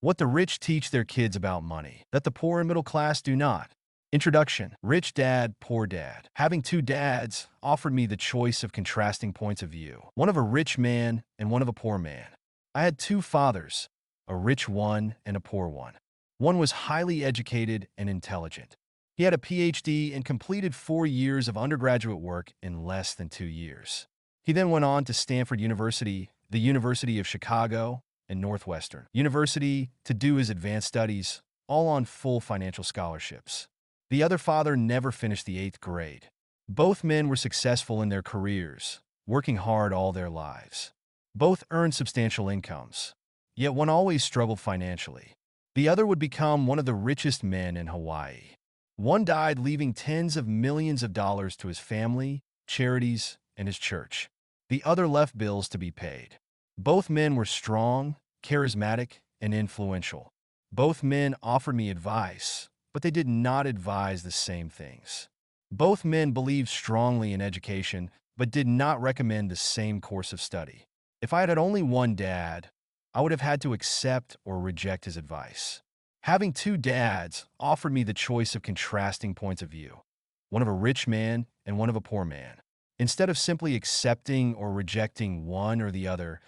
What the rich teach their kids about money that the poor and middle class do not. Introduction. Rich dad, poor dad. Having two dads offered me the choice of contrasting points of view, one of a rich man and one of a poor man. I had two fathers, a rich one and a poor one. One was highly educated and intelligent. He had a PhD and completed 4 years of undergraduate work in less than 2 years. He then went on to Stanford University, the University of Chicago, and Northwestern University to do his advanced studies, all on full financial scholarships. The other father never finished the 8th grade. Both men were successful in their careers, working hard all their lives. Both earned substantial incomes, yet one always struggled financially. The other would become one of the richest men in Hawaii. One died leaving tens of millions of dollars to his family, charities, and his church. The other left bills to be paid. Both men were strong, charismatic, and influential. Both men offered me advice, but they did not advise the same things. Both men believed strongly in education, but did not recommend the same course of study. If I had only one dad, I would have had to accept or reject his advice. Having two dads offered me the choice of contrasting points of view, one of a rich man and one of a poor man. Instead of simply accepting or rejecting one or the other,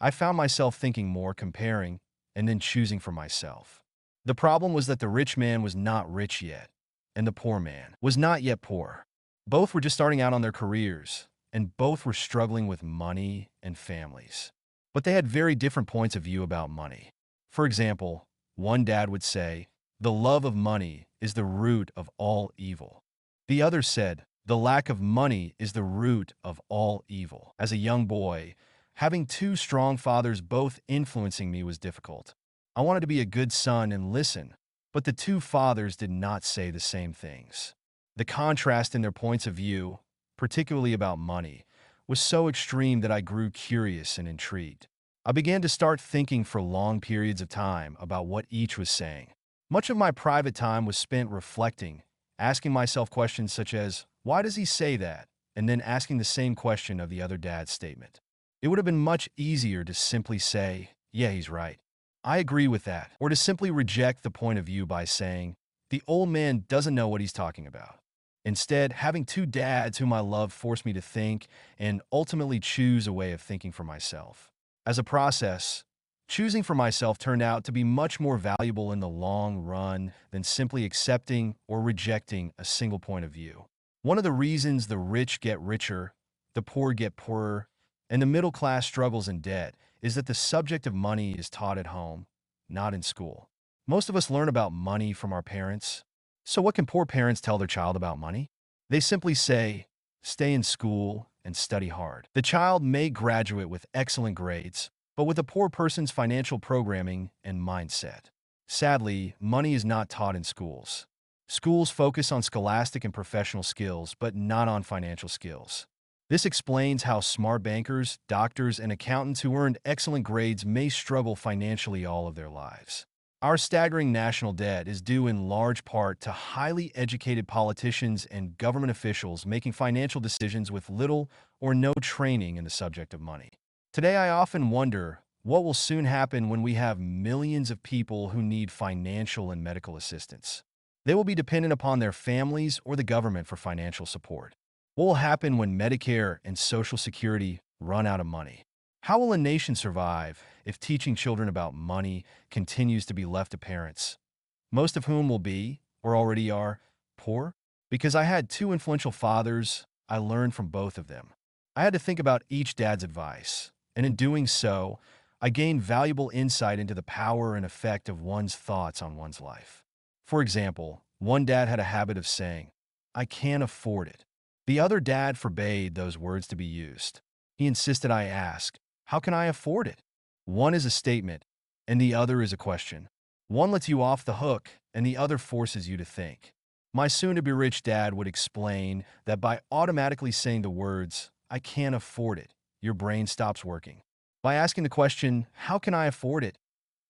I found myself thinking more, comparing, and then choosing for myself. The problem was that the rich man was not rich yet, and the poor man was not yet poor. Both were just starting out on their careers, and both were struggling with money and families. But they had very different points of view about money. For example, one dad would say, "The love of money is the root of all evil." The other said, "The lack of money is the root of all evil." As a young boy, having two strong fathers both influencing me was difficult. I wanted to be a good son and listen, but the two fathers did not say the same things. The contrast in their points of view, particularly about money, was so extreme that I grew curious and intrigued. I began to start thinking for long periods of time about what each was saying. Much of my private time was spent reflecting, asking myself questions such as, "Why does he say that?" and then asking the same question of the other dad's statement. It would have been much easier to simply say, "Yeah, he's right. I agree with that," or to simply reject the point of view by saying, "The old man doesn't know what he's talking about." Instead, having two dads whom I love forced me to think and ultimately choose a way of thinking for myself. As a process, choosing for myself turned out to be much more valuable in the long run than simply accepting or rejecting a single point of view. One of the reasons the rich get richer, the poor get poorer, and the middle class struggles in debt is that the subject of money is taught at home, not in school. Most of us learn about money from our parents. So what can poor parents tell their child about money? They simply say, "Stay in school and study hard." The child may graduate with excellent grades, but with a poor person's financial programming and mindset. Sadly, money is not taught in schools. Schools focus on scholastic and professional skills, but not on financial skills. This explains how smart bankers, doctors, and accountants who earned excellent grades may struggle financially all of their lives. Our staggering national debt is due in large part to highly educated politicians and government officials making financial decisions with little or no training in the subject of money. Today, I often wonder what will soon happen when we have millions of people who need financial and medical assistance. They will be dependent upon their families or the government for financial support. What will happen when Medicare and Social Security run out of money? How will a nation survive if teaching children about money continues to be left to parents, most of whom will be, or already are, poor? Because I had two influential fathers, I learned from both of them. I had to think about each dad's advice, and in doing so, I gained valuable insight into the power and effect of one's thoughts on one's life. For example, one dad had a habit of saying, "I can't afford it." The other dad forbade those words to be used. He insisted I ask, "How can I afford it?" One is a statement, and the other is a question. One lets you off the hook, and the other forces you to think. My soon-to-be-rich dad would explain that by automatically saying the words, "I can't afford it," your brain stops working. By asking the question, "How can I afford it?"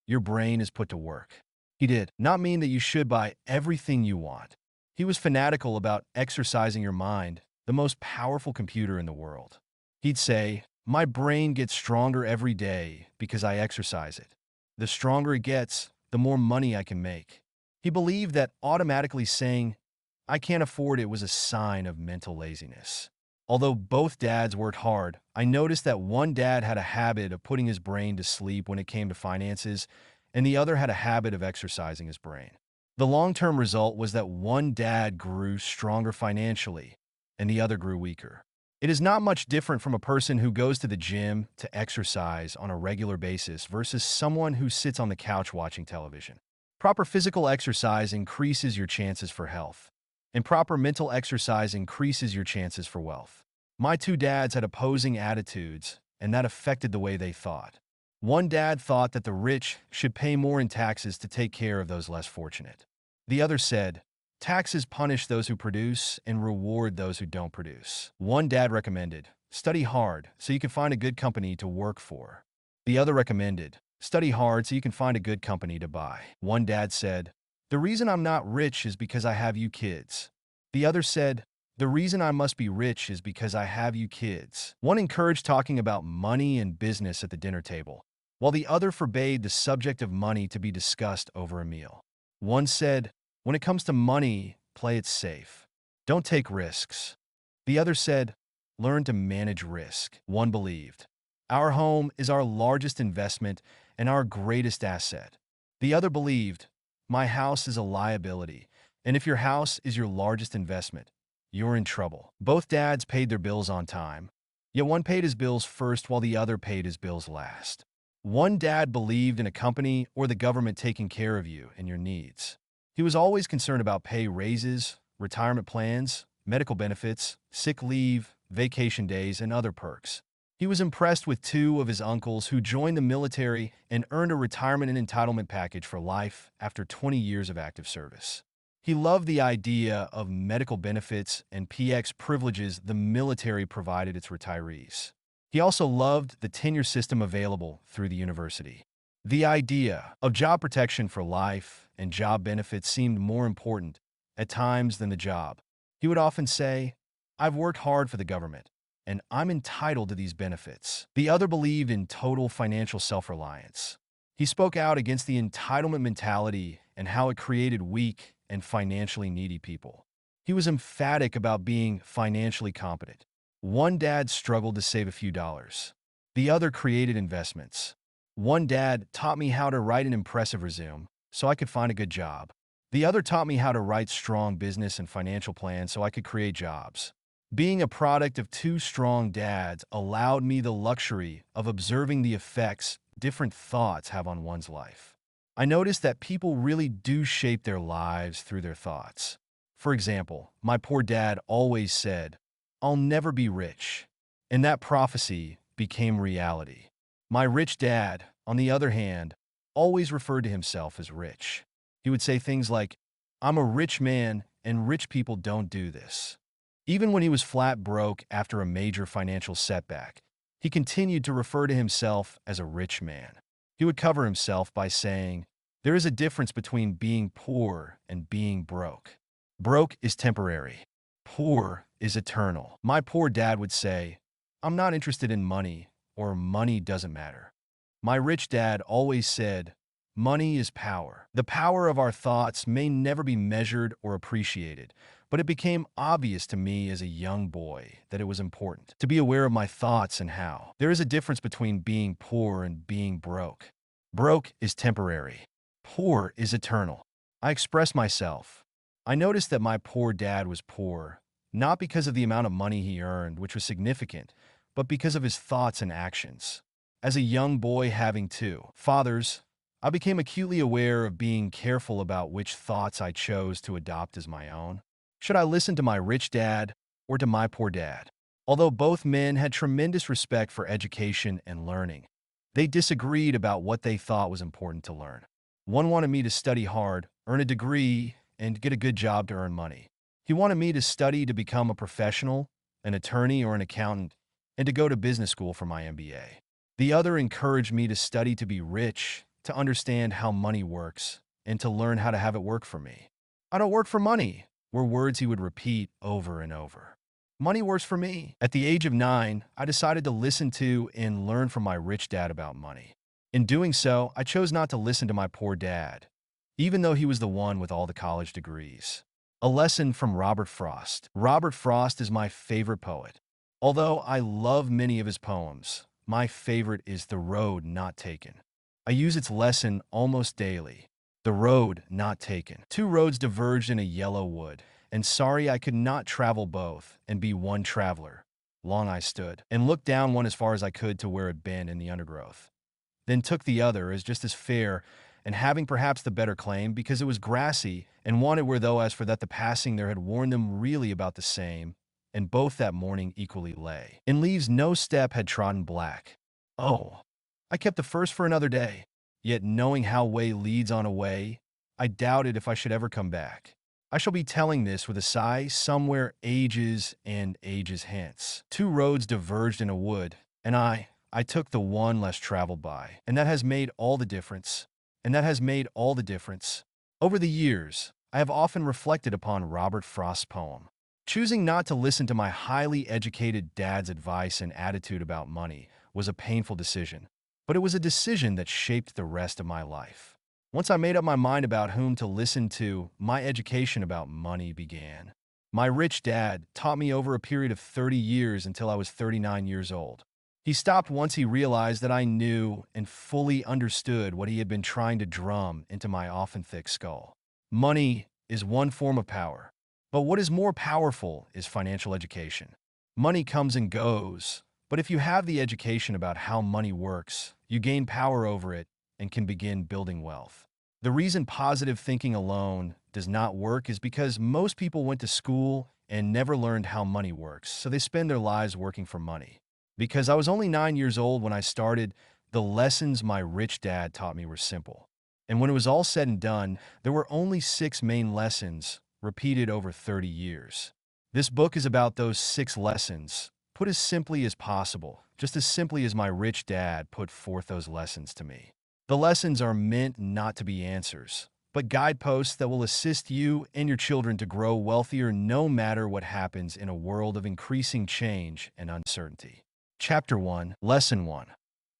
your brain is put to work. He did not mean that you should buy everything you want. He was fanatical about exercising your mind, the most powerful computer in the world. He'd say, "My brain gets stronger every day because I exercise it. The stronger it gets, the more money I can make. He believed that automatically saying, I can't afford it was a sign of mental laziness. Although both dads worked hard, I noticed that one dad had a habit of putting his brain to sleep when it came to finances, and the other had a habit of exercising his brain. The long-term result was that one dad grew stronger financially, and the other grew weaker. It is not much different from a person who goes to the gym to exercise on a regular basis versus someone who sits on the couch watching television. Proper physical exercise increases your chances for health, and proper mental exercise increases your chances for wealth. My two dads had opposing attitudes, and that affected the way they thought. One dad thought that the rich should pay more in taxes to take care of those less fortunate. The other said, taxes punish those who produce and reward those who don't produce. One dad recommended, study hard so you can find a good company to work for. The other recommended, study hard so you can find a good company to buy. One dad said, the reason I'm not rich is because I have you kids. The other said, the reason I must be rich is because I have you kids. One encouraged talking about money and business at the dinner table, while the other forbade the subject of money to be discussed over a meal. One said, when it comes to money, play it safe. Don't take risks. The other said, learn to manage risk. One believed, our home is our largest investment and our greatest asset. The other believed, my house is a liability, and if your house is your largest investment, you're in trouble. Both dads paid their bills on time, yet one paid his bills first while the other paid his bills last. One dad believed in a company or the government taking care of you and your needs. He was always concerned about pay raises, retirement plans, medical benefits, sick leave, vacation days, and other perks. He was impressed with two of his uncles who joined the military and earned a retirement and entitlement package for life after 20 years of active service. He loved the idea of medical benefits and PX privileges the military provided its retirees. He also loved the tenure system available through the university. The idea of job protection for life and job benefits seemed more important at times than the job. He would often say, I've worked hard for the government, and I'm entitled to these benefits. The other believed in total financial self-reliance. He spoke out against the entitlement mentality and how it created weak and financially needy people. He was emphatic about being financially competent. One dad struggled to save a few dollars. The other created investments. One dad taught me how to write an impressive resume so I could find a good job. The other taught me how to write strong business and financial plans so I could create jobs. Being a product of two strong dads allowed me the luxury of observing the effects different thoughts have on one's life. I noticed that people really do shape their lives through their thoughts. For example, my poor dad always said, I'll never be rich. And that prophecy became reality. My rich dad, on the other hand, always referred to himself as rich. He would say things like, I'm a rich man and rich people don't do this. Even when he was flat broke after a major financial setback, he continued to refer to himself as a rich man. He would cover himself by saying, there is a difference between being poor and being broke. Broke is temporary. Poor is eternal. My poor dad would say, I'm not interested in money, or money doesn't matter. My rich dad always said, money is power. The power of our thoughts may never be measured or appreciated, but it became obvious to me as a young boy that it was important to be aware of my thoughts and how. There is a difference between being poor and being broke. Broke is temporary. Poor is eternal. I expressed myself. I noticed that my poor dad was poor, not because of the amount of money he earned, which was significant, but because of his thoughts and actions. As a young boy having two fathers, I became acutely aware of being careful about which thoughts I chose to adopt as my own. Should I listen to my rich dad or to my poor dad? Although both men had tremendous respect for education and learning, they disagreed about what they thought was important to learn. One wanted me to study hard, earn a degree, and get a good job to earn money. He wanted me to study to become a professional, an attorney or an accountant, and to go to business school for my MBA. The other encouraged me to study to be rich, to understand how money works, and to learn how to have it work for me. I don't work for money, were words he would repeat over and over. Money works for me. At the age of 9, I decided to listen to and learn from my rich dad about money. In doing so, I chose not to listen to my poor dad, even though he was the one with all the college degrees. A lesson from Robert Frost. Robert Frost is my favorite poet. Although I love many of his poems, my favorite is The Road Not Taken. I use its lesson almost daily. The road not taken. Two roads diverged in a yellow wood, and sorry I could not travel both and be one traveler. Long I stood, and looked down one as far as I could to where it bent in the undergrowth. Then took the other as just as fair, and having perhaps the better claim, because it was grassy, and wanted where though as for that the passing there had warned them really about the same, and both that morning equally lay. In leaves no step had trodden black. Oh, I kept the first for another day, yet knowing how way leads on a way, I doubted if I should ever come back. I shall be telling this with a sigh somewhere ages and ages hence. Two roads diverged in a wood, and I took the one less traveled by, and that has made all the difference. And that has made all the difference. Over the years, I have often reflected upon Robert Frost's poem. Choosing not to listen to my highly educated dad's advice and attitude about money was a painful decision, but it was a decision that shaped the rest of my life. Once I made up my mind about whom to listen to, my education about money began. My rich dad taught me over a period of 30 years until I was 39 years old. He stopped once he realized that I knew and fully understood what he had been trying to drum into my often thick skull. Money is one form of power, but what is more powerful is financial education. Money comes and goes, but if you have the education about how money works, you gain power over it and can begin building wealth. The reason positive thinking alone does not work is because most people went to school and never learned how money works, so they spend their lives working for money. Because I was only 9 years old when I started, the lessons my rich dad taught me were simple. And when it was all said and done, there were only 6 main lessons, repeated over 30 years. This book is about those 6 lessons, put as simply as possible, just as simply as my rich dad put forth those lessons to me. The lessons are meant not to be answers, but guideposts that will assist you and your children to grow wealthier no matter what happens in a world of increasing change and uncertainty. Chapter 1, Lesson 1.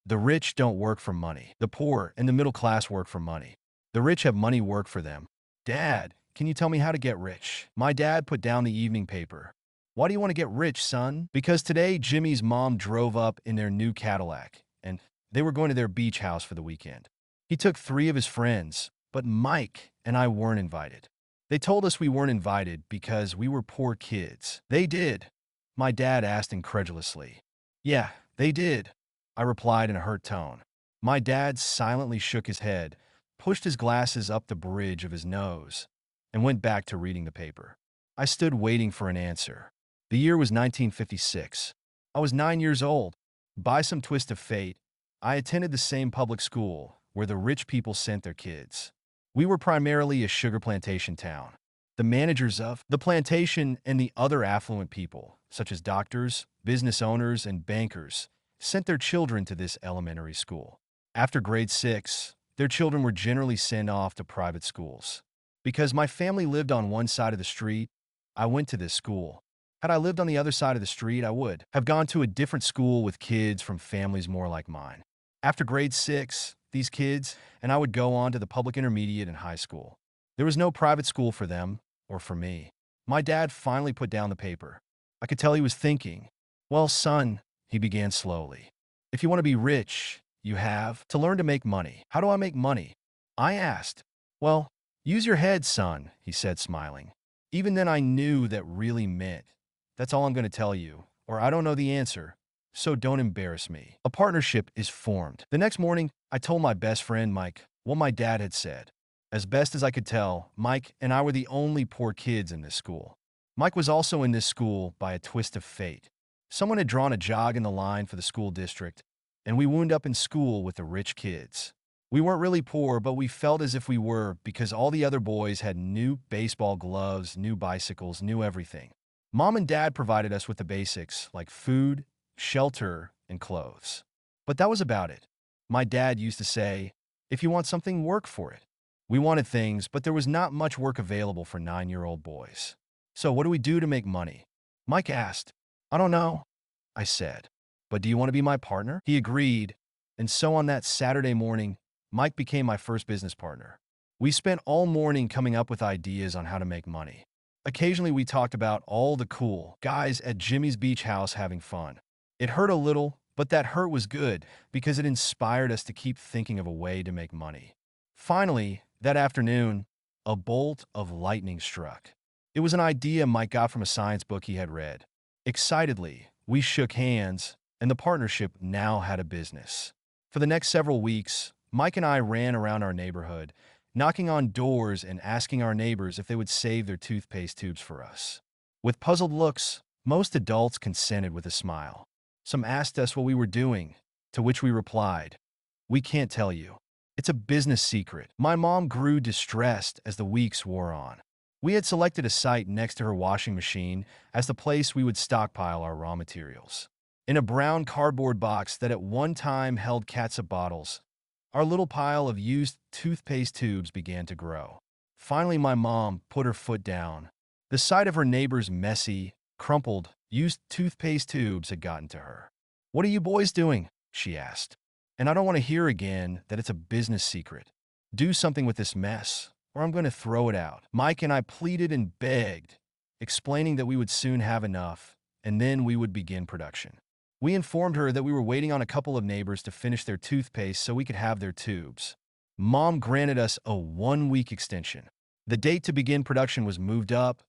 The rich don't work for money. The poor and the middle class work for money. The rich have money work for them. Dad, can you tell me how to get rich? My dad put down the evening paper. Why do you want to get rich, son? Because today Jimmy's mom drove up in their new Cadillac, and they were going to their beach house for the weekend. He took 3 of his friends, but Mike and I weren't invited. They told us we weren't invited because we were poor kids. They did. My dad asked incredulously. Yeah, they did, I replied in a hurt tone. My dad silently shook his head, pushed his glasses up the bridge of his nose, and went back to reading the paper. I stood waiting for an answer. The year was 1956. I was 9 years old. By some twist of fate, I attended the same public school where the rich people sent their kids. We were primarily a sugar plantation town. The managers of the plantation and the other affluent people, such as doctors, business owners, and bankers, sent their children to this elementary school. After grade 6, their children were generally sent off to private schools. Because my family lived on one side of the street, I went to this school. Had I lived on the other side of the street, I would have gone to a different school with kids from families more like mine. After grade 6, these kids and I would go on to the public intermediate and high school. There was no private school for them or for me. My dad finally put down the paper. I could tell he was thinking. Well, son, he began slowly. If you want to be rich, you have to learn to make money. How do I make money? I asked. Well, use your head, son, he said, smiling. Even then I knew that really meant, that's all I'm going to tell you, or I don't know the answer, so don't embarrass me. A partnership is formed. The next morning, I told my best friend, Mike, what my dad had said. As best as I could tell, Mike and I were the only poor kids in this school. Mike was also in this school by a twist of fate. Someone had drawn a jog in the line for the school district, and we wound up in school with the rich kids. We weren't really poor, but we felt as if we were because all the other boys had new baseball gloves, new bicycles, new everything. Mom and Dad provided us with the basics like food, shelter, and clothes. But that was about it. My dad used to say, if you want something, work for it. We wanted things, but there was not much work available for 9-year-old boys. So what do we do to make money? Mike asked. I don't know, I said. But do you want to be my partner? He agreed. And so on that Saturday morning, Mike became my first business partner. We spent all morning coming up with ideas on how to make money. Occasionally, we talked about all the cool guys at Jimmy's beach house having fun. It hurt a little, but that hurt was good because it inspired us to keep thinking of a way to make money. Finally, that afternoon, a bolt of lightning struck. It was an idea Mike got from a science book he had read. Excitedly, we shook hands, and the partnership now had a business. For the next several weeks, Mike and I ran around our neighborhood, knocking on doors and asking our neighbors if they would save their toothpaste tubes for us. With puzzled looks, most adults consented with a smile. Some asked us what we were doing, to which we replied, "We can't tell you. It's a business secret." My mom grew distressed as the weeks wore on. We had selected a site next to her washing machine as the place we would stockpile our raw materials. In a brown cardboard box that at one time held catsup bottles, our little pile of used toothpaste tubes began to grow. Finally, my mom put her foot down. The sight of her neighbor's messy, crumpled, used toothpaste tubes had gotten to her. "What are you boys doing?" she asked. "And I don't want to hear again that it's a business secret. Do something with this mess, or I'm going to throw it out." Mike and I pleaded and begged, explaining that we would soon have enough, and then we would begin production. We informed her that we were waiting on a couple of neighbors to finish their toothpaste so we could have their tubes. Mom granted us a 1-week extension. The date to begin production was moved up,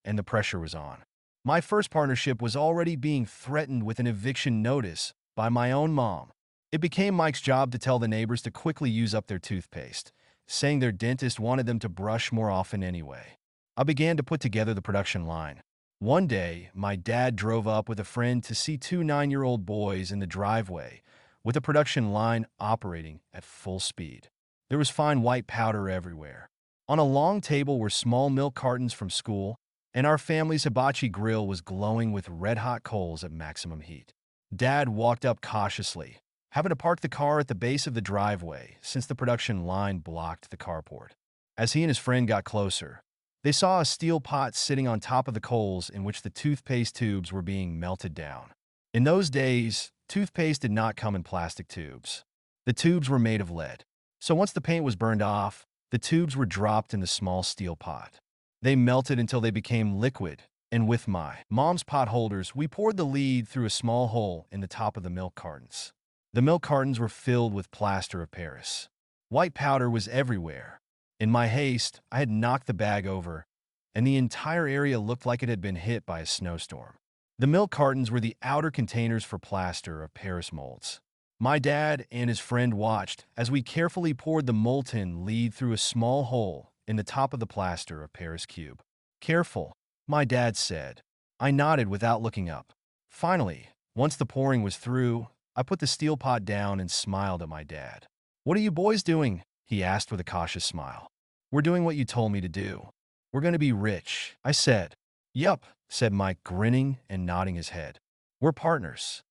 and the pressure was on. My first partnership was already being threatened with an eviction notice by my own mom. It became Mike's job to tell the neighbors to quickly use up their toothpaste, saying their dentist wanted them to brush more often anyway. I began to put together the production line. One day, my dad drove up with a friend to see 2 9-year-old boys in the driveway, with the production line operating at full speed. There was fine white powder everywhere. On a long table were small milk cartons from school, and our family's hibachi grill was glowing with red-hot coals at maximum heat. Dad walked up cautiously, having to park the car at the base of the driveway since the production line blocked the carport. As he and his friend got closer, they saw a steel pot sitting on top of the coals in which the toothpaste tubes were being melted down. In those days, toothpaste did not come in plastic tubes. The tubes were made of lead. So once the paint was burned off, the tubes were dropped in the small steel pot. They melted until they became liquid, and with my mom's pot holders, we poured the lead through a small hole in the top of the milk cartons. The milk cartons were filled with plaster of Paris. White powder was everywhere. In my haste, I had knocked the bag over, and the entire area looked like it had been hit by a snowstorm. The milk cartons were the outer containers for plaster of Paris molds. My dad and his friend watched as we carefully poured the molten lead through a small hole in the top of the plaster of Paris cube. "Careful," my dad said. I nodded without looking up. Finally, once the pouring was through, I put the steel pot down and smiled at my dad. "What are you boys doing?" he asked with a cautious smile. "We're doing what you told me to do. We're going to be rich," I said. "Yup," said Mike, grinning and nodding his head. "We're partners."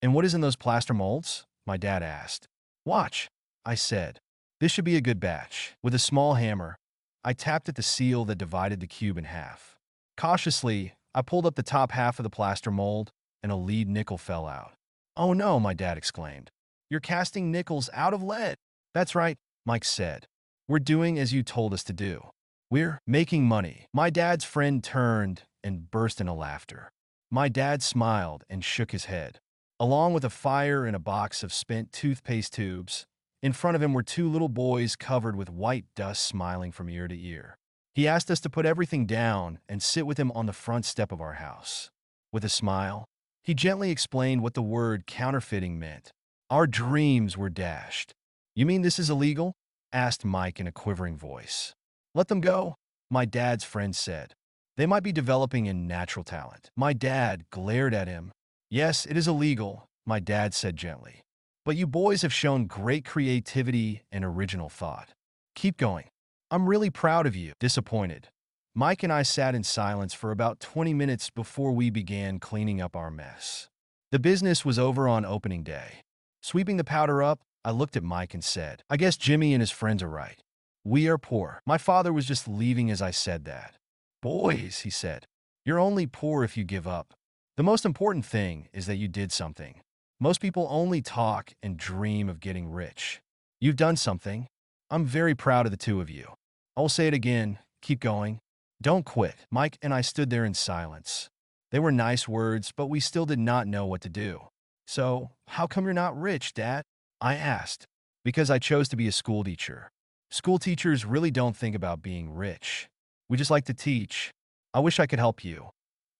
"And what is in those plaster molds?" my dad asked. "Watch," I said. "This should be a good batch." With a small hammer, I tapped at the seal that divided the cube in half. Cautiously, I pulled up the top half of the plaster mold, and a lead nickel fell out. "Oh no," my dad exclaimed. "You're casting nickels out of lead." "That's right," Mike said. "We're doing as you told us to do. We're making money." My dad's friend turned and burst into laughter. My dad smiled and shook his head. Along with a fire and a box of spent toothpaste tubes, in front of him were 2 little boys covered with white dust smiling from ear to ear. He asked us to put everything down and sit with him on the front step of our house. With a smile, he gently explained what the word counterfeiting meant. Our dreams were dashed. "You mean this is illegal?" asked Mike in a quivering voice. "Let them go," my dad's friend said. "They might be developing a natural talent." My dad glared at him. "Yes, it is illegal," my dad said gently. "But you boys have shown great creativity and original thought. Keep going. I'm really proud of you." Disappointed, Mike and I sat in silence for about 20 minutes before we began cleaning up our mess. The business was over on opening day. Sweeping the powder up, I looked at Mike and said, "I guess Jimmy and his friends are right. We are poor." My father was just leaving as I said that. "Boys," he said, "you're only poor if you give up. The most important thing is that you did something. Most people only talk and dream of getting rich. You've done something. I'm very proud of the two of you. I'll say it again. Keep going. Don't quit. Mike and I stood there in silence. They were nice words, but we still did not know what to do. So, how come you're not rich, Dad? I asked. Because I chose to be a school teacher. School teachers really don't think about being rich. We just like to teach. I wish I could help you,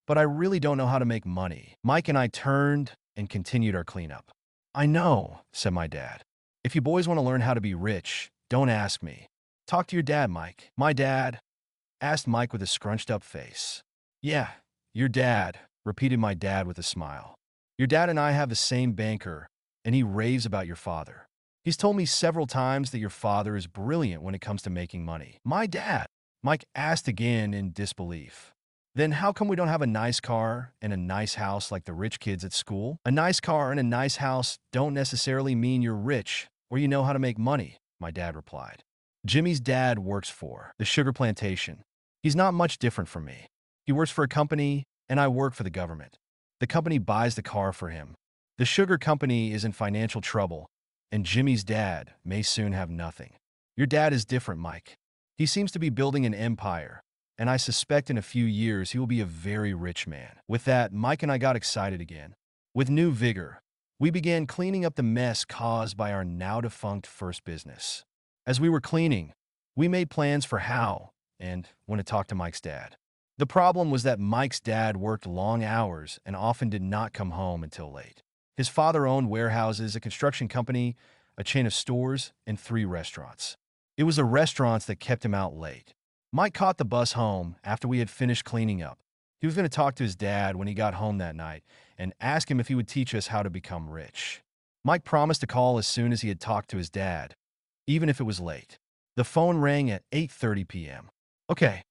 but I really don't know how to make money. Mike and I turned and continued our cleanup. I know, said my dad. If you boys want to learn how to be rich, don't ask me. Talk to your dad, Mike. My dad, asked Mike with a scrunched up face. Yeah, your dad, repeated my dad with a smile. Your dad and I have the same banker, and he raves about your father. He's told me several times that your father is brilliant when it comes to making money. My dad, Mike asked again in disbelief. Then how come we don't have a nice car and a nice house like the rich kids at school? A nice car and a nice house don't necessarily mean you're rich or you know how to make money, my dad replied. Jimmy's dad works for the sugar plantation. He's not much different from me. He works for a company and I work for the government. The company buys the car for him. The sugar company is in financial trouble, and Jimmy's dad may soon have nothing. Your dad is different, Mike. He seems to be building an empire, and I suspect in a few years he will be a very rich man. With that, Mike and I got excited again. With new vigor, we began cleaning up the mess caused by our now-defunct first business. As we were cleaning, we made plans for how and when to talk to Mike's dad. The problem was that Mike's dad worked long hours and often did not come home until late. His father owned warehouses, a construction company, a chain of stores, and 3 restaurants. It was the restaurants that kept him out late. Mike caught the bus home after we had finished cleaning up. He was going to talk to his dad when he got home that night and ask him if he would teach us how to become rich. Mike promised to call as soon as he had talked to his dad, even if it was late. The phone rang at 8:30 p.m. Okay,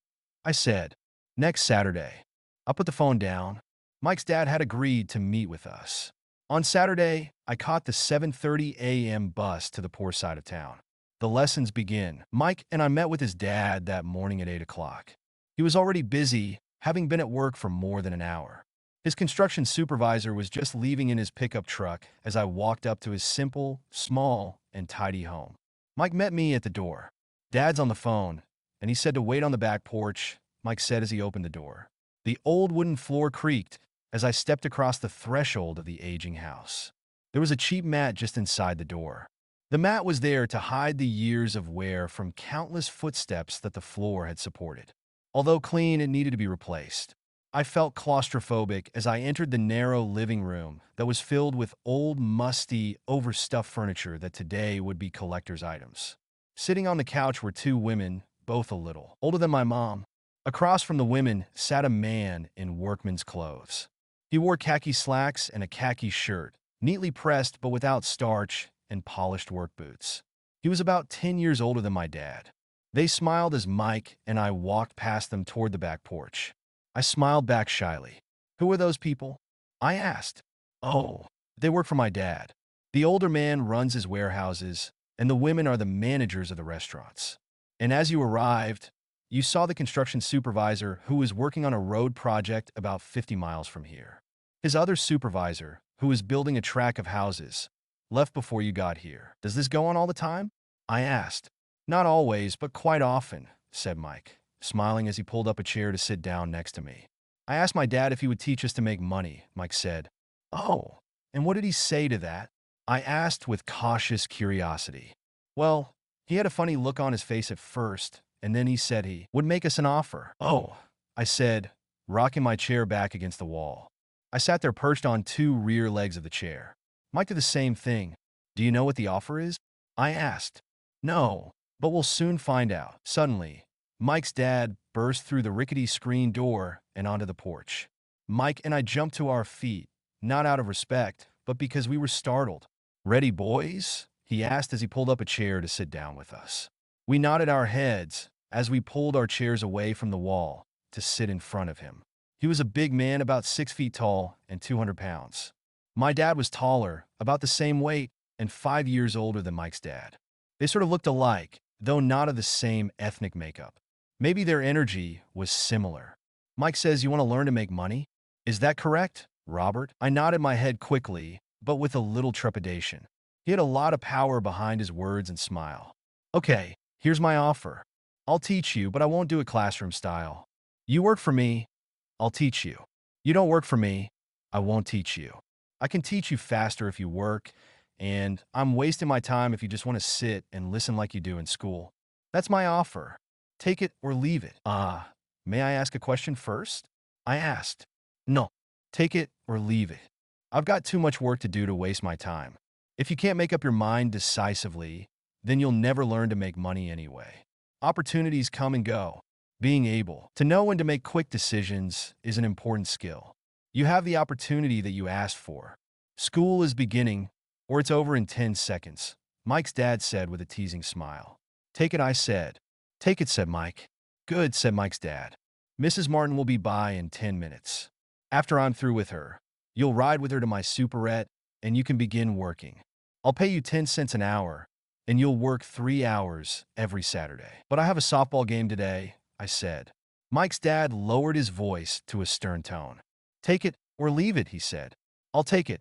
I said. Next Saturday. I put the phone down. Mike's dad had agreed to meet with us. On Saturday, I caught the 7:30 a.m. bus to the poor side of town. The lessons begin. Mike and I met with his dad that morning at 8 o'clock. He was already busy, having been at work for more than an hour. His construction supervisor was just leaving in his pickup truck as I walked up to his simple, small, and tidy home. Mike met me at the door. Dad's on the phone, and he said to wait on the back porch, Mike said as he opened the door. The old wooden floor creaked as I stepped across the threshold of the aging house. There was a cheap mat just inside the door. The mat was there to hide the years of wear from countless footsteps that the floor had supported. Although clean, it needed to be replaced. I felt claustrophobic as I entered the narrow living room that was filled with old, musty, overstuffed furniture that today would be collector's items. Sitting on the couch were 2 women, both a little older than my mom. Across from the women sat a man in workman's clothes. He wore khaki slacks and a khaki shirt, neatly pressed but without starch, and polished work boots. He was about 10 years older than my dad. They smiled as Mike and I walked past them toward the back porch. I smiled back shyly. Who are those people? I asked. Oh, they work for my dad. The older man runs his warehouses, and the women are the managers of the restaurants. And as you arrived, you saw the construction supervisor who was working on a road project about 50 miles from here. His other supervisor, who was building a track of houses, left before you got here. Does this go on all the time? I asked. Not always, but quite often, said Mike, smiling as he pulled up a chair to sit down next to me. I asked my dad if he would teach us to make money, Mike said. Oh, and what did he say to that? I asked with cautious curiosity. Well, he had a funny look on his face at first, and then he said he would make us an offer. Oh, I said, rocking my chair back against the wall. I sat there perched on 2 rear legs of the chair. Mike did the same thing. Do you know what the offer is? I asked. No, but we'll soon find out. Suddenly, Mike's dad burst through the rickety screen door and onto the porch. Mike and I jumped to our feet, not out of respect, but because we were startled. Ready, boys? He asked as he pulled up a chair to sit down with us. We nodded our heads as we pulled our chairs away from the wall to sit in front of him. He was a big man, about 6 feet tall and 200 pounds. My dad was taller, about the same weight, and 5 years older than Mike's dad. They sort of looked alike, though not of the same ethnic makeup. Maybe their energy was similar. Mike says, you want to learn to make money? Is that correct, Robert? I nodded my head quickly, but with a little trepidation. He had a lot of power behind his words and smile. Okay, here's my offer. I'll teach you, but I won't do it classroom style. You work for me, I'll teach you. You don't work for me, I won't teach you. I can teach you faster if you work, and I'm wasting my time if you just want to sit and listen like you do in school. That's my offer. Take it or leave it. May I ask a question first? I asked. No, take it or leave it. I've got too much work to do to waste my time. If you can't make up your mind decisively, then you'll never learn to make money anyway. Opportunities come and go. Being able to know when to make quick decisions is an important skill. You have the opportunity that you asked for. School is beginning, or it's over in 10 seconds, Mike's dad said with a teasing smile. Take it, I said. Take it, said Mike. Good, said Mike's dad. Mrs. Martin will be by in 10 minutes. After I'm through with her, you'll ride with her to my superette, and you can begin working. I'll pay you 10 cents an hour, and you'll work 3 hours every Saturday. But I have a softball game today, I said. Mike's dad lowered his voice to a stern tone. Take it or leave it, he said. I'll take it,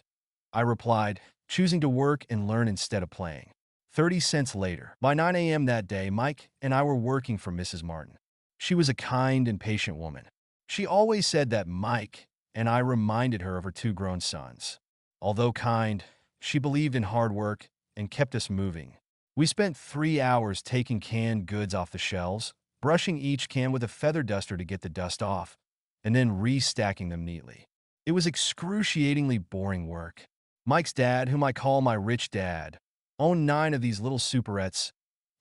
I replied, choosing to work and learn instead of playing. 30 cents later, by 9 a.m. that day, Mike and I were working for Mrs. Martin. She was a kind and patient woman. She always said that Mike and I reminded her of her 2 grown sons. Although kind, she believed in hard work and kept us moving. We spent 3 hours taking canned goods off the shelves, brushing each can with a feather duster to get the dust off, and then restacking them neatly. It was excruciatingly boring work. Mike's dad, whom I call my rich dad, owned 9 of these little superettes,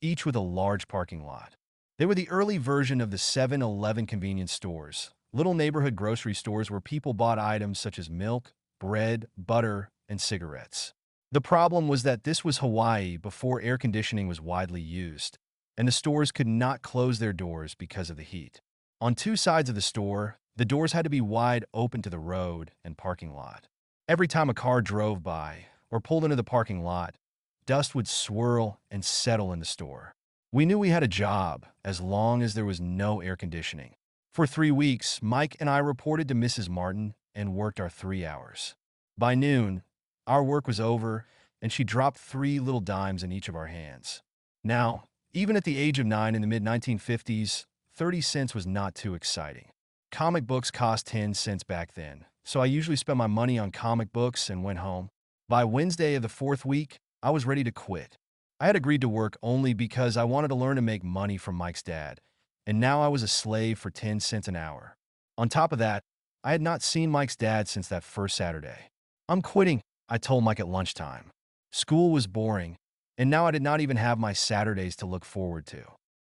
each with a large parking lot. They were the early version of the 7-Eleven convenience stores, little neighborhood grocery stores where people bought items such as milk, bread, butter, and cigarettes. The problem was that this was Hawaii before air conditioning was widely used, and the stores could not close their doors because of the heat. On 2 sides of the store, the doors had to be wide open to the road and parking lot. Every time a car drove by or pulled into the parking lot, dust would swirl and settle in the store. We knew we had a job as long as there was no air conditioning. For 3 weeks, Mike and I reported to Mrs. Martin and worked our 3 hours. By noon, our work was over, and she dropped 3 little dimes in each of our hands. Now, even at the age of 9 in the mid-1950s, 30 cents was not too exciting. Comic books cost 10 cents back then, so I usually spent my money on comic books and went home. By Wednesday of the 4th week, I was ready to quit. I had agreed to work only because I wanted to learn to make money from Mike's dad, and now I was a slave for 10 cents an hour. On top of that, I had not seen Mike's dad since that first Saturday. I'm quitting, I told Mike at lunchtime. School was boring, and now I did not even have my Saturdays to look forward to.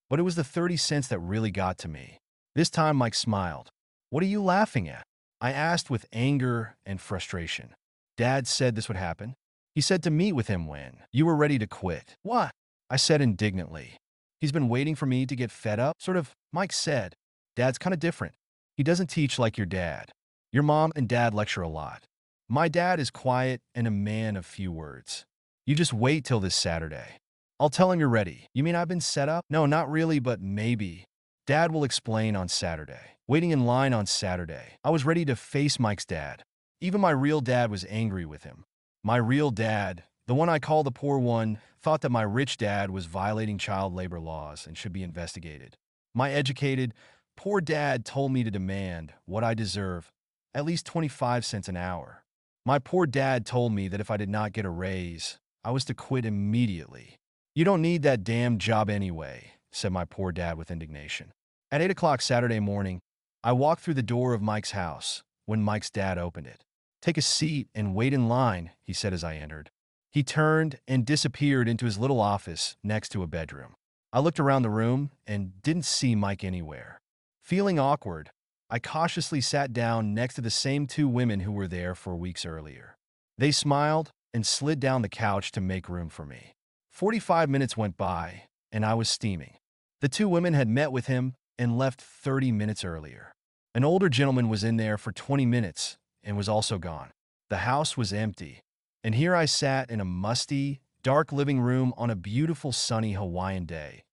But it was the 30 cents that really got to me. This time Mike smiled. What are you laughing at? I asked with anger and frustration. Dad said this would happen. He said to meet with him when you were ready to quit. What? I said indignantly. He's been waiting for me to get fed up, sort of, Mike said. Dad's kind of different. He doesn't teach like your dad. Your mom and dad lecture a lot. My dad is quiet and a man of few words. You just wait till this Saturday. I'll tell him you're ready. You mean I've been set up? No, not really, but maybe. Dad will explain on Saturday. Waiting in line on Saturday, I was ready to face Mike's dad. Even my real dad was angry with him. My real dad, the one I call the poor one, thought that my rich dad was violating child labor laws and should be investigated. My educated, poor dad told me to demand what I deserve, at least 25 cents an hour. My poor dad told me that if I did not get a raise, I was to quit immediately. You don't need that damn job anyway, said my poor dad with indignation. At 8 o'clock Saturday morning, I walked through the door of Mike's house when Mike's dad opened it. Take a seat and wait in line, he said as I entered. He turned and disappeared into his little office next to a bedroom. I looked around the room and didn't see Mike anywhere. Feeling awkward, I cautiously sat down next to the same 2 women who were there 4 weeks earlier. They smiled and slid down the couch to make room for me. 45 minutes went by, and I was steaming. The 2 women had met with him and left 30 minutes earlier. An older gentleman was in there for 20 minutes and was also gone. The house was empty, and here I sat in a musty, dark living room on a beautiful sunny Hawaiian day,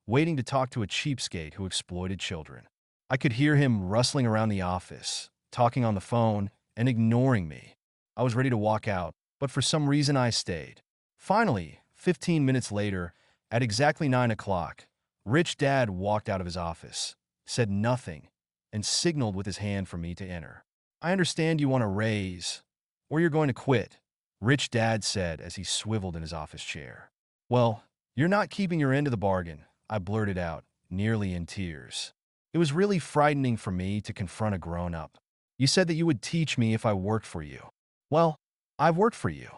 waiting to talk to a cheapskate who exploited children. I could hear him rustling around the office, talking on the phone, and ignoring me. I was ready to walk out, but for some reason I stayed. Finally, 15 minutes later, at exactly 9 o'clock, Rich Dad walked out of his office, said nothing, and signaled with his hand for me to enter. I understand you want a raise, or you're going to quit, Rich Dad said as he swiveled in his office chair. Well, you're not keeping your end of the bargain, I blurted out, nearly in tears. It was really frightening for me to confront a grown-up. You said that you would teach me if I worked for you. Well, I've worked for you.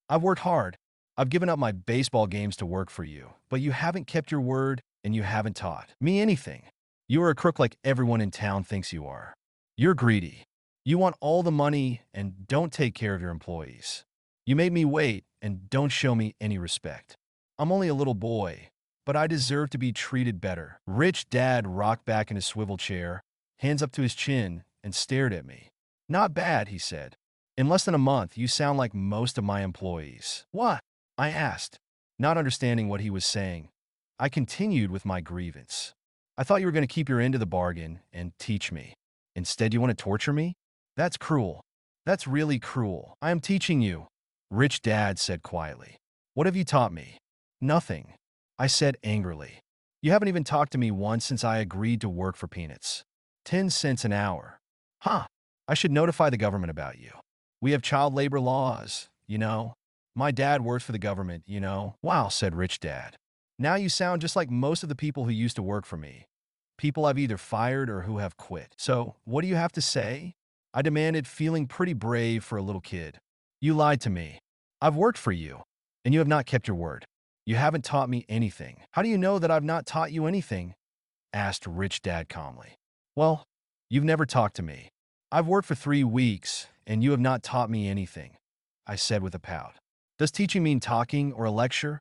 I've worked hard. I've given up my baseball games to work for you, but you haven't kept your word and you haven't taught me anything. You are a crook like everyone in town thinks you are. You're greedy. You want all the money and don't take care of your employees. You made me wait and don't show me any respect. I'm only a little boy, but I deserve to be treated better. Rich Dad rocked back in his swivel chair, hands up to his chin, and stared at me. Not bad, he said. In less than a month, you sound like most of my employees. What? I asked, not understanding what he was saying. I continued with my grievance. I thought you were going to keep your end of the bargain and teach me. Instead, you want to torture me? That's cruel. That's really cruel. I am teaching you, Rich Dad said quietly. What have you taught me? Nothing, I said angrily. You haven't even talked to me once since I agreed to work for peanuts. 10 cents an hour. Huh. I should notify the government about you. We have child labor laws, you know. My dad works for the government, you know. Wow, said Rich Dad. Now you sound just like most of the people who used to work for me. People I've either fired or who have quit. So, what do you have to say? I demanded, feeling pretty brave for a little kid. You lied to me. I've worked for you, and you have not kept your word. You haven't taught me anything. How do you know that I've not taught you anything? Asked Rich Dad calmly. Well, you've never talked to me. I've worked for 3 weeks, and you have not taught me anything, I said with a pout. Does teaching mean talking or a lecture?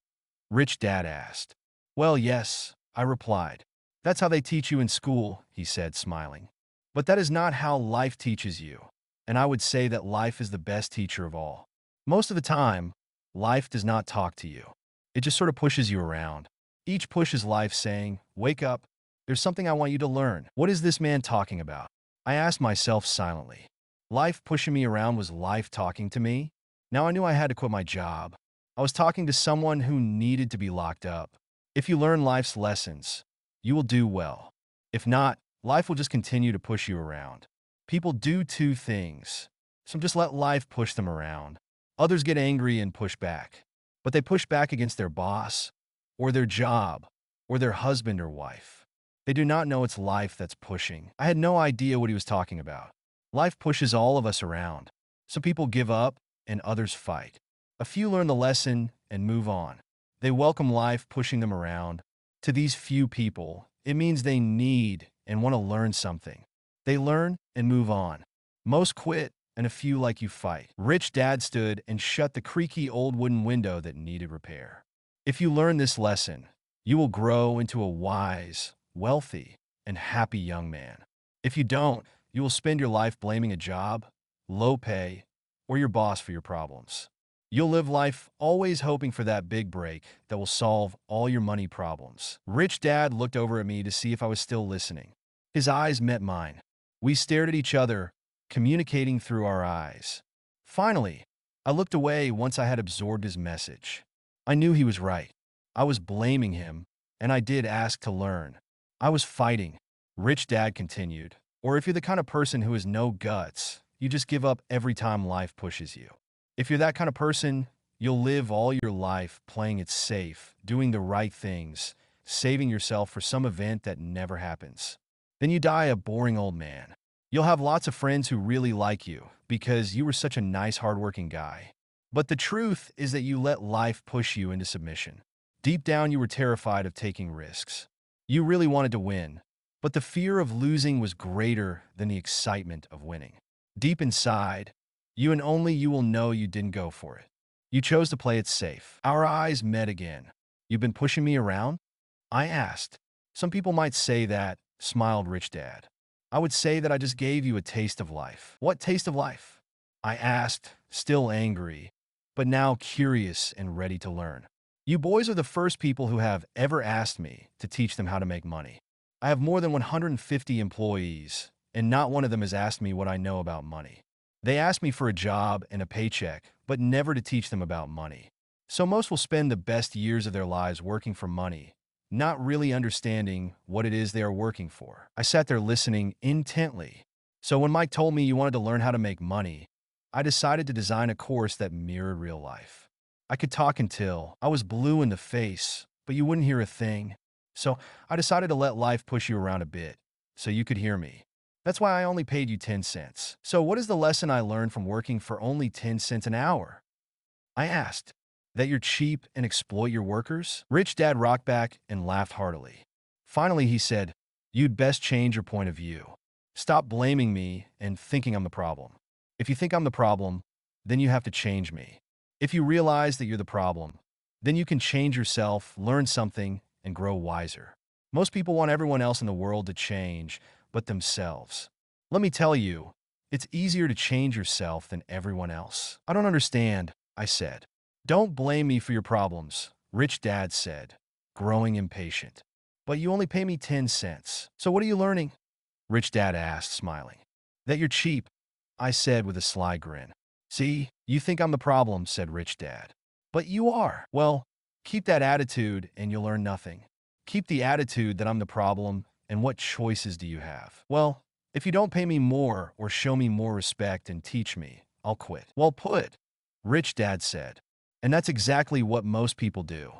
Rich Dad asked. Well, yes, I replied. That's how they teach you in school, he said, smiling. But that is not how life teaches you, and I would say that life is the best teacher of all. Most of the time, life does not talk to you. It just sort of pushes you around. Each push is life saying, wake up, there's something I want you to learn. What is this man talking about? I asked myself silently. Life pushing me around was life talking to me? Now I knew I had to quit my job. I was talking to someone who needed to be locked up. If you learn life's lessons, you will do well. If not, life will just continue to push you around. People do 2 things. Some just let life push them around. Others get angry and push back. But they push back against their boss, or their job, or their husband or wife. They do not know it's life that's pushing. I had no idea what he was talking about. Life pushes all of us around. Some people give up, and others fight. A few learn the lesson and move on. They welcome life pushing them around. To these few people, it means they need and want to learn something. They learn and move on. Most quit, and a few like you fight. Rich Dad stood and shut the creaky old wooden window that needed repair. If you learn this lesson, you will grow into a wise, wealthy, and happy young man. If you don't, you will spend your life blaming a job, low pay, or your boss for your problems. You'll live life always hoping for that big break that will solve all your money problems. Rich Dad looked over at me to see if I was still listening. His eyes met mine. We stared at each other, communicating through our eyes. Finally, I looked away once I had absorbed his message. I knew he was right. I was blaming him, and I did ask to learn. I was fighting. Rich Dad continued. Or if you're the kind of person who has no guts, you just give up every time life pushes you. If you're that kind of person, you'll live all your life playing it safe, doing the right things, saving yourself for some event that never happens. Then you die a boring old man. You'll have lots of friends who really like you because you were such a nice, hardworking guy. But the truth is that you let life push you into submission. Deep down, you were terrified of taking risks. You really wanted to win, but the fear of losing was greater than the excitement of winning. Deep inside, you and only you will know you didn't go for it. You chose to play it safe. Our eyes met again. You've been pushing me around? I asked. Some people might say that, smiled Rich Dad. I would say that I just gave you a taste of life. What taste of life? I asked, still angry, but now curious and ready to learn. You boys are the first people who have ever asked me to teach them how to make money. I have more than 150 employees, and not one of them has asked me what I know about money. They ask me for a job and a paycheck, but never to teach them about money. So most will spend the best years of their lives working for money, not really understanding what it is they are working for. I sat there listening intently. So when Mike told me you wanted to learn how to make money, I decided to design a course that mirrored real life. I could talk until I was blue in the face, but you wouldn't hear a thing. So I decided to let life push you around a bit, so you could hear me. That's why I only paid you 10 cents. So what is the lesson I learned from working for only 10 cents an hour? I asked. That you're cheap and exploit your workers? Rich Dad rocked back and laughed heartily. Finally, he said, you'd best change your point of view. Stop blaming me and thinking I'm the problem. If you think I'm the problem, then you have to change me. If you realize that you're the problem, then you can change yourself, learn something, and grow wiser. Most people want everyone else in the world to change, but themselves. Let me tell you, it's easier to change yourself than everyone else. I don't understand, I said. Don't blame me for your problems, Rich Dad said, growing impatient. But you only pay me 10 cents. So what are you learning? Rich Dad asked, smiling. That you're cheap, I said with a sly grin. See, you think I'm the problem, said Rich Dad. But you are. Well, keep that attitude and you'll learn nothing. Keep the attitude that I'm the problem, and what choices do you have? Well, if you don't pay me more or show me more respect and teach me, I'll quit. Well put, Rich Dad said. And that's exactly what most people do.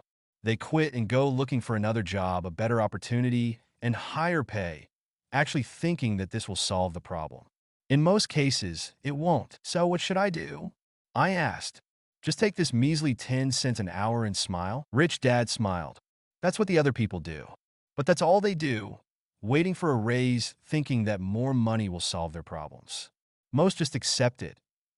They quit and go looking for another job, a better opportunity, and higher pay, actually thinking that this will solve the problem. In most cases, it won't. So what should I do? I asked. Just take this measly 10 cents an hour and smile? Rich Dad smiled. That's what the other people do. But that's all they do, waiting for a raise, thinking that more money will solve their problems. Most just accept it,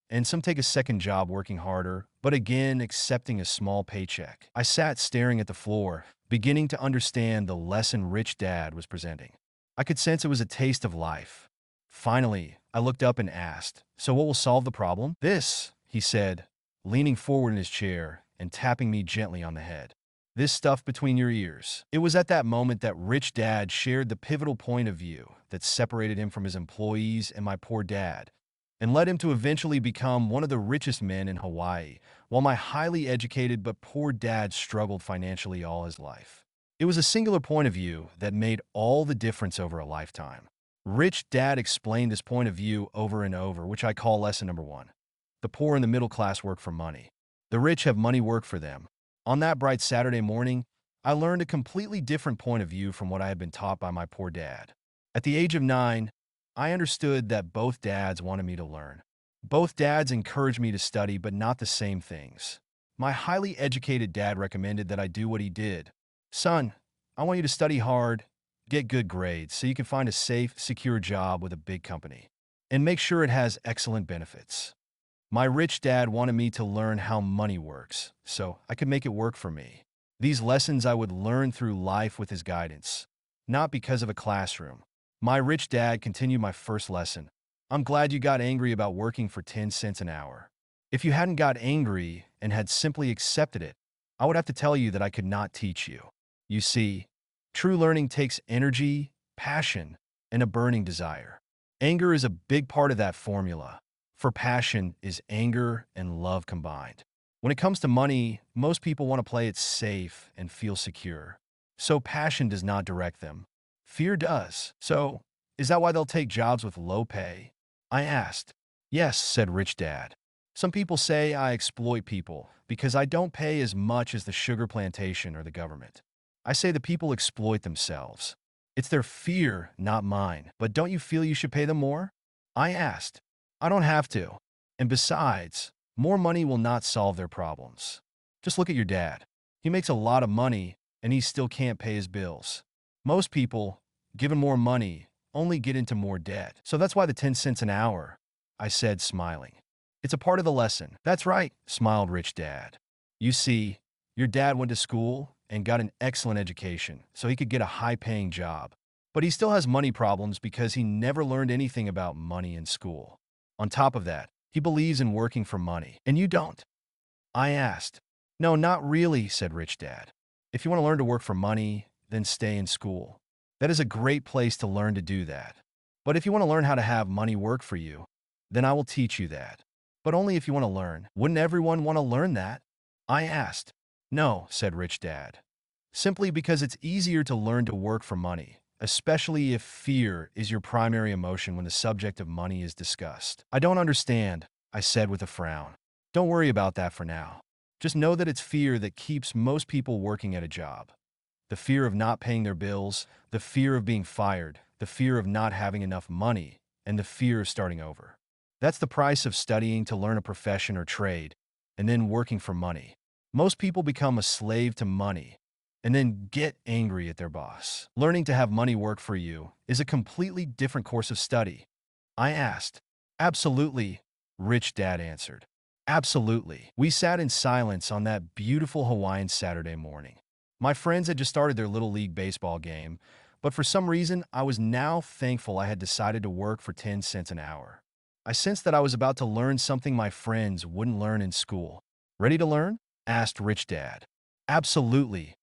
and some take a second job working harder, but again accepting a small paycheck. I sat staring at the floor, beginning to understand the lesson Rich Dad was presenting. I could sense it was a taste of life. Finally, I looked up and asked, so what will solve the problem? This, he said, leaning forward in his chair and tapping me gently on the head. This stuff between your ears. It was at that moment that Rich Dad shared the pivotal point of view that separated him from his employees and my poor dad, and led him to eventually become one of the richest men in Hawaii, while my highly educated but poor dad struggled financially all his life. It was a singular point of view that made all the difference over a lifetime. Rich Dad explained this point of view over and over, which I call lesson number one. The poor and the middle class work for money. The rich have money work for them. On that bright Saturday morning, I learned a completely different point of view from what I had been taught by my poor dad. At the age of 9, I understood that both dads wanted me to learn. Both dads encouraged me to study, but not the same things. My highly educated dad recommended that I do what he did. Son, I want you to study hard, get good grades, so you can find a safe, secure job with a big company, and make sure it has excellent benefits. My rich dad wanted me to learn how money works, so I could make it work for me. These lessons I would learn through life with his guidance, not because of a classroom. My rich dad continued my first lesson. I'm glad you got angry about working for 10 cents an hour. If you hadn't got angry and had simply accepted it, I would have to tell you that I could not teach you. You see, true learning takes energy, passion, and a burning desire. Anger is a big part of that formula, for passion is anger and love combined. When it comes to money, most people want to play it safe and feel secure. So passion does not direct them. Fear does. So, is that why they'll take jobs with low pay? I asked. Yes, said Rich Dad. Some people say I exploit people because I don't pay as much as the sugar plantation or the government. I say the people exploit themselves. It's their fear, not mine. But don't you feel you should pay them more? I asked. I don't have to. And besides, more money will not solve their problems. Just look at your dad. He makes a lot of money, and he still can't pay his bills. Most people, given more money, only get into more debt. So that's why the 10 cents an hour, I said, smiling. It's a part of the lesson. That's right, smiled Rich Dad. You see, your dad went to school and got an excellent education so he could get a high-paying job. But he still has money problems because he never learned anything about money in school. On top of that, he believes in working for money, and you don't. I asked. No, not really, said Rich Dad. If you want to learn to work for money, then stay in school. That is a great place to learn to do that. But if you want to learn how to have money work for you, Then I will teach you that. But only if you want to learn. Wouldn't everyone want to learn that? I asked. No, said Rich Dad. Simply because it's easier to learn to work for money, especially if fear is your primary emotion when the subject of money is discussed. I don't understand, I said with a frown. Don't worry about that for now. Just know that it's fear that keeps most people working at a job. The fear of not paying their bills, the fear of being fired, the fear of not having enough money, and the fear of starting over. That's the price of studying to learn a profession or trade, and then working for money. Most people become a slave to money, and then get angry at their boss. Learning to have money work for you is a completely different course of study. I asked. Absolutely, Rich Dad answered. Absolutely. We sat in silence on that beautiful Hawaiian Saturday morning. My friends had just started their Little League baseball game, but for some reason, I was now thankful I had decided to work for 10 cents an hour. I sensed that I was about to learn something my friends wouldn't learn in school. Ready to learn? Asked Rich Dad. Absolutely,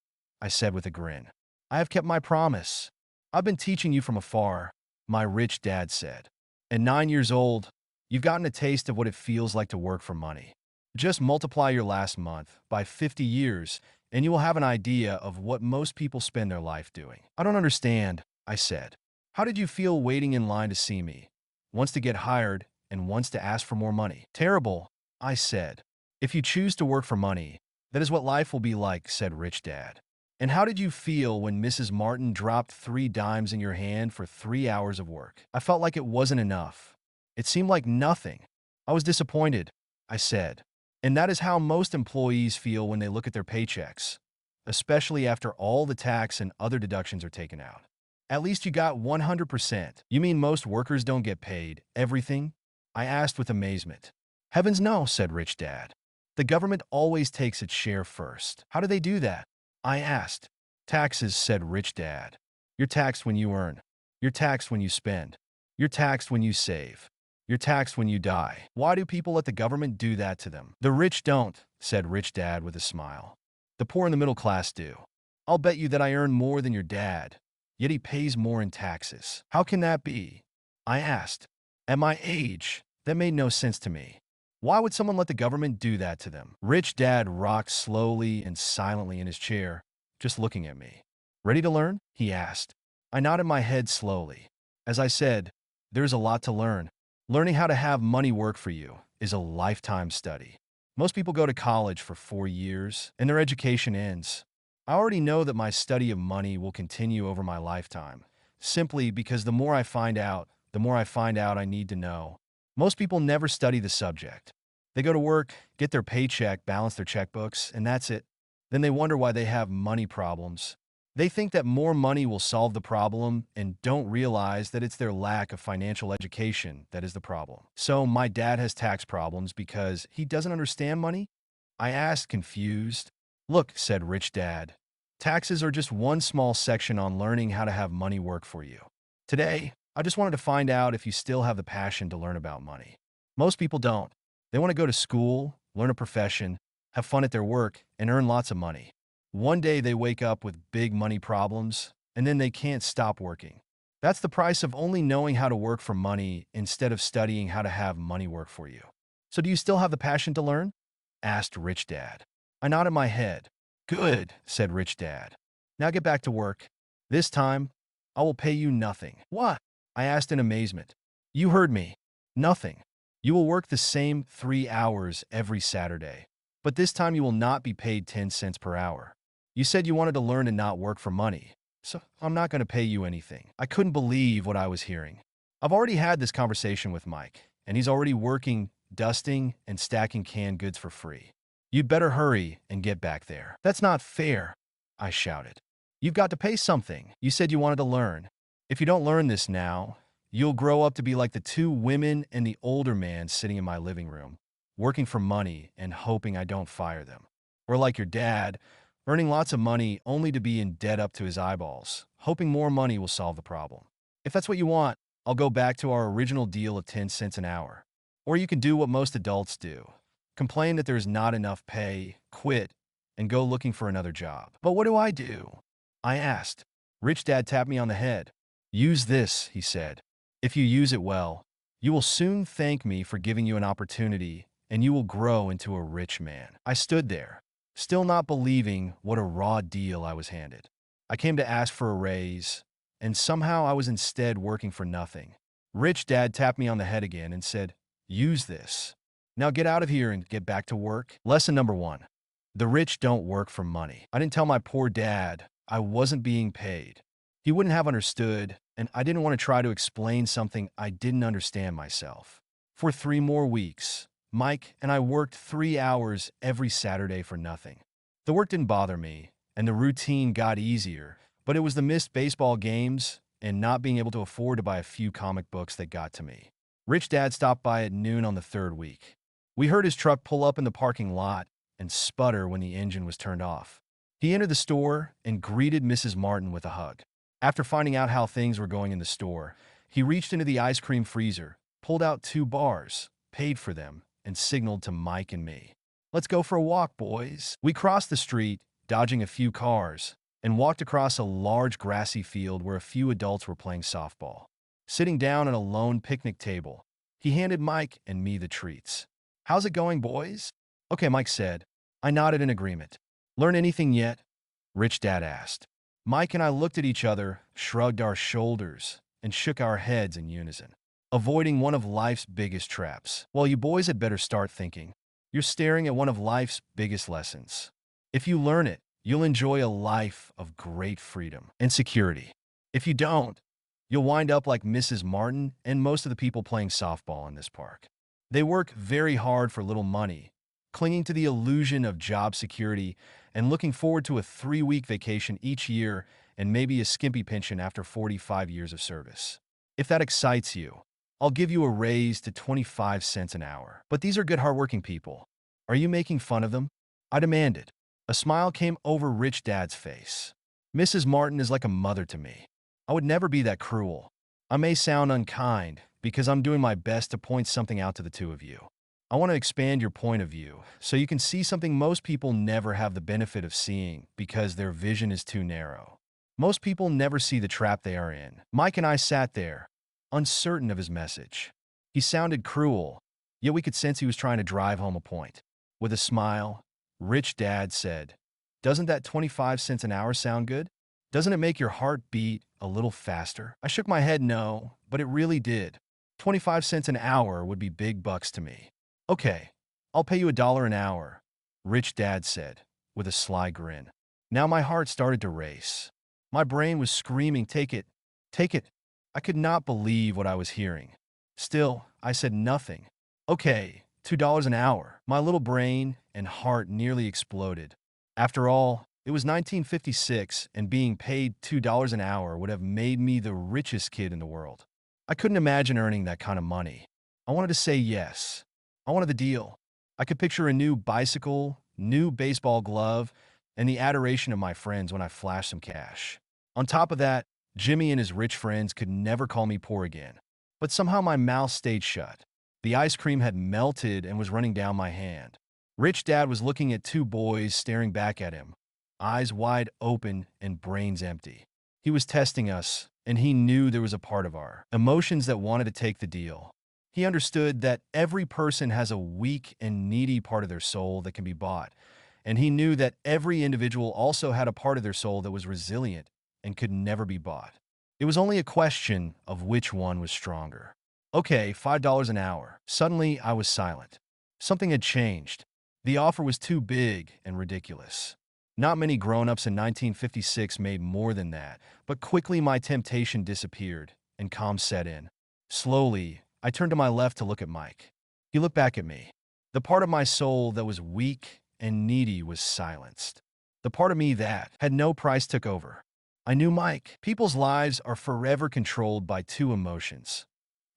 I said with a grin. I have kept my promise. I've been teaching you from afar, my rich dad said. At 9 years old, you've gotten a taste of what it feels like to work for money. Just multiply your last month by 50 years, and you will have an idea of what most people spend their life doing. I don't understand, I said. How did you feel waiting in line to see me? Once to get hired and once to ask for more money. Terrible, I said. If you choose to work for money, that is what life will be like, said Rich Dad. And how did you feel when Mrs. Martin dropped 3 dimes in your hand for 3 hours of work? I felt like it wasn't enough. It seemed like nothing. I was disappointed, I said. And that is how most employees feel when they look at their paychecks, especially after all the tax and other deductions are taken out. At least you got 100%. You mean most workers don't get paid everything? I asked with amazement. Heavens no, said Rich Dad. The government always takes its share first. How do they do that? I asked. Taxes, said Rich Dad. You're taxed when you earn. You're taxed when you spend. You're taxed when you save. You're taxed when you die. Why do people let the government do that to them? The rich don't, said Rich Dad with a smile. The poor and the middle class do. I'll bet you that I earn more than your dad, yet he pays more in taxes. How can that be? I asked. At my age, that made no sense to me. Why would someone let the government do that to them? Rich Dad rocked slowly and silently in his chair, just looking at me. Ready to learn? He asked. I nodded my head slowly. As I said, there's a lot to learn. Learning how to have money work for you is a lifetime study. Most people go to college for 4 years, and their education ends. I already know that my study of money will continue over my lifetime, simply because the more I find out, I need to know. Most people never study the subject. They go to work, get their paycheck, balance their checkbooks, and that's it. Then they wonder why they have money problems. They think that more money will solve the problem and don't realize that it's their lack of financial education that is the problem. So my dad has tax problems because he doesn't understand money? I asked, confused. Look, said Rich Dad, taxes are just one small section on learning how to have money work for you. Today, I just wanted to find out if you still have the passion to learn about money. Most people don't. They want to go to school, learn a profession, have fun at their work, and earn lots of money. One day they wake up with big money problems, and then they can't stop working. That's the price of only knowing how to work for money instead of studying how to have money work for you. So do you still have the passion to learn? Asked Rich Dad. I nodded my head. Good, said Rich Dad. Now get back to work. This time, I will pay you nothing. What? I asked in amazement. You heard me. Nothing. You will work the same 3 hours every Saturday, but this time you will not be paid 10 cents per hour. You said you wanted to learn and not work for money, so I'm not going to pay you anything. I couldn't believe what I was hearing. I've already had this conversation with Mike, and he's already working, dusting, and stacking canned goods for free. You'd better hurry and get back there. That's not fair, I shouted. You've got to pay something. You said you wanted to learn. If you don't learn this now, you'll grow up to be like the 2 women and the older man sitting in my living room, working for money and hoping I don't fire them. Or like your dad, earning lots of money only to be in debt up to his eyeballs, hoping more money will solve the problem. If that's what you want, I'll go back to our original deal of 10 cents an hour. Or you can do what most adults do. Complain that there's not enough pay, quit, and go looking for another job. But what do I do? I asked. Rich Dad tapped me on the head. Use this, he said. If you use it well, You will soon thank me for giving you an opportunity, and you will grow into a rich man. I stood there, still not believing what a raw deal I was handed. I came to ask for a raise, and somehow I was instead working for nothing. Rich Dad tapped me on the head again and said, "Use this. Now get out of here and get back to work." Lesson number one: the rich don't work for money. I didn't tell my poor dad I wasn't being paid. He wouldn't have understood, and I didn't want to try to explain something I didn't understand myself. For 3 more weeks, Mike and I worked 3 hours every Saturday for nothing. The work didn't bother me, and the routine got easier, but it was the missed baseball games and not being able to afford to buy a few comic books that got to me. Rich Dad stopped by at noon on the third week. We heard his truck pull up in the parking lot and sputter when the engine was turned off. He entered the store and greeted Mrs. Martin with a hug. After finding out how things were going in the store, he reached into the ice cream freezer, pulled out 2 bars, paid for them, and signaled to Mike and me. "Let's go for a walk, boys." We crossed the street, dodging a few cars, and walked across a large grassy field where a few adults were playing softball. Sitting down at a lone picnic table, he handed Mike and me the treats. "How's it going, boys?" "Okay," Mike said. I nodded in agreement. "Learn anything yet?" Rich Dad asked. Mike and I looked at each other, shrugged our shoulders, and shook our heads in unison. Avoiding one of life's biggest traps. Well, you boys had better start thinking. You're staring at one of life's biggest lessons. If you learn it, you'll enjoy a life of great freedom and security. If you don't, you'll wind up like Mrs. Martin and most of the people playing softball in this park. They work very hard for little money, clinging to the illusion of job security and looking forward to a 3-week vacation each year and maybe a skimpy pension after 45 years of service. If that excites you, I'll give you a raise to 25 cents an hour. But these are good hardworking people. Are you making fun of them? I demanded. A smile came over Rich Dad's face. Mrs. Martin is like a mother to me. I would never be that cruel. I may sound unkind because I'm doing my best to point something out to the two of you. I want to expand your point of view so you can see something most people never have the benefit of seeing because their vision is too narrow. Most people never see the trap they are in. Mike and I sat there, uncertain of his message. He sounded cruel, yet we could sense he was trying to drive home a point. With a smile, Rich Dad said, "Doesn't that 25 cents an hour sound good? Doesn't it make your heart beat a little faster?" I shook my head no, but it really did. 25 cents an hour would be big bucks to me. "Okay, I'll pay you $1 an hour," Rich Dad said, with a sly grin. Now my heart started to race. My brain was screaming, "Take it, take it." I could not believe what I was hearing. Still, I said nothing. "Okay, $2 an hour." My little brain and heart nearly exploded. After all, it was 1956, and being paid $2 an hour would have made me the richest kid in the world. I couldn't imagine earning that kind of money. I wanted to say yes. I wanted the deal. I could picture a new bicycle, new baseball glove, and the adoration of my friends when I flashed some cash. On top of that, Jimmy and his rich friends could never call me poor again. But somehow my mouth stayed shut. The ice cream had melted and was running down my hand. Rich Dad was looking at 2 boys staring back at him, eyes wide open and brains empty. He was testing us, and he knew there was a part of our emotions that wanted to take the deal. He understood that every person has a weak and needy part of their soul that can be bought, and he knew that every individual also had a part of their soul that was resilient and could never be bought. It was only a question of which one was stronger. "Okay, $5 an hour." Suddenly, I was silent. Something had changed. The offer was too big and ridiculous. Not many grown-ups in 1956 made more than that, but quickly my temptation disappeared, and calm set in. Slowly, I turned to my left to look at Mike. He looked back at me. The part of my soul that was weak and needy was silenced. The part of me that had no price took over. I knew Mike. People's lives are forever controlled by 2 emotions,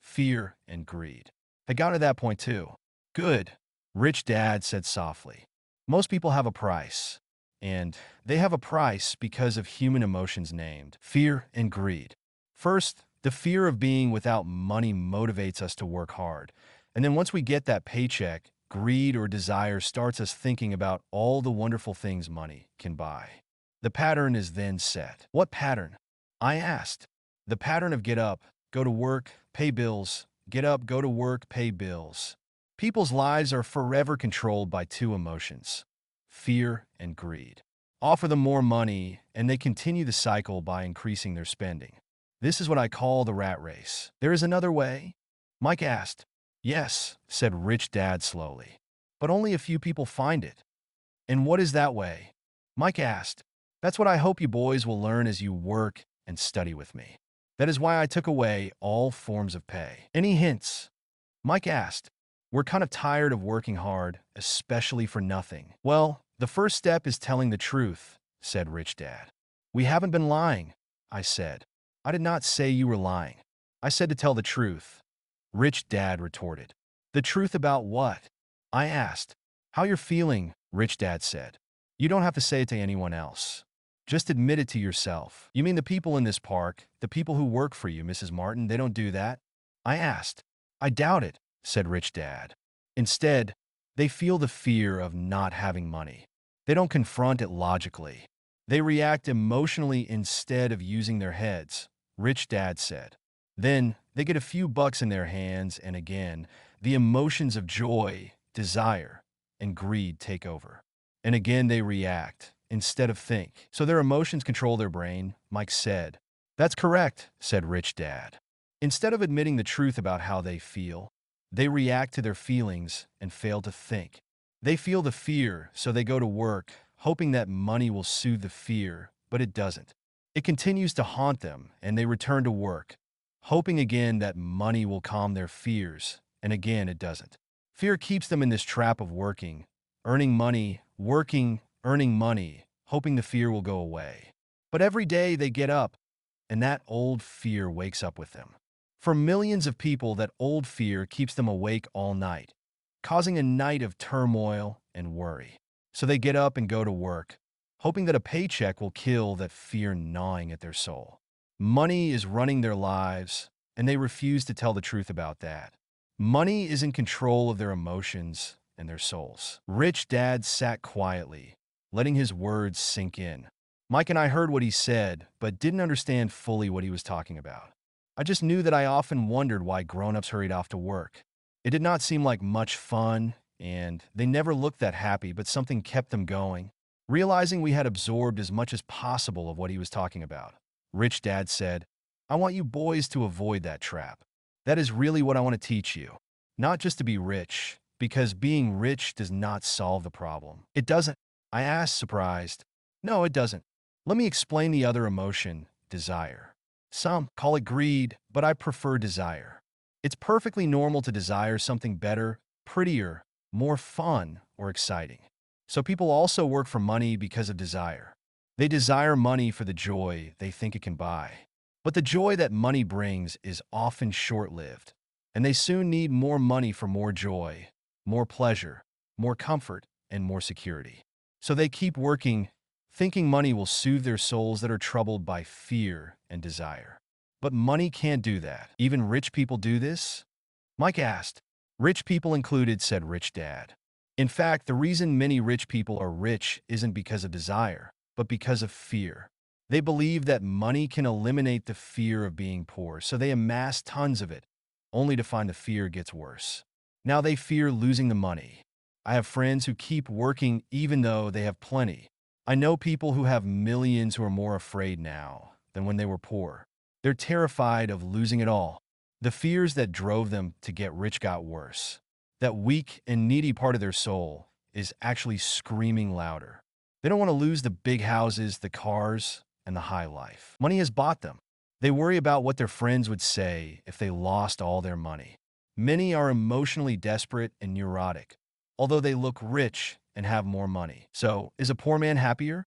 fear and greed. I got to that point too. "Good," Rich Dad said softly. "Most people have a price, and they have a price because of human emotions named fear and greed. First, the fear of being without money motivates us to work hard. And then once we get that paycheck, greed or desire starts us thinking about all the wonderful things money can buy. The pattern is then set." "What pattern?" I asked. "The pattern of get up, go to work, pay bills, get up, go to work, pay bills. People's lives are forever controlled by two emotions: fear and greed. Offer them more money, and they continue the cycle by increasing their spending. This is what I call the rat race. There is another way? Mike asked. Yes, said Rich Dad slowly. But only a few people find it. And what is that way? Mike asked. That's what I hope you boys will learn as you work and study with me. That is why I took away all forms of pay. Any hints? Mike asked. We're kind of tired of working hard, especially for nothing. Well, the first step is telling the truth, said Rich Dad. We haven't been lying, I said. I did not say you were lying. I said to tell the truth. Rich Dad retorted. The truth about what? I asked. How you're feeling, Rich Dad said. You don't have to say it to anyone else. Just admit it to yourself. You mean the people in this park, the people who work for you, Mrs. Martin, they don't do that? I asked. I doubt it, said Rich Dad. Instead, they feel the fear of not having money. They don't confront it logically. They react emotionally instead of using their heads, Rich Dad said. Then they get a few bucks in their hands, and again, the emotions of joy, desire, and greed take over. And again, they react instead of think. So their emotions control their brain, Mike said. That's correct, said Rich Dad. Instead of admitting the truth about how they feel, they react to their feelings and fail to think. They feel the fear, so they go to work, hoping that money will soothe the fear, but it doesn't. It continues to haunt them, and they return to work, hoping again that money will calm their fears, and again it doesn't. Fear keeps them in this trap of working, earning money, working, earning money, hoping the fear will go away. But every day they get up, and that old fear wakes up with them. For millions of people, that old fear keeps them awake all night, causing a night of turmoil and worry. So they get up and go to work, hoping that a paycheck will kill that fear gnawing at their soul. Money is running their lives, and they refuse to tell the truth about that. Money is in control of their emotions and their souls. Rich Dad sat quietly, letting his words sink in. Mike and I heard what he said, but didn't understand fully what he was talking about. I just knew that I often wondered why grown-ups hurried off to work. It did not seem like much fun, and they never looked that happy, but something kept them going. Realizing we had absorbed as much as possible of what he was talking about, Rich Dad said, I want you boys to avoid that trap. That is really what I want to teach you. Not just to be rich, because being rich does not solve the problem. It doesn't. I asked, surprised. No, it doesn't. Let me explain the other emotion, desire. Some call it greed, but I prefer desire. It's perfectly normal to desire something better, prettier, more fun, or exciting. So people also work for money because of desire. They desire money for the joy they think it can buy. But the joy that money brings is often short-lived, and they soon need more money for more joy, more pleasure, more comfort, and more security. So they keep working, thinking money will soothe their souls that are troubled by fear and desire. But money can't do that. Even rich people do this? Mike asked. Rich people included, said Rich Dad. In fact, the reason many rich people are rich isn't because of desire, but because of fear. They believe that money can eliminate the fear of being poor, so they amass tons of it, only to find the fear gets worse. Now they fear losing the money. I have friends who keep working even though they have plenty. I know people who have millions who are more afraid now than when they were poor. They're terrified of losing it all. The fears that drove them to get rich got worse. That weak and needy part of their soul is actually screaming louder. They don't want to lose the big houses, the cars, and the high life. Money has bought them. They worry about what their friends would say if they lost all their money. Many are emotionally desperate and neurotic, although they look rich and have more money. So, is a poor man happier?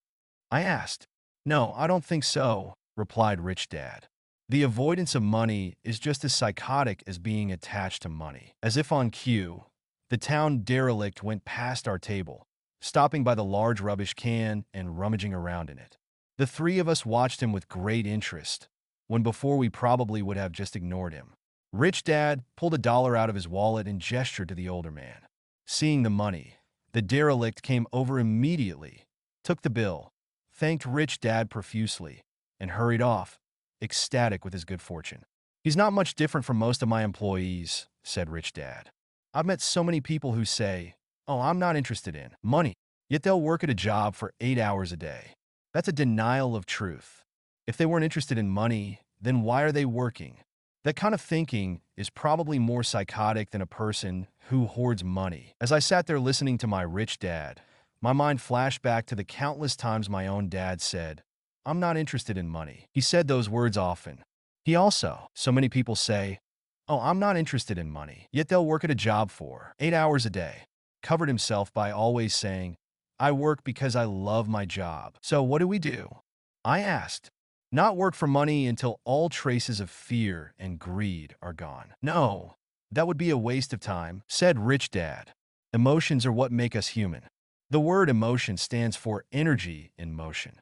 I asked. No, I don't think so, replied Rich Dad. The avoidance of money is just as psychotic as being attached to money. As if on cue, the town derelict went past our table, stopping by the large rubbish can and rummaging around in it. The three of us watched him with great interest, when before we probably would have just ignored him. Rich Dad pulled $1 out of his wallet and gestured to the older man. Seeing the money, the derelict came over immediately, took the bill, thanked Rich Dad profusely, and hurried off, ecstatic with his good fortune. He's not much different from most of my employees, said Rich Dad. I've met so many people who say, oh, I'm not interested in money, yet they'll work at a job for 8 hours a day. That's a denial of truth. If they weren't interested in money, then why are they working? That kind of thinking is probably more psychotic than a person who hoards money. As I sat there listening to my rich dad, my mind flashed back to the countless times my own dad said, I'm not interested in money. He said those words often. So many people say, oh, I'm not interested in money, yet they'll work at a job for 8 hours a day. Covered himself by always saying, I work because I love my job. So what do we do? I asked. Not work for money until all traces of fear and greed are gone. No, that would be a waste of time, said Rich Dad. Emotions are what make us human. The word emotion stands for energy in motion.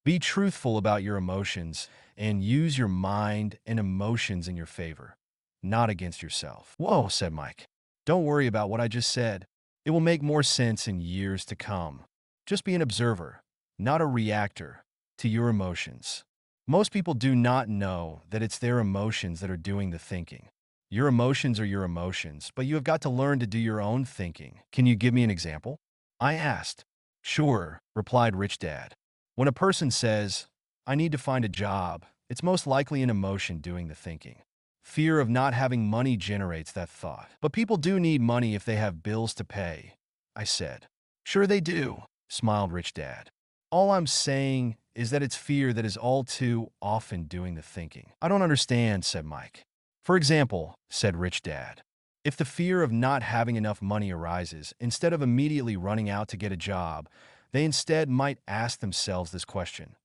Be truthful about your emotions and use your mind and emotions in your favor, not against yourself. Whoa, said Mike. Don't worry about what I just said. It will make more sense in years to come. Just be an observer, not a reactor, to your emotions. Most people do not know that it's their emotions that are doing the thinking. Your emotions are your emotions, but you have got to learn to do your own thinking. Can you give me an example? I asked. Sure, replied Rich Dad. When a person says, I need to find a job, it's most likely an emotion doing the thinking. Fear of not having money generates that thought. But people do need money if they have bills to pay, I said. Sure they do, smiled Rich Dad. All I'm saying is that it's fear that is all too often doing the thinking. I don't understand, said Mike. For example, said Rich Dad, if the fear of not having enough money arises, instead of immediately running out to get a job, they instead might ask themselves this question: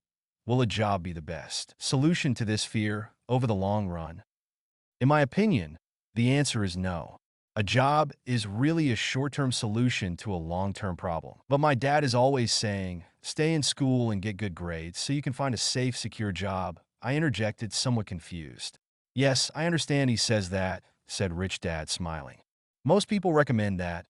will a job be the best solution to this fear over the long run? In my opinion, the answer is no. A job is really a short-term solution to a long-term problem. But my dad is always saying, stay in school and get good grades so you can find a safe, secure job. I interjected, somewhat confused. Yes, I understand he says that, said Rich Dad, smiling. Most people recommend that,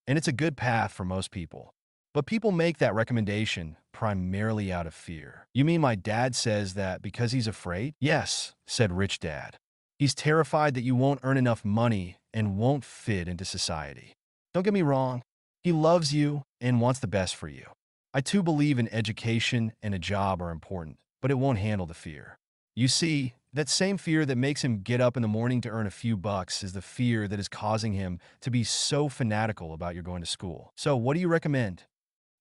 and it's a good path for most people. But people make that recommendation primarily out of fear. You mean my dad says that because he's afraid? Yes, said Rich Dad. He's terrified that you won't earn enough money and won't fit into society. Don't get me wrong, he loves you and wants the best for you. I too believe in education and a job are important, but it won't handle the fear. You see, that same fear that makes him get up in the morning to earn a few bucks is the fear that is causing him to be so fanatical about your going to school. So what do you recommend?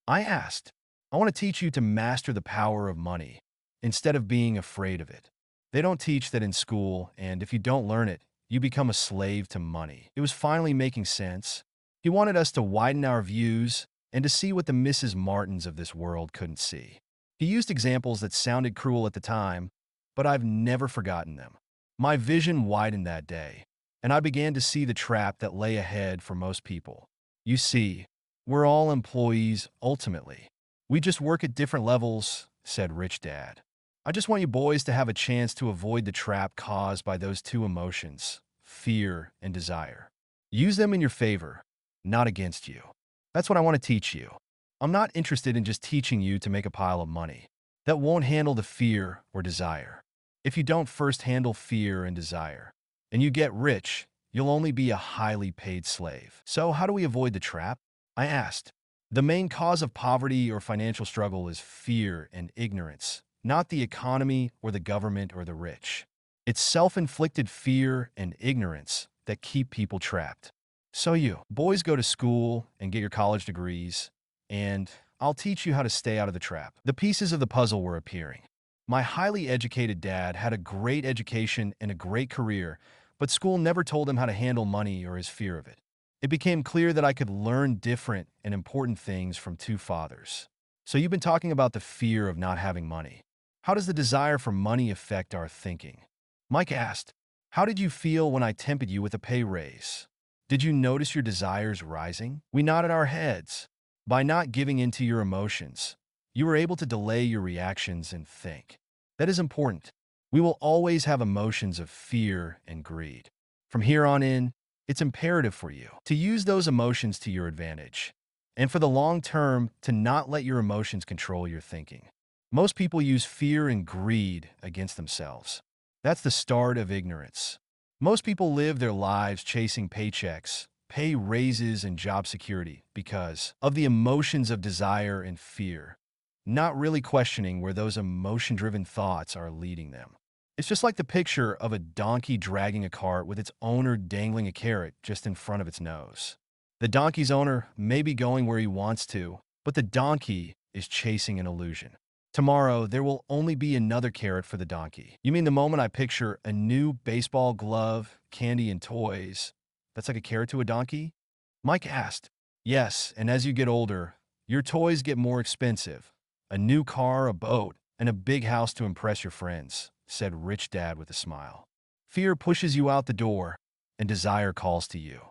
I asked. I want to teach you to master the power of money instead of being afraid of it. They don't teach that in school, and if you don't learn it, you become a slave to money. It was finally making sense. He wanted us to widen our views and to see what the Mrs. Martins of this world couldn't see. He used examples that sounded cruel at the time, but I've never forgotten them. My vision widened that day, and I began to see the trap that lay ahead for most people. You see, we're all employees ultimately. We just work at different levels, said Rich Dad. I just want you boys to have a chance to avoid the trap caused by those two emotions, fear and desire. Use them in your favor, not against you. That's what I want to teach you. I'm not interested in just teaching you to make a pile of money. That won't handle the fear or desire. If you don't first handle fear and desire, and you get rich, you'll only be a highly paid slave. So how do we avoid the trap? I asked. The main cause of poverty or financial struggle is fear and ignorance, not the economy or the government or the rich. It's self-inflicted fear and ignorance that keep people trapped. So you boys go to school and get your college degrees, and I'll teach you how to stay out of the trap. The pieces of the puzzle were appearing. My highly educated dad had a great education and a great career, but school never told him how to handle money or his fear of it. It became clear that I could learn different and important things from two fathers. So you've been talking about the fear of not having money. How does the desire for money affect our thinking? Mike asked, how did you feel when I tempted you with a pay raise? Did you notice your desires rising? We nodded our heads. By not giving in to your emotions, you were able to delay your reactions and think. That is important. We will always have emotions of fear and greed. From here on in, it's imperative for you to use those emotions to your advantage, and for the long term, to not let your emotions control your thinking. Most people use fear and greed against themselves. That's the start of ignorance. Most people live their lives chasing paychecks, pay raises, and job security because of the emotions of desire and fear, not really questioning where those emotion-driven thoughts are leading them. It's just like the picture of a donkey dragging a cart with its owner dangling a carrot just in front of its nose. The donkey's owner may be going where he wants to, but the donkey is chasing an illusion. Tomorrow, there will only be another carrot for the donkey. You mean the moment I picture a new baseball glove, candy, and toys, that's like a carrot to a donkey? Mike asked. Yes, and as you get older, your toys get more expensive. A new car, a boat, and a big house to impress your friends, said Rich Dad with a smile. Fear pushes you out the door, and desire calls to you.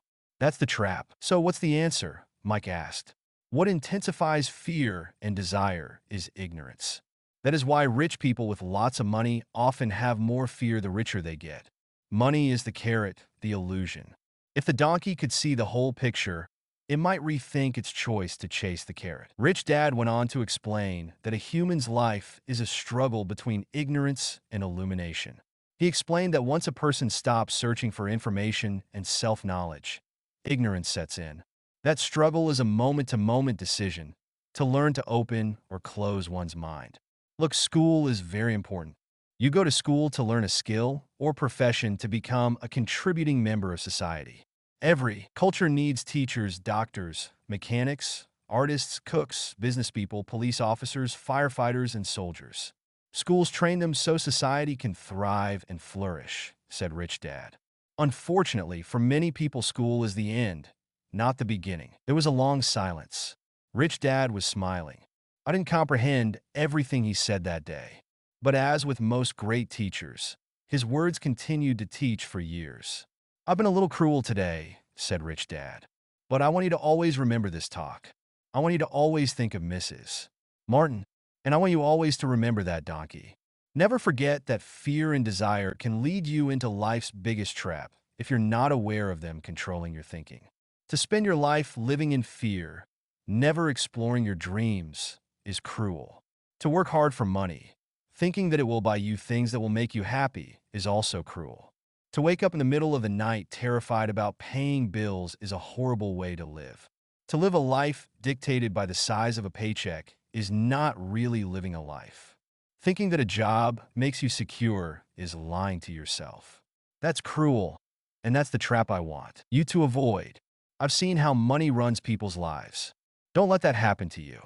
That's the trap. So what's the answer? Mike asked. What intensifies fear and desire is ignorance. That is why rich people with lots of money often have more fear the richer they get. Money is the carrot, the illusion. If the donkey could see the whole picture, it might rethink its choice to chase the carrot. Rich Dad went on to explain that a human's life is a struggle between ignorance and illumination. He explained that once a person stops searching for information and self-knowledge, ignorance sets in. That struggle is a moment-to-moment decision to learn to open or close one's mind. Look, school is very important. You go to school to learn a skill or profession to become a contributing member of society. Every culture needs teachers, doctors, mechanics, artists, cooks, business people, police officers, firefighters, and soldiers. Schools train them so society can thrive and flourish, said Rich Dad. Unfortunately, for many people, school is the end, not the beginning. There was a long silence. Rich Dad was smiling. I didn't comprehend everything he said that day. But as with most great teachers, his words continued to teach for years. I've been a little cruel today, said Rich Dad. But I want you to always remember this talk. I want you to always think of Mrs. Martin, and I want you always to remember that donkey. Never forget that fear and desire can lead you into life's biggest trap if you're not aware of them controlling your thinking. To spend your life living in fear, never exploring your dreams, is cruel. To work hard for money, thinking that it will buy you things that will make you happy, is also cruel. To wake up in the middle of the night terrified about paying bills is a horrible way to live. To live a life dictated by the size of a paycheck is not really living a life. Thinking that a job makes you secure is lying to yourself. That's cruel, and that's the trap I want you to avoid. I've seen how money runs people's lives. Don't let that happen to you.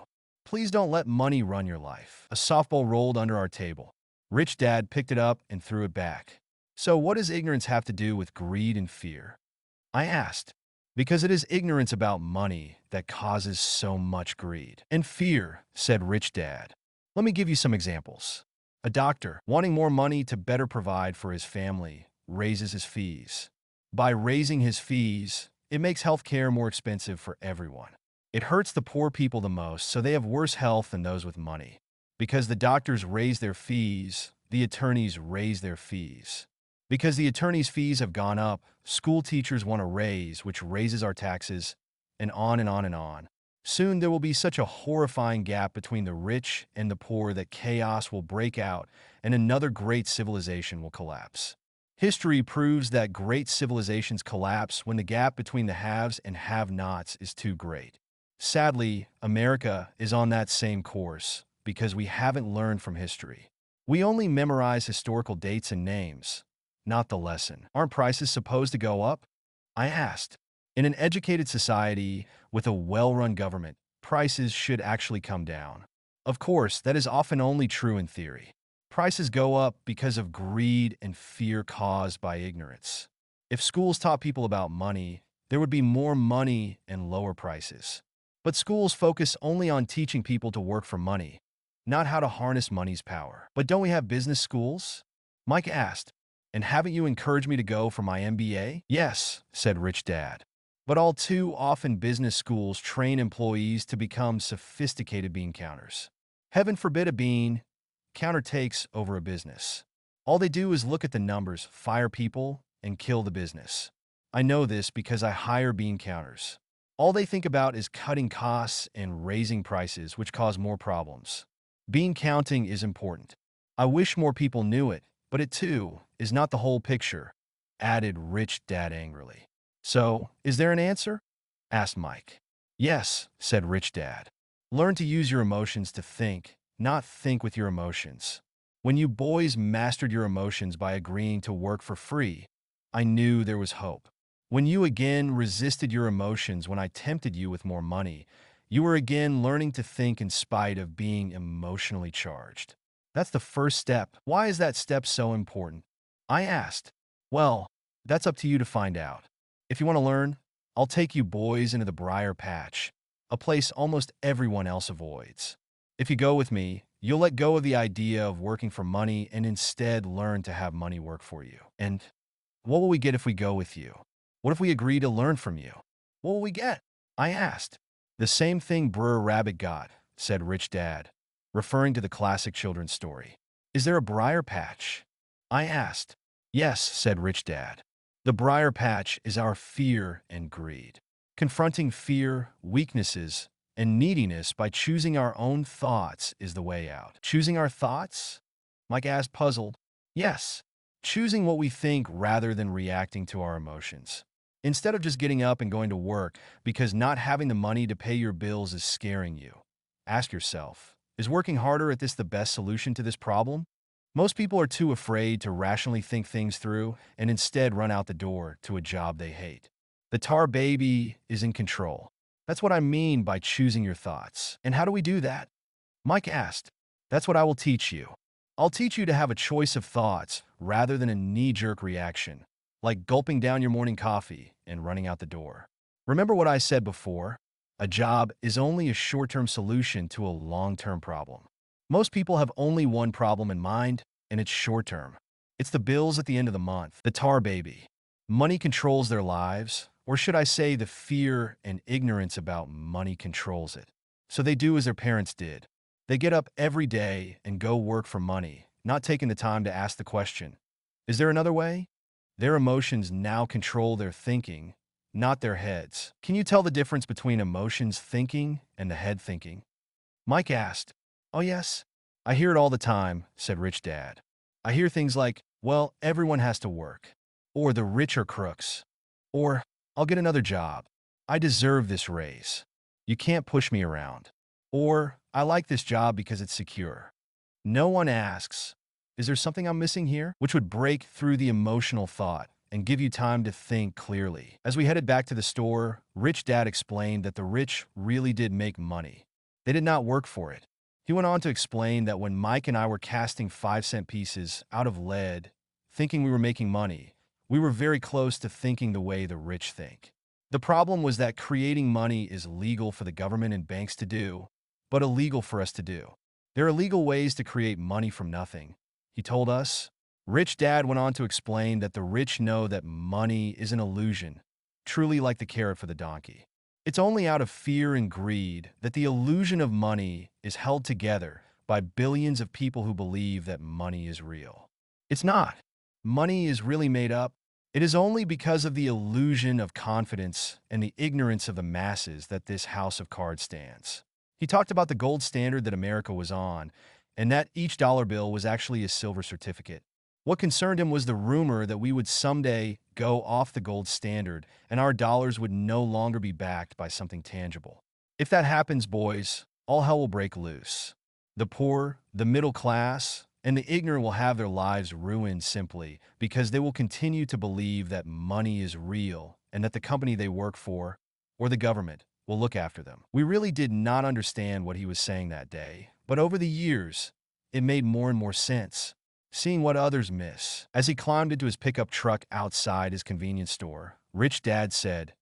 Please don't let money run your life. A softball rolled under our table. Rich Dad picked it up and threw it back. So what does ignorance have to do with greed and fear? I asked. Because it is ignorance about money that causes so much greed and fear, said Rich Dad. Let me give you some examples. A doctor, wanting more money to better provide for his family, raises his fees. By raising his fees, it makes healthcare more expensive for everyone. It hurts the poor people the most, so they have worse health than those with money. Because the doctors raise their fees, the attorneys raise their fees. Because the attorneys' fees have gone up, school teachers want a raise, which raises our taxes, and on and on and on. Soon there will be such a horrifying gap between the rich and the poor that chaos will break out and another great civilization will collapse. History proves that great civilizations collapse when the gap between the haves and have-nots is too great. Sadly, America is on that same course because we haven't learned from history. We only memorize historical dates and names, not the lesson. Aren't prices supposed to go up? I asked. In an educated society with a well-run government, prices should actually come down. Of course, that is often only true in theory. Prices go up because of greed and fear caused by ignorance. If schools taught people about money, there would be more money and lower prices. But schools focus only on teaching people to work for money, not how to harness money's power. But don't we have business schools? Mike asked. And haven't you encouraged me to go for my MBA? Yes, said Rich Dad. But all too often business schools train employees to become sophisticated bean counters. Heaven forbid a bean counter takes over a business. All they do is look at the numbers, fire people, and kill the business. I know this because I hire bean counters. All they think about is cutting costs and raising prices, which cause more problems. Bean counting is important. I wish more people knew it, But it too is not the whole picture, added Rich Dad angrily. So, is there an answer? Asked Mike. Yes, said Rich Dad. Learn to use your emotions to think, not think with your emotions. When you boys mastered your emotions by agreeing to work for free, I knew there was hope. When you again resisted your emotions when I tempted you with more money, you were again learning to think in spite of being emotionally charged. That's the first step. Why is that step so important? I asked. Well, that's up to you to find out. If you want to learn, I'll take you boys into the briar patch, a place almost everyone else avoids. If you go with me, you'll let go of the idea of working for money and instead learn to have money work for you. And what will we get if we go with you? What if we agree to learn from you? What will we get? I asked. The same thing Br'er Rabbit got, said Rich Dad, referring to the classic children's story. Is there a briar patch? I asked. Yes, said Rich Dad. The briar patch is our fear and greed. Confronting fear, weaknesses, and neediness by choosing our own thoughts is the way out. Choosing our thoughts? Mike asked, puzzled. Yes, choosing what we think rather than reacting to our emotions. Instead of just getting up and going to work because not having the money to pay your bills is scaring you, ask yourself, is working harder at this the best solution to this problem? Most people are too afraid to rationally think things through and instead run out the door to a job they hate. The tar baby is in control. That's what I mean by choosing your thoughts. And how do we do that? Mike asked. That's what I will teach you. I'll teach you to have a choice of thoughts rather than a knee-jerk reaction, like gulping down your morning coffee and running out the door. Remember what I said before? A job is only a short-term solution to a long-term problem. Most people have only one problem in mind, and it's short-term. It's the bills at the end of the month, the tar baby. Money controls their lives, or should I say the fear and ignorance about money controls it. So they do as their parents did. They get up every day and go work for money, not taking the time to ask the question, is there another way? Their emotions now control their thinking, not their heads. Can you tell the difference between emotions thinking and the head thinking? Mike asked. Oh, yes. I hear it all the time, said Rich Dad. I hear things like, well, everyone has to work, or the rich are crooks, or I'll get another job. I deserve this raise. You can't push me around. Or I like this job because it's secure. No one asks, is there something I'm missing here? Which would break through the emotional thought and give you time to think clearly. As we headed back to the store, Rich Dad explained that the rich really did make money. They did not work for it. He went on to explain that when Mike and I were casting 5-cent pieces out of lead, thinking we were making money, we were very close to thinking the way the rich think. The problem was that creating money is legal for the government and banks to do, but illegal for us to do. There are legal ways to create money from nothing, he told us. Rich Dad went on to explain that the rich know that money is an illusion, truly like the carrot for the donkey. It's only out of fear and greed that the illusion of money is held together by billions of people who believe that money is real. It's not. Money is really made up. It is only because of the illusion of confidence and the ignorance of the masses that this house of cards stands. He talked about the gold standard that America was on, and that each dollar bill was actually a silver certificate. What concerned him was the rumor that we would someday go off the gold standard and our dollars would no longer be backed by something tangible. If that happens, boys, all hell will break loose. The poor, the middle class, and the ignorant will have their lives ruined simply because they will continue to believe that money is real and that the company they work for, or the government, will look after them. We really did not understand what he was saying that day, but over the years, it made more and more sense. Seeing what others miss. As he climbed into his pickup truck outside his convenience store, Rich Dad said,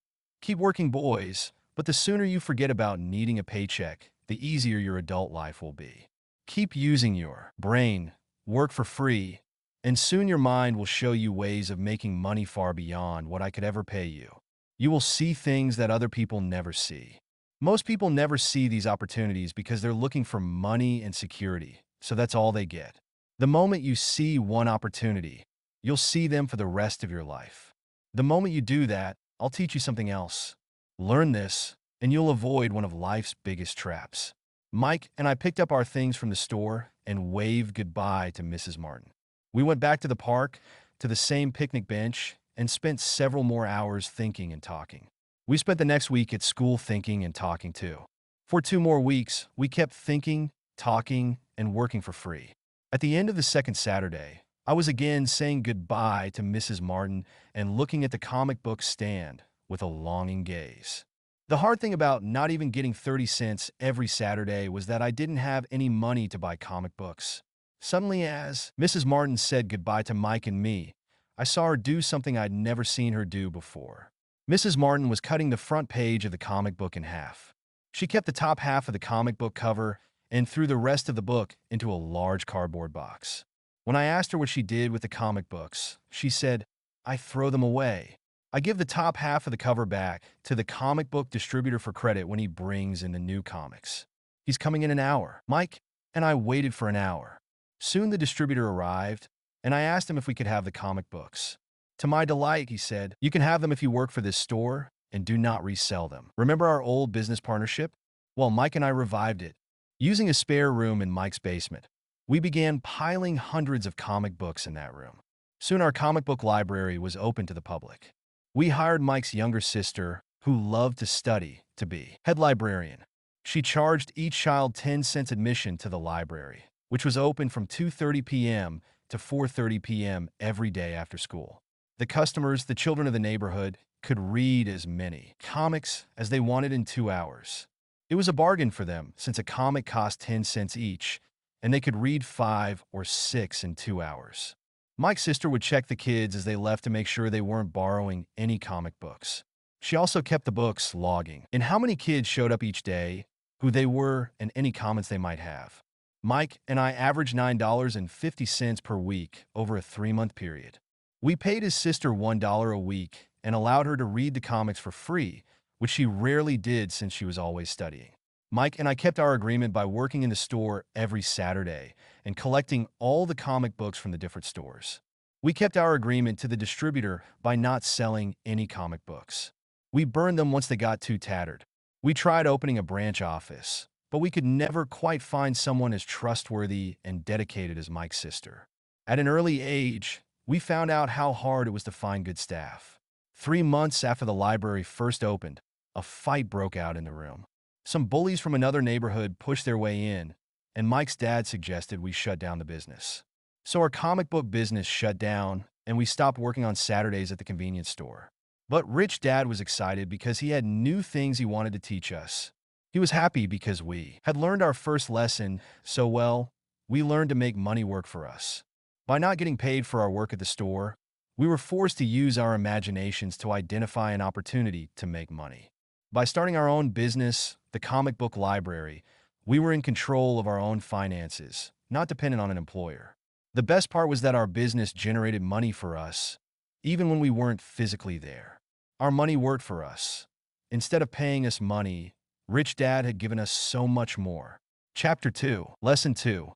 keep working, boys, but the sooner you forget about needing a paycheck, the easier your adult life will be. Keep using your brain, work for free, and soon your mind will show you ways of making money far beyond what I could ever pay you. You will see things that other people never see. Most people never see these opportunities because they're looking for money and security, so that's all they get. The moment you see one opportunity, you'll see them for the rest of your life. The moment you do that, I'll teach you something else. Learn this, and you'll avoid one of life's biggest traps. Mike and I picked up our things from the store and waved goodbye to Mrs. Martin. We went back to the park, to the same picnic bench, and spent several more hours thinking and talking. We spent the next week at school thinking and talking too. For 2 more weeks, we kept thinking, talking, and working for free. At the end of the second Saturday, I was again saying goodbye to Mrs. Martin and looking at the comic book stand with a longing gaze. The hard thing about not even getting 30 cents every Saturday was that I didn't have any money to buy comic books. Suddenly, as Mrs. Martin said goodbye to Mike and me, I saw her do something I'd never seen her do before. Mrs. Martin was cutting the front page of the comic book in half. She kept the top half of the comic book cover and threw the rest of the book into a large cardboard box. When I asked her what she did with the comic books, she said, "I throw them away. I give the top half of the cover back to the comic book distributor for credit when he brings in the new comics. He's coming in an hour." Mike and I waited for an hour. Soon the distributor arrived, and I asked him if we could have the comic books. To my delight, he said, "You can have them if you work for this store and do not resell them." Remember our old business partnership? Well, Mike and I revived it. Using a spare room in Mike's basement, we began piling hundreds of comic books in that room. Soon our comic book library was open to the public. We hired Mike's younger sister, who loved to study, to be head librarian. She charged each child 10 cents admission to the library, which was open from 2:30 p.m. to 4:30 p.m. every day after school. The customers, the children of the neighborhood, could read as many comics as they wanted in 2 hours. It was a bargain for them, since a comic cost 10 cents each, and they could read 5 or 6 in 2 hours. Mike's sister would check the kids as they left to make sure they weren't borrowing any comic books. She also kept the books logging in how many kids showed up each day, who they were, and any comments they might have. Mike and I averaged $9.50 per week over a 3-month period. We paid his sister $1 a week and allowed her to read the comics for free, which she rarely did since she was always studying. Mike and I kept our agreement by working in the store every Saturday and collecting all the comic books from the different stores. We kept our agreement to the distributor by not selling any comic books. We burned them once they got too tattered. We tried opening a branch office, but we could never quite find someone as trustworthy and dedicated as Mike's sister. At an early age, we found out how hard it was to find good staff. 3 months after the library first opened, a fight broke out in the room. Some bullies from another neighborhood pushed their way in, and Mike's dad suggested we shut down the business. So our comic book business shut down, and we stopped working on Saturdays at the convenience store. But Rich Dad was excited because he had new things he wanted to teach us. He was happy because we had learned our first lesson so well, we learned to make money work for us. By not getting paid for our work at the store, we were forced to use our imaginations to identify an opportunity to make money. By starting our own business, the comic book library, we were in control of our own finances, not dependent on an employer. The best part was that our business generated money for us, even when we weren't physically there. Our money worked for us. Instead of paying us money, Rich Dad had given us so much more. Chapter 2, Lesson 2.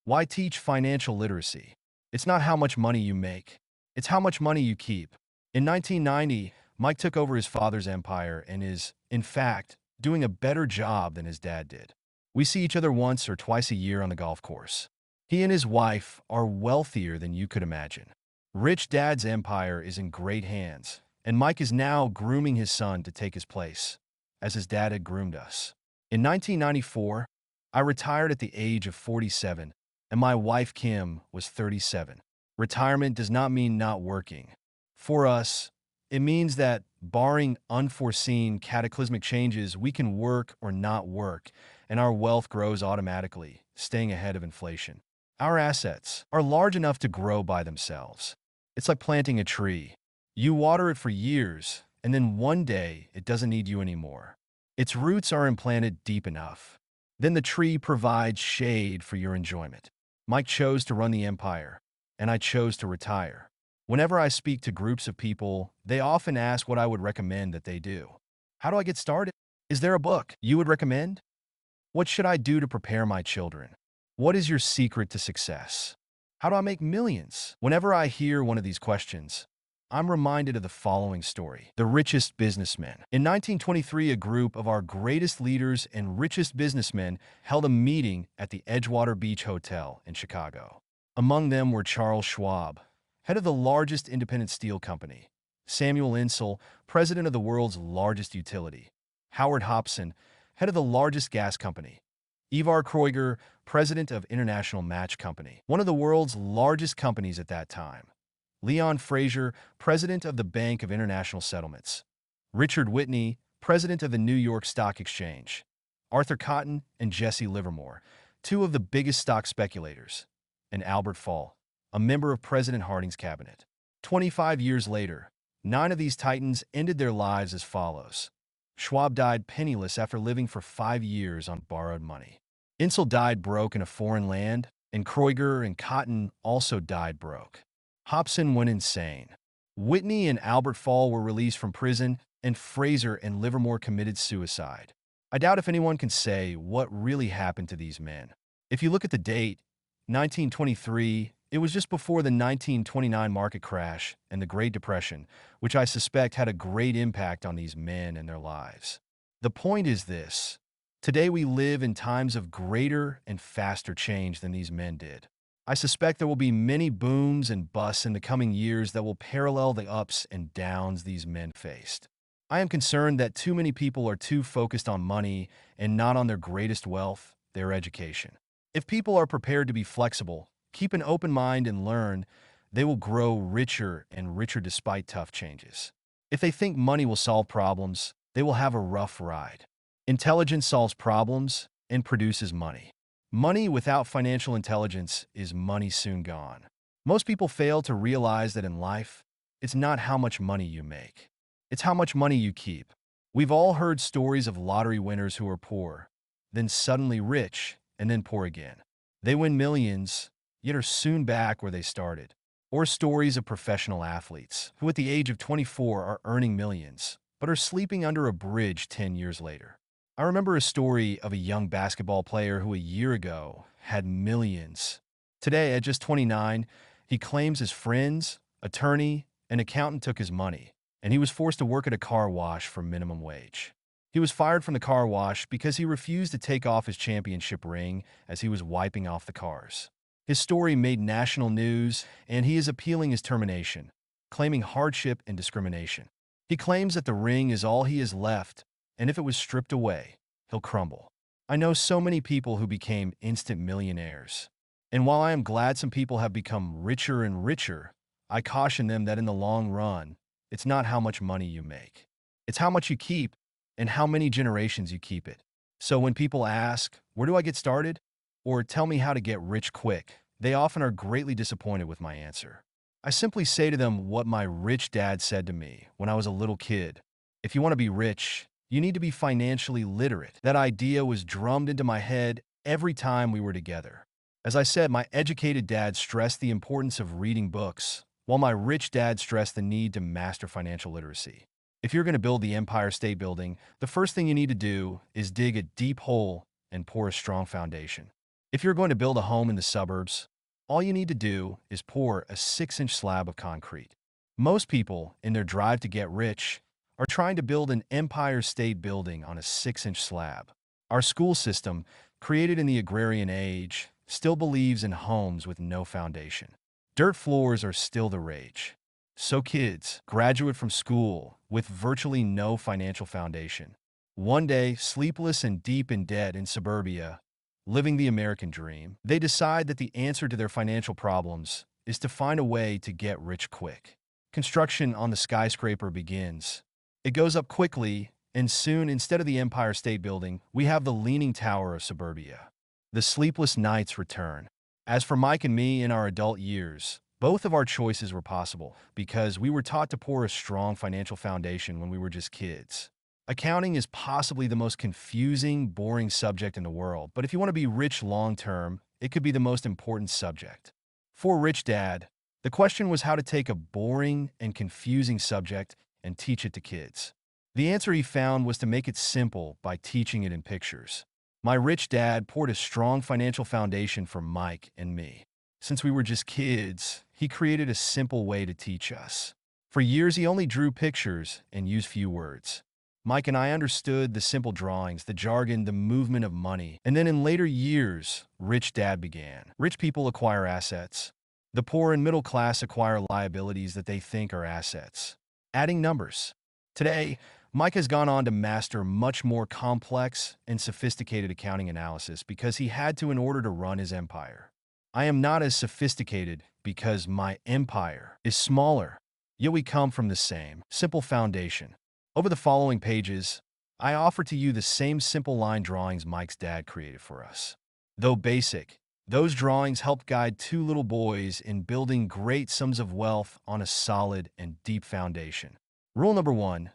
Why teach financial literacy? It's not how much money you make. It's how much money you keep. In 1990, Mike took over his father's empire and is, in fact, doing a better job than his dad did. We see each other once or twice a year on the golf course. He and his wife are wealthier than you could imagine. Rich Dad's empire is in great hands, and Mike is now grooming his son to take his place, as his dad had groomed us. In 1994, I retired at the age of 47, and my wife Kim was 37. Retirement does not mean not working. For us, it means that, barring unforeseen cataclysmic changes, we can work or not work, and our wealth grows automatically, staying ahead of inflation. Our assets are large enough to grow by themselves. It's like planting a tree. You water it for years, and then one day it doesn't need you anymore. Its roots are implanted deep enough. Then the tree provides shade for your enjoyment. Mike chose to run the empire, and I chose to retire. Whenever I speak to groups of people, they often ask what I would recommend that they do. How do I get started? Is there a book you would recommend? What should I do to prepare my children? What is your secret to success? How do I make millions? Whenever I hear one of these questions, I'm reminded of the following story: The Richest Businessmen. In 1923, a group of our greatest leaders and richest businessmen held a meeting at the Edgewater Beach Hotel in Chicago. Among them were Charles Schwab, head of the largest independent steel company; Samuel Insull, president of the world's largest utility; Howard Hobson, head of the largest gas company; Ivar Kreuger, president of International Match Company, one of the world's largest companies at that time; Leon Fraser, president of the Bank of International Settlements; Richard Whitney, president of the New York Stock Exchange; Arthur Cotton and Jesse Livermore, two of the biggest stock speculators; and Albert Fall, a member of President Harding's cabinet. 25 years later, 9 of these titans ended their lives as follows. Schwab died penniless after living for 5 years on borrowed money. Insull died broke in a foreign land, and Kreuger and Cotton also died broke. Hobson went insane. Whitney and Albert Fall were released from prison, and Fraser and Livermore committed suicide. I doubt if anyone can say what really happened to these men. If you look at the date, 1923, it was just before the 1929 market crash and the Great Depression, which I suspect had a great impact on these men and their lives. The point is this: today we live in times of greater and faster change than these men did. I suspect there will be many booms and busts in the coming years that will parallel the ups and downs these men faced. I am concerned that too many people are too focused on money and not on their greatest wealth, their education. If people are prepared to be flexible, keep an open mind and learn, they will grow richer and richer despite tough changes. If they think money will solve problems, they will have a rough ride. Intelligence solves problems and produces money. Money without financial intelligence is money soon gone. Most people fail to realize that in life, it's not how much money you make. It's how much money you keep. We've all heard stories of lottery winners who are poor, then suddenly rich, and then poor again. They win millions, yet are soon back where they started. Or stories of professional athletes who at the age of 24 are earning millions, but are sleeping under a bridge 10 years later. I remember a story of a young basketball player who a year ago had millions. Today, at just 29, he claims his friends, attorney, and accountant took his money, and he was forced to work at a car wash for minimum wage. He was fired from the car wash because he refused to take off his championship ring as he was wiping off the cars. His story made national news, and he is appealing his termination, claiming hardship and discrimination. He claims that the ring is all he has left, and if it was stripped away, he'll crumble. I know so many people who became instant millionaires. And while I am glad some people have become richer and richer, I caution them that in the long run, it's not how much money you make. It's how much you keep and how many generations you keep it. So when people ask, where do I get started? Or tell me how to get rich quick, they often are greatly disappointed with my answer. I simply say to them what my rich dad said to me when I was a little kid. If you want to be rich, you need to be financially literate. That idea was drummed into my head every time we were together. As I said, my educated dad stressed the importance of reading books, while my rich dad stressed the need to master financial literacy. If you're going to build the Empire State Building, the first thing you need to do is dig a deep hole and pour a strong foundation. If you're going to build a home in the suburbs, all you need to do is pour a 6-inch slab of concrete. Most people, in their drive to get rich, are trying to build an Empire State Building on a 6-inch slab. Our school system, created in the agrarian age, still believes in homes with no foundation. Dirt floors are still the rage. So kids graduate from school with virtually no financial foundation. One day, sleepless and deep in debt in suburbia, living the American dream, they decide that the answer to their financial problems is to find a way to get rich quick. Construction on the skyscraper begins. It goes up quickly, and soon, instead of the Empire State Building, we have the Leaning Tower of suburbia. The sleepless nights return. As for Mike and me in our adult years, both of our choices were possible because we were taught to pour a strong financial foundation when we were just kids. Accounting is possibly the most confusing, boring subject in the world, but if you want to be rich long-term, it could be the most important subject. For Rich Dad, the question was how to take a boring and confusing subject and teach it to kids. The answer he found was to make it simple by teaching it in pictures. My rich dad poured a strong financial foundation for Mike and me. Since we were just kids, he created a simple way to teach us. For years, he only drew pictures and used few words. Mike and I understood the simple drawings, the jargon, the movement of money. And then in later years, Rich Dad began. Rich people acquire assets. The poor and middle class acquire liabilities that they think are assets. Adding numbers. Today, Mike has gone on to master much more complex and sophisticated accounting analysis because he had to in order to run his empire. I am not as sophisticated because my empire is smaller, yet we come from the same simple foundation. Over the following pages, I offer to you the same simple line drawings Mike's dad created for us. Though basic, those drawings helped guide two little boys in building great sums of wealth on a solid and deep foundation. Rule number 1.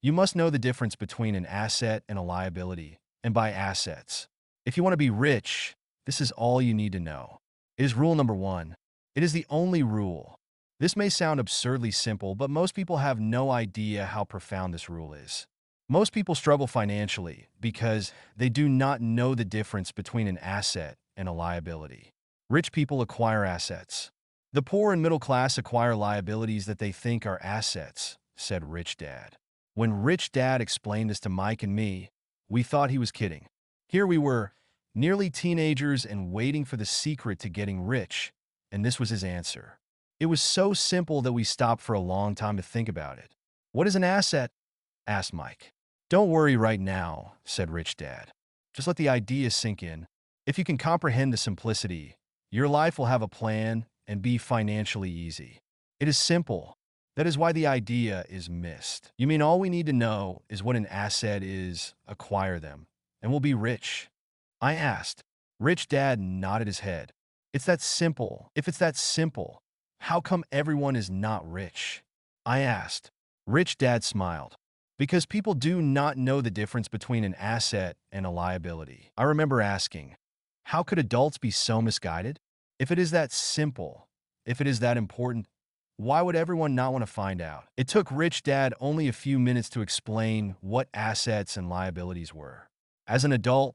You must know the difference between an asset and a liability, and by assets. If you want to be rich, this is all you need to know. It is rule number 1. It is the only rule. This may sound absurdly simple, but most people have no idea how profound this rule is. Most people struggle financially because they do not know the difference between an asset and a liability. Rich people acquire assets. The poor and middle class acquire liabilities that they think are assets, said Rich Dad. When Rich Dad explained this to Mike and me, we thought he was kidding. Here we were, nearly teenagers and waiting for the secret to getting rich, and this was his answer. It was so simple that we stopped for a long time to think about it. What is an asset? Asked Mike. Don't worry right now, said Rich Dad. Just let the idea sink in. If you can comprehend the simplicity, your life will have a plan and be financially easy. It is simple. That is why the idea is missed. You mean all we need to know is what an asset is, acquire them, and we'll be rich? I asked. Rich Dad nodded his head. It's that simple. If it's that simple, how come everyone is not rich? I asked. Rich Dad smiled. Because people do not know the difference between an asset and a liability. I remember asking, how could adults be so misguided? If it is that simple, if it is that important, why would everyone not want to find out? It took Rich Dad only a few minutes to explain what assets and liabilities were. As an adult,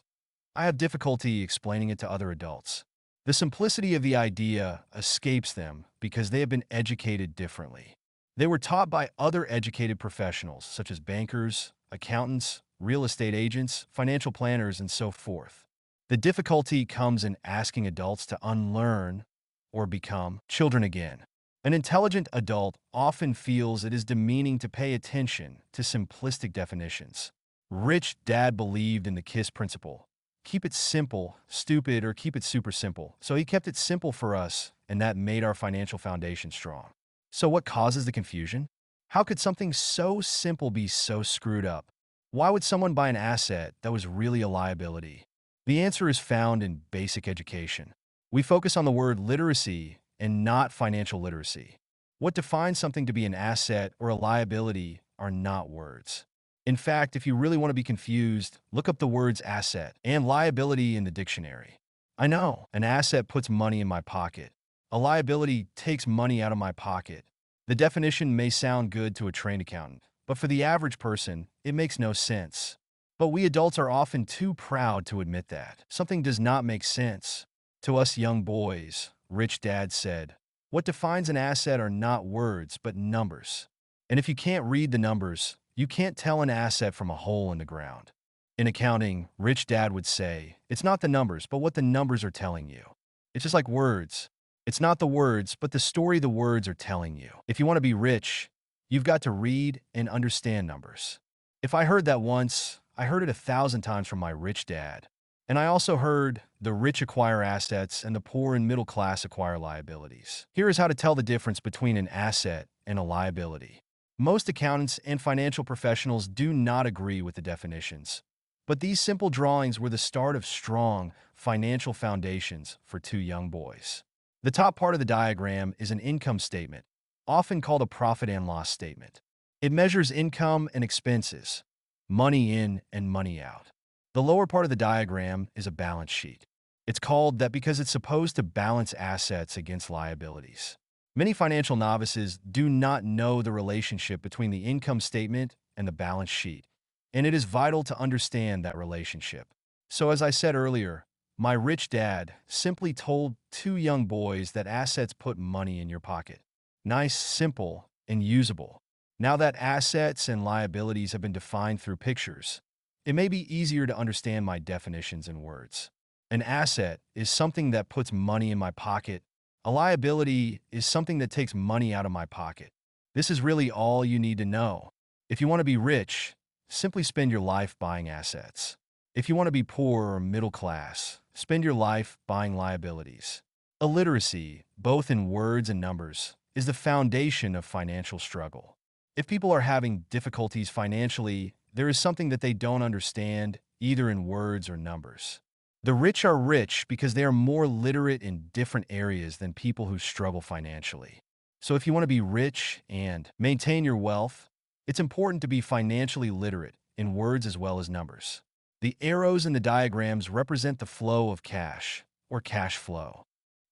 I have difficulty explaining it to other adults. The simplicity of the idea escapes them because they have been educated differently. They were taught by other educated professionals, such as bankers, accountants, real estate agents, financial planners, and so forth. The difficulty comes in asking adults to unlearn or become children again. An intelligent adult often feels it is demeaning to pay attention to simplistic definitions. Rich Dad believed in the KISS principle. Keep it simple, stupid, or keep it super simple. So he kept it simple for us, and that made our financial foundation strong. So what causes the confusion? How could something so simple be so screwed up? Why would someone buy an asset that was really a liability? The answer is found in basic education. We focus on the word literacy and not financial literacy. What defines something to be an asset or a liability are not words. In fact, if you really want to be confused, look up the words asset and liability in the dictionary. I know, an asset puts money in my pocket. A liability takes money out of my pocket. The definition may sound good to a trained accountant, but for the average person, it makes no sense. But we adults are often too proud to admit that. Something does not make sense. To us young boys, Rich Dad said, what defines an asset are not words, but numbers. And if you can't read the numbers, you can't tell an asset from a hole in the ground. In accounting, Rich Dad would say, it's not the numbers, but what the numbers are telling you. It's just like words. It's not the words, but the story the words are telling you. If you want to be rich, you've got to read and understand numbers. If I heard that once, I heard it 1,000 times from my rich dad. And I also heard the rich acquire assets and the poor and middle class acquire liabilities. Here is how to tell the difference between an asset and a liability. Most accountants and financial professionals do not agree with the definitions. But these simple drawings were the start of strong financial foundations for two young boys. The top part of the diagram is an income statement, often called a profit and loss statement. It measures income and expenses, money in and money out. The lower part of the diagram is a balance sheet. It's called that because it's supposed to balance assets against liabilities. Many financial novices do not know the relationship between the income statement and the balance sheet, and it is vital to understand that relationship. So as I said earlier, my rich dad simply told two young boys that assets put money in your pocket. Nice, simple, and usable. Now that assets and liabilities have been defined through pictures, it may be easier to understand my definitions in words. An asset is something that puts money in my pocket. A liability is something that takes money out of my pocket. This is really all you need to know. If you want to be rich, simply spend your life buying assets. If you want to be poor or middle class, spend your life buying liabilities. Illiteracy, both in words and numbers, is the foundation of financial struggle. If people are having difficulties financially, there is something that they don't understand, either in words or numbers. The rich are rich because they are more literate in different areas than people who struggle financially. So if you want to be rich and maintain your wealth, it's important to be financially literate in words as well as numbers. The arrows in the diagrams represent the flow of cash, or cash flow.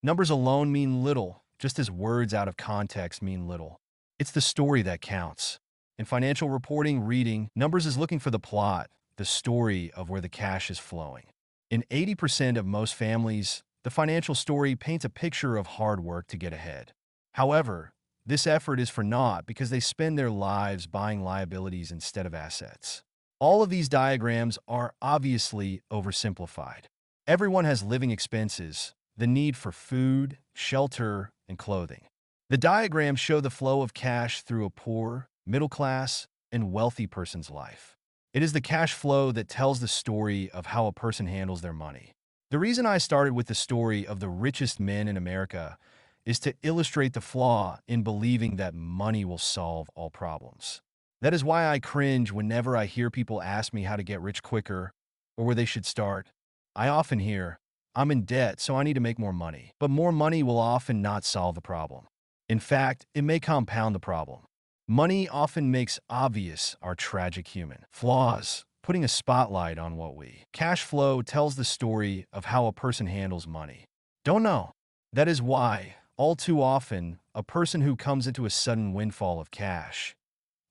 Numbers alone mean little, just as words out of context mean little. It's the story that counts. In financial reporting, reading numbers is looking for the plot, the story of where the cash is flowing. In 80% of most families, the financial story paints a picture of hard work to get ahead. However, this effort is for naught because they spend their lives buying liabilities instead of assets. All of these diagrams are obviously oversimplified. Everyone has living expenses, the need for food, shelter, and clothing. The diagrams show the flow of cash through a poor, middle class, and wealthy person's life. It is the cash flow that tells the story of how a person handles their money. The reason I started with the story of the richest men in America is to illustrate the flaw in believing that money will solve all problems. That is why I cringe whenever I hear people ask me how to get rich quicker or where they should start. I often hear, I'm in debt, so I need to make more money. But more money will often not solve the problem. In fact, it may compound the problem. Money often makes obvious our tragic human flaws, putting a spotlight on what we. Cash flow tells the story of how a person handles money. Don't know. That is why, all too often, a person who comes into a sudden windfall of cash,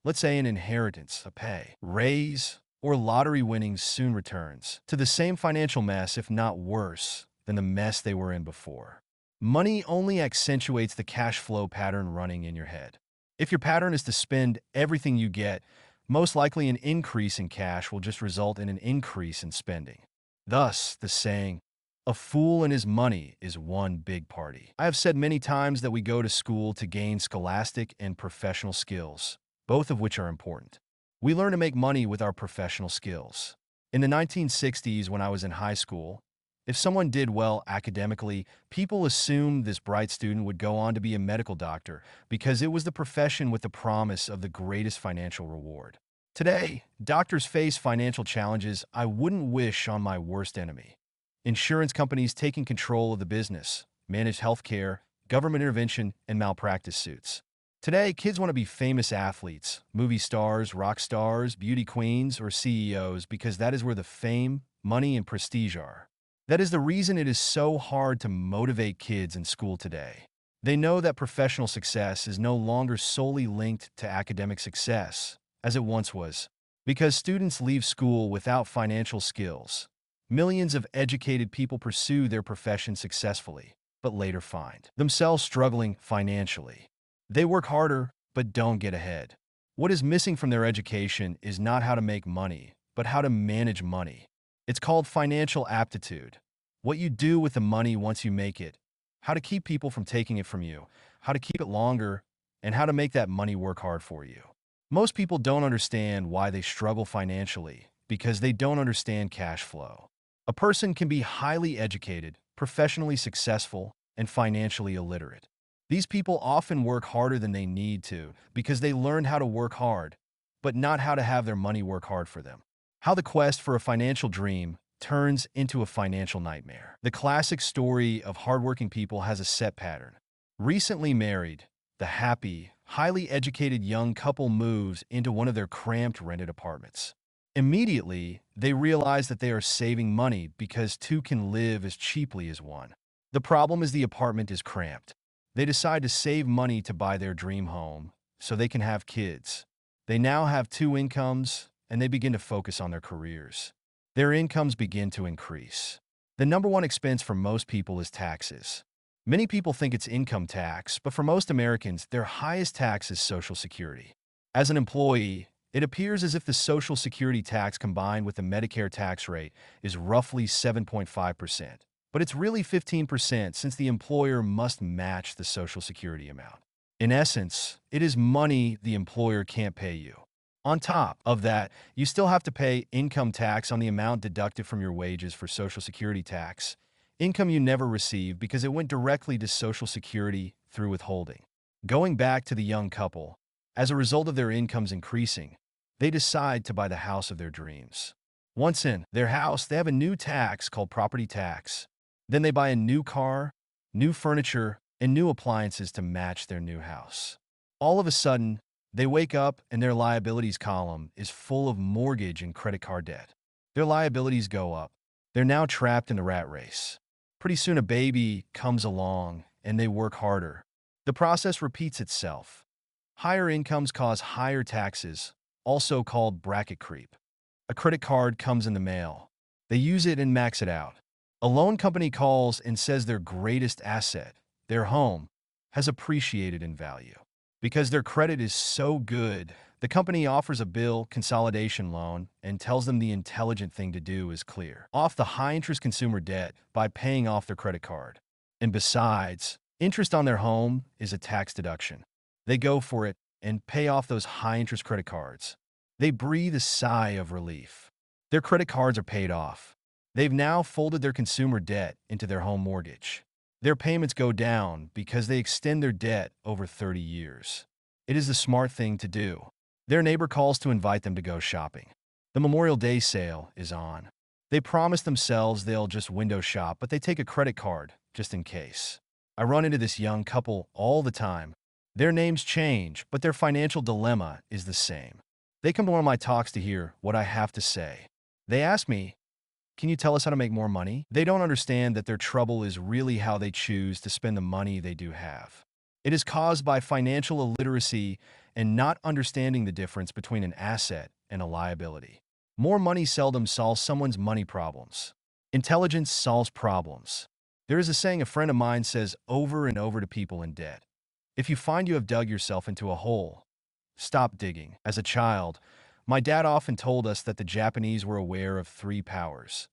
let's say an inheritance, a pay, raise, or lottery winnings, soon returns to the same financial mess, if not worse, than the mess they were in before. Money only accentuates the cash flow pattern running in your head. If your pattern is to spend everything you get, most likely an increase in cash will just result in an increase in spending. Thus, the saying, a fool and his money is one big party. I have said many times that we go to school to gain scholastic and professional skills, both of which are important. We learn to make money with our professional skills. In the 1960s, when I was in high school, if someone did well academically, people assumed this bright student would go on to be a medical doctor because it was the profession with the promise of the greatest financial reward. Today, doctors face financial challenges I wouldn't wish on my worst enemy. Insurance companies taking control of the business, managed healthcare, government intervention, and malpractice suits. Today, kids want to be famous athletes, movie stars, rock stars, beauty queens, or CEOs because that is where the fame, money, and prestige are. That is the reason it is so hard to motivate kids in school today. They know that professional success is no longer solely linked to academic success, as it once was, because students leave school without financial skills. Millions of educated people pursue their profession successfully, but later find themselves struggling financially. They work harder, but don't get ahead. What is missing from their education is not how to make money, but how to manage money. It's called financial aptitude. What you do with the money once you make it, how to keep people from taking it from you, how to keep it longer, and how to make that money work hard for you. Most people don't understand why they struggle financially because they don't understand cash flow. A person can be highly educated, professionally successful, and financially illiterate. These people often work harder than they need to because they learned how to work hard, but not how to have their money work hard for them. How the quest for a financial dream turns into a financial nightmare. The classic story of hardworking people has a set pattern. Recently married, the happy, highly educated young couple moves into one of their cramped rented apartments. Immediately, they realize that they are saving money because two can live as cheaply as one. The problem is the apartment is cramped. They decide to save money to buy their dream home so they can have kids. They now have two incomes, and they begin to focus on their careers. Their incomes begin to increase. The number one expense for most people is taxes. Many people think it's income tax, but for most Americans, their highest tax is Social Security. As an employee, it appears as if the Social Security tax combined with the Medicare tax rate is roughly 7.5%. But it's really 15% since the employer must match the Social Security amount. In essence, it is money the employer can't pay you. On top of that, you still have to pay income tax on the amount deducted from your wages for Social Security tax, income you never received because it went directly to Social Security through withholding. Going back to the young couple, as a result of their incomes increasing, they decide to buy the house of their dreams. Once in their house, they have a new tax called property tax. Then they buy a new car, new furniture, and new appliances to match their new house. All of a sudden, they wake up and their liabilities column is full of mortgage and credit card debt. Their liabilities go up. They're now trapped in the rat race. Pretty soon a baby comes along and they work harder. The process repeats itself. Higher incomes cause higher taxes, also called bracket creep. A credit card comes in the mail. They use it and max it out. A loan company calls and says their greatest asset, their home, has appreciated in value. Because their credit is so good, the company offers a bill consolidation loan and tells them the intelligent thing to do is clear off the high-interest consumer debt by paying off their credit card. And besides, interest on their home is a tax deduction. They go for it and pay off those high-interest credit cards. They breathe a sigh of relief. Their credit cards are paid off. They've now folded their consumer debt into their home mortgage. Their payments go down because they extend their debt over 30 years. It is the smart thing to do. Their neighbor calls to invite them to go shopping. The Memorial Day sale is on. They promise themselves they'll just window shop, but they take a credit card just in case. I run into this young couple all the time. Their names change, but their financial dilemma is the same. They come to one of my talks to hear what I have to say. They ask me, "Can you tell us how to make more money?" They don't understand that their trouble is really how they choose to spend the money they do have. It is caused by financial illiteracy and not understanding the difference between an asset and a liability. More money seldom solves someone's money problems. Intelligence solves problems. There is a saying a friend of mine says over and over to people in debt. If you find you have dug yourself into a hole, stop digging. As a child, my dad often told us that the Japanese were aware of three powers: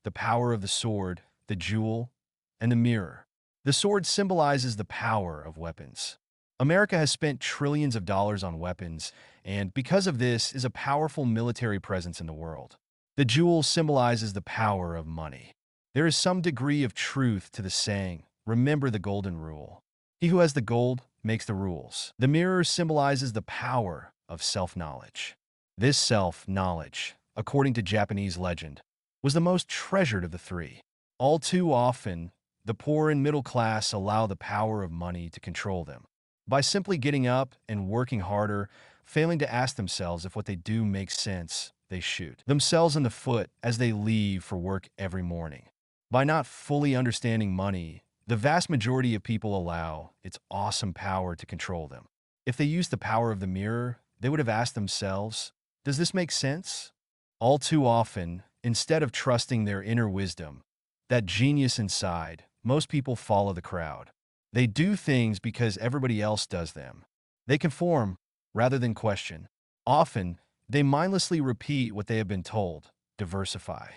the power of the sword, the jewel, and the mirror. The sword symbolizes the power of weapons. America has spent trillions of dollars on weapons, and because of this, is a powerful military presence in the world. The jewel symbolizes the power of money. There is some degree of truth to the saying, remember the golden rule. He who has the gold makes the rules. The mirror symbolizes the power of self-knowledge. This self-knowledge, according to Japanese legend, was the most treasured of the three. All too often, the poor and middle class allow the power of money to control them. By simply getting up and working harder, failing to ask themselves if what they do makes sense, they shoot themselves in the foot as they leave for work every morning. By not fully understanding money, the vast majority of people allow its awesome power to control them. If they used the power of the mirror, they would have asked themselves, does this make sense? All too often, instead of trusting their inner wisdom, that genius inside, most people follow the crowd. They do things because everybody else does them. They conform rather than question. Often, they mindlessly repeat what they have been told. Diversify.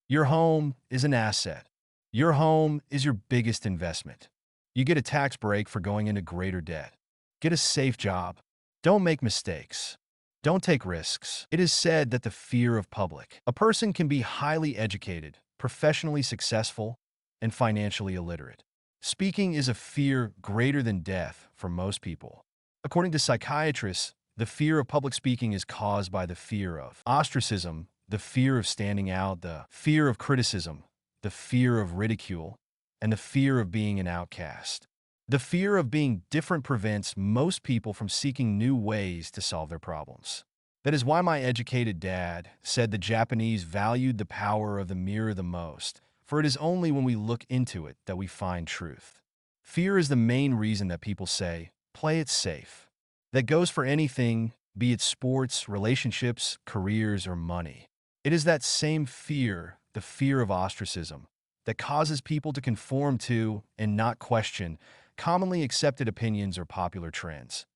Your home is an asset. Your home is your biggest investment. You get a tax break for going into greater debt. Get a safe job. Don't make mistakes. Don't take risks. It is said that the fear of public. A person can be highly educated, professionally successful, and financially illiterate. Speaking is a fear greater than death for most people. According to psychiatrists, the fear of public speaking is caused by the fear of ostracism, the fear of standing out, the fear of criticism, the fear of ridicule, and the fear of being an outcast. The fear of being different prevents most people from seeking new ways to solve their problems. That is why my educated dad said the Japanese valued the power of the mirror the most, for it is only when we look into it that we find truth. Fear is the main reason that people say, play it safe. That goes for anything, be it sports, relationships, careers, or money. It is that same fear, the fear of ostracism, that causes people to conform to and not question commonly accepted opinions or popular trends.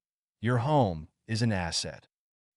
Your home is an asset.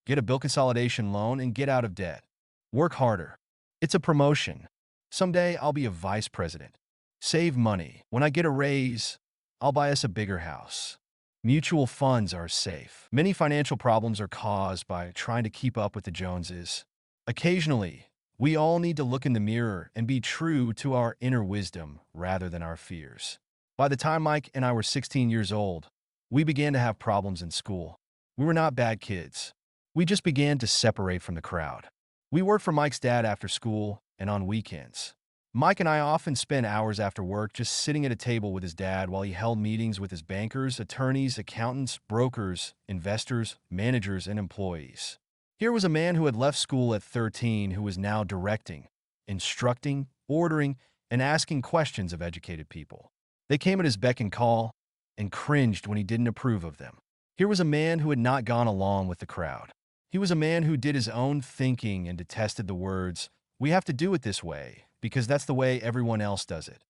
Get a bill consolidation loan and get out of debt. Work harder. It's a promotion. Someday I'll be a vice president. Save money. When I get a raise, I'll buy us a bigger house. Mutual funds are safe. Many financial problems are caused by trying to keep up with the Joneses. Occasionally, we all need to look in the mirror and be true to our inner wisdom rather than our fears. By the time Mike and I were 16 years old, we began to have problems in school. We were not bad kids. We just began to separate from the crowd. We worked for Mike's dad after school and on weekends. Mike and I often spent hours after work just sitting at a table with his dad while he held meetings with his bankers, attorneys, accountants, brokers, investors, managers, and employees. Here was a man who had left school at 13 who was now directing, instructing, ordering, and asking questions of educated people. They came at his beck and call and cringed when he didn't approve of them. Here was a man who had not gone along with the crowd. He was a man who did his own thinking and detested the words, "We have to do it this way, because that's the way everyone else does it."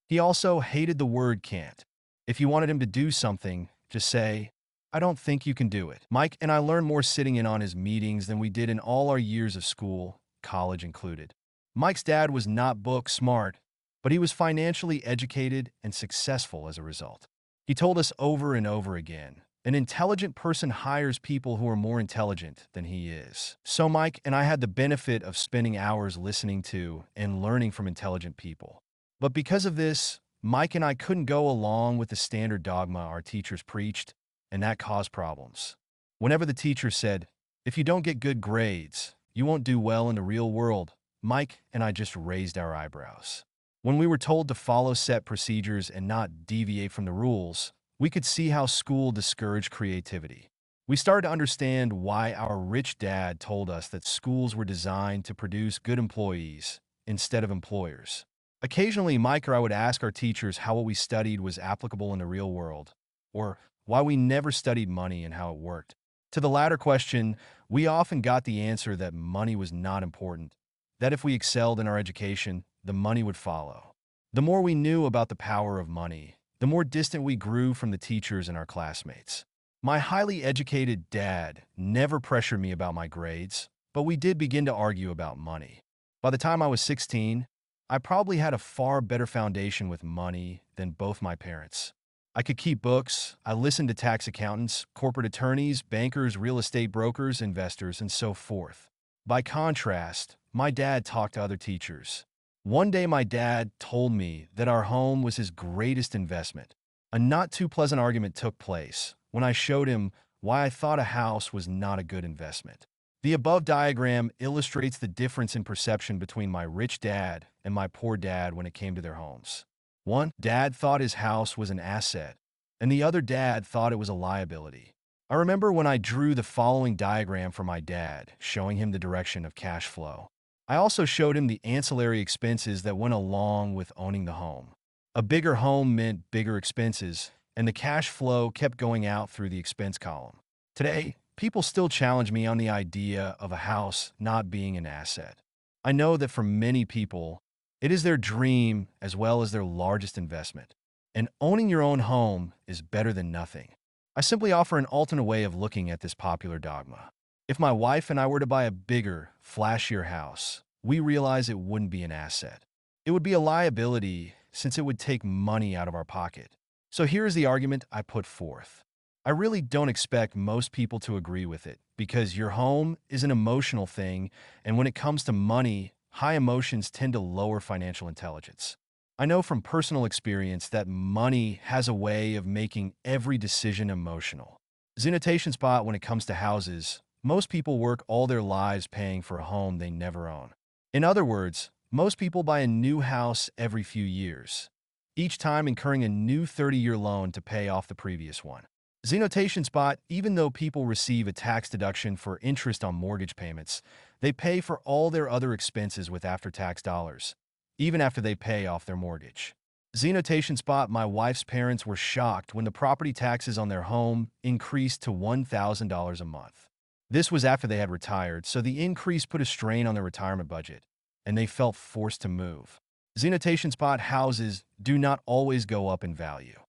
He also hated the word can't. If you wanted him to do something, just say, "I don't think you can do it." Mike and I learned more sitting in on his meetings than we did in all our years of school, college included. Mike's dad was not book smart, but he was financially educated and successful as a result. He told us over and over again, an intelligent person hires people who are more intelligent than he is. So Mike and I had the benefit of spending hours listening to and learning from intelligent people. But because of this, Mike and I couldn't go along with the standard dogma our teachers preached, and that caused problems. Whenever the teacher said, "If you don't get good grades, you won't do well in the real world," Mike and I just raised our eyebrows. When we were told to follow set procedures and not deviate from the rules, we could see how school discouraged creativity. We started to understand why our rich dad told us that schools were designed to produce good employees instead of employers. Occasionally, Mike or I would ask our teachers how what we studied was applicable in the real world, or why we never studied money and how it worked. To the latter question, we often got the answer that money was not important, that if we excelled in our education, the money would follow. The more we knew about the power of money, the more distant we grew from the teachers and our classmates. My highly educated dad never pressured me about my grades, but we did begin to argue about money. By the time I was 16, I probably had a far better foundation with money than both my parents. I could keep books, I listened to tax accountants, corporate attorneys, bankers, real estate brokers, investors, and so forth. By contrast, my dad talked to other teachers. One day my dad told me that our home was his greatest investment. A not too pleasant argument took place when I showed him why I thought a house was not a good investment. The above diagram illustrates the difference in perception between my rich dad and my poor dad when it came to their homes. One dad thought his house was an asset, and the other dad thought it was a liability. I remember when I drew the following diagram for my dad, showing him the direction of cash flow. I also showed him the ancillary expenses that went along with owning the home. A bigger home meant bigger expenses, and the cash flow kept going out through the expense column. Today, people still challenge me on the idea of a house not being an asset. I know that for many people, it is their dream as well as their largest investment. And owning your own home is better than nothing. I simply offer an alternate way of looking at this popular dogma. If my wife and I were to buy a bigger, flashier house, we realize it wouldn't be an asset. It would be a liability since it would take money out of our pocket. So here's the argument I put forth. I really don't expect most people to agree with it because your home is an emotional thing, and when it comes to money, high emotions tend to lower financial intelligence. I know from personal experience that money has a way of making every decision emotional. Zenotation spot when it comes to houses. Most people work all their lives paying for a home they never own. In other words, most people buy a new house every few years, each time incurring a new 30-year loan to pay off the previous one. Zenotation spot, even though people receive a tax deduction for interest on mortgage payments, they pay for all their other expenses with after-tax dollars, even after they pay off their mortgage. Zenotation spot, my wife's parents were shocked when the property taxes on their home increased to $1,000 a month. This was after they had retired, so the increase put a strain on their retirement budget, and they felt forced to move. Zenotation spot houses do not always go up in value.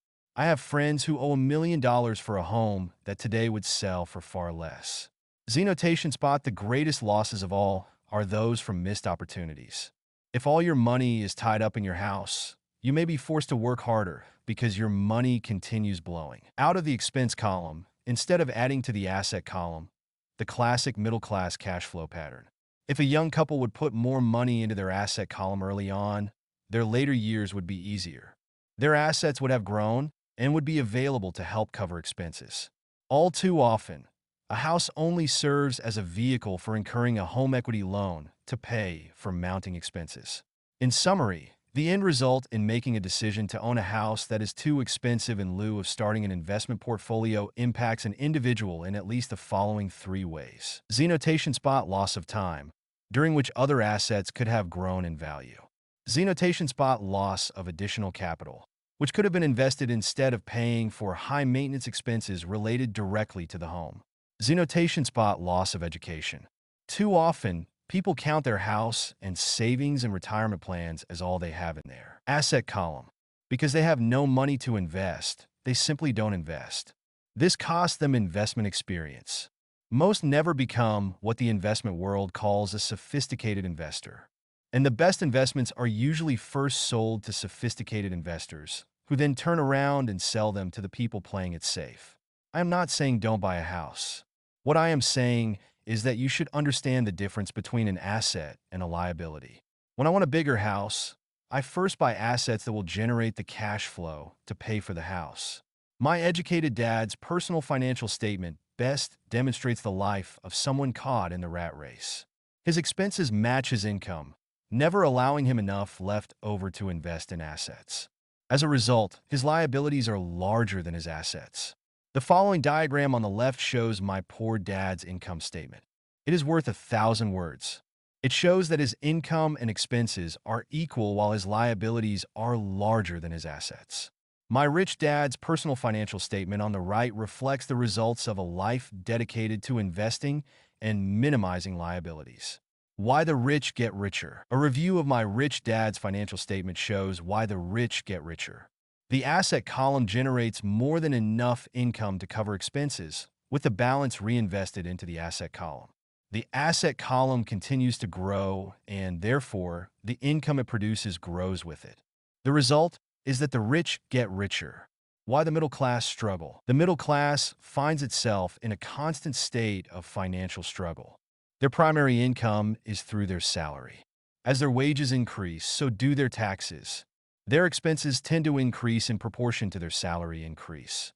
I have friends who owe $1 million for a home that today would sell for far less. Zenotation spot: the greatest losses of all are those from missed opportunities. If all your money is tied up in your house, you may be forced to work harder because your money continues blowing out of the expense column instead of adding to the asset column, the classic middle class cash flow pattern. If a young couple would put more money into their asset column early on, their later years would be easier. Their assets would have grown and would be available to help cover expenses. All too often, a house only serves as a vehicle for incurring a home equity loan to pay for mounting expenses. In summary, the end result in making a decision to own a house that is too expensive in lieu of starting an investment portfolio impacts an individual in at least the following three ways. Zenotation spot: loss of time, during which other assets could have grown in value. Zenotation spot: loss of additional capital, which could have been invested instead of paying for high maintenance expenses related directly to the home. Zenotation spot: loss of education. Too often, people count their house and savings and retirement plans as all they have in their asset column. Because they have no money to invest, they simply don't invest. This costs them investment experience. Most never become what the investment world calls a sophisticated investor. And the best investments are usually first sold to sophisticated investors, who then turn around and sell them to the people playing it safe. I am not saying don't buy a house. What I am saying is that you should understand the difference between an asset and a liability. When I want a bigger house, I first buy assets that will generate the cash flow to pay for the house. My educated dad's personal financial statement best demonstrates the life of someone caught in the rat race. His expenses match his income, never allowing him enough left over to invest in assets. As a result, his liabilities are larger than his assets. The following diagram on the left shows my poor dad's income statement. It is worth 1,000 words. It shows that his income and expenses are equal while his liabilities are larger than his assets. My rich dad's personal financial statement on the right reflects the results of a life dedicated to investing and minimizing liabilities. Why the rich get richer. A review of my rich dad's financial statement shows why the rich get richer. The asset column generates more than enough income to cover expenses, with the balance reinvested into the asset column. The asset column continues to grow, and therefore, the income it produces grows with it. The result is that the rich get richer. Why the middle class struggle. The middle class finds itself in a constant state of financial struggle. Their primary income is through their salary. As their wages increase, so do their taxes. Their expenses tend to increase in proportion to their salary increase.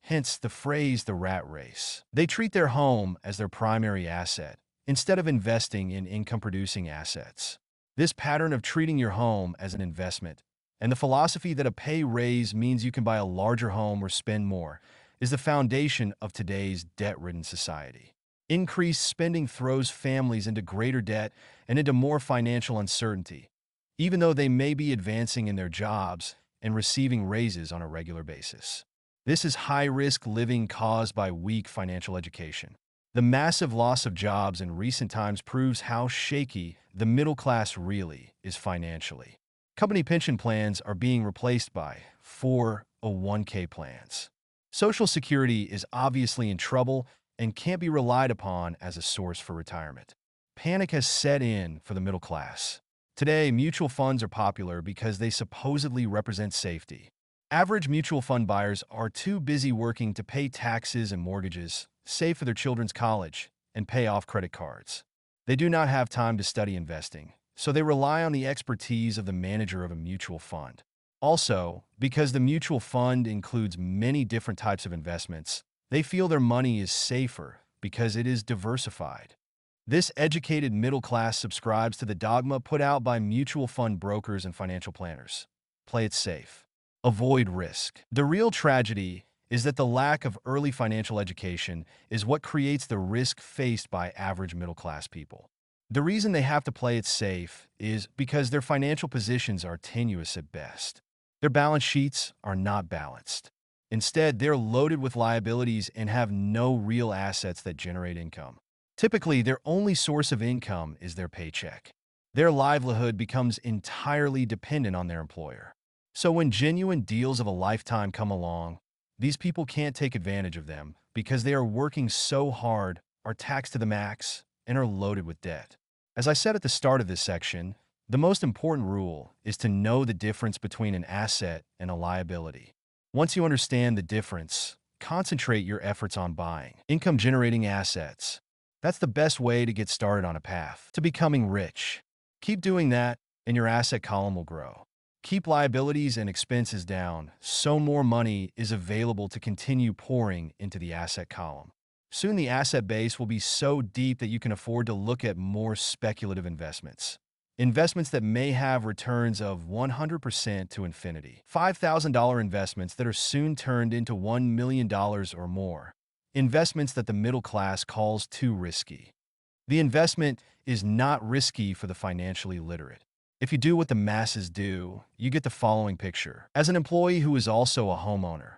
Hence the phrase the rat race. They treat their home as their primary asset, instead of investing in income-producing assets. This pattern of treating your home as an investment, and the philosophy that a pay raise means you can buy a larger home or spend more, is the foundation of today's debt-ridden society. Increased spending throws families into greater debt and into more financial uncertainty, even though they may be advancing in their jobs and receiving raises on a regular basis. This is high-risk living caused by weak financial education. The massive loss of jobs in recent times proves how shaky the middle class really is financially. Company pension plans are being replaced by 401k plans. Social Security is obviously in trouble and can't be relied upon as a source for retirement. Panic has set in for the middle class. Today, mutual funds are popular because they supposedly represent safety. Average mutual fund buyers are too busy working to pay taxes and mortgages, save for their children's college, and pay off credit cards. They do not have time to study investing, so they rely on the expertise of the manager of a mutual fund. Also, because the mutual fund includes many different types of investments, they feel their money is safer because it is diversified. This educated middle class subscribes to the dogma put out by mutual fund brokers and financial planners. Play it safe. Avoid risk. The real tragedy is that the lack of early financial education is what creates the risk faced by average middle class people. The reason they have to play it safe is because their financial positions are tenuous at best. Their balance sheets are not balanced. Instead, they're loaded with liabilities and have no real assets that generate income. Typically, their only source of income is their paycheck. Their livelihood becomes entirely dependent on their employer. So when genuine deals of a lifetime come along, these people can't take advantage of them because they are working so hard, are taxed to the max, and are loaded with debt. As I said at the start of this section, the most important rule is to know the difference between an asset and a liability. Once you understand the difference, concentrate your efforts on buying income-generating assets. That's the best way to get started on a path to becoming rich. Keep doing that, and your asset column will grow. Keep liabilities and expenses down so more money is available to continue pouring into the asset column. Soon the asset base will be so deep that you can afford to look at more speculative investments. Investments that may have returns of 100% to infinity. $5,000 investments that are soon turned into $1 million or more. Investments that the middle class calls too risky. The investment is not risky for the financially literate. If you do what the masses do, you get the following picture. As an employee who is also a homeowner,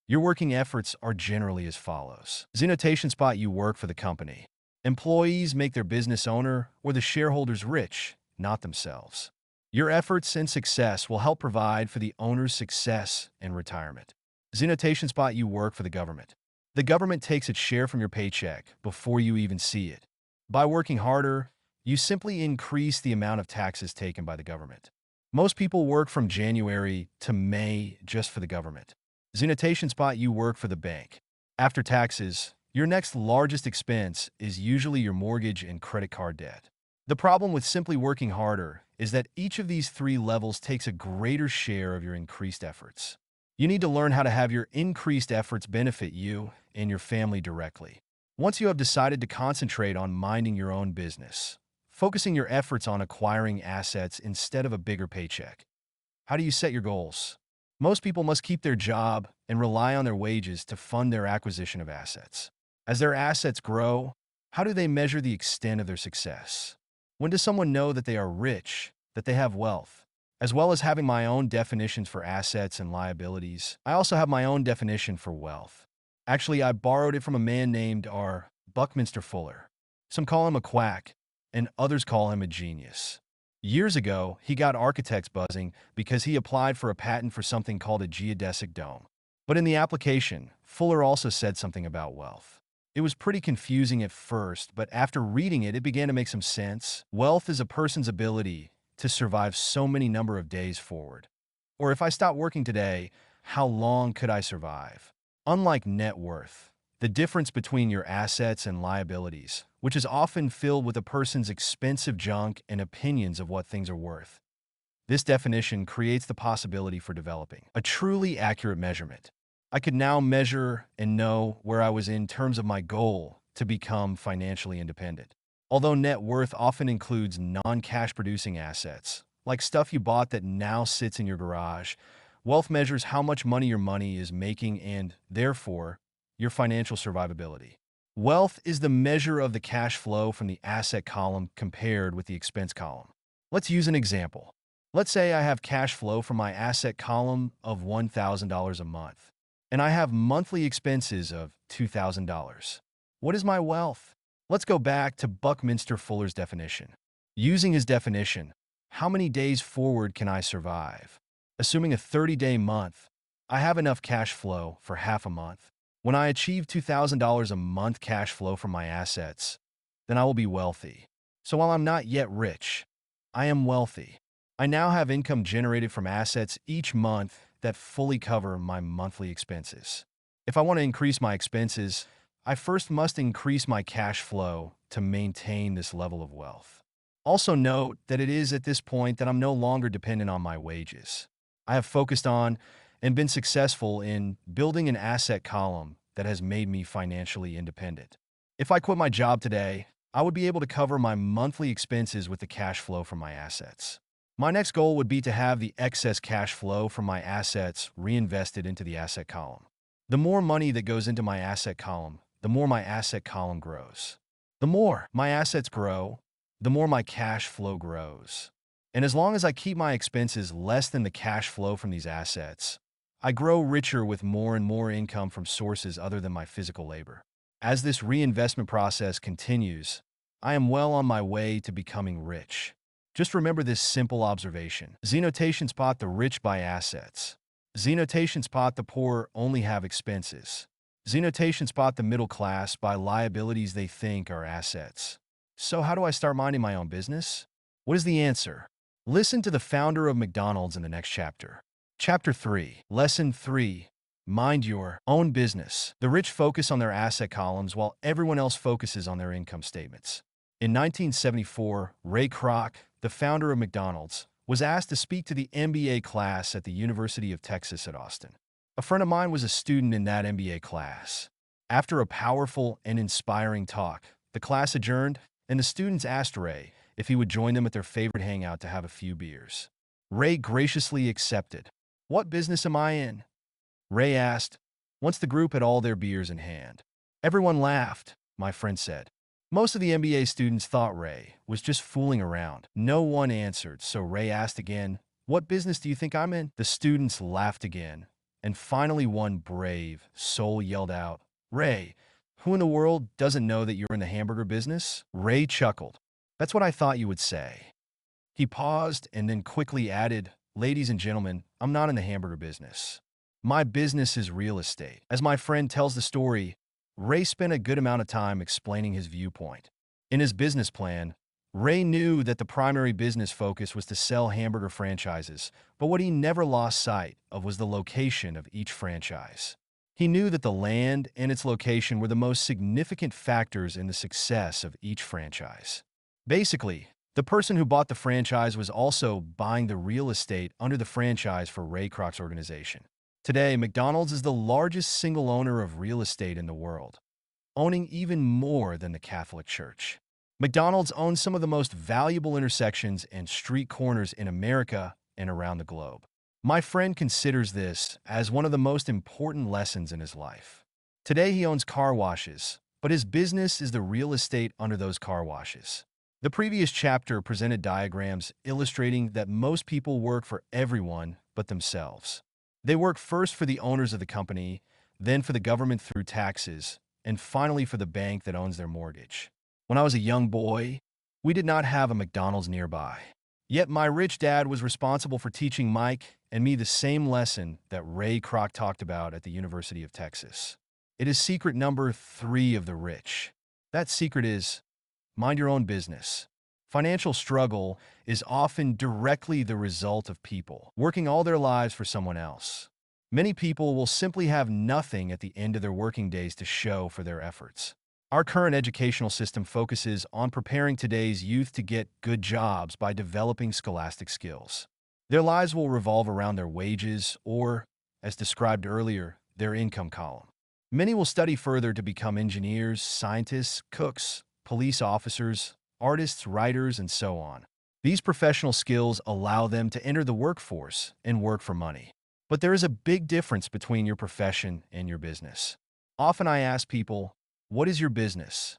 your working efforts are generally as follows. Zenotation spot: you work for the company. Employees make their business owner or the shareholders rich, not themselves. Your efforts and success will help provide for the owner's success and retirement. Zenotation spot: you work for the government. The government takes its share from your paycheck before you even see it. By working harder, you simply increase the amount of taxes taken by the government. Most people work from January to May just for the government. Zenotation spot: you work for the bank. After taxes, your next largest expense is usually your mortgage and credit card debt. The problem with simply working harder is that each of these three levels takes a greater share of your increased efforts. You need to learn how to have your increased efforts benefit you and your family directly. Once you have decided to concentrate on minding your own business, focusing your efforts on acquiring assets instead of a bigger paycheck. How do you set your goals? Most people must keep their job and rely on their wages to fund their acquisition of assets. As their assets grow, how do they measure the extent of their success? When does someone know that they are rich, that they have wealth? As well as having my own definitions for assets and liabilities, I also have my own definition for wealth. Actually, I borrowed it from a man named R. Buckminster Fuller. Some call him a quack, and others call him a genius. Years ago, he got architects buzzing because he applied for a patent for something called a geodesic dome. But in the application, Fuller also said something about wealth. It was pretty confusing at first, but after reading it, it began to make some sense. Wealth is a person's ability to survive so many number of days forward. Or if I stopped working today, how long could I survive? Unlike net worth, the difference between your assets and liabilities, which is often filled with a person's expensive junk and opinions of what things are worth. This definition creates the possibility for developing a truly accurate measurement. I could now measure and know where I was in terms of my goal to become financially independent. Although net worth often includes non-cash producing assets, like stuff you bought that now sits in your garage, wealth measures how much money your money is making and, therefore, your financial survivability. Wealth is the measure of the cash flow from the asset column compared with the expense column. Let's use an example. Let's say I have cash flow from my asset column of $1,000 a month, and I have monthly expenses of $2,000. What is my wealth? Let's go back to Buckminster Fuller's definition. Using his definition, how many days forward can I survive? Assuming a 30-day month, I have enough cash flow for half a month. When I achieve $2,000 a month cash flow from my assets, then I will be wealthy. So while I'm not yet rich, I am wealthy. I now have income generated from assets each month that fully cover my monthly expenses. If I want to increase my expenses, I first must increase my cash flow to maintain this level of wealth. Also note that it is at this point that I'm no longer dependent on my wages. I have focused on and been successful in building an asset column that has made me financially independent. If I quit my job today, I would be able to cover my monthly expenses with the cash flow from my assets. My next goal would be to have the excess cash flow from my assets reinvested into the asset column. The more money that goes into my asset column, the more my asset column grows. The more my assets grow, the more my cash flow grows. And as long as I keep my expenses less than the cash flow from these assets, I grow richer with more and more income from sources other than my physical labor. As this reinvestment process continues, I am well on my way to becoming rich. Just remember this simple observation. Zenotation spot the rich buy assets. Zenotation spot the poor only have expenses. Zenotation spot the middle class buy liabilities they think are assets. So how do I start minding my own business? What is the answer? Listen to the founder of McDonald's in the next chapter. Chapter 3, Lesson 3, Mind your own business. The rich focus on their asset columns while everyone else focuses on their income statements. In 1974, Ray Kroc, the founder of McDonald's, was asked to speak to the MBA class at the University of Texas at Austin. A friend of mine was a student in that MBA class. After a powerful and inspiring talk, the class adjourned, and the students asked Ray if he would join them at their favorite hangout to have a few beers. Ray graciously accepted. "What business am I in?" Ray asked, once the group had all their beers in hand. Everyone laughed, my friend said. Most of the MBA students thought Ray was just fooling around. No one answered, so Ray asked again, "What business do you think I'm in?" The students laughed again, and finally one brave soul yelled out, "Ray, who in the world doesn't know that you're in the hamburger business?" Ray chuckled. "That's what I thought you would say." He paused and then quickly added, "Ladies and gentlemen, I'm not in the hamburger business. My business is real estate." As my friend tells the story, Ray spent a good amount of time explaining his viewpoint. In his business plan, Ray knew that the primary business focus was to sell hamburger franchises, but what he never lost sight of was the location of each franchise. He knew that the land and its location were the most significant factors in the success of each franchise. Basically, the person who bought the franchise was also buying the real estate under the franchise for Ray Kroc's organization. Today, McDonald's is the largest single owner of real estate in the world, owning even more than the Catholic Church. McDonald's owns some of the most valuable intersections and street corners in America and around the globe. My friend considers this as one of the most important lessons in his life. Today, he owns car washes, but his business is the real estate under those car washes. The previous chapter presented diagrams illustrating that most people work for everyone but themselves. They work first for the owners of the company, then for the government through taxes, and finally for the bank that owns their mortgage. When I was a young boy, we did not have a McDonald's nearby. Yet my rich dad was responsible for teaching Mike and me the same lesson that Ray Kroc talked about at the University of Texas. It is secret number 3 of the rich. That secret is, mind your own business. Financial struggle is often directly the result of people working all their lives for someone else. Many people will simply have nothing at the end of their working days to show for their efforts. Our current educational system focuses on preparing today's youth to get good jobs by developing scholastic skills. Their lives will revolve around their wages or, as described earlier, their income column. Many will study further to become engineers, scientists, cooks, police officers, artists, writers, and so on. These professional skills allow them to enter the workforce and work for money. But there is a big difference between your profession and your business. Often I ask people, "What is your business?"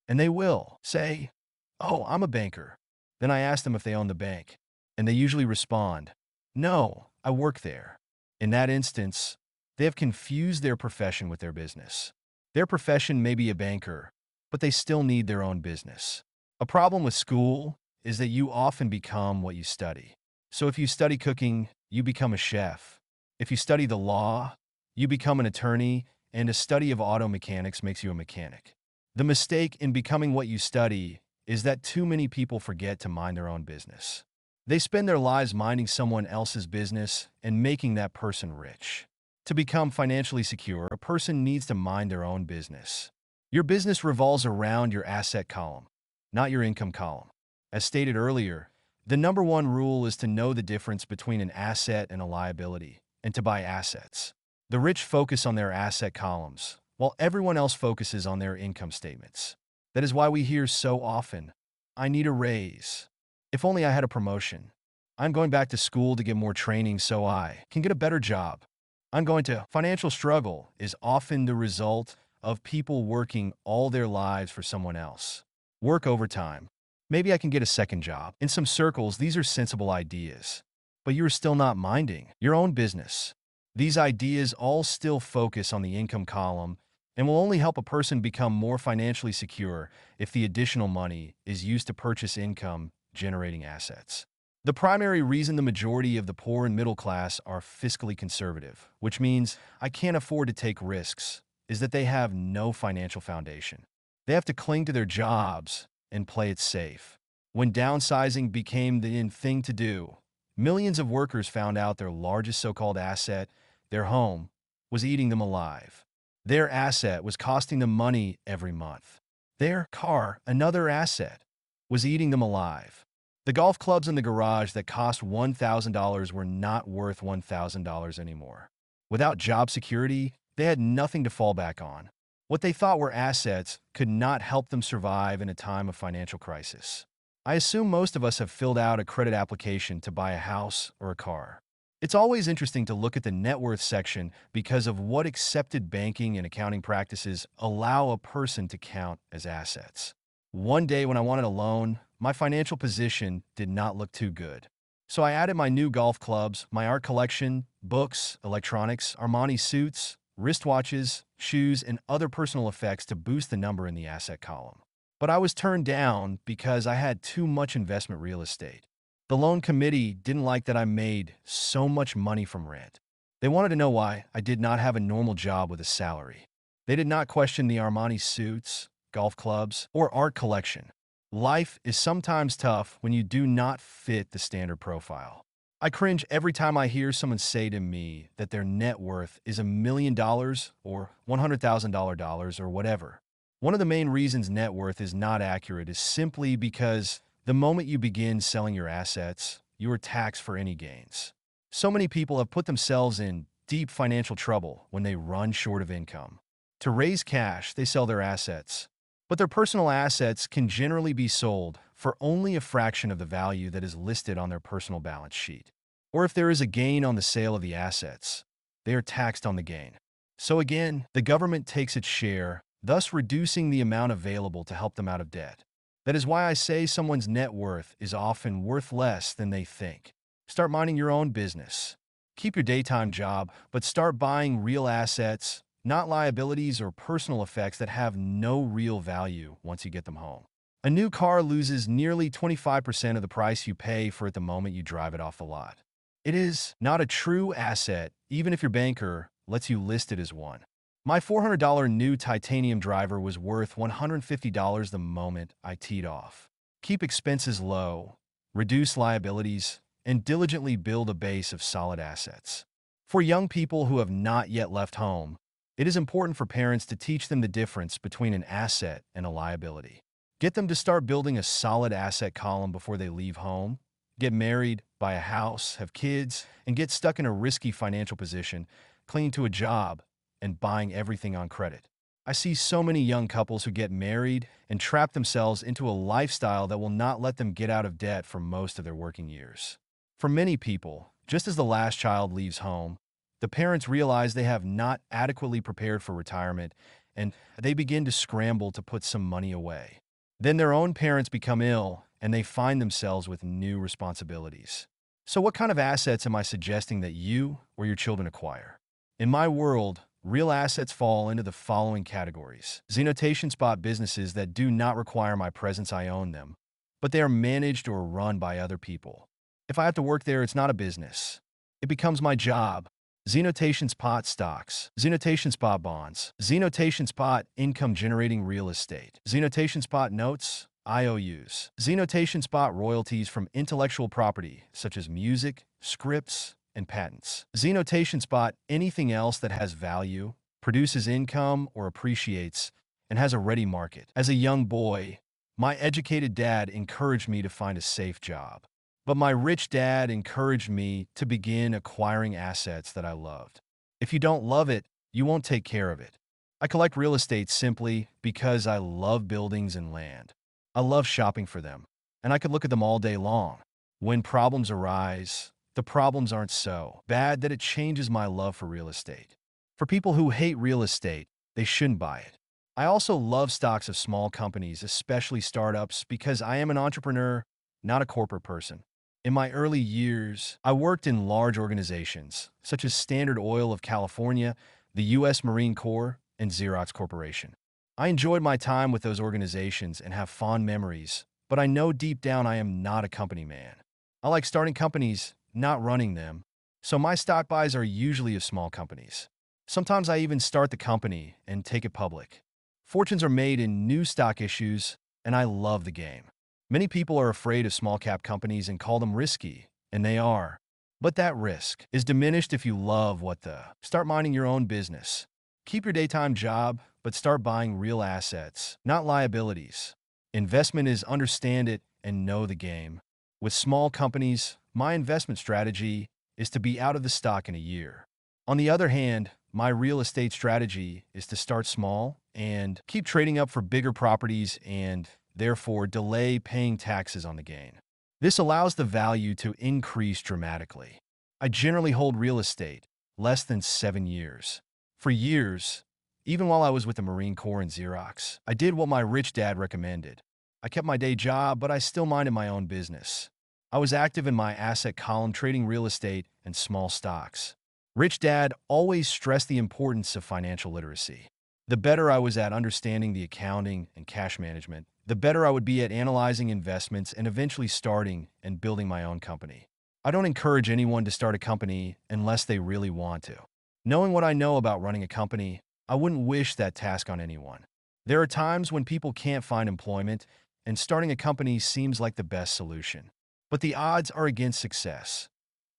And they will say, "Oh, I'm a banker." Then I ask them if they own the bank, and they usually respond, "No, I work there." In that instance, they have confused their profession with their business. Their profession may be a banker, but they still need their own business. A problem with school is that you often become what you study. So if you study cooking, you become a chef. If you study the law, you become an attorney, and a study of auto mechanics makes you a mechanic. The mistake in becoming what you study is that too many people forget to mind their own business. They spend their lives minding someone else's business and making that person rich. To become financially secure, a person needs to mind their own business. Your business revolves around your asset column, not your income column. As stated earlier, the number one rule is to know the difference between an asset and a liability, and to buy assets. The rich focus on their asset columns, while everyone else focuses on their income statements. That is why we hear so often, "I need a raise. If only I had a promotion. I'm going back to school to get more training so I can get a better job. I'm going to." Financial struggle is often the result of people working all their lives for someone else. Work overtime. Maybe I can get a second job. In some circles, these are sensible ideas, but you are still not minding your own business. These ideas all still focus on the income column and will only help a person become more financially secure if the additional money is used to purchase income income-generating assets. The primary reason the majority of the poor and middle class are fiscally conservative, which means I can't afford to take risks, is that they have no financial foundation. They have to cling to their jobs and play it safe. When downsizing became the in thing to do, millions of workers found out their largest so-called asset, their home, was eating them alive. Their asset was costing them money every month. Their car, another asset, was eating them alive. The golf clubs in the garage that cost $1,000 were not worth $1,000 anymore. Without job security, they had nothing to fall back on. What they thought were assets could not help them survive in a time of financial crisis. I assume most of us have filled out a credit application to buy a house or a car. It's always interesting to look at the net worth section because of what accepted banking and accounting practices allow a person to count as assets. One day when I wanted a loan, my financial position did not look too good. So I added my new golf clubs, my art collection, books, electronics, Armani suits, wristwatches, shoes, and other personal effects to boost the number in the asset column. But I was turned down because I had too much investment real estate. The loan committee didn't like that I made so much money from rent. They wanted to know why I did not have a normal job with a salary. They did not question the Armani suits, golf clubs, or art collection. Life is sometimes tough when you do not fit the standard profile. I cringe every time I hear someone say to me that their net worth is $1 million or $100,000 or whatever. One of the main reasons net worth is not accurate is simply because the moment you begin selling your assets, you are taxed for any gains. So many people have put themselves in deep financial trouble when they run short of income. To raise cash, they sell their assets. But their personal assets can generally be sold for only a fraction of the value that is listed on their personal balance sheet. Or if there is a gain on the sale of the assets, they are taxed on the gain. So again, the government takes its share, thus reducing the amount available to help them out of debt. That is why I say someone's net worth is often worth less than they think. Start minding your own business. Keep your daytime job, but start buying real assets, not liabilities or personal effects that have no real value once you get them home. A new car loses nearly 25% of the price you pay for it the moment you drive it off the lot. It is not a true asset, even if your banker lets you list it as one. My $400 new titanium driver was worth $150 the moment I teed off. Keep expenses low, reduce liabilities, and diligently build a base of solid assets. For young people who have not yet left home, it is important for parents to teach them the difference between an asset and a liability. Get them to start building a solid asset column before they leave home, get married, buy a house, have kids, and get stuck in a risky financial position, clinging to a job, and buying everything on credit. I see so many young couples who get married and trap themselves into a lifestyle that will not let them get out of debt for most of their working years. For many people, just as the last child leaves home, the parents realize they have not adequately prepared for retirement and they begin to scramble to put some money away. Then their own parents become ill and they find themselves with new responsibilities. So what kind of assets am I suggesting that you or your children acquire? In my world, real assets fall into the following categories. Zenotation spot businesses that do not require my presence, I own them, but they are managed or run by other people. If I have to work there, it's not a business. It becomes my job. Zenotation spot stocks, Zenotation spot bonds, Zenotation spot income-generating real estate, Zenotation spot notes, IOUs, Zenotation spot royalties from intellectual property such as music, scripts, and patents. Zenotation spot anything else that has value, produces income, or appreciates, and has a ready market. As a young boy, my educated dad encouraged me to find a safe job. But my rich dad encouraged me to begin acquiring assets that I loved. If you don't love it, you won't take care of it. I collect real estate simply because I love buildings and land. I love shopping for them, and I could look at them all day long. When problems arise, the problems aren't so bad that it changes my love for real estate. For people who hate real estate, they shouldn't buy it. I also love stocks of small companies, especially startups, because I am an entrepreneur, not a corporate person. In my early years, I worked in large organizations, such as Standard Oil of California, the U.S. Marine Corps, and Xerox Corporation. I enjoyed my time with those organizations and have fond memories, but I know deep down I am not a company man. I like starting companies, not running them. So my stock buys are usually of small companies. Sometimes I even start the company and take it public. Fortunes are made in new stock issues, and I love the game. Many people are afraid of small cap companies and call them risky, and they are. But that risk is diminished if you love what the start minding your own business. Keep your daytime job, but start buying real assets, not liabilities. Investment is understand it and know the game. With small companies, my investment strategy is to be out of the stock in a year. On the other hand, my real estate strategy is to start small and keep trading up for bigger properties and, therefore, delay paying taxes on the gain. This allows the value to increase dramatically. I generally hold real estate less than 7 years. For years, even while I was with the Marine Corps and Xerox, I did what my rich dad recommended. I kept my day job, but I still minded my own business. I was active in my asset column trading real estate and small stocks. Rich Dad always stressed the importance of financial literacy. The better I was at understanding the accounting and cash management, the better I would be at analyzing investments and eventually starting and building my own company. I don't encourage anyone to start a company unless they really want to. Knowing what I know about running a company, I wouldn't wish that task on anyone. There are times when people can't find employment, and starting a company seems like the best solution. But the odds are against success.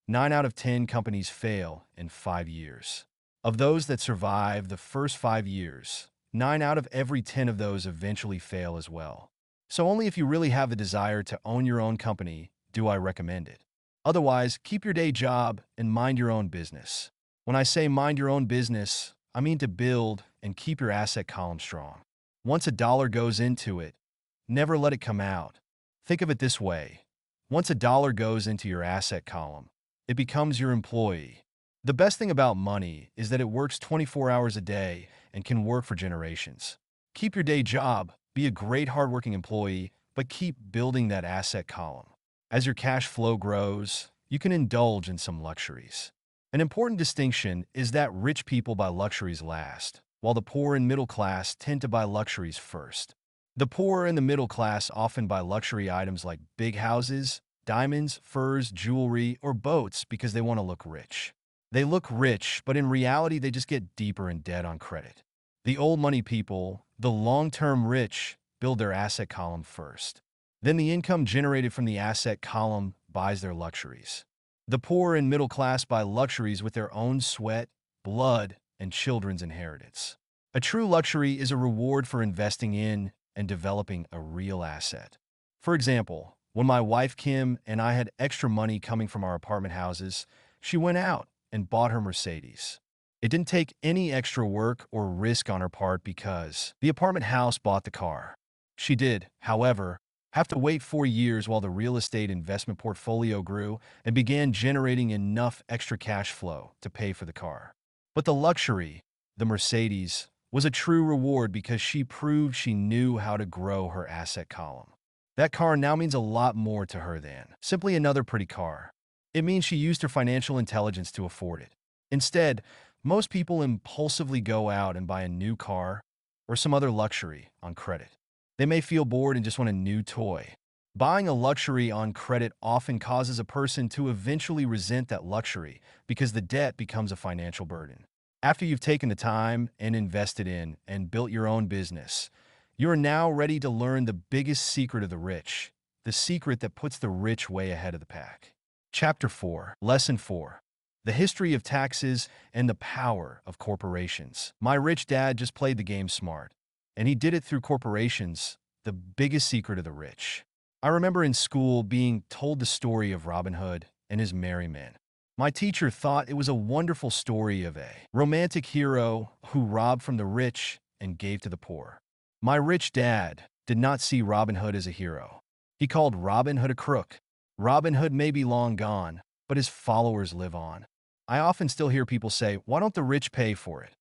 9 out of 10 companies fail in 5 years. Of those that survive the first 5 years, 9 out of every 10 of those eventually fail as well. So only if you really have the desire to own your own company do I recommend it. Otherwise, keep your day job and mind your own business. When I say mind your own business, I mean to build and keep your asset column strong. Once a dollar goes into it, never let it come out. Think of it this way. Once a dollar goes into your asset column, it becomes your employee. The best thing about money is that it works 24 hours a day and can work for generations. Keep your day job, be a great hardworking employee, but keep building that asset column. As your cash flow grows, you can indulge in some luxuries. An important distinction is that rich people buy luxuries last, while the poor and middle class tend to buy luxuries first. The poor and the middle class often buy luxury items like big houses, diamonds, furs, jewelry, or boats because they want to look rich. They look rich, but in reality, they just get deeper in debt on credit. The old money people, the long-term rich, build their asset column first. Then the income generated from the asset column buys their luxuries. The poor and middle class buy luxuries with their own sweat, blood, and children's inheritance. A true luxury is a reward for investing in and developing a real asset. For example, when my wife Kim and I had extra money coming from our apartment houses, she went out and bought her Mercedes. It didn't take any extra work or risk on her part because the apartment house bought the car. She did, however, have to wait 4 years while the real estate investment portfolio grew and began generating enough extra cash flow to pay for the car. But the luxury, the Mercedes, was a true reward because she proved she knew how to grow her asset column. That car now means a lot more to her than simply another pretty car. It means she used her financial intelligence to afford it. Instead, most people impulsively go out and buy a new car or some other luxury on credit. They may feel bored and just want a new toy. Buying a luxury on credit often causes a person to eventually resent that luxury because the debt becomes a financial burden. After you've taken the time and invested in and built your own business, you are now ready to learn the biggest secret of the rich, the secret that puts the rich way ahead of the pack. Chapter 4, Lesson 4, The History of Taxes and the Power of Corporations. My rich dad just played the game smart, and he did it through corporations, the biggest secret of the rich. I remember in school being told the story of Robin Hood and his merry men. My teacher thought it was a wonderful story of a romantic hero who robbed from the rich and gave to the poor. My rich dad did not see Robin Hood as a hero. He called Robin Hood a crook. Robin Hood may be long gone, but his followers live on. I often still hear people say, "Why don't the rich pay for it?"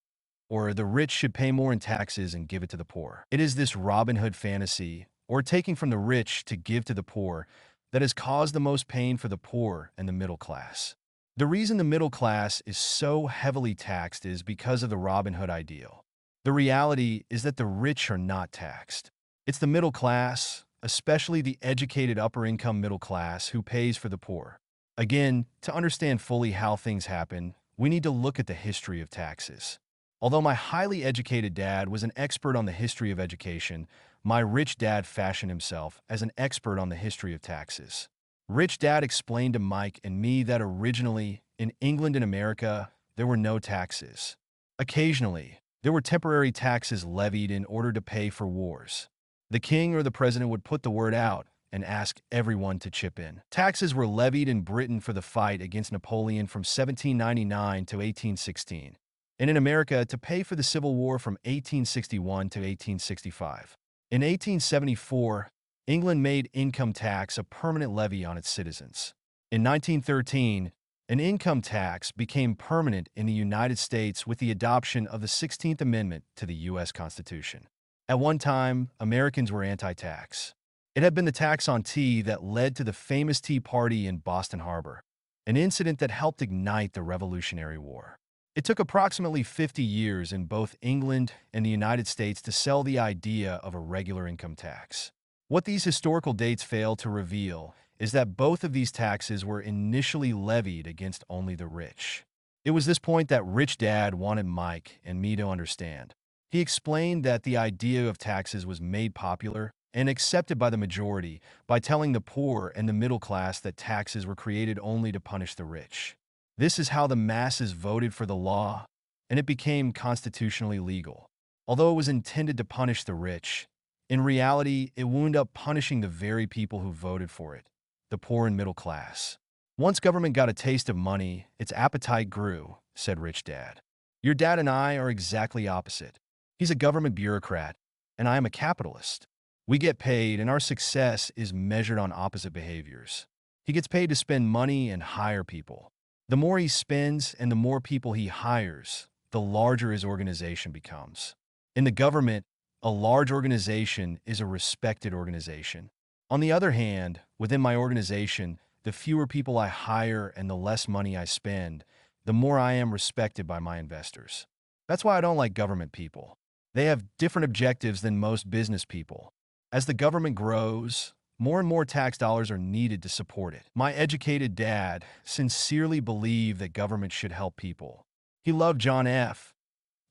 Or "The rich should pay more in taxes and give it to the poor." It is this Robin Hood fantasy, or taking from the rich to give to the poor, that has caused the most pain for the poor and the middle class. The reason the middle class is so heavily taxed is because of the Robin Hood ideal. The reality is that the rich are not taxed. It's the middle class especially the educated upper-income middle class who pays for the poor. Again, to understand fully how things happen, we need to look at the history of taxes. Although my highly educated dad was an expert on the history of education, my rich dad fashioned himself as an expert on the history of taxes. Rich Dad explained to Mike and me that originally, in England and America, there were no taxes. Occasionally, there were temporary taxes levied in order to pay for wars. The king or the president would put the word out and ask everyone to chip in. Taxes were levied in Britain for the fight against Napoleon from 1799 to 1816, and in America to pay for the Civil War from 1861 to 1865. In 1874, England made income tax a permanent levy on its citizens. In 1913, an income tax became permanent in the United States with the adoption of the 16th Amendment to the U.S. Constitution. At one time, Americans were anti-tax. It had been the tax on tea that led to the famous Tea Party in Boston Harbor, an incident that helped ignite the Revolutionary War. It took approximately 50 years in both England and the United States to sell the idea of a regular income tax. What these historical dates fail to reveal is that both of these taxes were initially levied against only the rich. It was this point that Rich Dad wanted Mike and me to understand. He explained that the idea of taxes was made popular and accepted by the majority by telling the poor and the middle class that taxes were created only to punish the rich. This is how the masses voted for the law, and it became constitutionally legal. Although it was intended to punish the rich, in reality, it wound up punishing the very people who voted for it, the poor and middle class. Once government got a taste of money, its appetite grew, said Rich Dad. Your dad and I are exactly opposite. He's a government bureaucrat, and I am a capitalist. We get paid, and our success is measured on opposite behaviors. He gets paid to spend money and hire people. The more he spends and the more people he hires, the larger his organization becomes. In the government, a large organization is a respected organization. On the other hand, within my organization, the fewer people I hire and the less money I spend, the more I am respected by my investors. That's why I don't like government people. They have different objectives than most business people. As the government grows, more and more tax dollars are needed to support it. My educated dad sincerely believed that government should help people. He loved John F.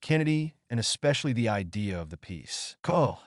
Kennedy, and especially the idea of the Peace Corps.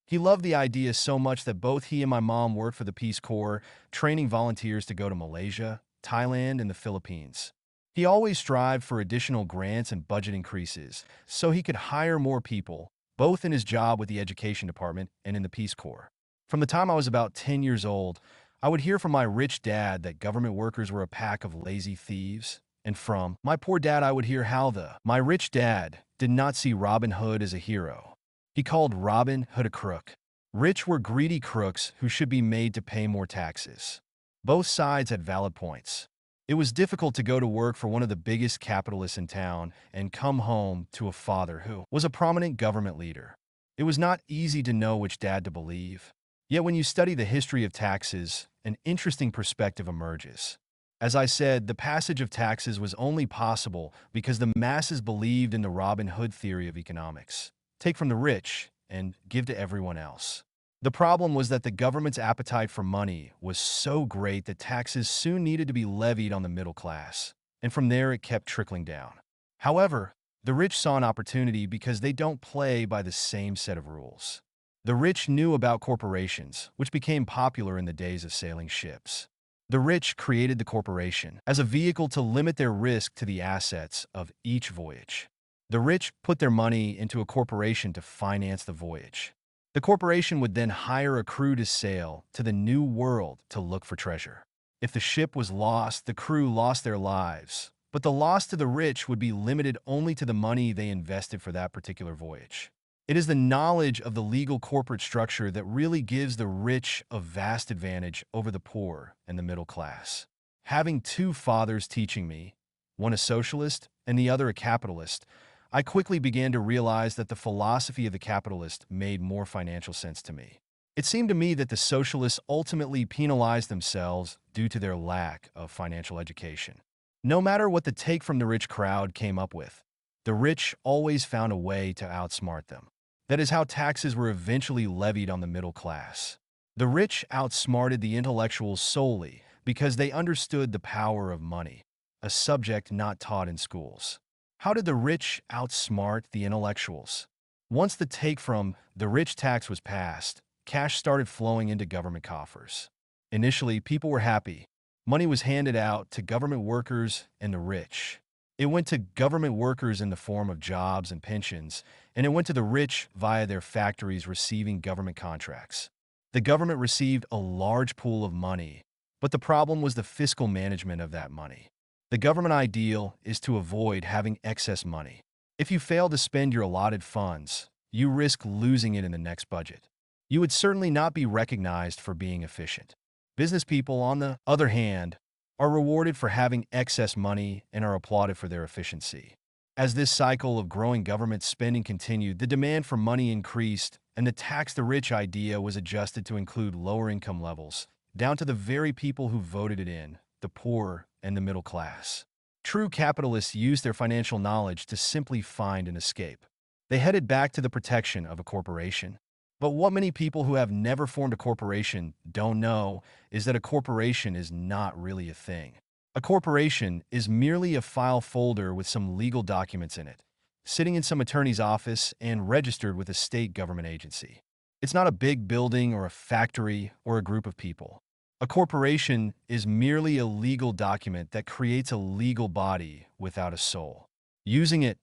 He loved the idea so much that both he and my mom worked for the Peace Corps, training volunteers to go to Malaysia, Thailand, and the Philippines. He always strived for additional grants and budget increases so he could hire more people, both in his job with the Education Department and in the Peace Corps. From the time I was about 10 years old, I would hear from my rich dad that government workers were a pack of lazy thieves, and from my poor dad I would hear how my rich dad did not see Robin Hood as a hero. He called Robin Hood a crook. Rich were greedy crooks who should be made to pay more taxes. Both sides had valid points. It was difficult to go to work for one of the biggest capitalists in town and come home to a father who was a prominent government leader. It was not easy to know which dad to believe. Yet when you study the history of taxes, an interesting perspective emerges. As I said, the passage of taxes was only possible because the masses believed in the Robin Hood theory of economics. Take from the rich and give to everyone else. The problem was that the government's appetite for money was so great that taxes soon needed to be levied on the middle class, and from there it kept trickling down. However, the rich saw an opportunity because they don't play by the same set of rules. The rich knew about corporations, which became popular in the days of sailing ships. The rich created the corporation as a vehicle to limit their risk to the assets of each voyage. The rich put their money into a corporation to finance the voyage. The corporation would then hire a crew to sail to the New World to look for treasure. If the ship was lost, the crew lost their lives, but the loss to the rich would be limited only to the money they invested for that particular voyage. It is the knowledge of the legal corporate structure that really gives the rich a vast advantage over the poor and the middle class. Having two fathers teaching me, one a socialist and the other a capitalist, I quickly began to realize that the philosophy of the capitalist made more financial sense to me. It seemed to me that the socialists ultimately penalized themselves due to their lack of financial education. No matter what the take from the rich crowd came up with, the rich always found a way to outsmart them. That is how taxes were eventually levied on the middle class. The rich outsmarted the intellectuals solely because they understood the power of money, a subject not taught in schools. How did the rich outsmart the intellectuals? Once the take from the rich tax was passed, cash started flowing into government coffers. Initially, people were happy. Money was handed out to government workers and the rich. It went to government workers in the form of jobs and pensions, and it went to the rich via their factories receiving government contracts. The government received a large pool of money, but the problem was the fiscal management of that money. The government ideal is to avoid having excess money. If you fail to spend your allotted funds, you risk losing it in the next budget. You would certainly not be recognized for being efficient. Business people, on the other hand, are rewarded for having excess money and are applauded for their efficiency. As this cycle of growing government spending continued, the demand for money increased, and the tax the rich idea was adjusted to include lower income levels, down to the very people who voted it in, the poor and the middle class. True capitalists used their financial knowledge to simply find an escape. They headed back to the protection of a corporation. But what many people who have never formed a corporation don't know is that a corporation is not really a thing. A corporation is merely a file folder with some legal documents in it, sitting in some attorney's office and registered with a state government agency. It's not a big building or a factory or a group of people. A corporation is merely a legal document that creates a legal body without a soul. Using it,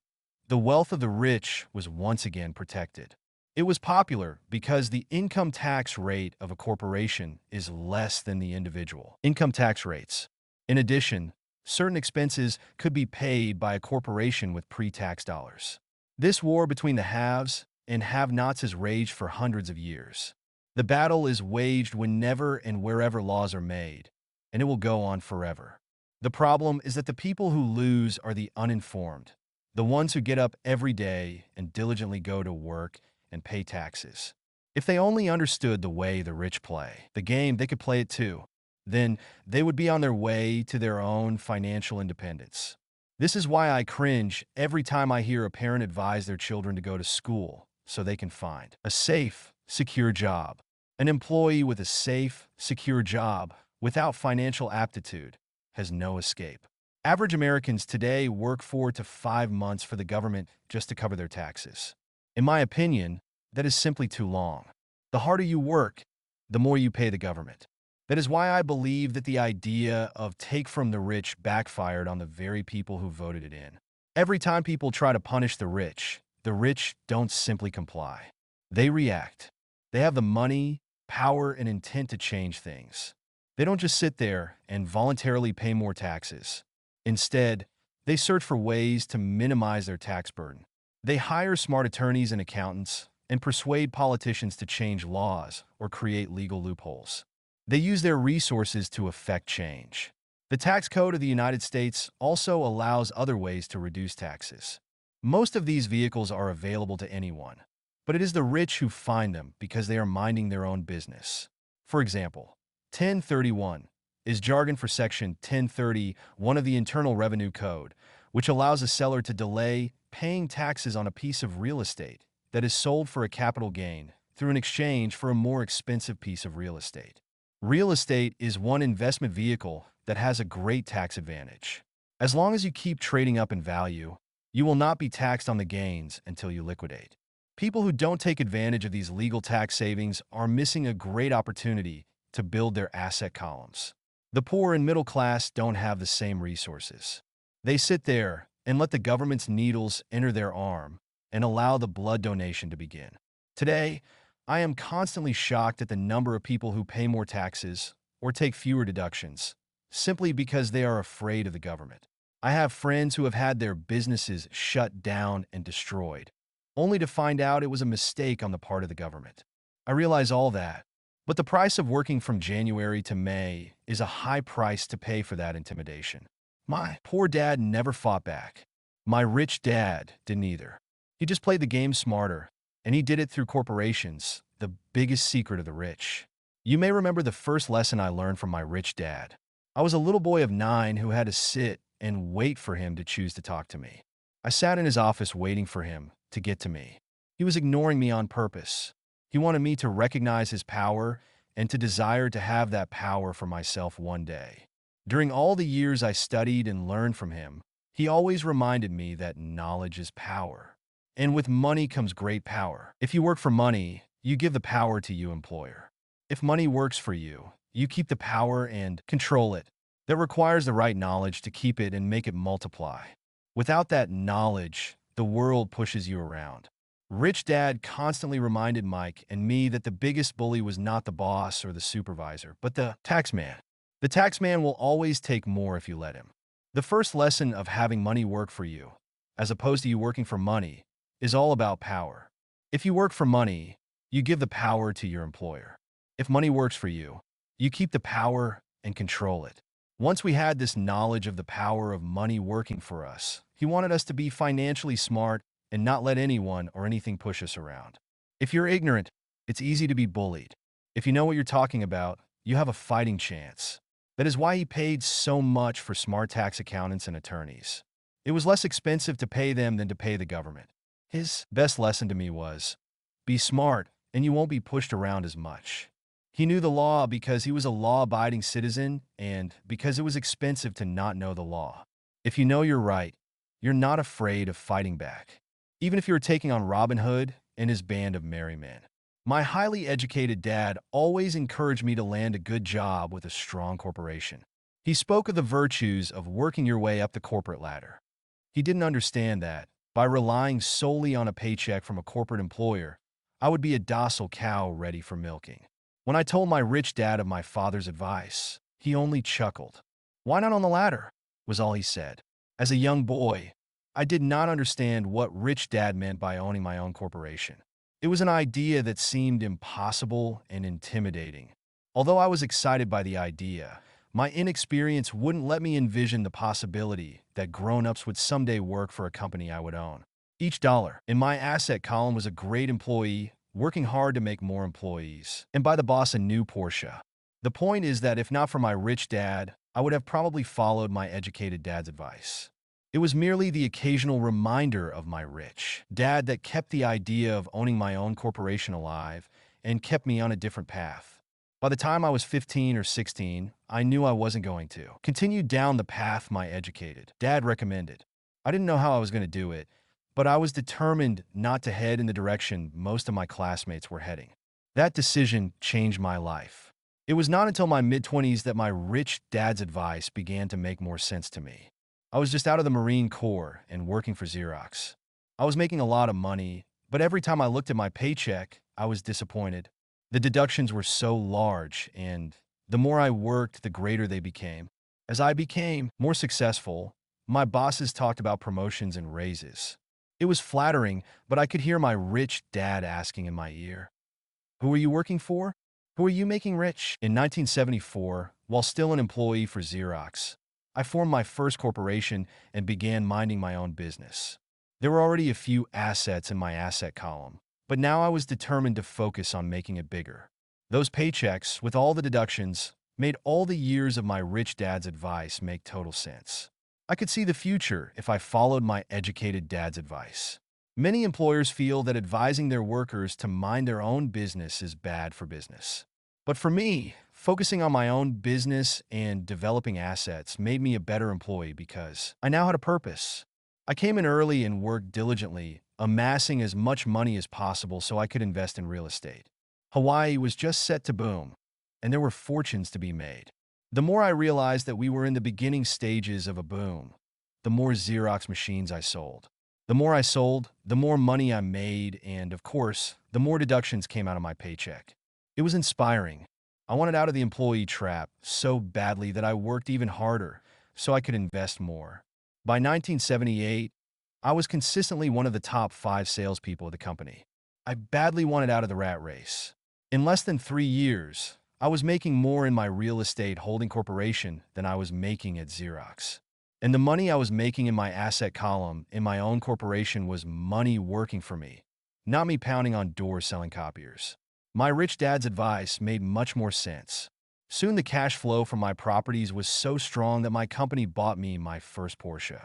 the wealth of the rich was once again protected. It was popular because the income tax rate of a corporation is less than the individual income tax rates. In addition, certain expenses could be paid by a corporation with pre-tax dollars. This war between the haves and have-nots has raged for hundreds of years. The battle is waged whenever and wherever laws are made, and it will go on forever. The problem is that the people who lose are the uninformed, the ones who get up every day and diligently go to work and pay taxes. If they only understood the way the rich play the game, they could play it too. Then they would be on their way to their own financial independence. This is why I cringe every time I hear a parent advise their children to go to school so they can find a safe, secure job. An employee with a safe, secure job without financial aptitude has no escape. Average Americans today work 4 to 5 months for the government just to cover their taxes. In my opinion, that is simply too long. The harder you work, the more you pay the government. That is why I believe that the idea of take from the rich backfired on the very people who voted it in. Every time people try to punish the rich don't simply comply. They react. They have the money, power, and intent to change things. They don't just sit there and voluntarily pay more taxes. Instead, they search for ways to minimize their tax burden. They hire smart attorneys and accountants and persuade politicians to change laws or create legal loopholes. They use their resources to effect change. The tax code of the United States also allows other ways to reduce taxes. Most of these vehicles are available to anyone, but it is the rich who find them because they are minding their own business. For example, 1031 is jargon for Section 1031 of the Internal Revenue Code, which allows a seller to delay paying taxes on a piece of real estate that is sold for a capital gain through an exchange for a more expensive piece of real estate. Real estate is one investment vehicle that has a great tax advantage. As long as you keep trading up in value, you will not be taxed on the gains until you liquidate. People who don't take advantage of these legal tax savings are missing a great opportunity to build their asset columns. The poor and middle class don't have the same resources. They sit there and let the government's needles enter their arm and allow the blood donation to begin. Today, I am constantly shocked at the number of people who pay more taxes or take fewer deductions, simply because they are afraid of the government. I have friends who have had their businesses shut down and destroyed, only to find out it was a mistake on the part of the government. I realize all that, but the price of working from January to May is a high price to pay for that intimidation. My poor dad never fought back. My rich dad didn't either. He just played the game smarter, and he did it through corporations, the biggest secret of the rich. You may remember the first lesson I learned from my rich dad. I was a little boy of 9 who had to sit and wait for him to choose to talk to me. I sat in his office waiting for him to get to me. He was ignoring me on purpose. He wanted me to recognize his power and to desire to have that power for myself one day. During all the years I studied and learned from him, he always reminded me that knowledge is power. And with money comes great power. If you work for money, you give the power to your employer. If money works for you, you keep the power and control it. That requires the right knowledge to keep it and make it multiply. Without that knowledge, the world pushes you around. Rich Dad constantly reminded Mike and me that the biggest bully was not the boss or the supervisor, but the taxman. The taxman will always take more if you let him. The first lesson of having money work for you, as opposed to you working for money, is all about power. If you work for money, you give the power to your employer. If money works for you, you keep the power and control it. Once we had this knowledge of the power of money working for us, he wanted us to be financially smart and not let anyone or anything push us around. If you're ignorant, it's easy to be bullied. If you know what you're talking about, you have a fighting chance. That is why he paid so much for smart tax accountants and attorneys. It was less expensive to pay them than to pay the government. His best lesson to me was, be smart and you won't be pushed around as much. He knew the law because he was a law-abiding citizen and because it was expensive to not know the law. If you know you're right, you're not afraid of fighting back, even if you're taking on Robin Hood and his band of merry men. My highly educated dad always encouraged me to land a good job with a strong corporation. He spoke of the virtues of working your way up the corporate ladder. He didn't understand that, by relying solely on a paycheck from a corporate employer, I would be a docile cow ready for milking. When I told my rich dad of my father's advice, he only chuckled. "Why not on the ladder?" was all he said. As a young boy, I did not understand what rich dad meant by owning my own corporation. It was an idea that seemed impossible and intimidating. Although I was excited by the idea, my inexperience wouldn't let me envision the possibility that grown-ups would someday work for a company I would own. Each dollar in my asset column was a great employee working hard to make more employees and buy the boss a new Porsche. The point is that if not for my rich dad, I would have probably followed my educated dad's advice. It was merely the occasional reminder of my rich dad that kept the idea of owning my own corporation alive and kept me on a different path. By the time I was 15 or 16, I knew I wasn't going to continue down the path my educated dad recommended. I didn't know how I was going to do it, but I was determined not to head in the direction most of my classmates were heading. That decision changed my life. It was not until my mid-20s that my rich dad's advice began to make more sense to me. I was just out of the Marine Corps and working for Xerox. I was making a lot of money, but every time I looked at my paycheck, I was disappointed. The deductions were so large, and the more I worked, the greater they became. As I became more successful, my bosses talked about promotions and raises. It was flattering, but I could hear my rich dad asking in my ear, "Who are you working for? Who are you making rich?" In 1974, while still an employee for Xerox, I formed my first corporation and began minding my own business. There were already a few assets in my asset column, but now I was determined to focus on making it bigger. Those paychecks, with all the deductions, made all the years of my rich dad's advice make total sense. I could see the future if I followed my educated dad's advice. Many employers feel that advising their workers to mind their own business is bad for business. But for me, focusing on my own business and developing assets made me a better employee because I now had a purpose. I came in early and worked diligently, amassing as much money as possible so I could invest in real estate. Hawaii was just set to boom, and there were fortunes to be made. The more I realized that we were in the beginning stages of a boom, the more Xerox machines I sold. The more I sold, the more money I made, and of course, the more deductions came out of my paycheck. It was inspiring. I wanted out of the employee trap so badly that I worked even harder so I could invest more. By 1978, I was consistently one of the top 5 salespeople at the company. I badly wanted out of the rat race. In less than 3 years, I was making more in my real estate holding corporation than I was making at Xerox. And the money I was making in my asset column in my own corporation was money working for me, not me pounding on doors selling copiers. My rich dad's advice made much more sense. Soon the cash flow from my properties was so strong that my company bought me my first Porsche.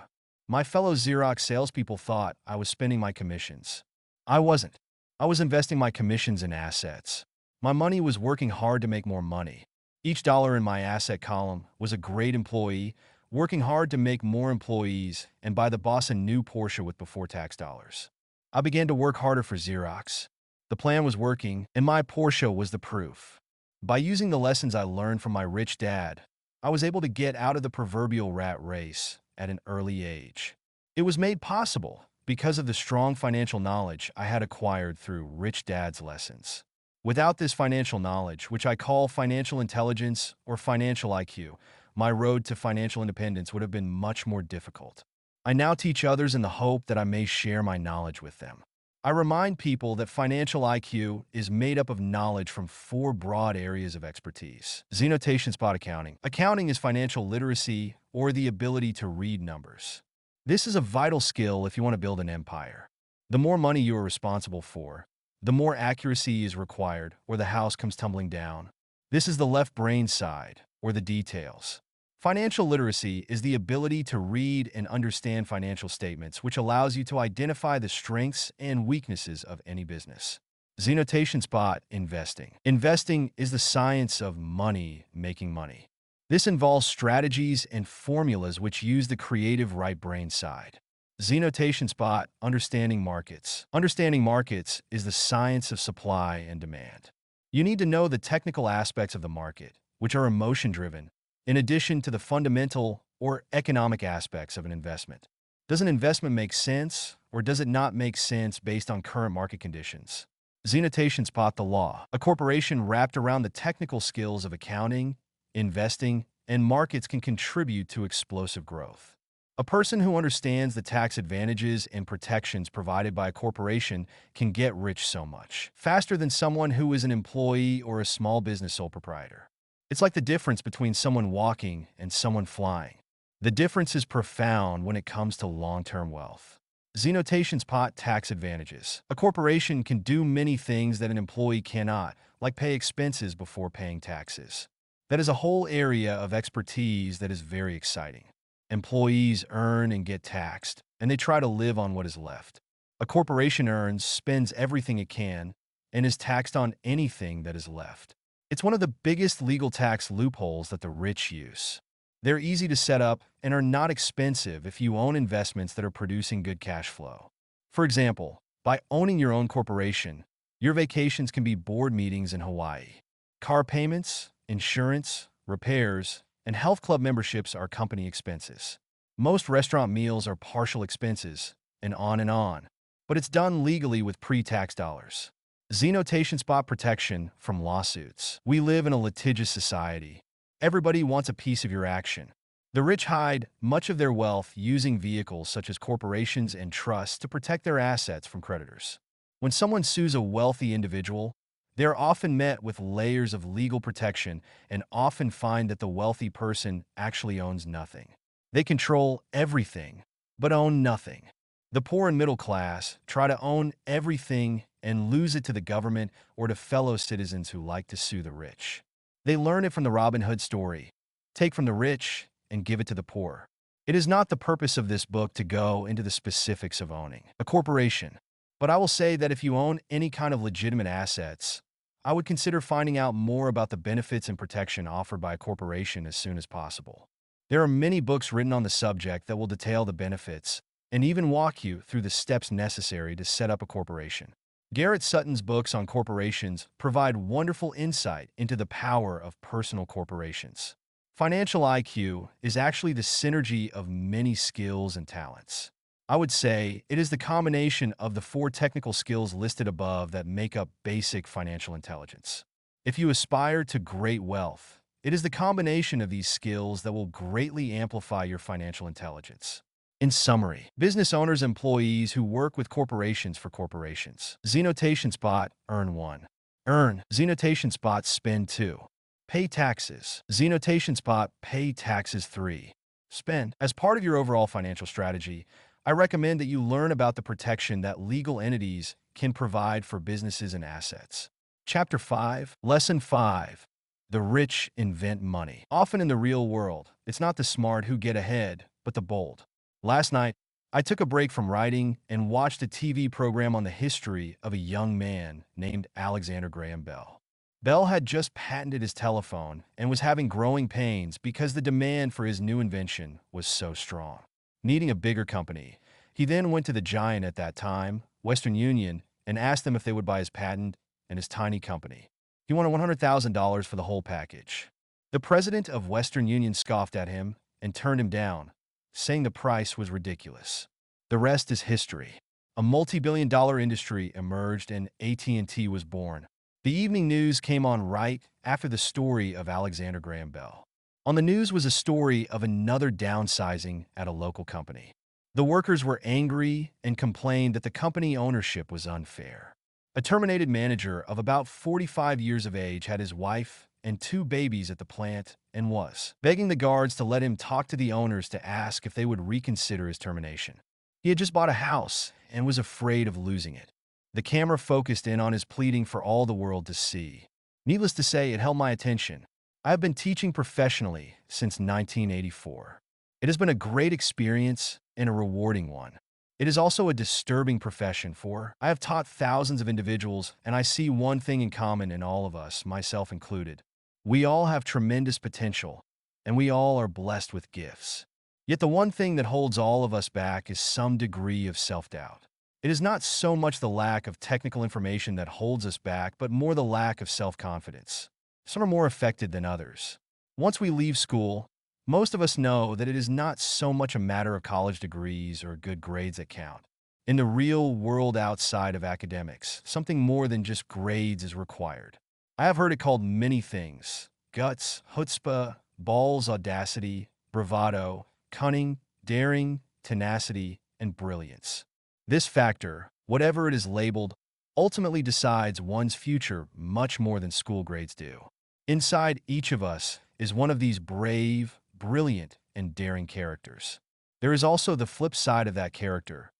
My fellow Xerox salespeople thought I was spending my commissions. I wasn't. I was investing my commissions in assets. My money was working hard to make more money. Each dollar in my asset column was a great employee, working hard to make more employees and buy the boss a new Porsche with before-tax dollars. I began to work harder for Xerox. The plan was working, and my Porsche was the proof. By using the lessons I learned from my rich dad, I was able to get out of the proverbial rat race at an early age. It was made possible because of the strong financial knowledge I had acquired through rich dad's lessons. Without this financial knowledge, which I call financial intelligence or financial IQ, my road to financial independence would have been much more difficult. I now teach others in the hope that I may share my knowledge with them. I remind people that financial IQ is made up of knowledge from four broad areas of expertise. Zenotation spot accounting. Accounting is financial literacy or the ability to read numbers. This is a vital skill if you want to build an empire. The more money you are responsible for, the more accuracy is required or the house comes tumbling down. This is the left brain side, or the details. Financial literacy is the ability to read and understand financial statements, which allows you to identify the strengths and weaknesses of any business. Zenotation spot investing. Investing is the science of money making money. This involves strategies and formulas which use the creative right brain side. Zenotation spot, understanding markets. Understanding markets is the science of supply and demand. You need to know the technical aspects of the market, which are emotion-driven, in addition to the fundamental or economic aspects of an investment. Does an investment make sense, or does it not make sense based on current market conditions? Zenotation spot, the law. A corporation wrapped around the technical skills of accounting, investing, and markets can contribute to explosive growth. A person who understands the tax advantages and protections provided by a corporation can get rich so much faster than someone who is an employee or a small business sole proprietor. It's like the difference between someone walking and someone flying. The difference is profound when it comes to long-term wealth. Zenotation spot, tax advantages. A corporation can do many things that an employee cannot, like pay expenses before paying taxes. That is a whole area of expertise that is very exciting. Employees earn and get taxed, and they try to live on what is left. A corporation earns, spends everything it can, and is taxed on anything that is left. It's one of the biggest legal tax loopholes that the rich use. They're easy to set up and are not expensive if you own investments that are producing good cash flow. For example, by owning your own corporation, your vacations can be board meetings in Hawaii. Car payments, insurance, repairs, and health club memberships are company expenses. Most restaurant meals are partial expenses, and on. But it's done legally with pre-tax dollars. Zenotation spot, protection from lawsuits. We live in a litigious society. Everybody wants a piece of your action. The rich hide much of their wealth using vehicles such as corporations and trusts to protect their assets from creditors. When someone sues a wealthy individual, they are often met with layers of legal protection and often find that the wealthy person actually owns nothing. They control everything, but own nothing. The poor and middle class try to own everything and lose it to the government or to fellow citizens who like to sue the rich. They learn it from the Robin Hood story. Take from the rich and give it to the poor. It is not the purpose of this book to go into the specifics of owning a corporation, but I will say that if you own any kind of legitimate assets, I would consider finding out more about the benefits and protection offered by a corporation as soon as possible. There are many books written on the subject that will detail the benefits and even walk you through the steps necessary to set up a corporation. Garrett Sutton's books on corporations provide wonderful insight into the power of personal corporations. Financial IQ is actually the synergy of many skills and talents. I would say it is the combination of the four technical skills listed above that make up basic financial intelligence. If you aspire to great wealth, it is the combination of these skills that will greatly amplify your financial intelligence. In summary, business owners, employees who work with corporations for corporations. Zenotation spot, earn 1. Earn. Zenotation spot, spend 2. Pay taxes. Zenotation spot, pay taxes 3. Spend. As part of your overall financial strategy, I recommend that you learn about the protection that legal entities can provide for businesses and assets. Chapter 5, Lesson 5. The rich invent money. Often in the real world, it's not the smart who get ahead, but the bold. Last night, I took a break from writing and watched a TV program on the history of a young man named Alexander Graham Bell. Bell had just patented his telephone and was having growing pains because the demand for his new invention was so strong. Needing a bigger company, he then went to the giant at that time, Western Union, and asked them if they would buy his patent and his tiny company. He wanted $100,000 for the whole package. The president of Western Union scoffed at him and turned him down, saying the price was ridiculous. The rest is history. A multi-billion-dollar industry emerged and AT&T was born. The evening news came on right after the story of Alexander Graham Bell. On the news was a story of another downsizing at a local company. The workers were angry and complained that the company ownership was unfair. A terminated manager of about 45 years of age had his wife and two babies at the plant and was begging the guards to let him talk to the owners to ask if they would reconsider his termination. He had just bought a house and was afraid of losing it. The camera focused in on his pleading for all the world to see. Needless to say, it held my attention. I have been teaching professionally since 1984. It has been a great experience and a rewarding one. It is also a disturbing profession, for I have taught thousands of individuals, and I see one thing in common in all of us, myself included. We all have tremendous potential, and we all are blessed with gifts. Yet the one thing that holds all of us back is some degree of self-doubt. It is not so much the lack of technical information that holds us back, but more the lack of self-confidence. Some are more affected than others. Once we leave school, most of us know that it is not so much a matter of college degrees or good grades that count. In the real world outside of academics, something more than just grades is required. I have heard it called many things: guts, chutzpah, balls, audacity, bravado, cunning, daring, tenacity, and brilliance. This factor, whatever it is labeled, ultimately decides one's future much more than school grades do. Inside each of us is one of these brave, brilliant, and daring characters. There is also the flip side of that character: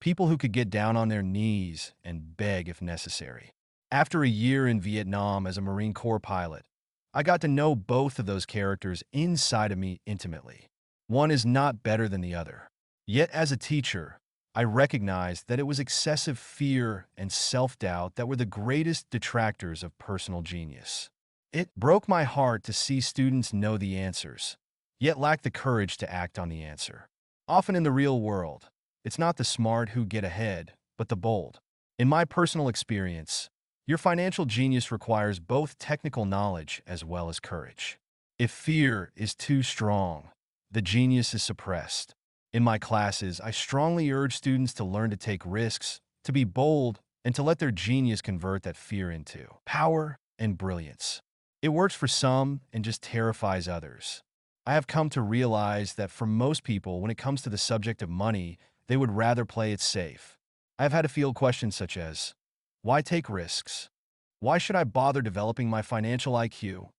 people who could get down on their knees and beg if necessary. After a year in Vietnam as a Marine Corps pilot, I got to know both of those characters inside of me intimately. One is not better than the other. Yet as a teacher, I recognized that it was excessive fear and self-doubt that were the greatest detractors of personal genius. It broke my heart to see students know the answers, yet lack the courage to act on the answer. Often in the real world, it's not the smart who get ahead, but the bold. In my personal experience, your financial genius requires both technical knowledge as well as courage. If fear is too strong, the genius is suppressed. In my classes, I strongly urge students to learn to take risks, to be bold, and to let their genius convert that fear into power and brilliance. It works for some and just terrifies others. I have come to realize that for most people, when it comes to the subject of money, they would rather play it safe. I have had to field questions such as, why take risks? Why should I bother developing my financial IQ?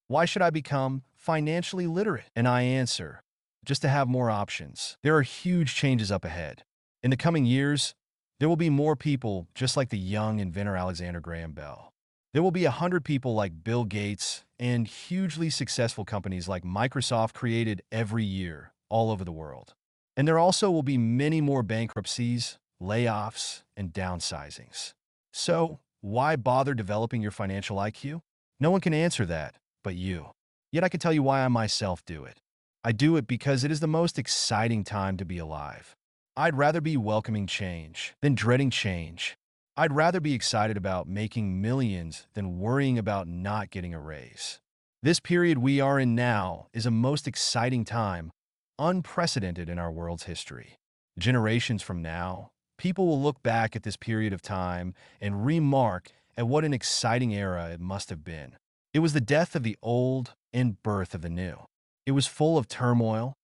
Why should I become financially literate? And I answer, just to have more options. There are huge changes up ahead. In the coming years, there will be more people just like the young inventor Alexander Graham Bell. There will be 100 people like Bill Gates and hugely successful companies like Microsoft created every year all over the world. And there also will be many more bankruptcies, layoffs, and downsizings. So, why bother developing your financial IQ? No one can answer that but you. Yet I can tell you why I myself do it. I do it because it is the most exciting time to be alive. I'd rather be welcoming change than dreading change. I'd rather be excited about making millions than worrying about not getting a raise. This period we are in now is a most exciting time, unprecedented in our world's history. Generations from now, people will look back at this period of time and remark at what an exciting era it must have been. It was the death of the old and birth of the new. It was full of turmoil,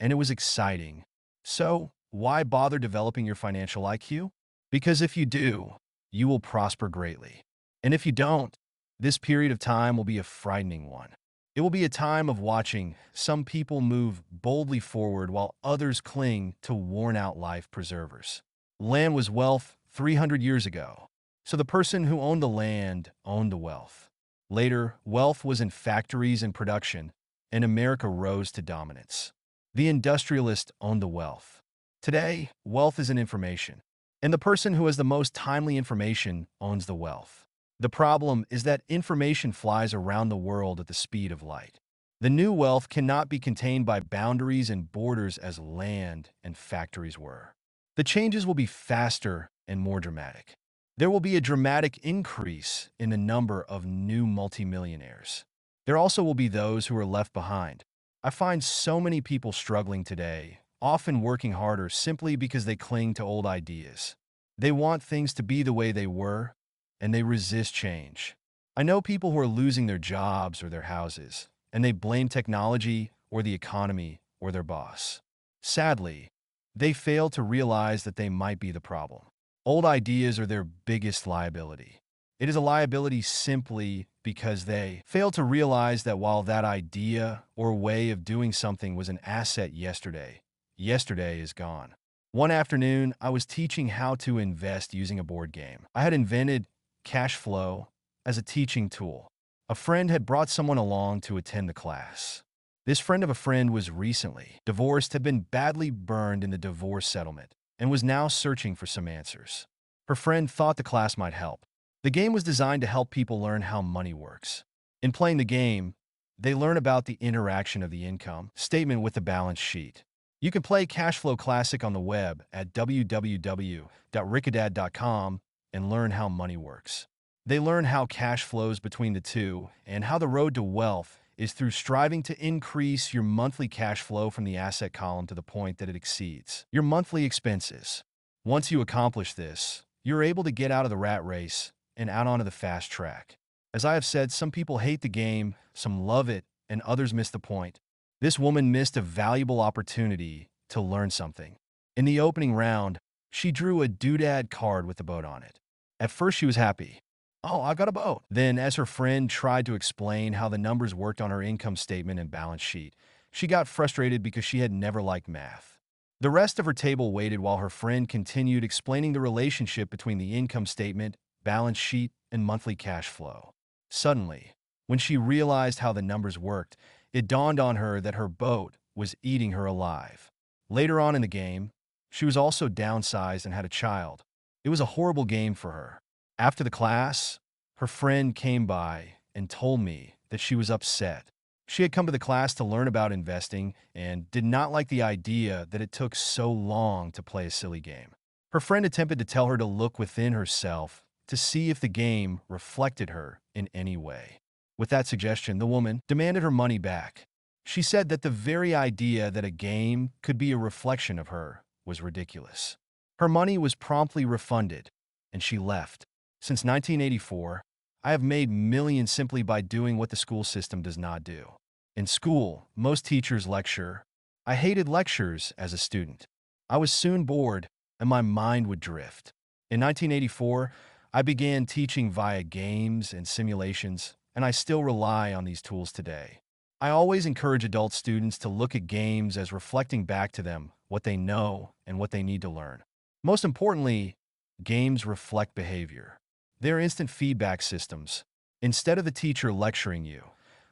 and it was exciting. So, why bother developing your financial IQ? Because if you do, you will prosper greatly. And if you don't, this period of time will be a frightening one. It will be a time of watching some people move boldly forward while others cling to worn-out life preservers. Land was wealth 300 years ago, so the person who owned the land owned the wealth. Later, wealth was in factories and production, and America rose to dominance. The industrialist owned the wealth. Today, wealth is in information, and the person who has the most timely information owns the wealth. The problem is that information flies around the world at the speed of light. The new wealth cannot be contained by boundaries and borders as land and factories were. The changes will be faster and more dramatic. There will be a dramatic increase in the number of new multimillionaires. There also will be those who are left behind. I find so many people struggling today, often working harder simply because they cling to old ideas. They want things to be the way they were, and they resist change. I know people who are losing their jobs or their houses, and they blame technology or the economy or their boss. Sadly, they fail to realize that they might be the problem. Old ideas are their biggest liability. It is a liability simply because they fail to realize that while that idea or way of doing something was an asset yesterday, yesterday is gone. One afternoon, I was teaching how to invest using a board game. I had invented cash flow as a teaching tool. A friend had brought someone along to attend the class. This friend of a friend was recently divorced, had been badly burned in the divorce settlement, and was now searching for some answers. Her friend thought the class might help. The game was designed to help people learn how money works. In playing the game, they learn about the interaction of the income statement with the balance sheet. You can play Cashflow Classic on the web at www.rickadad.com and learn how money works. They learn how cash flows between the two and how the road to wealth is through striving to increase your monthly cash flow from the asset column to the point that it exceeds your monthly expenses. Once you accomplish this, you're able to get out of the rat race and out onto the fast track. As I have said, some people hate the game, some love it, and others miss the point. This woman missed a valuable opportunity to learn something. In the opening round, she drew a doodad card with a boat on it. At first, she was happy. Oh, I've got a boat. Then, as her friend tried to explain how the numbers worked on her income statement and balance sheet, she got frustrated because she had never liked math. The rest of her table waited while her friend continued explaining the relationship between the income statement, balance sheet, and monthly cash flow. Suddenly, when she realized how the numbers worked, it dawned on her that her boat was eating her alive. Later on in the game, she was also downsized and had a child. It was a horrible game for her. After the class, her friend came by and told me that she was upset. She had come to the class to learn about investing and did not like the idea that it took so long to play a silly game. Her friend attempted to tell her to look within herself to see if the game reflected her in any way. With that suggestion, the woman demanded her money back. She said that the very idea that a game could be a reflection of her was ridiculous. Her money was promptly refunded, and she left. Since 1984, I have made millions simply by doing what the school system does not do. In school, most teachers lecture. I hated lectures as a student. I was soon bored, and my mind would drift. In 1984, I began teaching via games and simulations, and I still rely on these tools today. I always encourage adult students to look at games as reflecting back to them what they know and what they need to learn. Most importantly, games reflect behavior. They're instant feedback systems. Instead of the teacher lecturing you,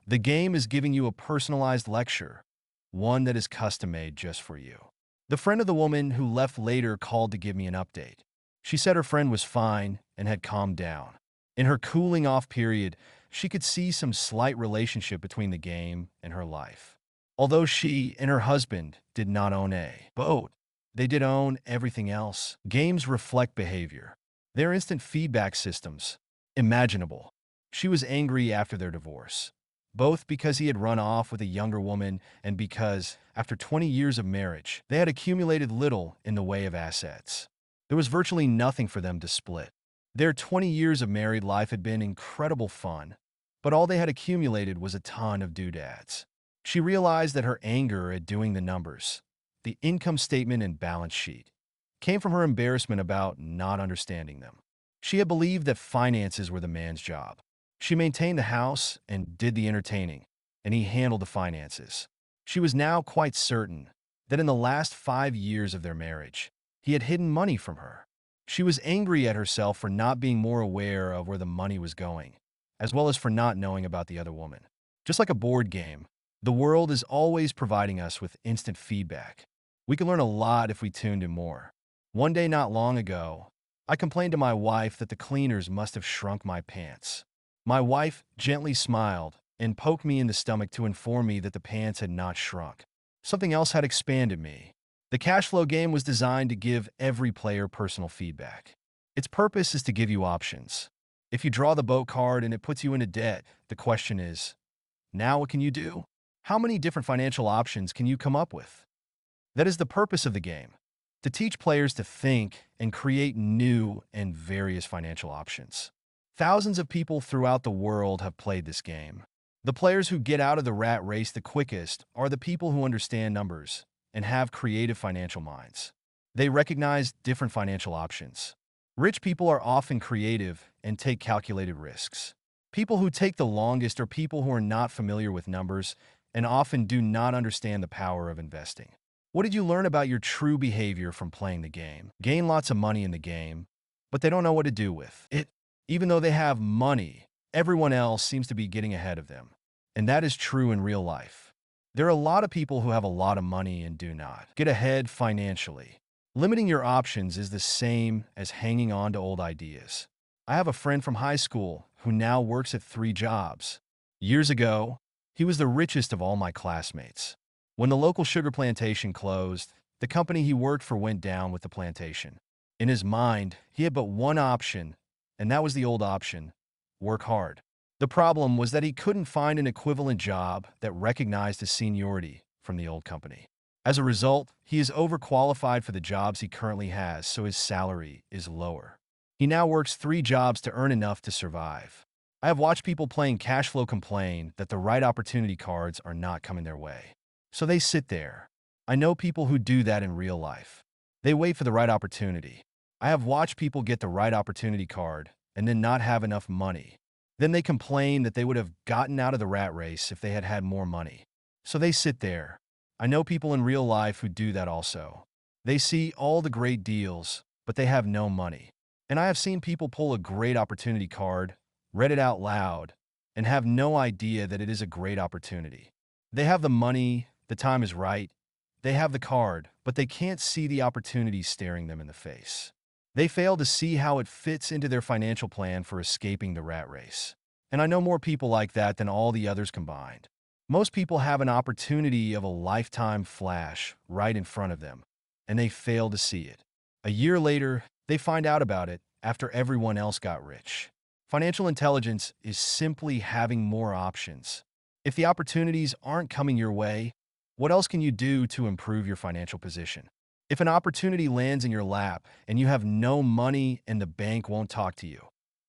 the game is giving you a personalized lecture, one that is custom-made just for you. The friend of the woman who left later called to give me an update. She said her friend was fine and had calmed down. In her cooling off period, she could see some slight relationship between the game and her life. Although she and her husband did not own a boat, they did own everything else. Games reflect behavior. They're instant feedback systems. Imaginable. She was angry after their divorce, both because he had run off with a younger woman and because, after 20 years of marriage, they had accumulated little in the way of assets. There was virtually nothing for them to split. Their 20 years of married life had been incredible fun, but all they had accumulated was a ton of doodads. She realized that her anger at doing the numbers, the income statement and balance sheet, came from her embarrassment about not understanding them. She had believed that finances were the man's job. She maintained the house and did the entertaining, and he handled the finances. She was now quite certain that in the last 5 years of their marriage, he had hidden money from her. She was angry at herself for not being more aware of where the money was going, as well as for not knowing about the other woman. Just like a board game, the world is always providing us with instant feedback. We can learn a lot if we tuned in more. One day not long ago, I complained to my wife that the cleaners must have shrunk my pants. My wife gently smiled and poked me in the stomach to inform me that the pants had not shrunk. Something else had expanded me. The cash flow game was designed to give every player personal feedback. Its purpose is to give you options. If you draw the boat card and it puts you into debt, the question is, now what can you do? How many different financial options can you come up with? That is the purpose of the game, to teach players to think and create new and various financial options. Thousands of people throughout the world have played this game. The players who get out of the rat race the quickest are the people who understand numbers and have creative financial minds. They recognize different financial options. Rich people are often creative and take calculated risks. People who take the longest are people who are not familiar with numbers and often do not understand the power of investing. What did you learn about your true behavior from playing the game? Gain lots of money in the game, but they don't know what to do with it. Even though they have money, everyone else seems to be getting ahead of them. And that is true in real life. There are a lot of people who have a lot of money and do not get ahead financially. Limiting your options is the same as hanging on to old ideas. I have a friend from high school who now works at 3 jobs. Years ago, he was the richest of all my classmates. When the local sugar plantation closed, the company he worked for went down with the plantation. In his mind, he had but one option, and that was the old option: work hard. The problem was that he couldn't find an equivalent job that recognized his seniority from the old company. As a result, he is overqualified for the jobs he currently has, so his salary is lower. He now works 3 jobs to earn enough to survive. I have watched people playing cash flow complain that the right opportunity cards are not coming their way. So they sit there. I know people who do that in real life. They wait for the right opportunity. I have watched people get the right opportunity card and then not have enough money. Then they complain that they would have gotten out of the rat race if they had had more money. So they sit there. I know people in real life who do that also. They see all the great deals, but they have no money. And I have seen people pull a great opportunity card, read it out loud, and have no idea that it is a great opportunity. They have the money, the time is right, they have the card, but they can't see the opportunity staring them in the face. They fail to see how it fits into their financial plan for escaping the rat race. And I know more people like that than all the others combined. Most people have an opportunity of a lifetime flash right in front of them, and they fail to see it. A year later, they find out about it after everyone else got rich. Financial intelligence is simply having more options. If the opportunities aren't coming your way, what else can you do to improve your financial position? If an opportunity lands in your lap and you have no money and the bank won't talk to you,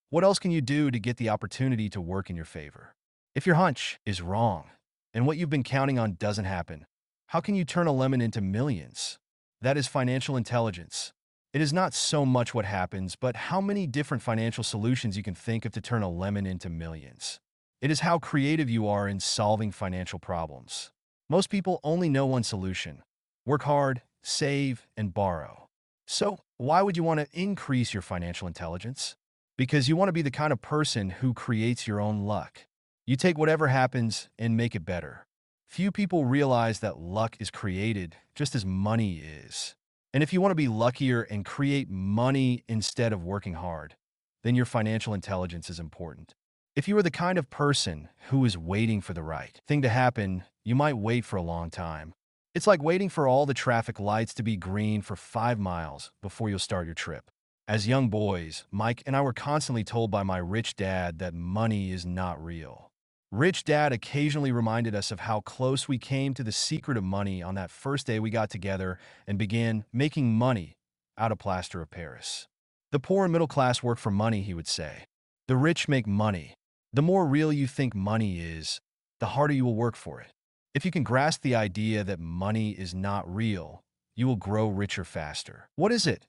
what else can you do to get the opportunity to work in your favor? If your hunch is wrong and what you've been counting on doesn't happen, how can you turn a lemon into millions? That is financial intelligence. It is not so much what happens, but how many different financial solutions you can think of to turn a lemon into millions. It is how creative you are in solving financial problems. Most people only know one solution: work hard, save, and borrow. So, why would you want to increase your financial intelligence? Because you want to be the kind of person who creates your own luck. You take whatever happens and make it better. Few people realize that luck is created just as money is. And if you want to be luckier and create money instead of working hard, then your financial intelligence is important. If you are the kind of person who is waiting for the right thing to happen, you might wait for a long time. It's like waiting for all the traffic lights to be green for 5 miles before you'll start your trip. As young boys, Mike and I were constantly told by my rich dad that money is not real. Rich Dad occasionally reminded us of how close we came to the secret of money on that first day we got together and began making money out of plaster of Paris. The poor and middle class work for money, he would say. The rich make money. The more real you think money is, the harder you will work for it. If you can grasp the idea that money is not real, you will grow richer faster. What is it?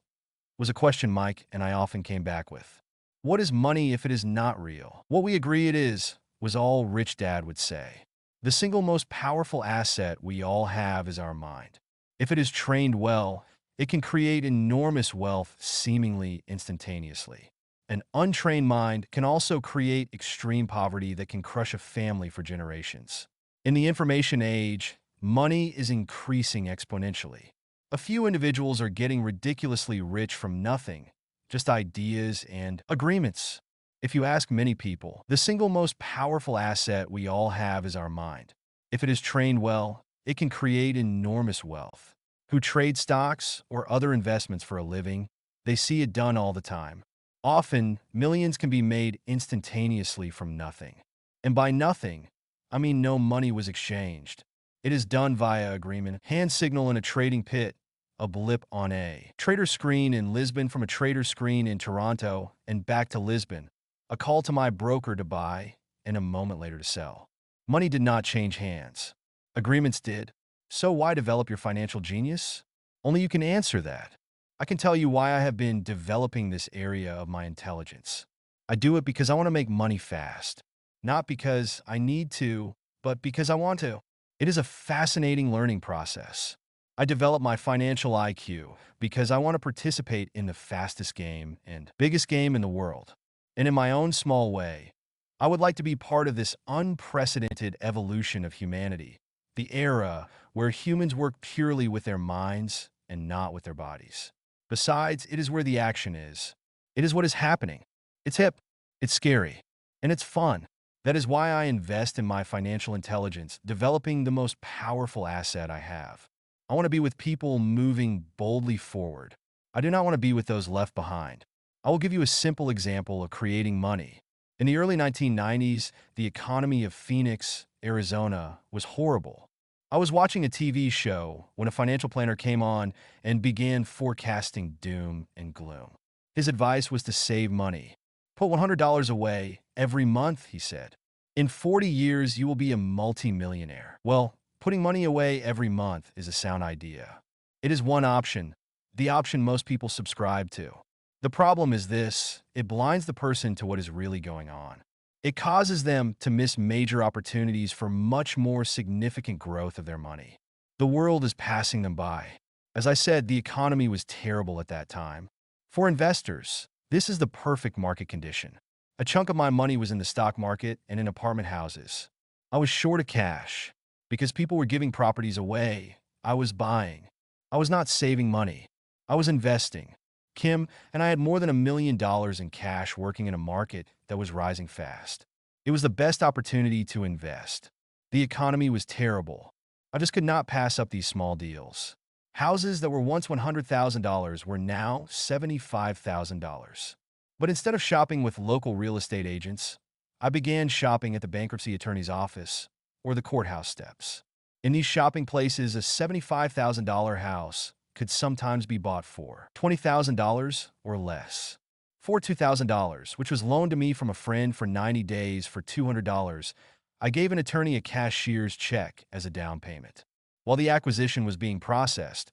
Was a question Mike and I often came back with. What is money if it is not real? What we agree it is, was all Rich Dad would say. The single most powerful asset we all have is our mind. If it is trained well, it can create enormous wealth seemingly instantaneously. An untrained mind can also create extreme poverty that can crush a family for generations. In the information age, money is increasing exponentially. A few individuals are getting ridiculously rich from nothing, just ideas and agreements. If you ask many people, the single most powerful asset we all have is our mind. If it is trained well, it can create enormous wealth. Who trade stocks or other investments for a living, they see it done all the time. Often, millions can be made instantaneously from nothing. And by nothing, I mean no money was exchanged. It is done via agreement, hand signal in a trading pit, a blip on a trader screen in Lisbon from a trader screen in Toronto and back to Lisbon, a call to my broker to buy, and a moment later to sell. Money did not change hands. Agreements did. So why develop your financial genius? Only you can answer that. I can tell you why I have been developing this area of my intelligence. I do it because I want to make money fast. Not because I need to, but because I want to. It is a fascinating learning process. I develop my financial IQ because I want to participate in the fastest game and biggest game in the world. And in my own small way, I would like to be part of this unprecedented evolution of humanity, the era where humans work purely with their minds and not with their bodies. Besides, it is where the action is. It is what is happening. It's hip, it's scary, and it's fun. That is why I invest in my financial intelligence, developing the most powerful asset I have. I want to be with people moving boldly forward. I do not want to be with those left behind. I will give you a simple example of creating money. In the early 1990s, the economy of Phoenix, Arizona was horrible. I was watching a TV show when a financial planner came on and began forecasting doom and gloom. His advice was to save money. Put $100 away every month, he said. In 40 years, you will be a multimillionaire. Well, putting money away every month is a sound idea. It is one option, the option most people subscribe to. The problem is this: it blinds the person to what is really going on. It causes them to miss major opportunities for much more significant growth of their money. The world is passing them by. As I said, the economy was terrible at that time. For investors, this is the perfect market condition. A chunk of my money was in the stock market and in apartment houses. I was short of cash. Because people were giving properties away, I was buying. I was not saving money. I was investing. Kim and I had more than $1 million in cash working in a market that was rising fast. It was the best opportunity to invest. The economy was terrible. I just could not pass up these small deals. Houses that were once $100,000 were now $75,000. But instead of shopping with local real estate agents, I began shopping at the bankruptcy attorney's office or the courthouse steps. In these shopping places, a $75,000 house could sometimes be bought for $20,000 or less. For $2,000, which was loaned to me from a friend for 90 days for $200, I gave an attorney a cashier's check as a down payment. While the acquisition was being processed,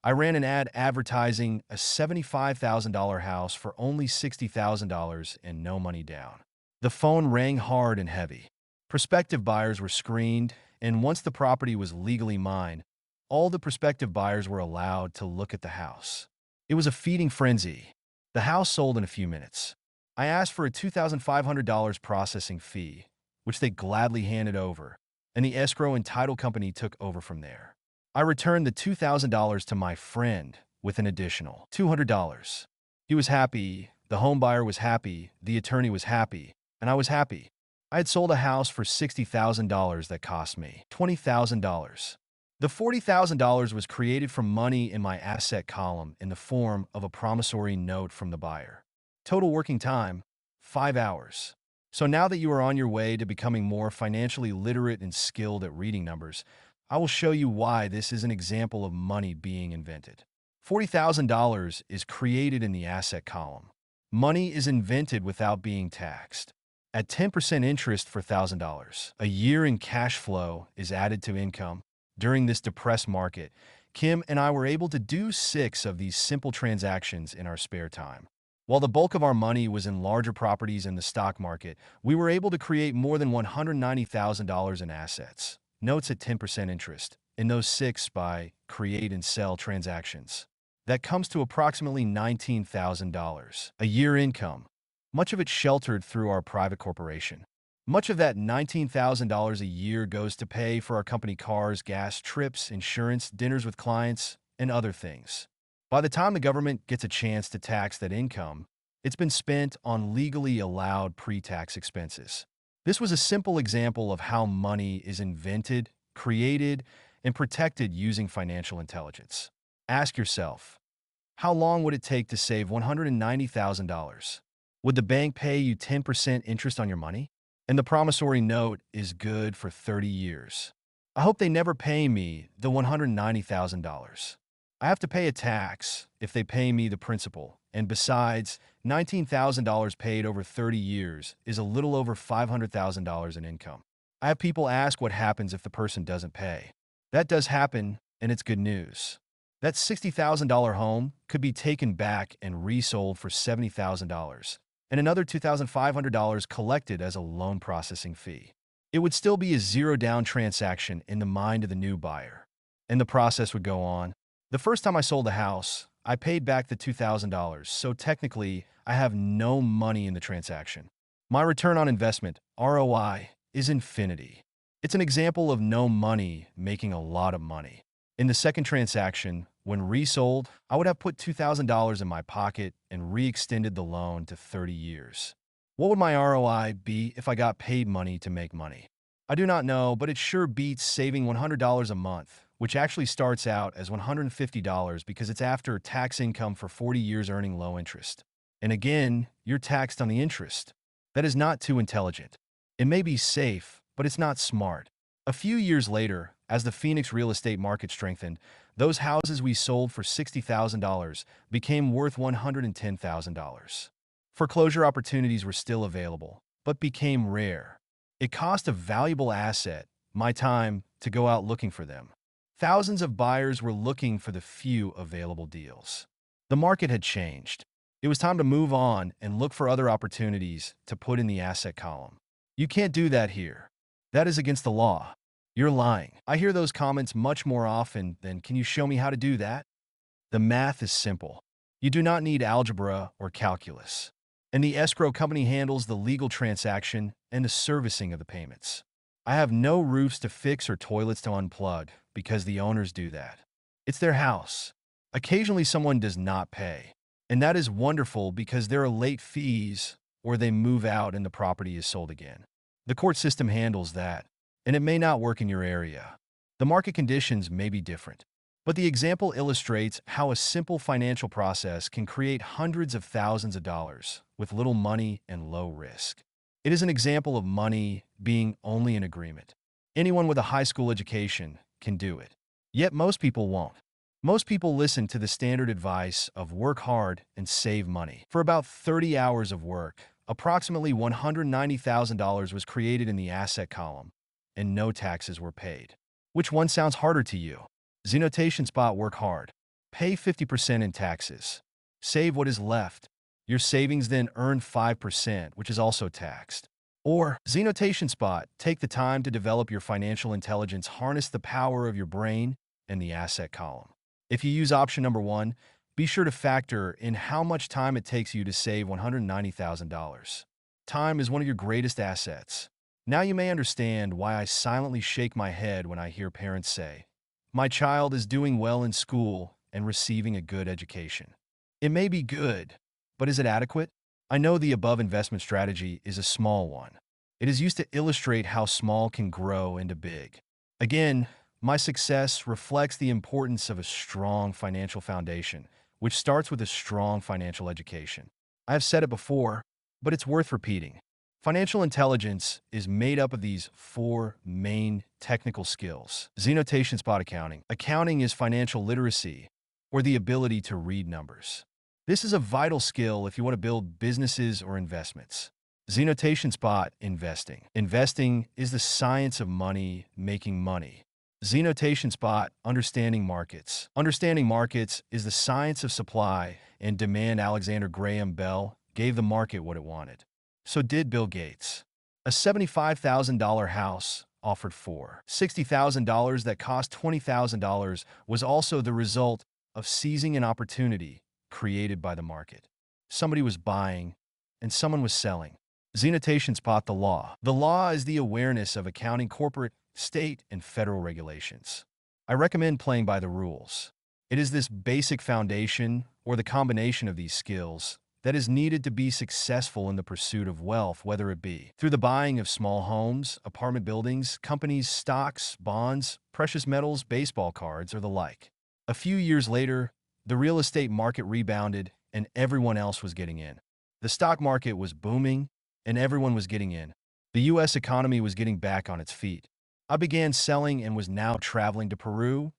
I ran an ad advertising a $75,000 house for only $60,000 and no money down. The phone rang hard and heavy. Prospective buyers were screened, and once the property was legally mine, all the prospective buyers were allowed to look at the house. It was a feeding frenzy. The house sold in a few minutes. I asked for a $2,500 processing fee, which they gladly handed over, and the escrow and title company took over from there. I returned the $2,000 to my friend with an additional $200. He was happy, the home buyer was happy, the attorney was happy, and I was happy. I had sold a house for $60,000 that cost me $20,000. The $40,000 was created from money in my asset column in the form of a promissory note from the buyer. Total working time, 5 hours. So now that you are on your way to becoming more financially literate and skilled at reading numbers, I will show you why this is an example of money being invented. $40,000 is created in the asset column. Money is invented without being taxed. At 10% interest for $1,000, a year in cash flow is added to income. During this depressed market, Kim and I were able to do 6 of these simple transactions in our spare time. While the bulk of our money was in larger properties in the stock market, we were able to create more than $190,000 in assets. Notes at 10% interest. In those 6 by create and sell transactions. That comes to approximately $19,000 a year income, much of it sheltered through our private corporation. Much of that $19,000 a year goes to pay for our company cars, gas, trips, insurance, dinners with clients, and other things. By the time the government gets a chance to tax that income, it's been spent on legally allowed pre-tax expenses. This was a simple example of how money is invented, created, and protected using financial intelligence. Ask yourself, how long would it take to save $190,000? Would the bank pay you 10% interest on your money? And the promissory note is good for 30 years. I hope they never pay me the $190,000. I have to pay a tax if they pay me the principal. And besides, $19,000 paid over 30 years is a little over $500,000 in income. I have people ask what happens if the person doesn't pay. That does happen, and it's good news. That $60,000 home could be taken back and resold for $70,000, and another $2,500 collected as a loan processing fee. It would still be a zero-down transaction in the mind of the new buyer, and the process would go on. The first time I sold a house, I paid back the $2,000, so technically, I have no money in the transaction. My return on investment, ROI, is infinity. It's an example of no money making a lot of money. In the second transaction, when resold, I would have put $2,000 in my pocket and re-extended the loan to 30 years. What would my ROI be if I got paid money to make money? I do not know, but it sure beats saving $100 a month, which actually starts out as $150 because it's after tax income for 40 years earning low interest. And again, you're taxed on the interest. That is not too intelligent. It may be safe, but it's not smart. A few years later, as the Phoenix real estate market strengthened, those houses we sold for $60,000 became worth $110,000. Foreclosure opportunities were still available, but became rare. It cost a valuable asset, my time, to go out looking for them. Thousands of buyers were looking for the few available deals. The market had changed. It was time to move on and look for other opportunities to put in the asset column. You can't do that here. That is against the law. You're lying. I hear those comments much more often than, can you show me how to do that? The math is simple. You do not need algebra or calculus. And the escrow company handles the legal transaction and the servicing of the payments. I have no roofs to fix or toilets to unplug because the owners do that. It's their house. Occasionally someone does not pay. And that is wonderful because there are late fees or they move out and the property is sold again. The court system handles that, and it may not work in your area. The market conditions may be different. But the example illustrates how a simple financial process can create hundreds of thousands of dollars with little money and low risk. It is an example of money being only an agreement. Anyone with a high school education can do it. Yet most people won't. Most people listen to the standard advice of work hard and save money. For about 30 hours of work, approximately $190,000 was created in the asset column, and no taxes were paid. Which one sounds harder to you? Zenotation Spot: work hard. Pay 50% in taxes. Save what is left. Your savings then earn 5%, which is also taxed. Or Zenotation Spot: take the time to develop your financial intelligence, harness the power of your brain and the asset column. If you use option number one, be sure to factor in how much time it takes you to save $190,000. Time is one of your greatest assets. Now you may understand why I silently shake my head when I hear parents say, "My child is doing well in school and receiving a good education." It may be good, but is it adequate? I know the above investment strategy is a small one. It is used to illustrate how small can grow into big. Again, my success reflects the importance of a strong financial foundation, which starts with a strong financial education. I have said it before, but it's worth repeating. Financial intelligence is made up of these four main technical skills. Zenotation Spot accounting. Accounting is financial literacy, or the ability to read numbers. This is a vital skill if you want to build businesses or investments. Zenotation Spot investing. Investing is the science of money making money. Zenotation Spot understanding markets. Understanding markets is the science of supply and demand. Alexander Graham Bell gave the market what it wanted. So did Bill Gates. A $75,000 house offered for $60,000 that cost $20,000 was also the result of seizing an opportunity created by the market. Somebody was buying and someone was selling. Zenotation Spot: the law. The law is the awareness of accounting, corporate, state, and federal regulations. I recommend playing by the rules. It is this basic foundation, or the combination of these skills, that is needed to be successful in the pursuit of wealth, whether it be through the buying of small homes, apartment buildings, companies, stocks, bonds, precious metals, baseball cards, or the like. A few years later, the real estate market rebounded and everyone else was getting in. The stock market was booming and everyone was getting in. The U.S. economy was getting back on its feet. I began selling and was now traveling to Peru,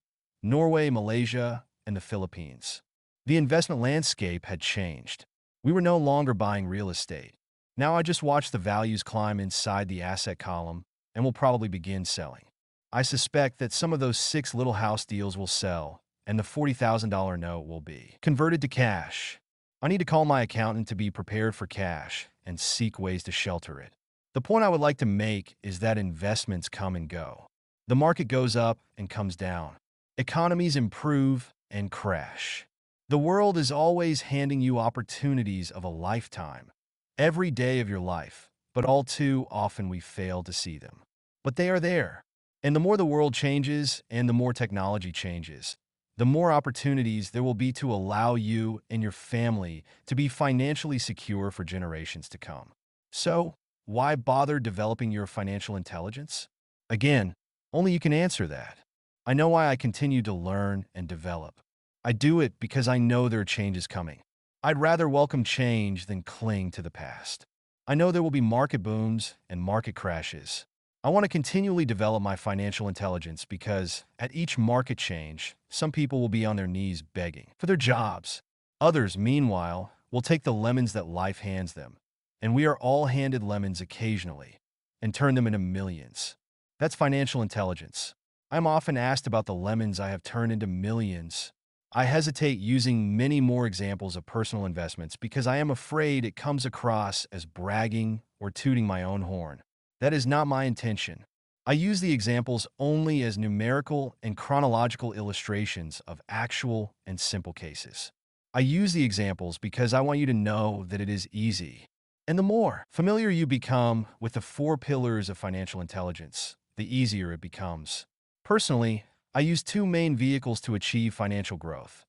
Norway, Malaysia, and the Philippines. The investment landscape had changed. We were no longer buying real estate. Now I just watch the values climb inside the asset column and will probably begin selling. I suspect that some of those 6 little house deals will sell and the $40,000 note will be converted to cash. I need to call my accountant to be prepared for cash and seek ways to shelter it. The point I would like to make is that investments come and go. The market goes up and comes down. Economies improve and crash. The world is always handing you opportunities of a lifetime, every day of your life, but all too often we fail to see them. But they are there. And the more the world changes and the more technology changes, the more opportunities there will be to allow you and your family to be financially secure for generations to come. So, why bother developing your financial intelligence? Again, only you can answer that. I know why I continue to learn and develop. I do it because I know there are changes coming. I'd rather welcome change than cling to the past. I know there will be market booms and market crashes. I want to continually develop my financial intelligence because at each market change, some people will be on their knees begging for their jobs. Others, meanwhile, will take the lemons that life hands them, and we are all handed lemons occasionally, and turn them into millions. That's financial intelligence. I'm often asked about the lemons I have turned into millions. I hesitate using many more examples of personal investments because I am afraid it comes across as bragging or tooting my own horn. That is not my intention. I use the examples only as numerical and chronological illustrations of actual and simple cases. I use the examples because I want you to know that it is easy. And the more familiar you become with the 4 pillars of financial intelligence, the easier it becomes. Personally, I use 2 main vehicles to achieve financial growth: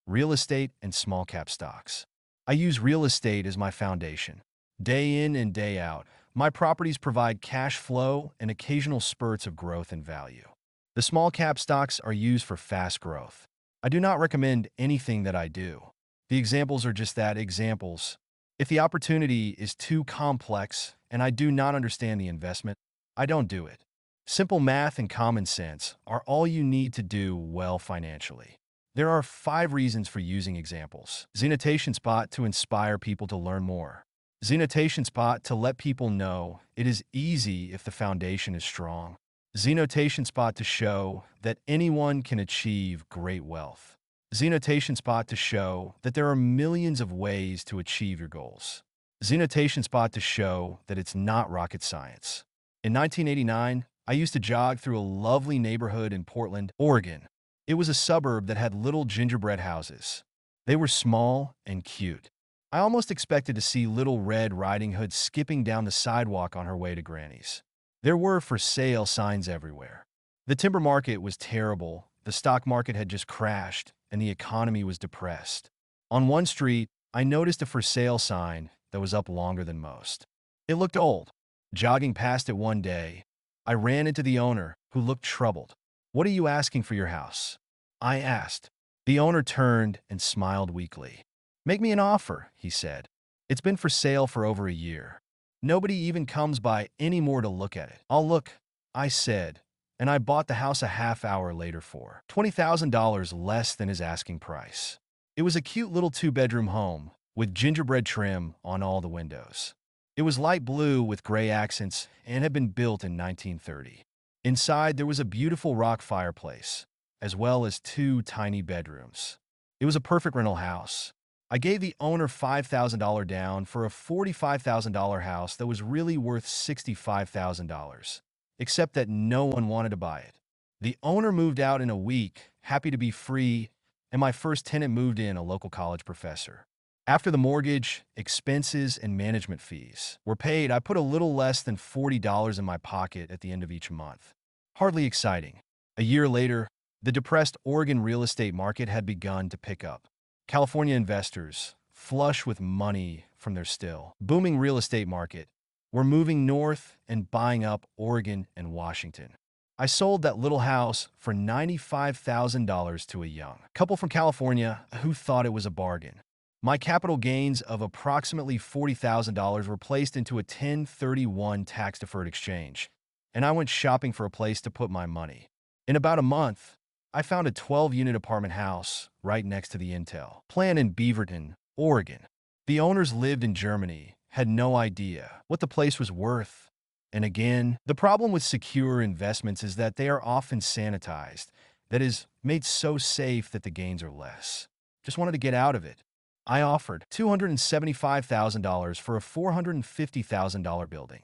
real estate and small cap stocks. I use real estate as my foundation. Day in and day out, my properties provide cash flow and occasional spurts of growth and value. The small cap stocks are used for fast growth. I do not recommend anything that I do. The examples are just that, examples. If the opportunity is too complex and I do not understand the investment, I don't do it. Simple math and common sense are all you need to do well financially. There are 5 reasons for using examples. Zenotation spot to inspire people to learn more. Zenotation spot to let people know it is easy if the foundation is strong. Zenotation spot to show that anyone can achieve great wealth. Zenotation spot to show that there are millions of ways to achieve your goals. Zenotation spot to show that it's not rocket science. In 1989, I used to jog through a lovely neighborhood in Portland, Oregon. It was a suburb that had little gingerbread houses. They were small and cute. I almost expected to see Little Red Riding Hood skipping down the sidewalk on her way to Granny's. There were for sale signs everywhere. The timber market was terrible, the stock market had just crashed, and the economy was depressed. On one street, I noticed a for sale sign that was up longer than most. It looked old. Jogging past it one day, I ran into the owner, who looked troubled. "What are you asking for your house?" I asked. The owner turned and smiled weakly. "Make me an offer," he said. "It's been for sale for over a year. Nobody even comes by anymore to look at it." "I'll look," I said, and I bought the house a half hour later for $20,000 less than his asking price. It was a cute little 2-bedroom home with gingerbread trim on all the windows. It was light blue with gray accents and had been built in 1930. Inside, there was a beautiful rock fireplace, as well as 2 tiny bedrooms. It was a perfect rental house. I gave the owner $5,000 down for a $45,000 house that was really worth $65,000, except that no one wanted to buy it. The owner moved out in a week, happy to be free, and my first tenant moved in, a local college professor. After the mortgage, expenses, and management fees were paid, I put a little less than $40 in my pocket at the end of each month. Hardly exciting. A year later, The depressed Oregon real estate market had begun to pick up. California investors, flush with money from their still booming real estate market, were moving north and buying up Oregon and Washington. I sold that little house for $95,000 to a young couple from California who thought it was a bargain. My capital gains of approximately $40,000 were placed into a 1031 tax-deferred exchange, and I went shopping for a place to put my money. In about a month, I found a 12-unit apartment house right next to the Intel plant in Beaverton, Oregon. The owners lived in Germany, had no idea what the place was worth. And again, the problem with secure investments is that they are often sanitized, that is, made so safe that the gains are less. Just wanted to get out of it. I offered $275,000 for a $450,000 building.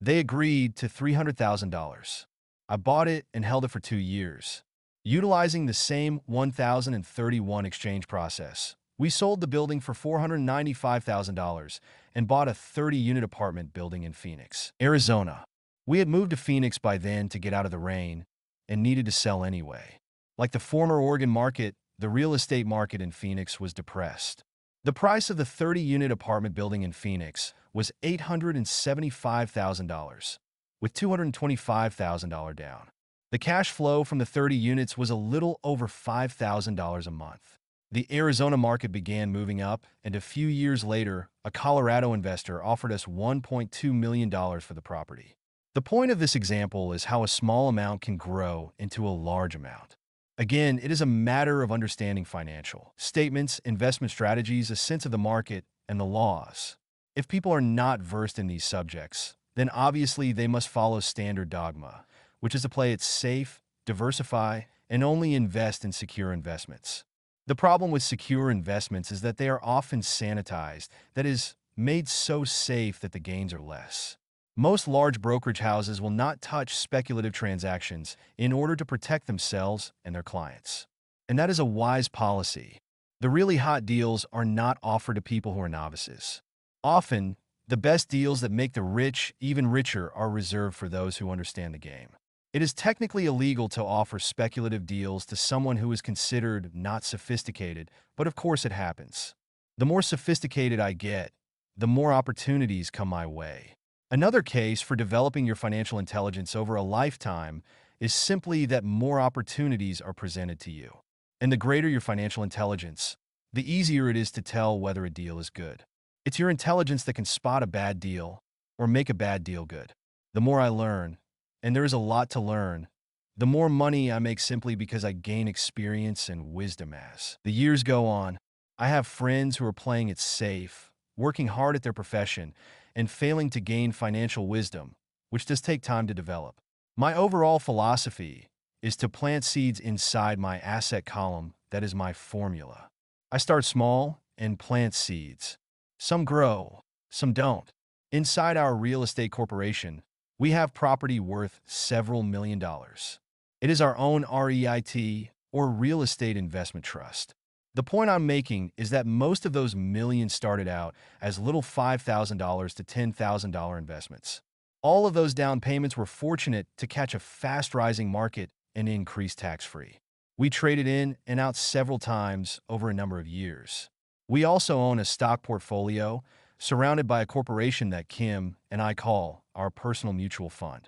They agreed to $300,000. I bought it and held it for 2 years. Utilizing the same 1031 exchange process, we sold the building for $495,000 and bought a 30-unit apartment building in Phoenix, Arizona. We had moved to Phoenix by then to get out of the rain and needed to sell anyway. Like the former Oregon market, the real estate market in Phoenix was depressed. The price of the 30-unit apartment building in Phoenix was $875,000, with $225,000 down. The cash flow from the 30 units was a little over $5,000 a month. The Arizona market began moving up, and a few years later, a Colorado investor offered us $1.2 million for the property. The point of this example is how a small amount can grow into a large amount. Again, it is a matter of understanding financial statements, investment strategies, a sense of the market, and the laws. If people are not versed in these subjects, then obviously they must follow standard dogma, which is to play it safe, diversify, and only invest in secure investments. The problem with secure investments is that they are often sanitized, that is, made so safe that the gains are less. Most large brokerage houses will not touch speculative transactions in order to protect themselves and their clients. And that is a wise policy. The really hot deals are not offered to people who are novices. Often, the best deals that make the rich even richer are reserved for those who understand the game. It is technically illegal to offer speculative deals to someone who is considered not sophisticated, but of course it happens. The more sophisticated I get, the more opportunities come my way. Another case for developing your financial intelligence over a lifetime is simply that more opportunities are presented to you. And the greater your financial intelligence, the easier it is to tell whether a deal is good. It's your intelligence that can spot a bad deal or make a bad deal good. The more I learn, and there is a lot to learn, the more money I make simply because I gain experience and wisdom as the years go on. I have friends who are playing it safe, working hard at their profession, and failing to gain financial wisdom, which does take time to develop. My overall philosophy is to plant seeds inside my asset column. That is my formula. I start small and plant seeds. Some grow, some don't. Inside our real estate corporation, we have property worth several million dollars. It is our own REIT, or real estate investment trust. The point I'm making is that most of those millions started out as little $5,000 to $10,000 investments. All of those down payments were fortunate to catch a fast-rising market and increase tax-free. We traded in and out several times over a number of years. We also own a stock portfolio surrounded by a corporation that Kim and I call our personal mutual fund.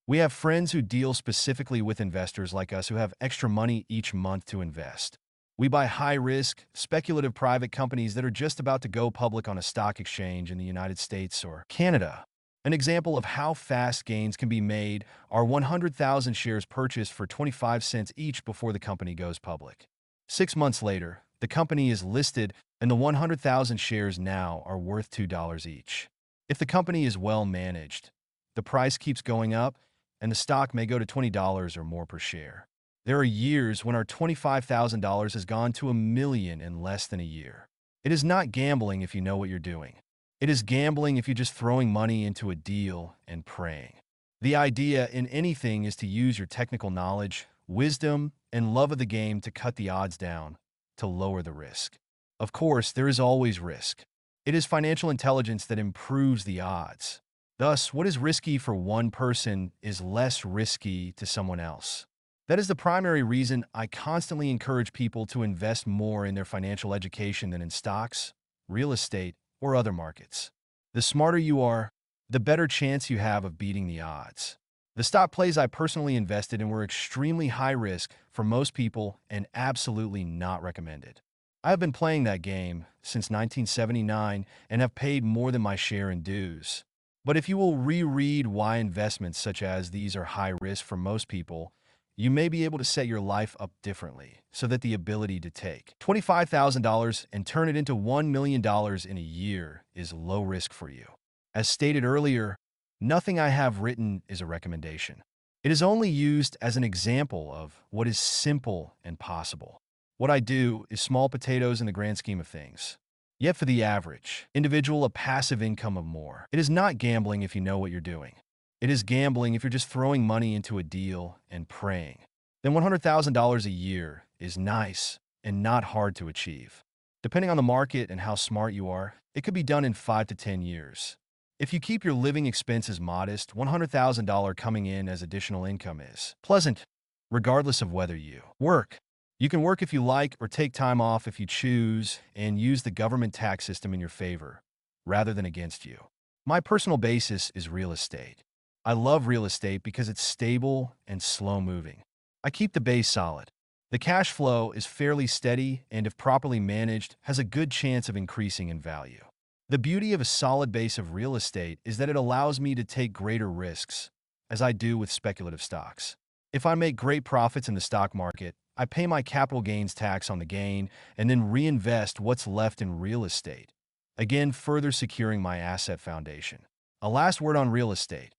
We have friends who deal specifically with investors like us who have extra money each month to invest. We buy high-risk, speculative private companies that are just about to go public on a stock exchange in the United States or Canada. An example of how fast gains can be made are 100,000 shares purchased for 25 cents each before the company goes public. 6 months later, the company is listed and the 100,000 shares now are worth $2 each. If the company is well managed, the price keeps going up and the stock may go to $20 or more per share. There are years when our $25,000 has gone to $1 million in less than a year. It is not gambling if you know what you're doing. It is gambling if you're just throwing money into a deal and praying. The idea in anything is to use your technical knowledge, wisdom, and love of the game to cut the odds down, to lower the risk. Of course, there is always risk. It is financial intelligence that improves the odds. Thus, what is risky for one person is less risky to someone else. That is the primary reason I constantly encourage people to invest more in their financial education than in stocks, real estate, or other markets. The smarter you are, the better chance you have of beating the odds. The stock plays I personally invested in were extremely high risk for most people and absolutely not recommended. I have been playing that game since 1979 and have paid more than my share in dues. But if you will reread why investments such as these are high risk for most people, you may be able to set your life up differently so that the ability to take $25,000 and turn it into $1 million in a year is low risk for you. As stated earlier, nothing I have written is a recommendation. It is only used as an example of what is simple and possible. What I do is small potatoes in the grand scheme of things. Yet for the average individual, a passive income of more. It is not gambling if you know what you're doing. It is gambling if you're just throwing money into a deal and praying. Then $100,000 a year is nice and not hard to achieve. Depending on the market and how smart you are, it could be done in 5 to 10 years. If you keep your living expenses modest, $100,000 coming in as additional income is pleasant, regardless of whether you work. You can work if you like or take time off if you choose and use the government tax system in your favor, rather than against you. My personal basis is real estate. I love real estate because it's stable and slow-moving. I keep the base solid. The cash flow is fairly steady and, if properly managed, has a good chance of increasing in value. The beauty of a solid base of real estate is that it allows me to take greater risks, as I do with speculative stocks. If I make great profits in the stock market, I pay my capital gains tax on the gain and then reinvest what's left in real estate, again further securing my asset foundation. A last word on real estate.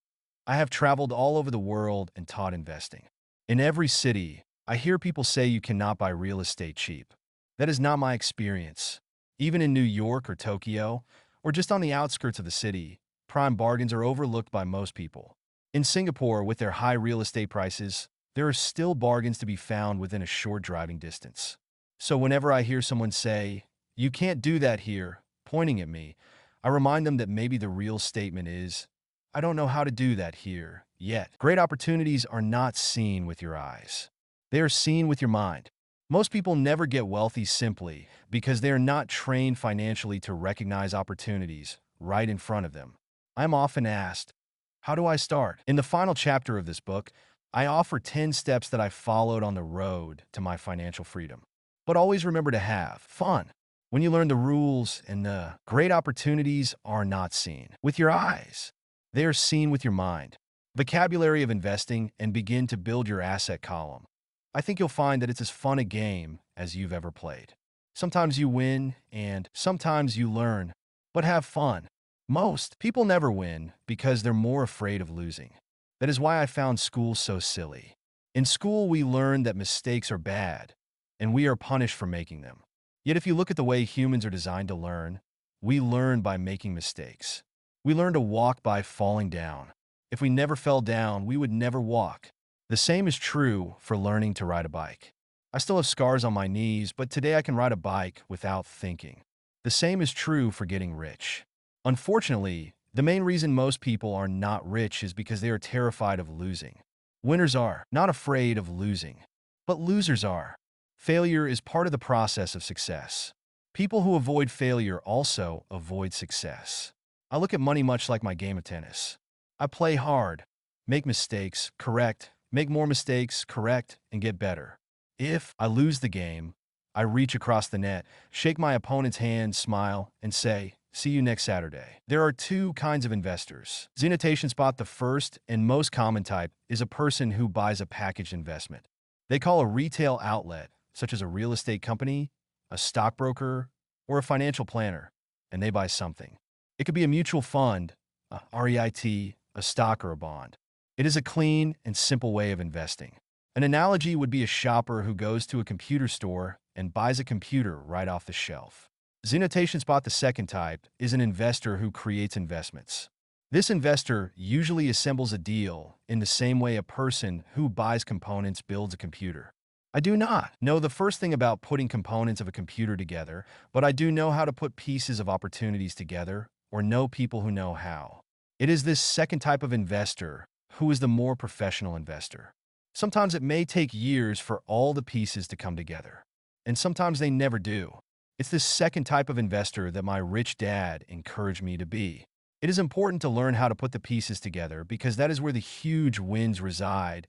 I have traveled all over the world and taught investing. In every city, I hear people say you cannot buy real estate cheap. That is not my experience. Even in New York or Tokyo, or just on the outskirts of the city, prime bargains are overlooked by most people. In Singapore, with their high real estate prices, there are still bargains to be found within a short driving distance. So whenever I hear someone say, "You can't do that here," pointing at me, I remind them that maybe the real statement is, "I don't know how to do that here yet." Great opportunities are not seen with your eyes. They are seen with your mind. Most people never get wealthy simply because they are not trained financially to recognize opportunities right in front of them. I'm often asked, how do I start? In the final chapter of this book, I offer 10 steps that I followed on the road to my financial freedom. But always remember to have fun. When you learn the rules, and the great opportunities are not seen with your eyes. They are seen with your mind. Vocabulary of investing and begin to build your asset column. I think you'll find that it's as fun a game as you've ever played. Sometimes you win and sometimes you learn, but have fun. Most people never win because they're more afraid of losing. That is why I found school so silly. In school, we learn that mistakes are bad, and we are punished for making them. Yet if you look at the way humans are designed to learn, we learn by making mistakes. We learn to walk by falling down. If we never fell down, we would never walk. The same is true for learning to ride a bike. I still have scars on my knees, but today I can ride a bike without thinking. The same is true for getting rich. Unfortunately, the main reason most people are not rich is because they are terrified of losing. Winners are not afraid of losing, but losers are. Failure is part of the process of success. People who avoid failure also avoid success. I look at money much like my game of tennis. I play hard, make mistakes, correct, make more mistakes, correct, and get better. If I lose the game, I reach across the net, shake my opponent's hand, smile, and say, "See you next Saturday." There are two kinds of investors. Xenotation spot. The first and most common type is a person who buys a packaged investment. They call a retail outlet, such as a real estate company, a stockbroker, or a financial planner, and they buy something. It could be a mutual fund, a REIT, a stock, or a bond. It is a clean and simple way of investing. An analogy would be a shopper who goes to a computer store and buys a computer right off the shelf. Xenotation spot. The second type is an investor who creates investments. This investor usually assembles a deal in the same way a person who buys components builds a computer. I do not know the first thing about putting components of a computer together, but I do know how to put pieces of opportunities together, or know people who know how. It is this second type of investor who is the more professional investor. Sometimes it may take years for all the pieces to come together, and sometimes they never do. It's this second type of investor that my rich dad encouraged me to be. It is important to learn how to put the pieces together because that is where the huge wins reside,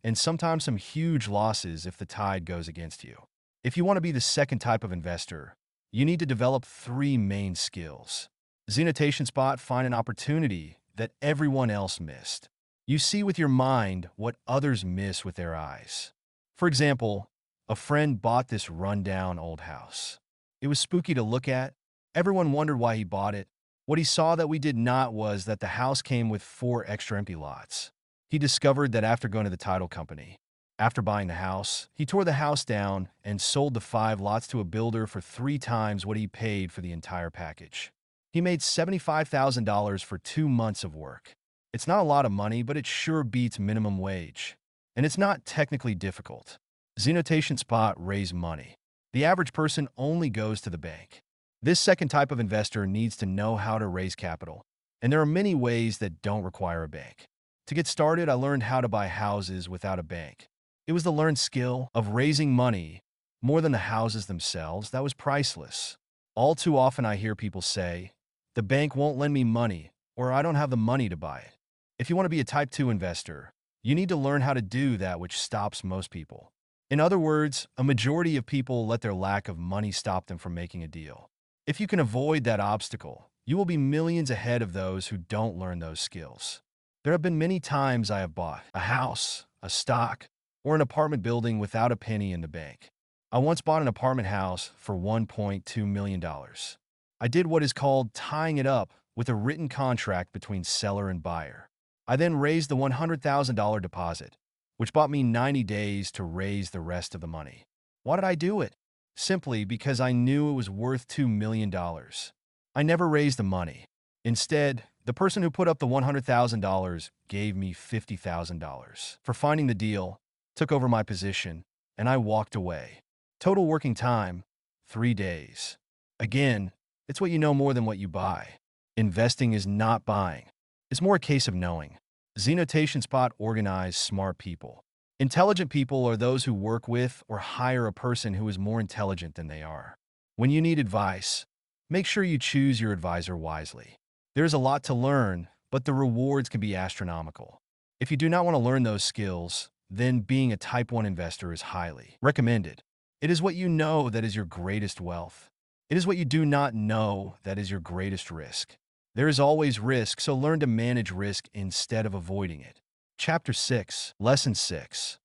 and sometimes some huge losses if the tide goes against you. If you want to be the second type of investor, you need to develop three main skills. Xenotation spot, find an opportunity that everyone else missed. You see with your mind what others miss with their eyes. For example, a friend bought this rundown old house. It was spooky to look at. Everyone wondered why he bought it. What he saw that we did not was that the house came with 4 extra empty lots. He discovered that after going to the title company, after buying the house, he tore the house down and sold the 5 lots to a builder for 3 times what he paid for the entire package. He made $75,000 for 2 months of work. It's not a lot of money, but it sure beats minimum wage. And it's not technically difficult. Xenotation spot, raise money. The average person only goes to the bank. This second type of investor needs to know how to raise capital. And there are many ways that don't require a bank. To get started, I learned how to buy houses without a bank. It was the learned skill of raising money more than the houses themselves that was priceless. All too often I hear people say, the bank won't lend me money, or I don't have the money to buy it. If you want to be a type 2 investor, you need to learn how to do that which stops most people. In other words, a majority of people let their lack of money stop them from making a deal. If you can avoid that obstacle, you will be millions ahead of those who don't learn those skills. There have been many times I have bought a house, a stock, or an apartment building without a penny in the bank. I once bought an apartment house for $1.2 million. I did what is called tying it up with a written contract between seller and buyer. I then raised the $100,000 deposit, which bought me 90 days to raise the rest of the money. Why did I do it? Simply because I knew it was worth $2 million. I never raised the money. Instead, the person who put up the $100,000 gave me $50,000 for finding the deal, took over my position, and I walked away. Total working time, 3 days. Again, it's what you know more than what you buy. Investing is not buying. It's more a case of knowing. Xenotation spot, organize smart people. Intelligent people are those who work with or hire a person who is more intelligent than they are. When you need advice, make sure you choose your advisor wisely. There's a lot to learn, but the rewards can be astronomical. If you do not want to learn those skills, then being a type 1 investor is highly recommended. It is what you know that is your greatest wealth. It is what you do not know that is your greatest risk. There is always risk, so learn to manage risk instead of avoiding it. Chapter 6, Lesson 6.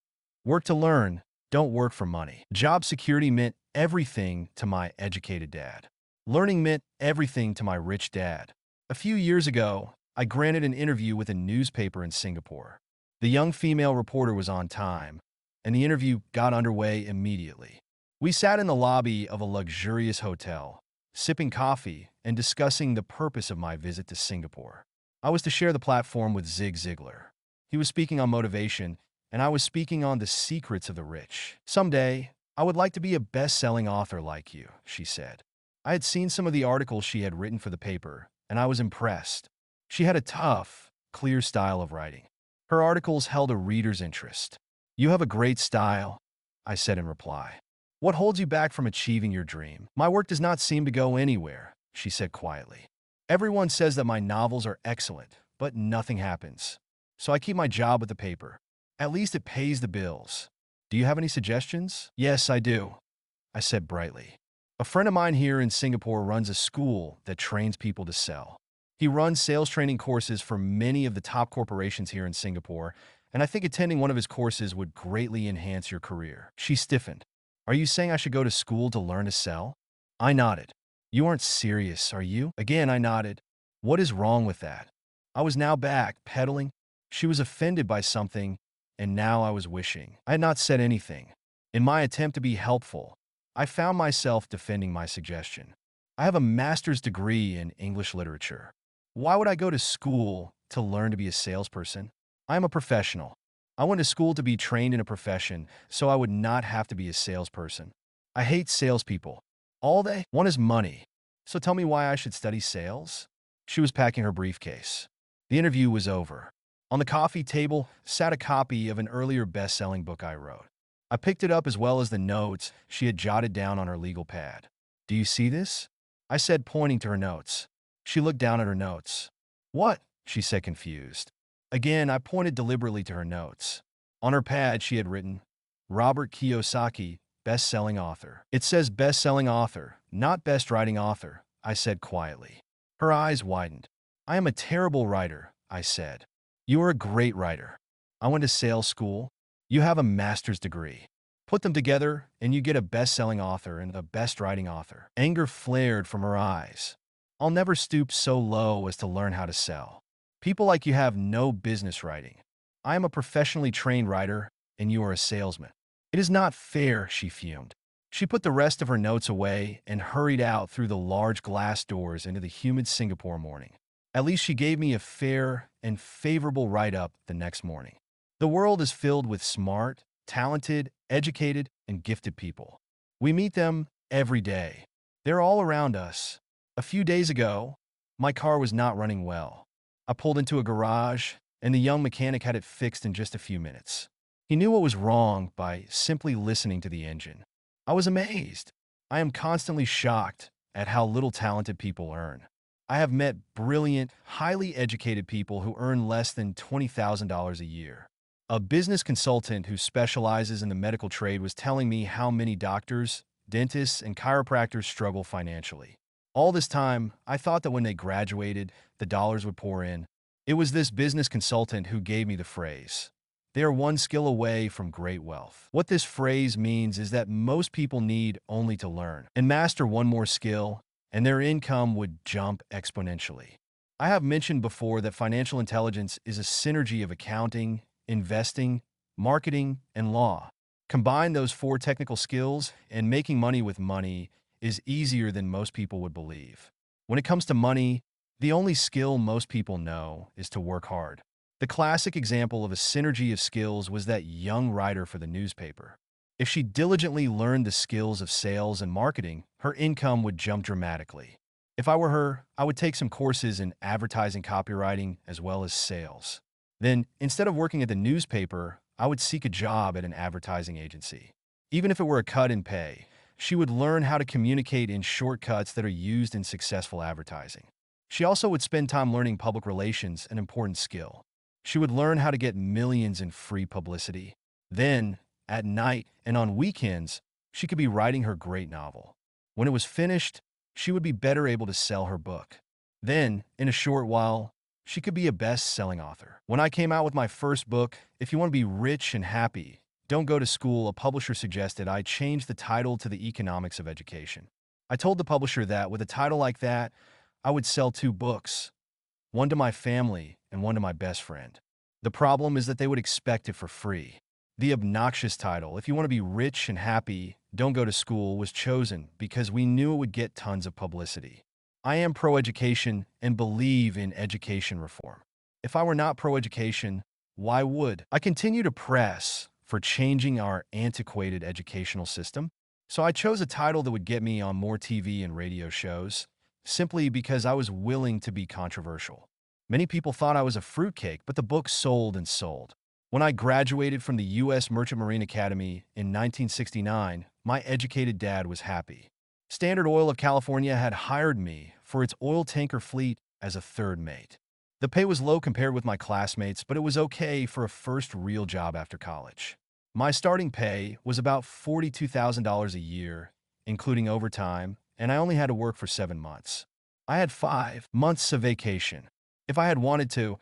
Work to learn, don't work for money. Job security meant everything to my educated dad. Learning meant everything to my rich dad. A few years ago, I granted an interview with a newspaper in Singapore. The young female reporter was on time, and the interview got underway immediately. We sat in the lobby of a luxurious hotel, sipping coffee and discussing the purpose of my visit to Singapore. I was to share the platform with Zig Ziglar. He was speaking on motivation, and I was speaking on the secrets of the rich. Someday, I would like to be a best-selling author like you, she said. I had seen some of the articles she had written for the paper, and I was impressed. She had a tough, clear style of writing. Her articles held a reader's interest. You have a great style, I said in reply. What holds you back from achieving your dream? My work does not seem to go anywhere, she said quietly. Everyone says that my novels are excellent, but nothing happens. So I keep my job with the paper. At least it pays the bills. Do you have any suggestions? Yes, I do, I said brightly. A friend of mine here in Singapore runs a school that trains people to sell. He runs sales training courses for many of the top corporations here in Singapore, and I think attending one of his courses would greatly enhance your career. She stiffened. Are you saying I should go to school to learn to sell? I nodded. You aren't serious, are you? Again, I nodded. What is wrong with that? I was now back, pedaling. She was offended by something, and now I was wishing I had not said anything. In my attempt to be helpful, I found myself defending my suggestion. I have a master's degree in English literature. Why would I go to school to learn to be a salesperson? I am a professional. I went to school to be trained in a profession, so I would not have to be a salesperson. I hate salespeople. All they want is money. So tell me why I should study sales? She was packing her briefcase. The interview was over. On the coffee table sat a copy of an earlier best-selling book I wrote. I picked it up as well as the notes she had jotted down on her legal pad. "Do you see this?" I said, pointing to her notes. She looked down at her notes. "What?" she said, confused. Again, I pointed deliberately to her notes. On her pad, she had written, "Robert Kiyosaki, best-selling author." "It says best-selling author, not best writing author," I said quietly. Her eyes widened. "I am a terrible writer," I said. "You are a great writer. I went to sales school. You have a master's degree. Put them together, and you get a best-selling author and a best-writing author." Anger flared from her eyes. "I'll never stoop so low as to learn how to sell. People like you have no business writing. I am a professionally trained writer, and you are a salesman." "It is not fair," she fumed. She put the rest of her notes away and hurried out through the large glass doors into the humid Singapore morning. At least she gave me a fair and favorable write-up the next morning. The world is filled with smart, talented, educated, and gifted people. We meet them every day. They're all around us. A few days ago, my car was not running well. I pulled into a garage, and the young mechanic had it fixed in just a few minutes. He knew what was wrong by simply listening to the engine. I was amazed. I am constantly shocked at how little talented people earn. I have met brilliant, highly educated people who earn less than $20,000 a year. A business consultant who specializes in the medical trade was telling me how many doctors, dentists, and chiropractors struggle financially. All this time, I thought that when they graduated, the dollars would pour in. It was this business consultant who gave me the phrase, "They are one skill away from great wealth." What this phrase means is that most people need only to learn and master one more skill, and their income would jump exponentially. I have mentioned before that financial intelligence is a synergy of accounting, investing, marketing, and law. Combine those four technical skills, and making money with money is easier than most people would believe. When it comes to money, the only skill most people know is to work hard. The classic example of a synergy of skills was that young writer for the newspaper. If she diligently learned the skills of sales and marketing, her income would jump dramatically. If I were her, I would take some courses in advertising copywriting as well as sales. Then, instead of working at the newspaper, I would seek a job at an advertising agency. Even if it were a cut in pay, she would learn how to communicate in shortcuts that are used in successful advertising. She also would spend time learning public relations, an important skill. She would learn how to get millions in free publicity. Then, at night and on weekends, she could be writing her great novel. When it was finished, she would be better able to sell her book. Then, in a short while, she could be a best-selling author. When I came out with my first book, "If You Want to Be Rich and Happy, Don't Go to School," a publisher suggested I change the title to The Economics of Education. I told the publisher that with a title like that, I would sell 2 books, one to my family and one to my best friend. The problem is that they would expect it for free. The obnoxious title, "If You Want to Be Rich and Happy, Don't Go to School," was chosen because we knew it would get tons of publicity. I am pro-education and believe in education reform. If I were not pro-education, why would I continue to press for changing our antiquated educational system? So I chose a title that would get me on more TV and radio shows, simply because I was willing to be controversial. Many people thought I was a fruitcake, but the book sold and sold. When I graduated from the U.S. Merchant Marine Academy in 1969, my educated dad was happy. Standard Oil of California had hired me for its oil tanker fleet as a third mate. The pay was low compared with my classmates, but it was okay for a first real job after college. My starting pay was about $42,000 a year, including overtime, and I only had to work for 7 months. I had 5 months of vacation. If I had wanted to,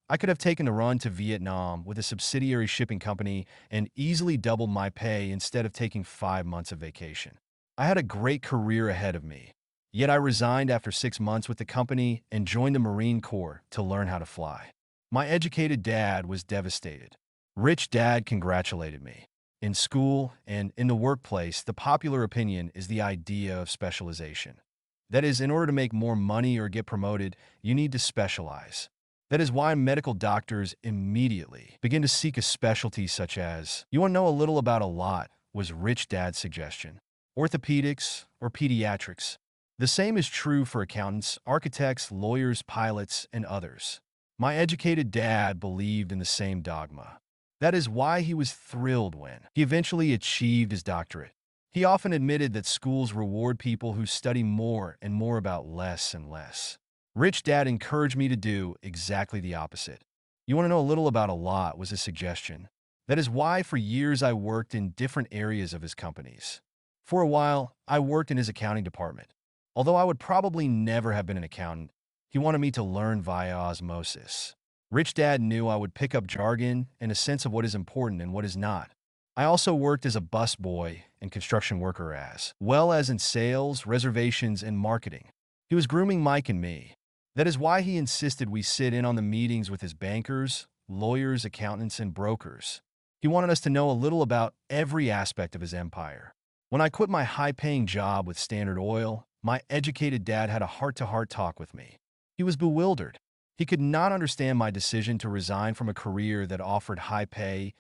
I could have taken a run to Vietnam with a subsidiary shipping company and easily doubled my pay instead of taking 5 months of vacation. I had a great career ahead of me. Yet I resigned after 6 months with the company and joined the Marine Corps to learn how to fly. My educated dad was devastated. Rich Dad congratulated me. In school and in the workplace, the popular opinion is the idea of specialization. That is, in order to make more money or get promoted, you need to specialize. That is why medical doctors immediately begin to seek a specialty such as, "You want to know a little about a lot," was Rich Dad's suggestion. Orthopedics or pediatrics. The same is true for accountants, architects, lawyers, pilots, and others. My educated dad believed in the same dogma. That is why he was thrilled when he eventually achieved his doctorate. He often admitted that schools reward people who study more and more about less and less. Rich Dad encouraged me to do exactly the opposite. You want to know a little about a lot was his suggestion. That is why for years I worked in different areas of his companies. For a while, I worked in his accounting department. Although I would probably never have been an accountant, he wanted me to learn via osmosis. Rich Dad knew I would pick up jargon and a sense of what is important and what is not. I also worked as a busboy and construction worker as well as in sales, reservations, and marketing. He was grooming Mike and me. That is why he insisted we sit in on the meetings with his bankers, lawyers, accountants, and brokers. He wanted us to know a little about every aspect of his empire. When I quit my high-paying job with Standard Oil, my educated dad had a heart-to-heart talk with me. He was bewildered. He could not understand my decision to resign from a career that offered high pay,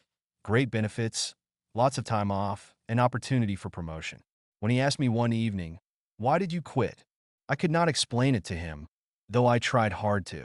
great benefits, lots of time off, and opportunity for promotion. When he asked me one evening, "Why did you quit?" I could not explain it to him, though I tried hard to.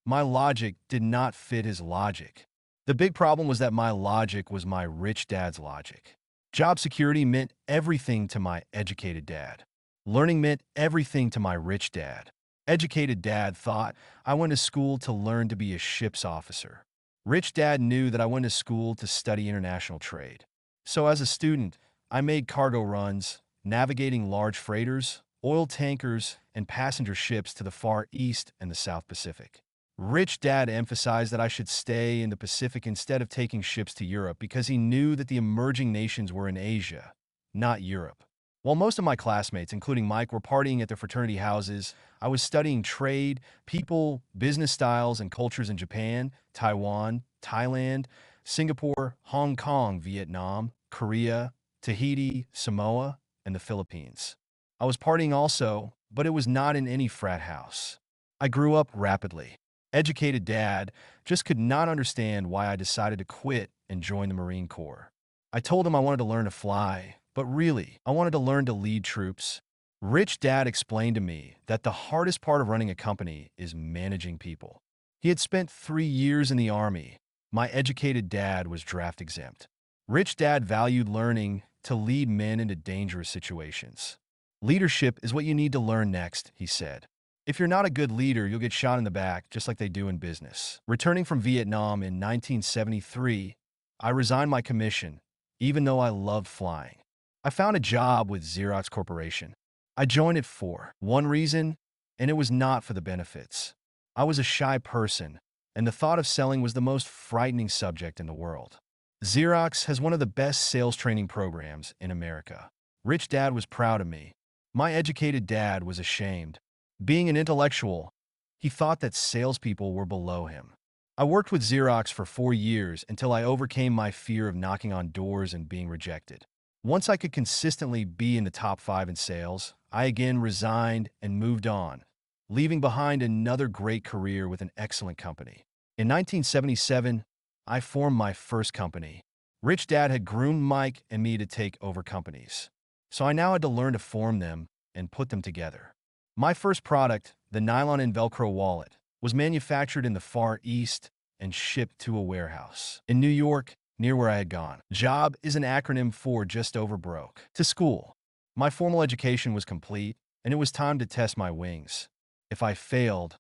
My logic did not fit his logic. The big problem was that my logic was my rich dad's logic. Job security meant everything to my educated dad. Learning meant everything to my rich dad. Educated dad thought I went to school to learn to be a ship's officer. Rich dad knew that I went to school to study international trade. So as a student, I made cargo runs, navigating large freighters, oil tankers, and passenger ships to the Far East and the South Pacific. Rich Dad emphasized that I should stay in the Pacific instead of taking ships to Europe because he knew that the emerging nations were in Asia, not Europe. While most of my classmates, including Mike, were partying at their fraternity houses, I was studying trade, people, business styles, and cultures in Japan, Taiwan, Thailand, Singapore, Hong Kong, Vietnam, Korea, Tahiti, Samoa, and the Philippines. I was partying also, but it was not in any frat house. I grew up rapidly. Educated dad just could not understand why I decided to quit and join the Marine Corps. I told him I wanted to learn to fly, but really, I wanted to learn to lead troops. Rich Dad explained to me that the hardest part of running a company is managing people. He had spent 3 years in the Army. My educated dad was draft exempt. Rich Dad valued learning to lead men into dangerous situations. Leadership is what you need to learn next, he said. If you're not a good leader, you'll get shot in the back, just like they do in business. Returning from Vietnam in 1973, I resigned my commission, even though I loved flying. I found a job with Xerox Corporation. I joined it for one reason, and it was not for the benefits. I was a shy person, and the thought of selling was the most frightening subject in the world. Xerox has one of the best sales training programs in America. Rich Dad was proud of me. My educated dad was ashamed. Being an intellectual, he thought that salespeople were below him. I worked with Xerox for 4 years until I overcame my fear of knocking on doors and being rejected. Once I could consistently be in the top 5 in sales, I again resigned and moved on, leaving behind another great career with an excellent company. In 1977, I formed my first company. Rich Dad had groomed Mike and me to take over companies. So I now had to learn to form them and put them together. My first product, the nylon and Velcro wallet, was manufactured in the Far East and shipped to a warehouse in New York, near where I had gone. JOB is an acronym for just over broke. To school. My formal education was complete, and it was time to test my wings. If I failed,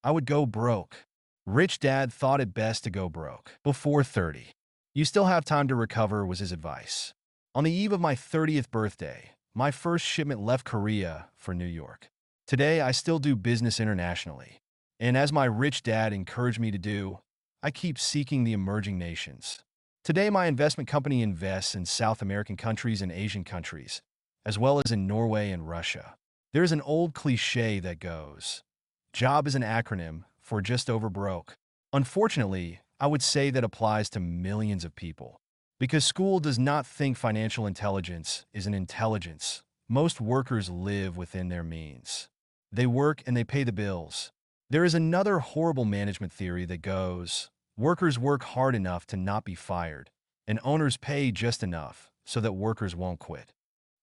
I would go broke. Rich Dad thought it best to go broke before 30. You still have time to recover, was his advice. On the eve of my 30th birthday, my first shipment left Korea for New York. Today, I still do business internationally. And as my rich dad encouraged me to do, I keep seeking the emerging nations. Today, my investment company invests in South American countries and Asian countries, as well as in Norway and Russia. There is an old cliche that goes, "Job is an acronym for just over broke." Unfortunately, I would say that applies to millions of people. Because school does not think financial intelligence is an intelligence, most workers live within their means. They work and they pay the bills. There is another horrible management theory that goes, workers work hard enough to not be fired, and owners pay just enough so that workers won't quit.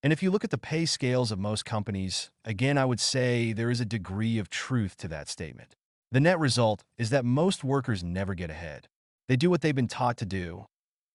And if you look at the pay scales of most companies, again, I would say there is a degree of truth to that statement. The net result is that most workers never get ahead. They do what they've been taught to do,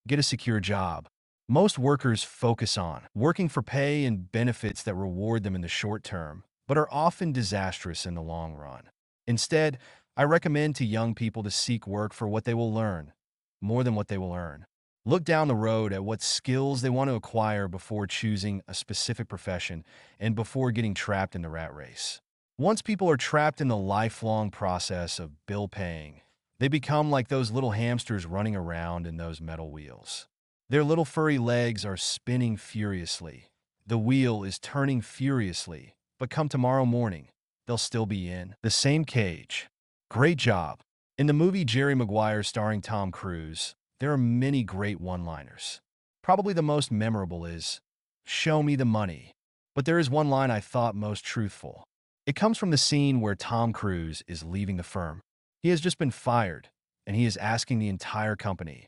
get a secure job. Most workers focus on working for pay and benefits that reward them in the short term, but are often disastrous in the long run. Instead, I recommend to young people to seek work for what they will learn, more than what they will earn. Look down the road at what skills they want to acquire before choosing a specific profession and before getting trapped in the rat race. Once people are trapped in the lifelong process of bill paying, they become like those little hamsters running around in those metal wheels. Their little furry legs are spinning furiously. The wheel is turning furiously, but come tomorrow morning, they'll still be in the same cage. Great job. In the movie Jerry Maguire starring Tom Cruise, there are many great one-liners. Probably the most memorable is, "Show me the money." But there is one line I thought most truthful. It comes from the scene where Tom Cruise is leaving the firm. He has just been fired, and he is asking the entire company,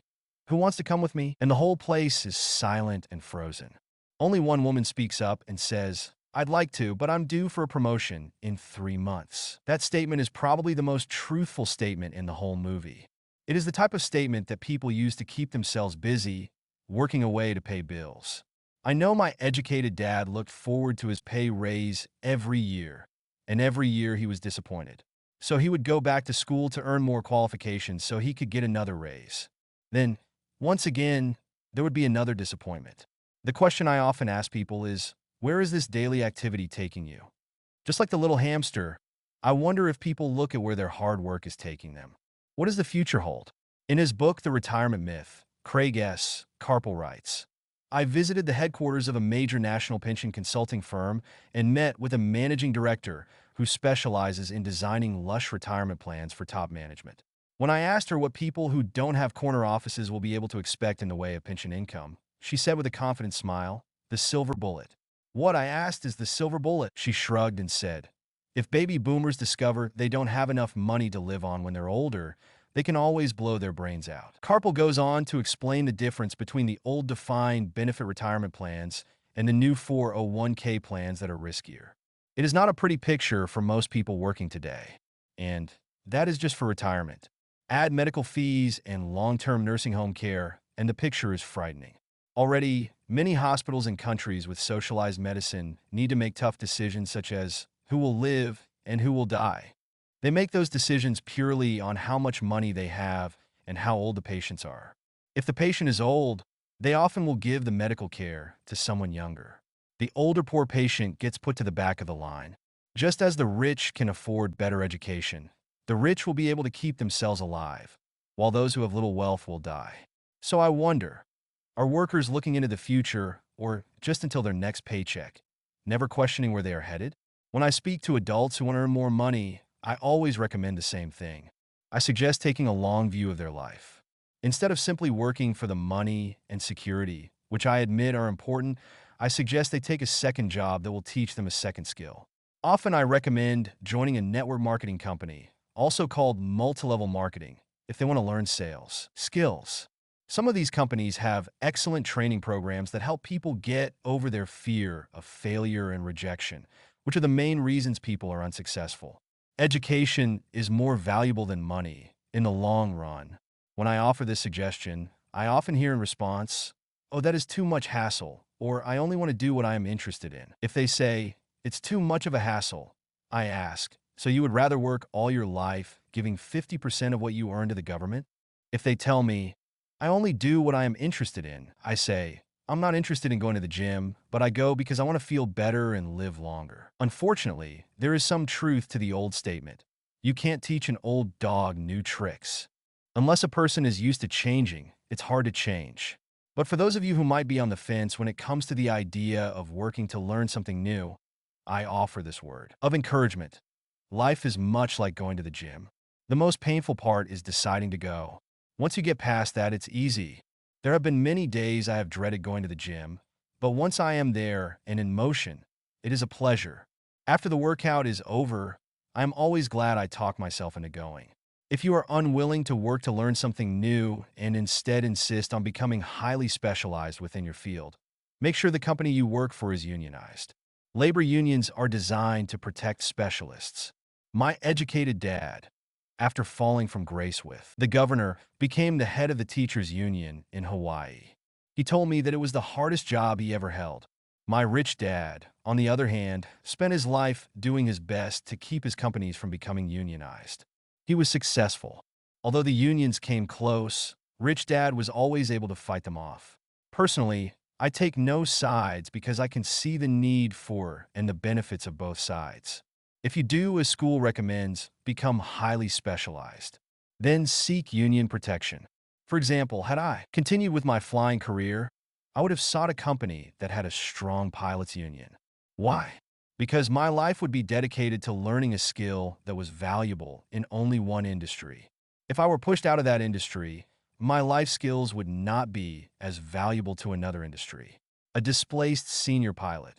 "Who wants to come with me?" And the whole place is silent and frozen. Only one woman speaks up and says, "I'd like to, but I'm due for a promotion in 3 months." That statement is probably the most truthful statement in the whole movie. It is the type of statement that people use to keep themselves busy, working away to pay bills. I know my educated dad looked forward to his pay raise every year, and every year he was disappointed. So he would go back to school to earn more qualifications so he could get another raise. Then, once again, there would be another disappointment. The question I often ask people is, where is this daily activity taking you? Just like the little hamster, I wonder if people look at where their hard work is taking them. What does the future hold? In his book, The Retirement Myth, Craig S. Carpel writes, "I visited the headquarters of a major national pension consulting firm and met with a managing director who specializes in designing lush retirement plans for top management. When I asked her what people who don't have corner offices will be able to expect in the way of pension income, she said with a confident smile, 'The silver bullet.' What, I asked, is the silver bullet?" She shrugged and said, "If baby boomers discover they don't have enough money to live on when they're older, they can always blow their brains out." Carpel goes on to explain the difference between the old defined benefit retirement plans and the new 401k plans that are riskier. It is not a pretty picture for most people working today. And that is just for retirement. Add medical fees and long-term nursing home care, and the picture is frightening. Already, many hospitals and countries with socialized medicine need to make tough decisions such as who will live and who will die. They make those decisions purely on how much money they have and how old the patients are. If the patient is old, they often will give the medical care to someone younger. The older poor patient gets put to the back of the line. Just as the rich can afford better education, the rich will be able to keep themselves alive, while those who have little wealth will die. So I wonder, are workers looking into the future, or just until their next paycheck, never questioning where they are headed? When I speak to adults who want to earn more money, I always recommend the same thing. I suggest taking a long view of their life. Instead of simply working for the money and security, which I admit are important, I suggest they take a second job that will teach them a second skill. Often I recommend joining a network marketing company, also called multi-level marketing, if they want to learn sales skills. Some of these companies have excellent training programs that help people get over their fear of failure and rejection, which are the main reasons people are unsuccessful. Education is more valuable than money in the long run. When I offer this suggestion, I often hear in response, "Oh, that is too much hassle," or "I only want to do what I am interested in." If they say, "It's too much of a hassle," I ask, "So you would rather work all your life giving 50% of what you earn to the government?" If they tell me, "I only do what I am interested in," I say, "I'm not interested in going to the gym, but I go because I want to feel better and live longer." Unfortunately, there is some truth to the old statement. You can't teach an old dog new tricks. Unless a person is used to changing, it's hard to change. But for those of you who might be on the fence when it comes to the idea of working to learn something new, I offer this word of encouragement. Life is much like going to the gym. The most painful part is deciding to go. Once you get past that, it's easy. There have been many days I have dreaded going to the gym, but once I am there and in motion, it is a pleasure. After the workout is over, I am always glad I talked myself into going. If you are unwilling to work to learn something new and instead insist on becoming highly specialized within your field, make sure the company you work for is unionized. Labor unions are designed to protect specialists. My educated dad after falling from grace with. The governor became the head of the teachers' union in Hawaii. He told me that it was the hardest job he ever held. My rich dad, on the other hand, spent his life doing his best to keep his companies from becoming unionized. He was successful. Although the unions came close, Rich Dad was always able to fight them off. Personally, I take no sides because I can see the need for and the benefits of both sides. If you do as school recommends, become highly specialized. Then seek union protection. For example, had I continued with my flying career, I would have sought a company that had a strong pilots union. Why? Because my life would be dedicated to learning a skill that was valuable in only one industry. If I were pushed out of that industry, my life skills would not be as valuable to another industry. A displaced senior pilot,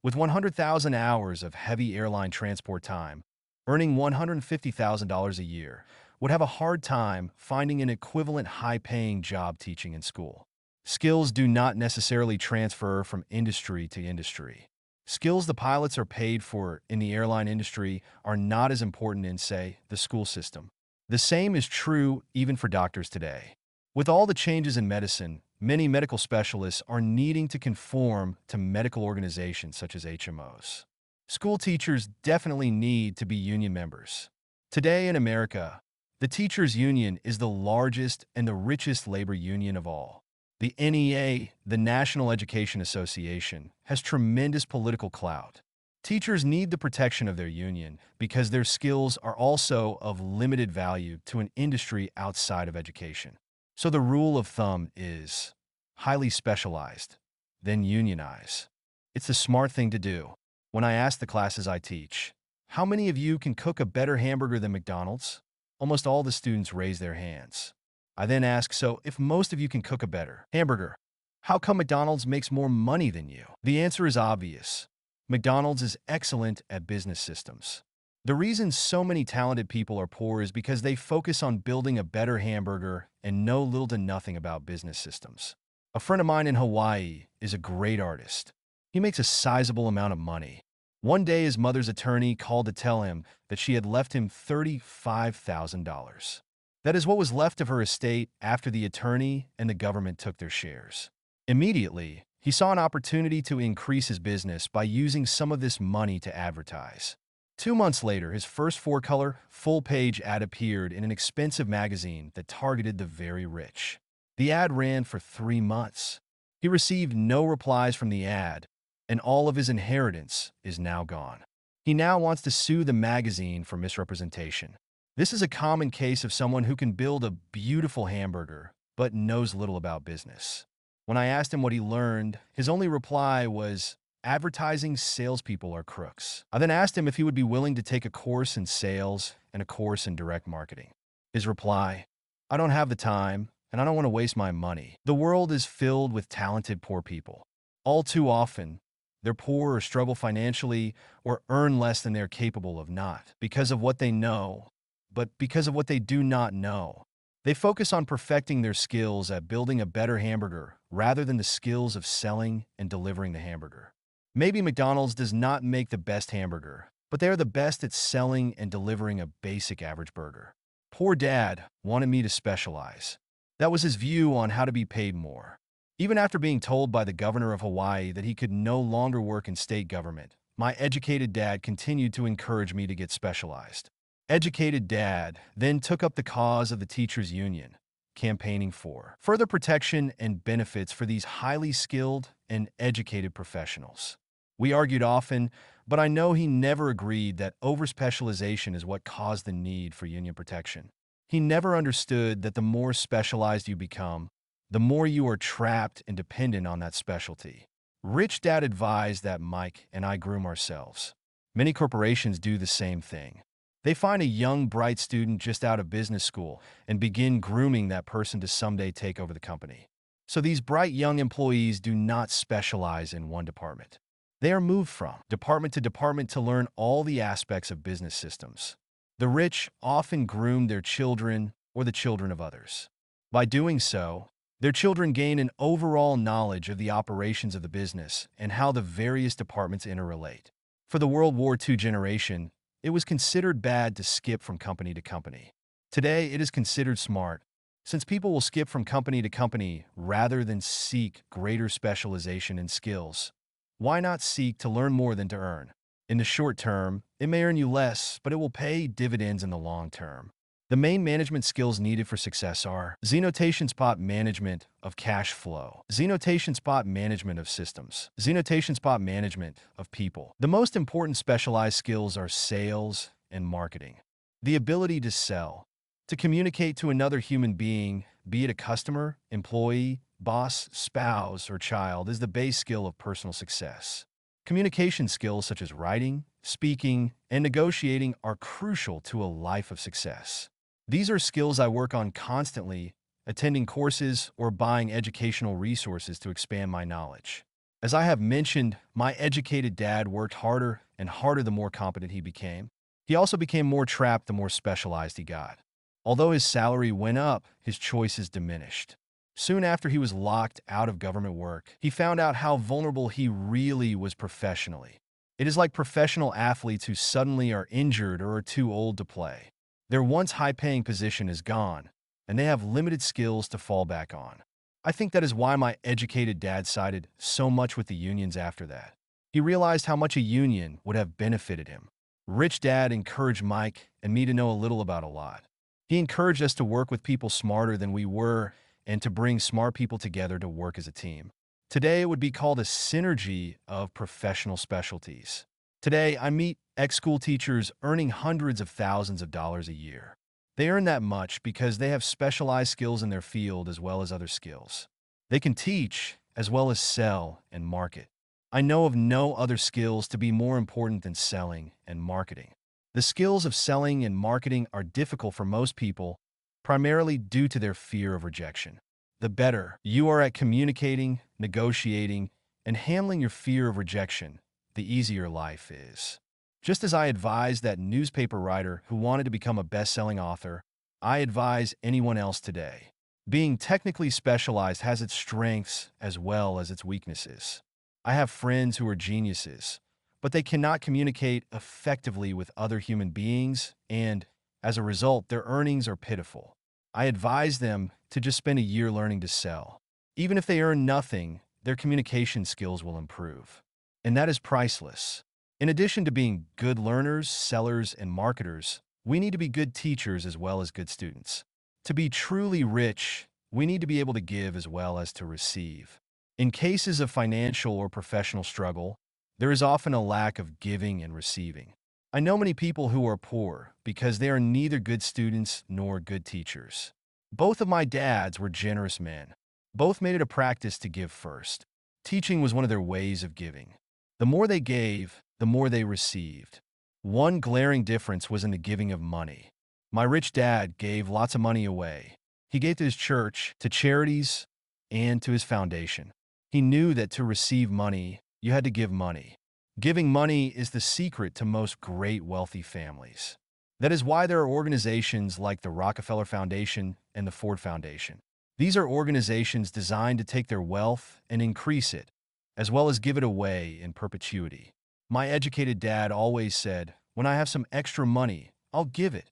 with 100,000 hours of heavy airline transport time, earning $150,000 a year, would have a hard time finding an equivalent high-paying job teaching in school. Skills do not necessarily transfer from industry to industry. Skills the pilots are paid for in the airline industry are not as important in, say, the school system. The same is true even for doctors today. With all the changes in medicine, many medical specialists are needing to conform to medical organizations such as HMOs. School teachers definitely need to be union members. Today in America, the teachers' union is the largest and the richest labor union of all. The NEA, the National Education Association, has tremendous political clout. Teachers need the protection of their union because their skills are also of limited value to an industry outside of education. So the rule of thumb is highly specialized, then unionize. It's the smart thing to do. When I ask the classes I teach, how many of you can cook a better hamburger than McDonald's? Almost all the students raise their hands. I then ask, so if most of you can cook a better hamburger, how come McDonald's makes more money than you? The answer is obvious. McDonald's is excellent at business systems. The reason so many talented people are poor is because they focus on building a better hamburger and know little to nothing about business systems. A friend of mine in Hawaii is a great artist. He makes a sizable amount of money. One day, his mother's attorney called to tell him that she had left him $35,000. That is what was left of her estate after the attorney and the government took their shares. Immediately, he saw an opportunity to increase his business by using some of this money to advertise. 2 months later, his first four-color, full-page ad appeared in an expensive magazine that targeted the very rich. The ad ran for 3 months. He received no replies from the ad, and all of his inheritance is now gone. He now wants to sue the magazine for misrepresentation. This is a common case of someone who can build a beautiful hamburger, but knows little about business. When I asked him what he learned, his only reply was, advertising salespeople are crooks. I then asked him if he would be willing to take a course in sales and a course in direct marketing. His reply, I don't have the time, and I don't want to waste my money. The world is filled with talented poor people. All too often, they're poor or struggle financially or earn less than they're capable of, not because of what they know, but because of what they do not know. They focus on perfecting their skills at building a better hamburger rather than the skills of selling and delivering the hamburger. Maybe McDonald's does not make the best hamburger, but they are the best at selling and delivering a basic average burger. Poor Dad wanted me to specialize. That was his view on how to be paid more. Even after being told by the governor of Hawaii that he could no longer work in state government, my educated dad continued to encourage me to get specialized. Educated Dad then took up the cause of the teachers' union, campaigning for further protection and benefits for these highly skilled and educated professionals. We argued often, but I know he never agreed that overspecialization is what caused the need for union protection. He never understood that the more specialized you become, the more you are trapped and dependent on that specialty. Rich Dad advised that Mike and I groom ourselves. Many corporations do the same thing. They find a young, bright student just out of business school and begin grooming that person to someday take over the company. So these bright young employees do not specialize in one department. They are moved from department to department to learn all the aspects of business systems. The rich often groom their children or the children of others. By doing so, their children gain an overall knowledge of the operations of the business and how the various departments interrelate. For the World War II generation, it was considered bad to skip from company to company. Today, it is considered smart, since people will skip from company to company rather than seek greater specialization in skills. Why not seek to learn more than to earn? In the short term, it may earn you less, but it will pay dividends in the long term. The main management skills needed for success are Zenotation Spot Management of Cash Flow, Zenotation Spot Management of Systems, Zenotation Spot Management of People. The most important specialized skills are sales and marketing. The ability to sell, to communicate to another human being, be it a customer, employee, boss, spouse, or child, is the base skill of personal success. Communication skills such as writing, speaking, and negotiating are crucial to a life of success. These are skills I work on constantly, attending courses or buying educational resources to expand my knowledge. As I have mentioned, my educated dad worked harder and harder the more competent he became. He also became more trapped the more specialized he got. Although his salary went up, his choices diminished. Soon after he was locked out of government work, he found out how vulnerable he really was professionally. It is like professional athletes who suddenly are injured or are too old to play. Their once high-paying position is gone, and they have limited skills to fall back on. I think that is why my educated dad sided so much with the unions after that. He realized how much a union would have benefited him. Rich Dad encouraged Mike and me to know a little about a lot. He encouraged us to work with people smarter than we were and to bring smart people together to work as a team. Today, it would be called a synergy of professional specialties. Today, I meet ex-school teachers earning hundreds of thousands of dollars a year. They earn that much because they have specialized skills in their field as well as other skills. They can teach as well as sell and market. I know of no other skills to be more important than selling and marketing. The skills of selling and marketing are difficult for most people, primarily due to their fear of rejection. The better you are at communicating, negotiating, and handling your fear of rejection, the easier life is. Just as I advised that newspaper writer who wanted to become a best-selling author, I advise anyone else today. Being technically specialized has its strengths as well as its weaknesses. I have friends who are geniuses, but they cannot communicate effectively with other human beings, and as a result, their earnings are pitiful. I advise them to just spend a year learning to sell. Even if they earn nothing, their communication skills will improve. And that is priceless. In addition to being good learners, sellers, and marketers, we need to be good teachers as well as good students. To be truly rich, we need to be able to give as well as to receive. In cases of financial or professional struggle, there is often a lack of giving and receiving. I know many people who are poor because they are neither good students nor good teachers. Both of my dads were generous men. Both made it a practice to give first. Teaching was one of their ways of giving. The more they gave, the more they received. One glaring difference was in the giving of money. My rich dad gave lots of money away. He gave to his church, to charities, and to his foundation. He knew that to receive money, you had to give money. Giving money is the secret to most great wealthy families. That is why there are organizations like the Rockefeller Foundation and the Ford Foundation. These are organizations designed to take their wealth and increase it, as well as give it away in perpetuity. My educated dad always said, "When I have some extra money, I'll give it."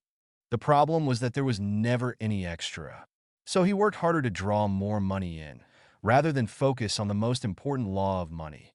The problem was that there was never any extra. So he worked harder to draw more money in, rather than focus on the most important law of money.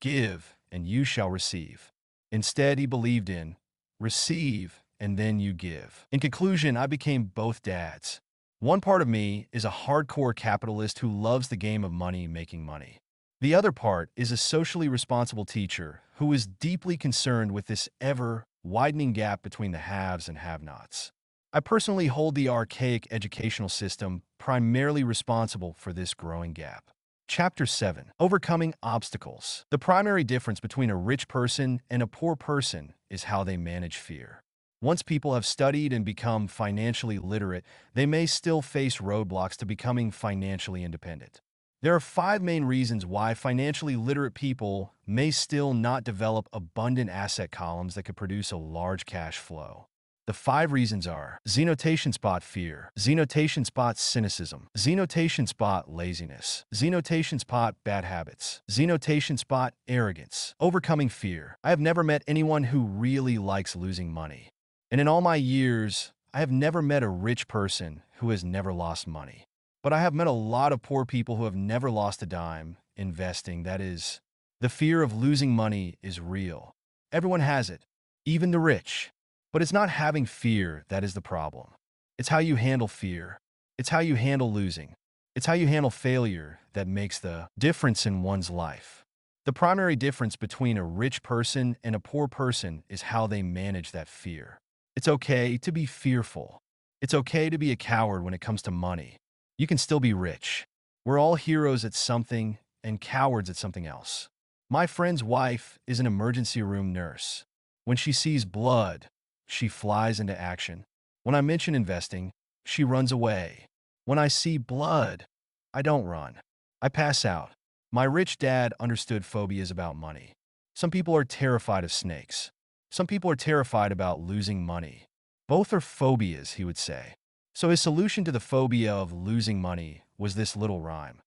Give, and you shall receive. Instead, he believed in receive, and then you give. In conclusion, I became both dads. One part of me is a hardcore capitalist who loves the game of money making money. The other part is a socially responsible teacher who is deeply concerned with this ever-widening gap between the haves and have-nots. I personally hold the archaic educational system primarily responsible for this growing gap. Chapter 7. Overcoming Obstacles. The primary difference between a rich person and a poor person is how they manage fear. Once people have studied and become financially literate, they may still face roadblocks to becoming financially independent. There are 5 main reasons why financially literate people may still not develop abundant asset columns that could produce a large cash flow. The 5 reasons are Zenotation Spot Fear, Zenotation Spot Cynicism, Zenotation Spot Laziness, Zenotation Spot Bad Habits, Zenotation Spot Arrogance. Overcoming fear. I have never met anyone who really likes losing money. And in all my years, I have never met a rich person who has never lost money. But I have met a lot of poor people who have never lost a dime investing. That is, the fear of losing money is real. Everyone has it, even the rich. But it's not having fear that is the problem. It's how you handle fear. It's how you handle losing. It's how you handle failure that makes the difference in one's life. The primary difference between a rich person and a poor person is how they manage that fear. It's okay to be fearful. It's okay to be a coward when it comes to money. You can still be rich. We're all heroes at something and cowards at something else. My friend's wife is an emergency room nurse. When she sees blood, she flies into action. When I mention investing, she runs away. When I see blood, I don't run. I pass out. My rich dad understood phobias about money. Some people are terrified of snakes. Some people are terrified about losing money. Both are phobias, he would say. So his solution to the phobia of losing money was this little rhyme.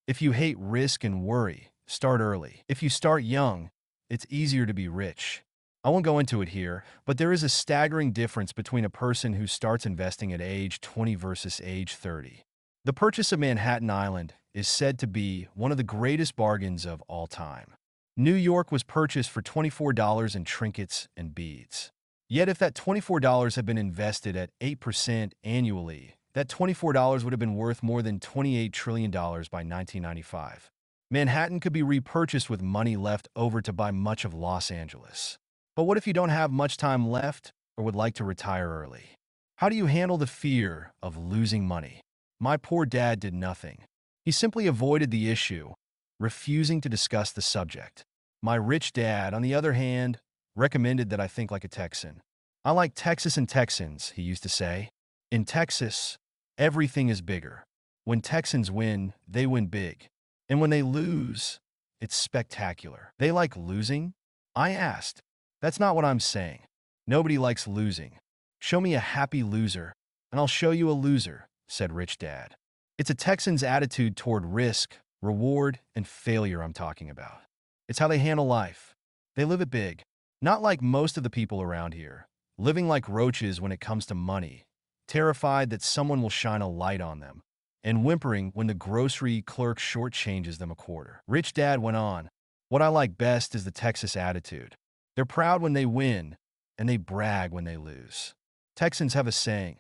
If you hate risk and worry, start early. If you start young, it's easier to be rich. I won't go into it here, but there is a staggering difference between a person who starts investing at age 20 versus age 30. The purchase of Manhattan Island is said to be one of the greatest bargains of all time. New York was purchased for $24 in trinkets and beads. Yet if that $24 had been invested at 8% annually, that $24 would have been worth more than $28 trillion by 1995. Manhattan could be repurchased with money left over to buy much of Los Angeles. But what if you don't have much time left or would like to retire early? How do you handle the fear of losing money? My poor dad did nothing. He simply avoided the issue, refusing to discuss the subject. My rich dad, on the other hand, recommended that I think like a Texan. I like Texas and Texans, he used to say. In Texas, everything is bigger. When Texans win, they win big. And when they lose, it's spectacular. They like losing? I asked. That's not what I'm saying. Nobody likes losing. Show me a happy loser, and I'll show you a loser, said Rich Dad. It's a Texan's attitude toward risk, reward, and failure I'm talking about. It's how they handle life. They live it big. Not like most of the people around here, living like roaches when it comes to money, terrified that someone will shine a light on them, and whimpering when the grocery clerk shortchanges them a quarter. Rich Dad went on, what I like best is the Texas attitude. They're proud when they win, and they brag when they lose. Texans have a saying,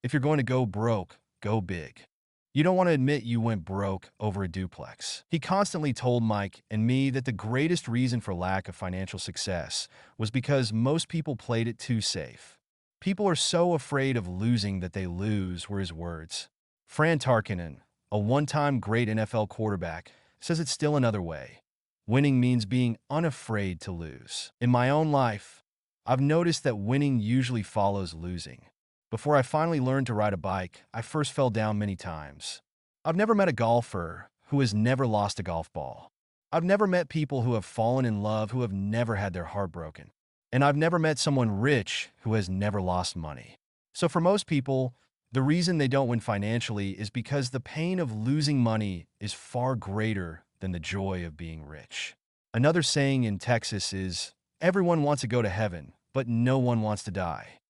if you're going to go broke, go big. You don't want to admit you went broke over a duplex. He constantly told Mike and me that the greatest reason for lack of financial success was because most people played it too safe. People are so afraid of losing that they lose, were his words. Fran Tarkenton, a one-time great NFL quarterback, says it's still another way. Winning means being unafraid to lose. In my own life, I've noticed that winning usually follows losing. Before I finally learned to ride a bike, I first fell down many times. I've never met a golfer who has never lost a golf ball. I've never met people who have fallen in love who have never had their heart broken. And I've never met someone rich who has never lost money. So for most people, the reason they don't win financially is because the pain of losing money is far greater than the joy of being rich. Another saying in Texas is, everyone wants to go to heaven, but no one wants to die.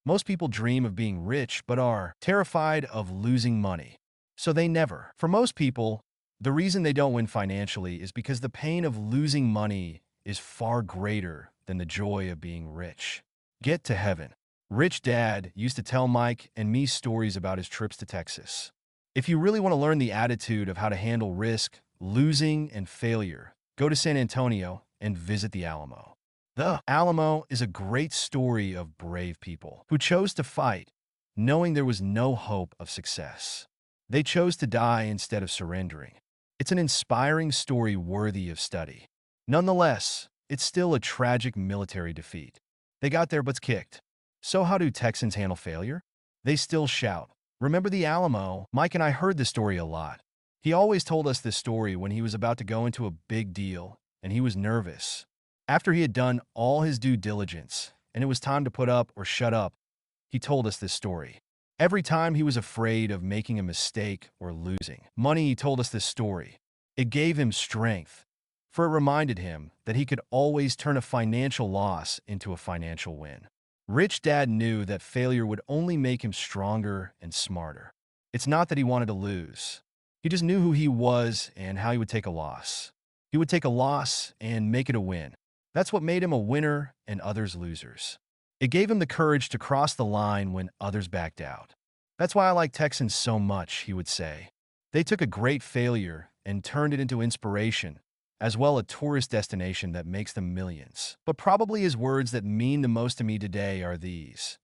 Most people dream of being rich but are terrified of losing money. So they never. For most people, the reason they don't win financially is because the pain of losing money is far greater than the joy of being rich. Get to heaven. Rich Dad used to tell Mike and me stories about his trips to Texas. If you really want to learn the attitude of how to handle risk, losing, and failure, go to San Antonio and visit the Alamo. The Alamo is a great story of brave people who chose to fight, knowing there was no hope of success. They chose to die instead of surrendering. It's an inspiring story worthy of study. Nonetheless, it's still a tragic military defeat. They got their butts kicked. So how do Texans handle failure? They still shout. Remember the Alamo? Mike and I heard this story a lot. He always told us this story when he was about to go into a big deal, and he was nervous. After he had done all his due diligence, and it was time to put up or shut up, he told us this story. Every time he was afraid of making a mistake or losing money, he told us this story. It gave him strength, for it reminded him that he could always turn a financial loss into a financial win. Rich Dad knew that failure would only make him stronger and smarter. It's not that he wanted to lose. He just knew who he was and how he would take a loss. He would take a loss and make it a win. That's what made him a winner and others losers. It gave him the courage to cross the line when others backed out. That's why I like Texans so much, he would say. They took a great failure and turned it into inspiration, as well a tourist destination that makes them millions. But probably his words that mean the most to me today are these.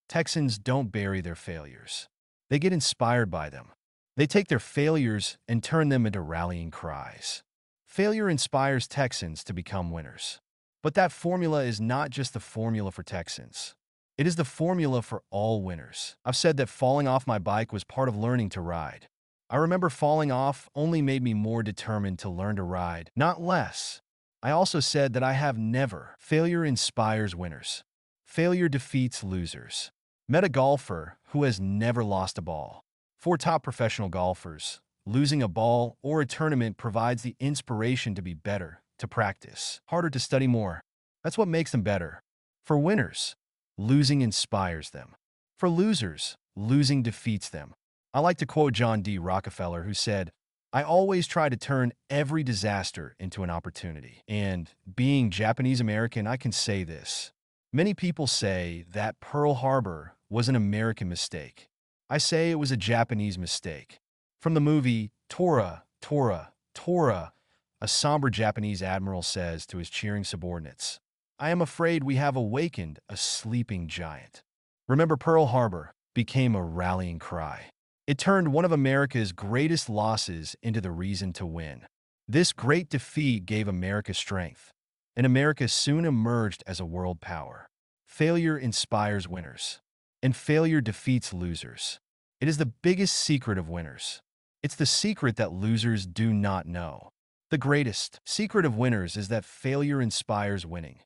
Texans don't bury their failures. They get inspired by them. They take their failures and turn them into rallying cries. Failure inspires Texans to become winners. But that formula is not just the formula for Texans. It is the formula for all winners. I've said that falling off my bike was part of learning to ride. I remember falling off only made me more determined to learn to ride, not less. I also said that I have never. Failure inspires winners. Failure defeats losers. Met a golfer who has never lost a ball. For top professional golfers, losing a ball or a tournament provides the inspiration to be better, to practice, harder, to study more. That's what makes them better. For winners, losing inspires them. For losers, losing defeats them. I like to quote John D. Rockefeller, who said, "I always try to turn every disaster into an opportunity." And being Japanese American, I can say this. Many people say that Pearl Harbor was an American mistake. I say it was a Japanese mistake. From the movie Tora, Tora, Tora, a somber Japanese admiral says to his cheering subordinates, "I am afraid we have awakened a sleeping giant." Remember, Pearl Harbor became a rallying cry. It turned one of America's greatest losses into the reason to win. This great defeat gave America strength, and America soon emerged as a world power. Failure inspires winners, and failure defeats losers. It is the biggest secret of winners. It's the secret that losers do not know. The greatest secret of winners is that failure inspires winning.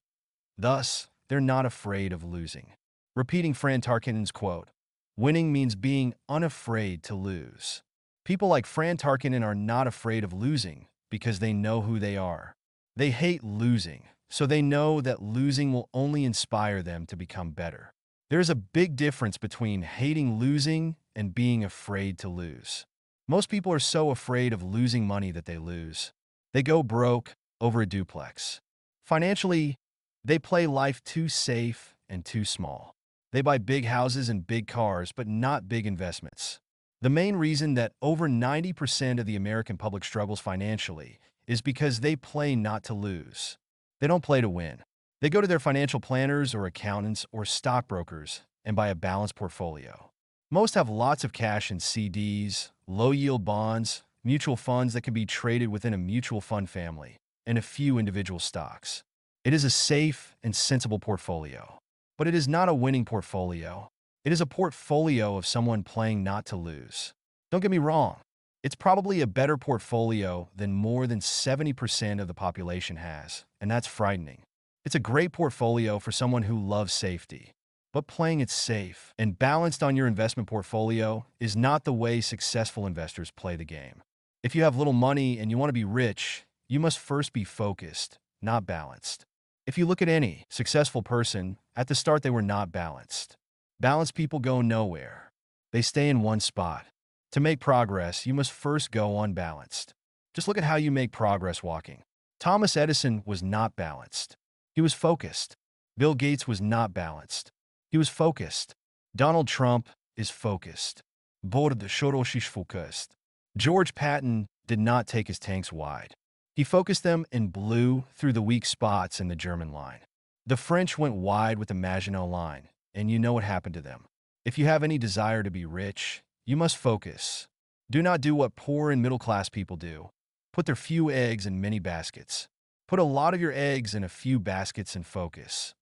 Thus, they're not afraid of losing. Repeating Fran Tarkenton's quote, "Winning means being unafraid to lose." People like Fran Tarkenton are not afraid of losing because they know who they are. They hate losing, so they know that losing will only inspire them to become better. There's a big difference between hating losing and being afraid to lose. Most people are so afraid of losing money that they lose. They go broke over a duplex. Financially, they play life too safe and too small. They buy big houses and big cars, but not big investments. The main reason that over 90% of the American public struggles financially is because they play not to lose. They don't play to win. They go to their financial planners or accountants or stockbrokers and buy a balanced portfolio. Most have lots of cash in CDs, low-yield bonds, mutual funds that can be traded within a mutual fund family, and a few individual stocks. It is a safe and sensible portfolio. But it is not a winning portfolio. It is a portfolio of someone playing not to lose. Don't get me wrong. It's probably a better portfolio than more than 70% of the population has, and that's frightening. It's a great portfolio for someone who loves safety. But playing it safe and balanced on your investment portfolio is not the way successful investors play the game. If you have little money and you want to be rich, you must first be focused, not balanced. If you look at any successful person, at the start they were not balanced. Balanced people go nowhere. They stay in one spot. To make progress, you must first go unbalanced. Just look at how you make progress walking. Thomas Edison was not balanced. He was focused. Bill Gates was not balanced. He was focused. Donald Trump is focused. Bord de Soros is focused. George Patton did not take his tanks wide. He focused them and blew through the weak spots in the German line. The French went wide with the Maginot Line, and you know what happened to them. If you have any desire to be rich, you must focus. Do not do what poor and middle-class people do. Put their few eggs in many baskets. Put a lot of your eggs in a few baskets and focus.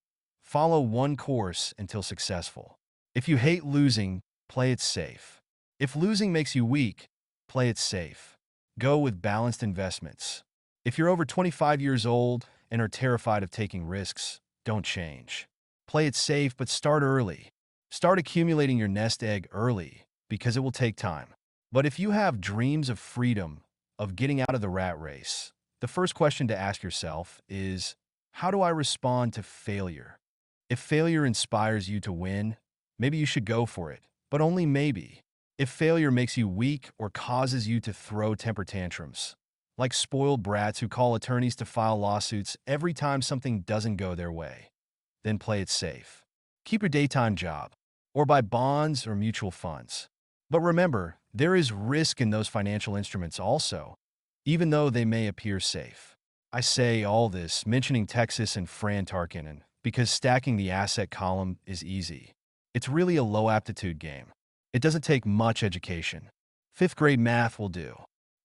Follow one course until successful. If you hate losing, play it safe. If losing makes you weak, play it safe. Go with balanced investments. If you're over 25 years old and are terrified of taking risks, don't change. Play it safe, but start early. Start accumulating your nest egg early because it will take time. But if you have dreams of freedom, of getting out of the rat race, the first question to ask yourself is, how do I respond to failure? If failure inspires you to win, maybe you should go for it, but only maybe. If failure makes you weak or causes you to throw temper tantrums, like spoiled brats who call attorneys to file lawsuits every time something doesn't go their way, then play it safe. Keep your daytime job, or buy bonds or mutual funds. But remember, there is risk in those financial instruments also, even though they may appear safe. I say all this mentioning Texas and Fran Tarkinen because stacking the asset column is easy. It's really a low aptitude game. It doesn't take much education. Fifth grade math will do.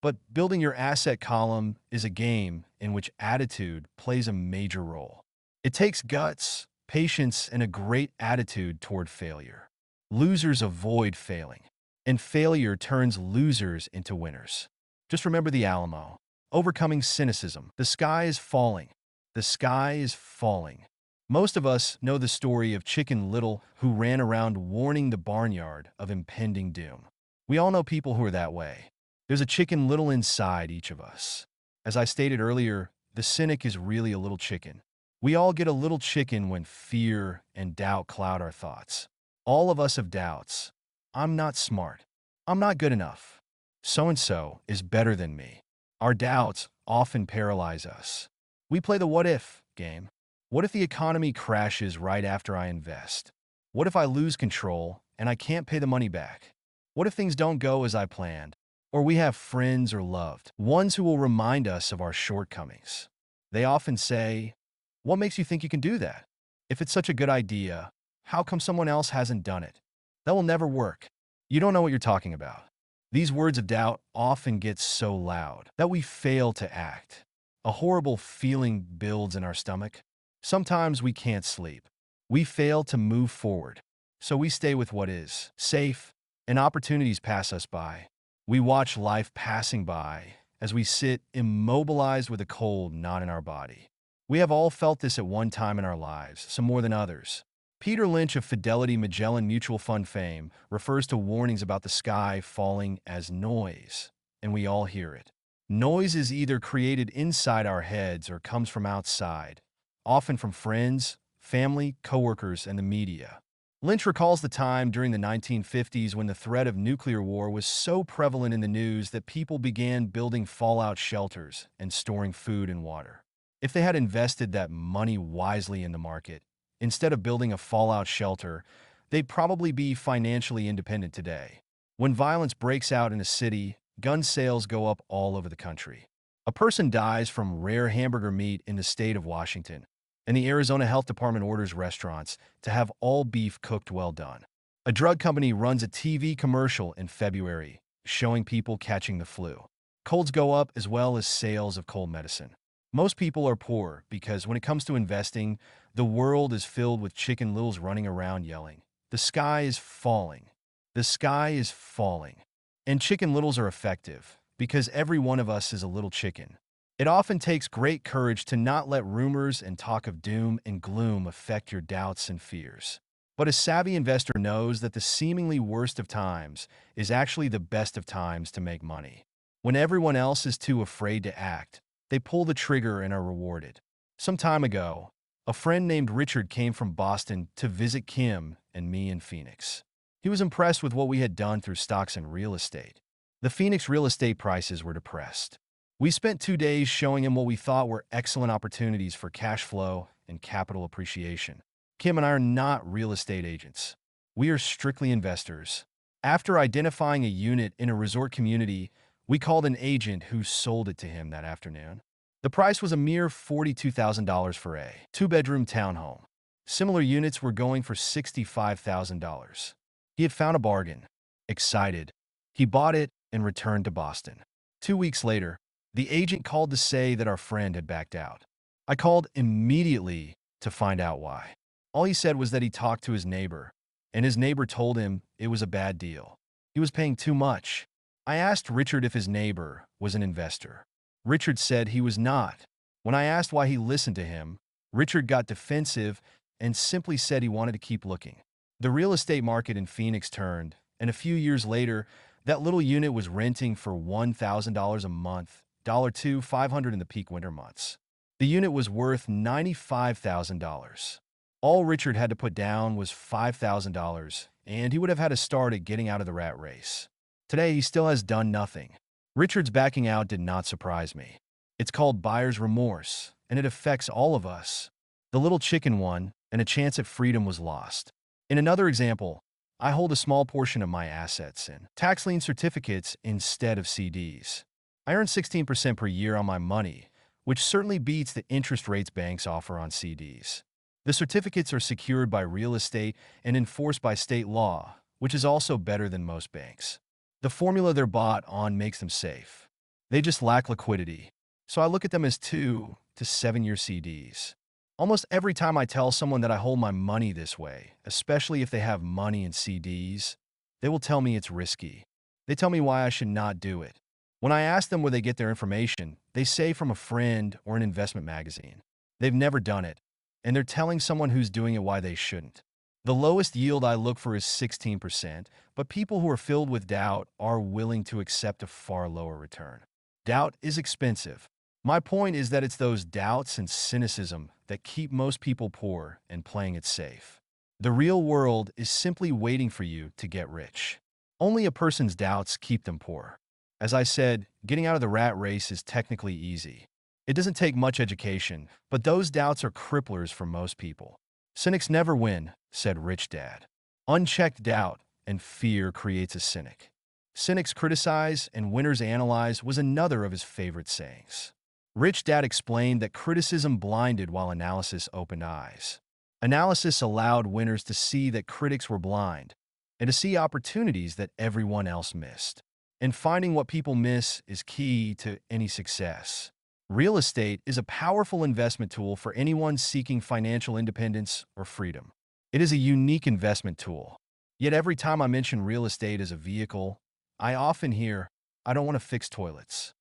But building your asset column is a game in which attitude plays a major role. It takes guts, patience, and a great attitude toward failure. Losers avoid failing, and failure turns losers into winners. Just remember the Alamo. Overcoming cynicism. The sky is falling. The sky is falling. Most of us know the story of Chicken Little who ran around warning the barnyard of impending doom. We all know people who are that way. There's a Chicken Little inside each of us. As I stated earlier, the cynic is really a little chicken. We all get a little chicken when fear and doubt cloud our thoughts. All of us have doubts. I'm not smart. I'm not good enough. So-and-so is better than me. Our doubts often paralyze us. We play the what-if game. What if the economy crashes right after I invest? What if I lose control and I can't pay the money back? What if things don't go as I planned? Or we have friends or loved ones who will remind us of our shortcomings. They often say, "What makes you think you can do that? If it's such a good idea, how come someone else hasn't done it? That will never work. You don't know what you're talking about." These words of doubt often get so loud that we fail to act. A horrible feeling builds in our stomach. Sometimes we can't sleep. We fail to move forward. So we stay with what is safe, and opportunities pass us by. We watch life passing by as we sit immobilized with a cold knot in our body. We have all felt this at one time in our lives, some more than others. Peter Lynch of Fidelity Magellan Mutual Fund fame refers to warnings about the sky falling as noise, and we all hear it. Noise is either created inside our heads or comes from outside, often from friends, family, coworkers, and the media. Lynch recalls the time during the 1950s when the threat of nuclear war was so prevalent in the news that people began building fallout shelters and storing food and water. If they had invested that money wisely in the market, instead of building a fallout shelter, they'd probably be financially independent today. When violence breaks out in a city, gun sales go up all over the country. A person dies from rare hamburger meat in the state of Washington, and the Arizona Health Department orders restaurants to have all beef cooked well done. A drug company runs a TV commercial in February showing people catching the flu. Colds go up as well as sales of cold medicine. Most people are poor because when it comes to investing, the world is filled with Chicken Littles running around yelling, "The sky is falling. The sky is falling." And Chicken Littles are effective because every one of us is a little chicken. It often takes great courage to not let rumors and talk of doom and gloom affect your doubts and fears. But a savvy investor knows that the seemingly worst of times is actually the best of times to make money. When everyone else is too afraid to act, they pull the trigger and are rewarded. Some time ago, a friend named Richard came from Boston to visit Kim and me in Phoenix. He was impressed with what we had done through stocks and real estate. The Phoenix real estate prices were depressed. We spent 2 days showing him what we thought were excellent opportunities for cash flow and capital appreciation. Kim and I are not real estate agents. We are strictly investors. After identifying a unit in a resort community, we called an agent who sold it to him that afternoon. The price was a mere $42,000 for a two-bedroom townhome. Similar units were going for $65,000. He had found a bargain. Excited, he bought it and returned to Boston. 2 weeks later, the agent called to say that our friend had backed out. I called immediately to find out why. All he said was that he talked to his neighbor, and his neighbor told him it was a bad deal. He was paying too much. I asked Richard if his neighbor was an investor. Richard said he was not. When I asked why he listened to him, Richard got defensive and simply said he wanted to keep looking. The real estate market in Phoenix turned, and a few years later, that little unit was renting for $1,000 a month, $500 in the peak winter months. The unit was worth $95,000. All Richard had to put down was $5,000, and he would have had a start at getting out of the rat race. Today, he still has done nothing. Richard's backing out did not surprise me. It's called buyer's remorse, and it affects all of us. The little chicken won, and a chance at freedom was lost. In another example, I hold a small portion of my assets in tax lien certificates instead of CDs. I earn 16% per year on my money, which certainly beats the interest rates banks offer on CDs. The certificates are secured by real estate and enforced by state law, which is also better than most banks. The formula they're bought on makes them safe. They just lack liquidity, so I look at them as 2 to 7 year CDs. Almost every time I tell someone that I hold my money this way, especially if they have money in CDs, they will tell me it's risky. They tell me why I should not do it. When I ask them where they get their information, they say from a friend or an investment magazine. They've never done it, and they're telling someone who's doing it why they shouldn't. The lowest yield I look for is 16%, but people who are filled with doubt are willing to accept a far lower return. Doubt is expensive. My point is that it's those doubts and cynicism that keep most people poor and playing it safe. The real world is simply waiting for you to get rich. Only a person's doubts keep them poor. As I said, getting out of the rat race is technically easy. It doesn't take much education, but those doubts are cripplers for most people. Cynics never win, said Rich Dad. Unchecked doubt and fear creates a cynic. Cynics criticize and winners analyze was another of his favorite sayings. Rich Dad explained that criticism blinded while analysis opened eyes. Analysis allowed winners to see that critics were blind and to see opportunities that everyone else missed. And finding what people miss is key to any success. Real estate is a powerful investment tool for anyone seeking financial independence or freedom. It is a unique investment tool. Yet every time I mention real estate as a vehicle, I often hear, "I don't want to fix toilets."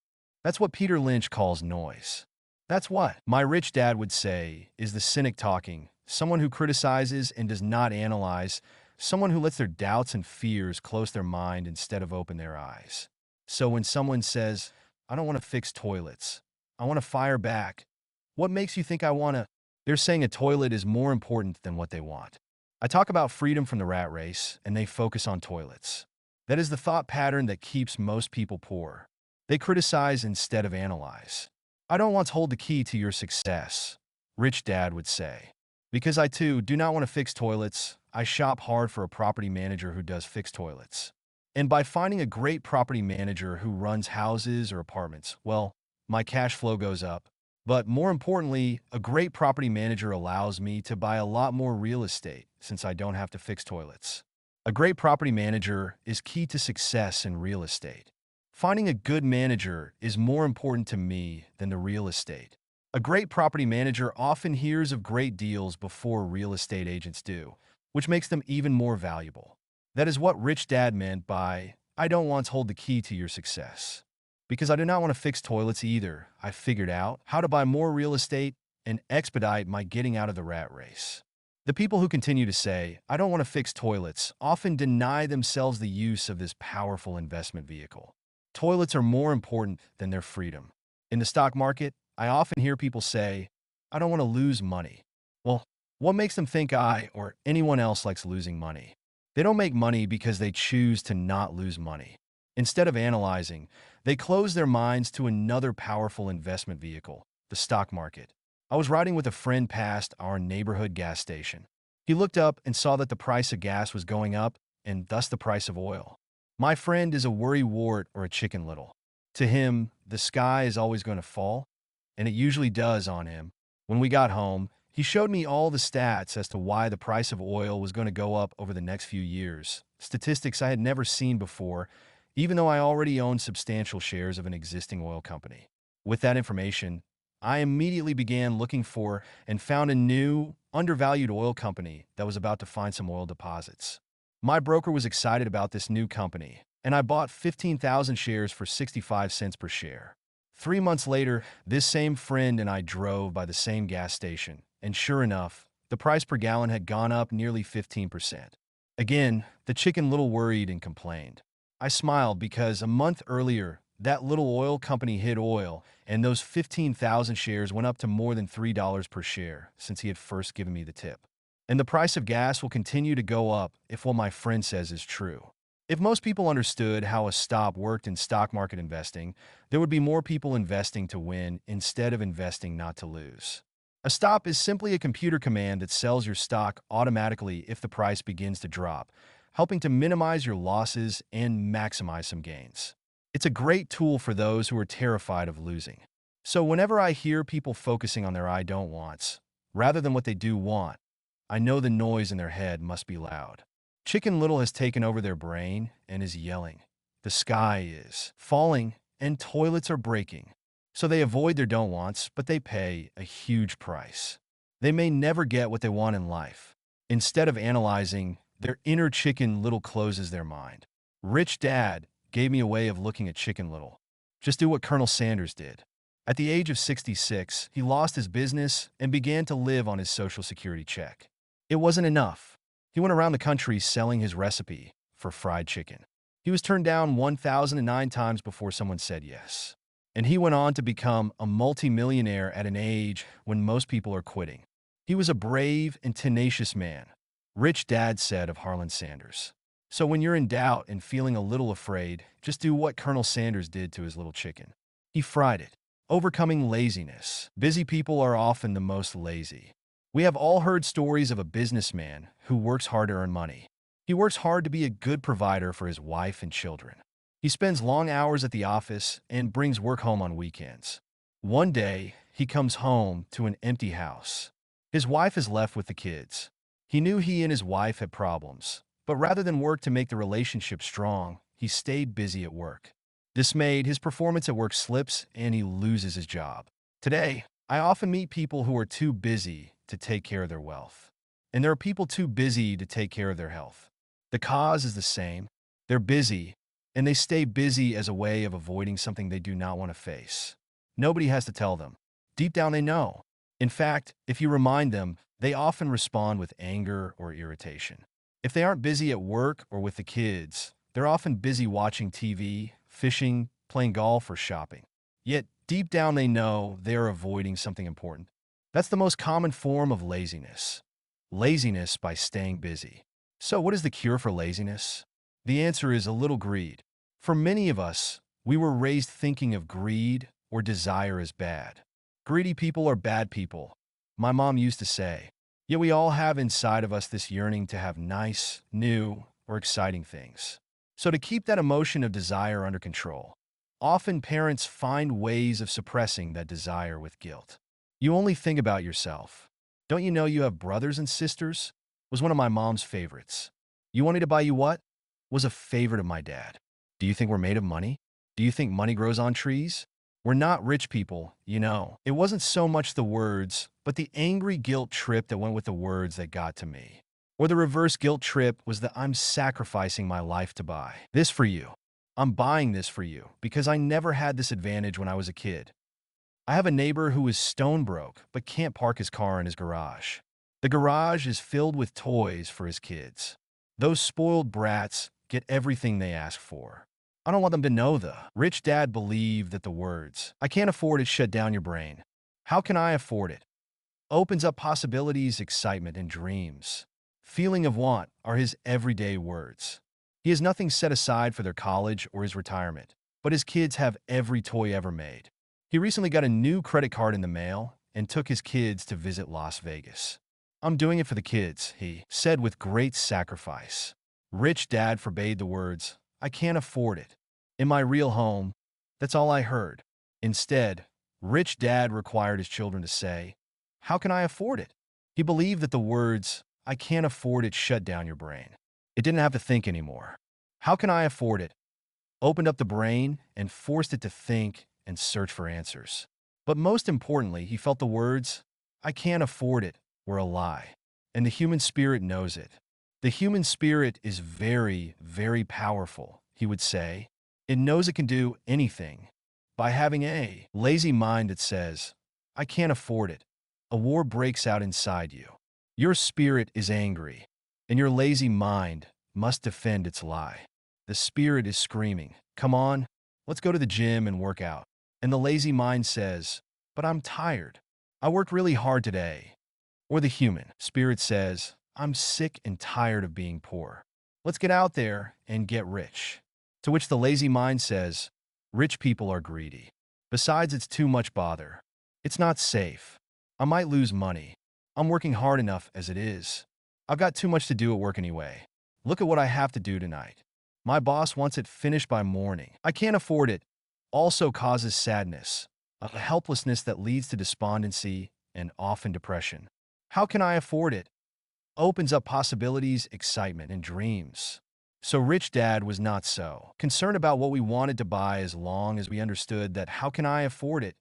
That's what Peter Lynch calls noise. That's what my rich dad would say is the cynic talking, someone who criticizes and does not analyze, someone who lets their doubts and fears close their mind instead of open their eyes. So when someone says, "I don't want to fix toilets, I want to fire back," what makes you think I want to? They're saying a toilet is more important than what they want. I talk about freedom from the rat race, and they focus on toilets. That is the thought pattern that keeps most people poor. They criticize instead of analyze. "I don't want to hold the key to your success," Rich Dad would say. "Because I too do not want to fix toilets, I shop hard for a property manager who does fix toilets. And by finding a great property manager who runs houses or apartments, well, my cash flow goes up. But more importantly, a great property manager allows me to buy a lot more real estate since I don't have to fix toilets." A great property manager is key to success in real estate. Finding a good manager is more important to me than the real estate. A great property manager often hears of great deals before real estate agents do, which makes them even more valuable. That is what Rich Dad meant by, "I don't want to hold the key to your success." Because I do not want to fix toilets either, I figured out how to buy more real estate and expedite my getting out of the rat race. The people who continue to say, "I don't want to fix toilets," often deny themselves the use of this powerful investment vehicle. Toilets are more important than their freedom. In the stock market, I often hear people say, "I don't want to lose money." Well, what makes them think I or anyone else likes losing money? They don't make money because they choose to not lose money. Instead of analyzing, they close their minds to another powerful investment vehicle, the stock market. I was riding with a friend past our neighborhood gas station. He looked up and saw that the price of gas was going up, and thus the price of oil. My friend is a worrywart or a chicken little. To him, the sky is always going to fall, and it usually does on him. When we got home, he showed me all the stats as to why the price of oil was going to go up over the next few years, statistics I had never seen before, even though I already owned substantial shares of an existing oil company. With that information, I immediately began looking for and found a new, undervalued oil company that was about to find some oil deposits. My broker was excited about this new company, and I bought 15,000 shares for 65 cents per share. 3 months later, this same friend and I drove by the same gas station, and sure enough, the price per gallon had gone up nearly 15%. Again, the chicken little worried and complained. I smiled because a month earlier, that little oil company hit oil, and those 15,000 shares went up to more than $3 per share since he had first given me the tip. And the price of gas will continue to go up if what my friend says is true. If most people understood how a stop worked in stock market investing, there would be more people investing to win instead of investing not to lose. A stop is simply a computer command that sells your stock automatically if the price begins to drop, helping to minimize your losses and maximize some gains. It's a great tool for those who are terrified of losing. So whenever I hear people focusing on their I don't wants, rather than what they do want, I know the noise in their head must be loud. Chicken Little has taken over their brain and is yelling. The sky is falling and toilets are breaking. So they avoid their don't wants, but they pay a huge price. They may never get what they want in life. Instead of analyzing, their inner Chicken Little closes their mind. Rich Dad gave me a way of looking at Chicken Little. Just do what Colonel Sanders did. At the age of 66, he lost his business and began to live on his Social Security check. It wasn't enough. He went around the country selling his recipe for fried chicken. He was turned down 1,009 times before someone said yes. And he went on to become a multimillionaire at an age when most people are quitting. He was a brave and tenacious man, Rich Dad said of Harlan Sanders. So when you're in doubt and feeling a little afraid, just do what Colonel Sanders did to his little chicken. He fried it. Overcoming laziness. Busy people are often the most lazy. We have all heard stories of a businessman who works hard to earn money. He works hard to be a good provider for his wife and children. He spends long hours at the office and brings work home on weekends. One day, he comes home to an empty house. His wife is left with the kids. He knew he and his wife had problems, but rather than work to make the relationship strong, he stayed busy at work. Dismayed, his performance at work slips and he loses his job. Today, I often meet people who are too busy to take care of their wealth. And there are people too busy to take care of their health. The cause is the same. They're busy, and they stay busy as a way of avoiding something they do not want to face. Nobody has to tell them. Deep down, they know. In fact, if you remind them, they often respond with anger or irritation. If they aren't busy at work or with the kids, they're often busy watching TV, fishing, playing golf, or shopping. Yet, deep down, they know they are avoiding something important. That's the most common form of laziness. Laziness by staying busy. So what is the cure for laziness? The answer is a little greed. For many of us, we were raised thinking of greed or desire as bad. Greedy people are bad people, my mom used to say. Yet we all have inside of us this yearning to have nice, new, or exciting things. So to keep that emotion of desire under control, often parents find ways of suppressing that desire with guilt. You only think about yourself. Don't you know you have brothers and sisters? Was one of my mom's favorites. You want me to buy you what? Was a favorite of my dad. Do you think we're made of money? Do you think money grows on trees? We're not rich people, you know. It wasn't so much the words, but the angry guilt trip that went with the words that got to me. Or the reverse guilt trip was that I'm sacrificing my life to buy this for you. I'm buying this for you because I never had this advantage when I was a kid. I have a neighbor who is stone broke but can't park his car in his garage. The garage is filled with toys for his kids. Those spoiled brats get everything they ask for. I don't want them to know the rich dad believed that the words, I can't afford it, shut down your brain. How can I afford it? Opens up possibilities, excitement, and dreams. Feeling of want are his everyday words. He has nothing set aside for their college or his retirement, but his kids have every toy ever made. He recently got a new credit card in the mail and took his kids to visit Las Vegas. I'm doing it for the kids, he said with great sacrifice. Rich Dad forbade the words, I can't afford it. In my real home, that's all I heard. Instead, Rich Dad required his children to say, how can I afford it? He believed that the words, I can't afford it, shut down your brain. It didn't have to think anymore. How can I afford it? Opened up the brain and forced it to think and search for answers. But most importantly, he felt the words, I can't afford it, were a lie. And the human spirit knows it. The human spirit is very, very powerful, he would say. It knows it can do anything. By having a lazy mind that says, I can't afford it, a war breaks out inside you. Your spirit is angry, and your lazy mind must defend its lie. The spirit is screaming, come on, let's go to the gym and work out. And the lazy mind says, but I'm tired. I worked really hard today. Or the human spirit says, I'm sick and tired of being poor. Let's get out there and get rich. To which the lazy mind says, rich people are greedy. Besides, it's too much bother. It's not safe. I might lose money. I'm working hard enough as it is. I've got too much to do at work anyway. Look at what I have to do tonight. My boss wants it finished by morning. I can't afford it. Also causes sadness, a helplessness that leads to despondency and often depression. How can I afford it? Opens up possibilities, excitement, and dreams. So Rich Dad was not so concerned about what we wanted to buy as long as we understood that how can I afford it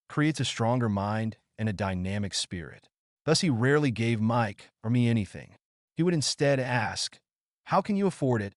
creates a stronger mind and a dynamic spirit. Thus, he rarely gave Mike or me anything. He would instead ask, how can you afford it?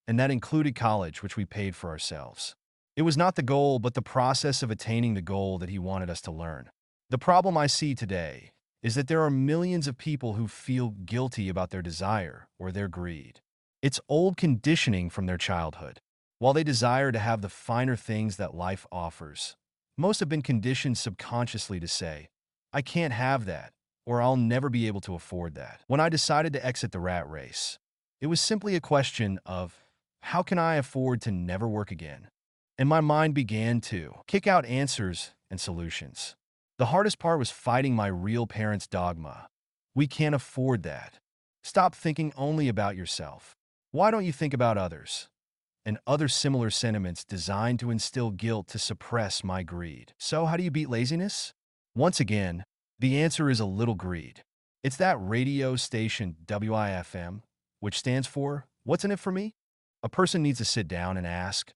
And that included college, which we paid for ourselves. It was not the goal, but the process of attaining the goal that he wanted us to learn. The problem I see today is that there are millions of people who feel guilty about their desire or their greed. It's old conditioning from their childhood. While they desire to have the finer things that life offers, most have been conditioned subconsciously to say, I can't have that, or I'll never be able to afford that. When I decided to exit the rat race, it was simply a question of, how can I afford to never work again? And my mind began to kick out answers and solutions. The hardest part was fighting my real parents' dogma. We can't afford that. Stop thinking only about yourself. Why don't you think about others? And other similar sentiments designed to instill guilt to suppress my greed. So how do you beat laziness? Once again, the answer is a little greed. It's that radio station WIFM, which stands for, What's in it for me? A person needs to sit down and ask,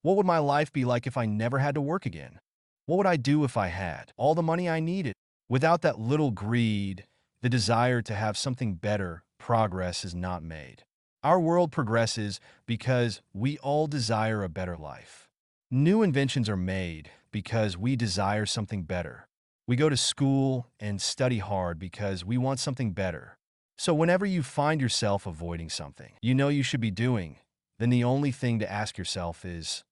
what would my life be like if I never had to work again? What would I do if I had all the money I needed? Without that little greed, the desire to have something better, progress is not made. Our world progresses because we all desire a better life. New inventions are made because we desire something better. We go to school and study hard because we want something better. So whenever you find yourself avoiding something you know you should be doing, then the only thing to ask yourself is,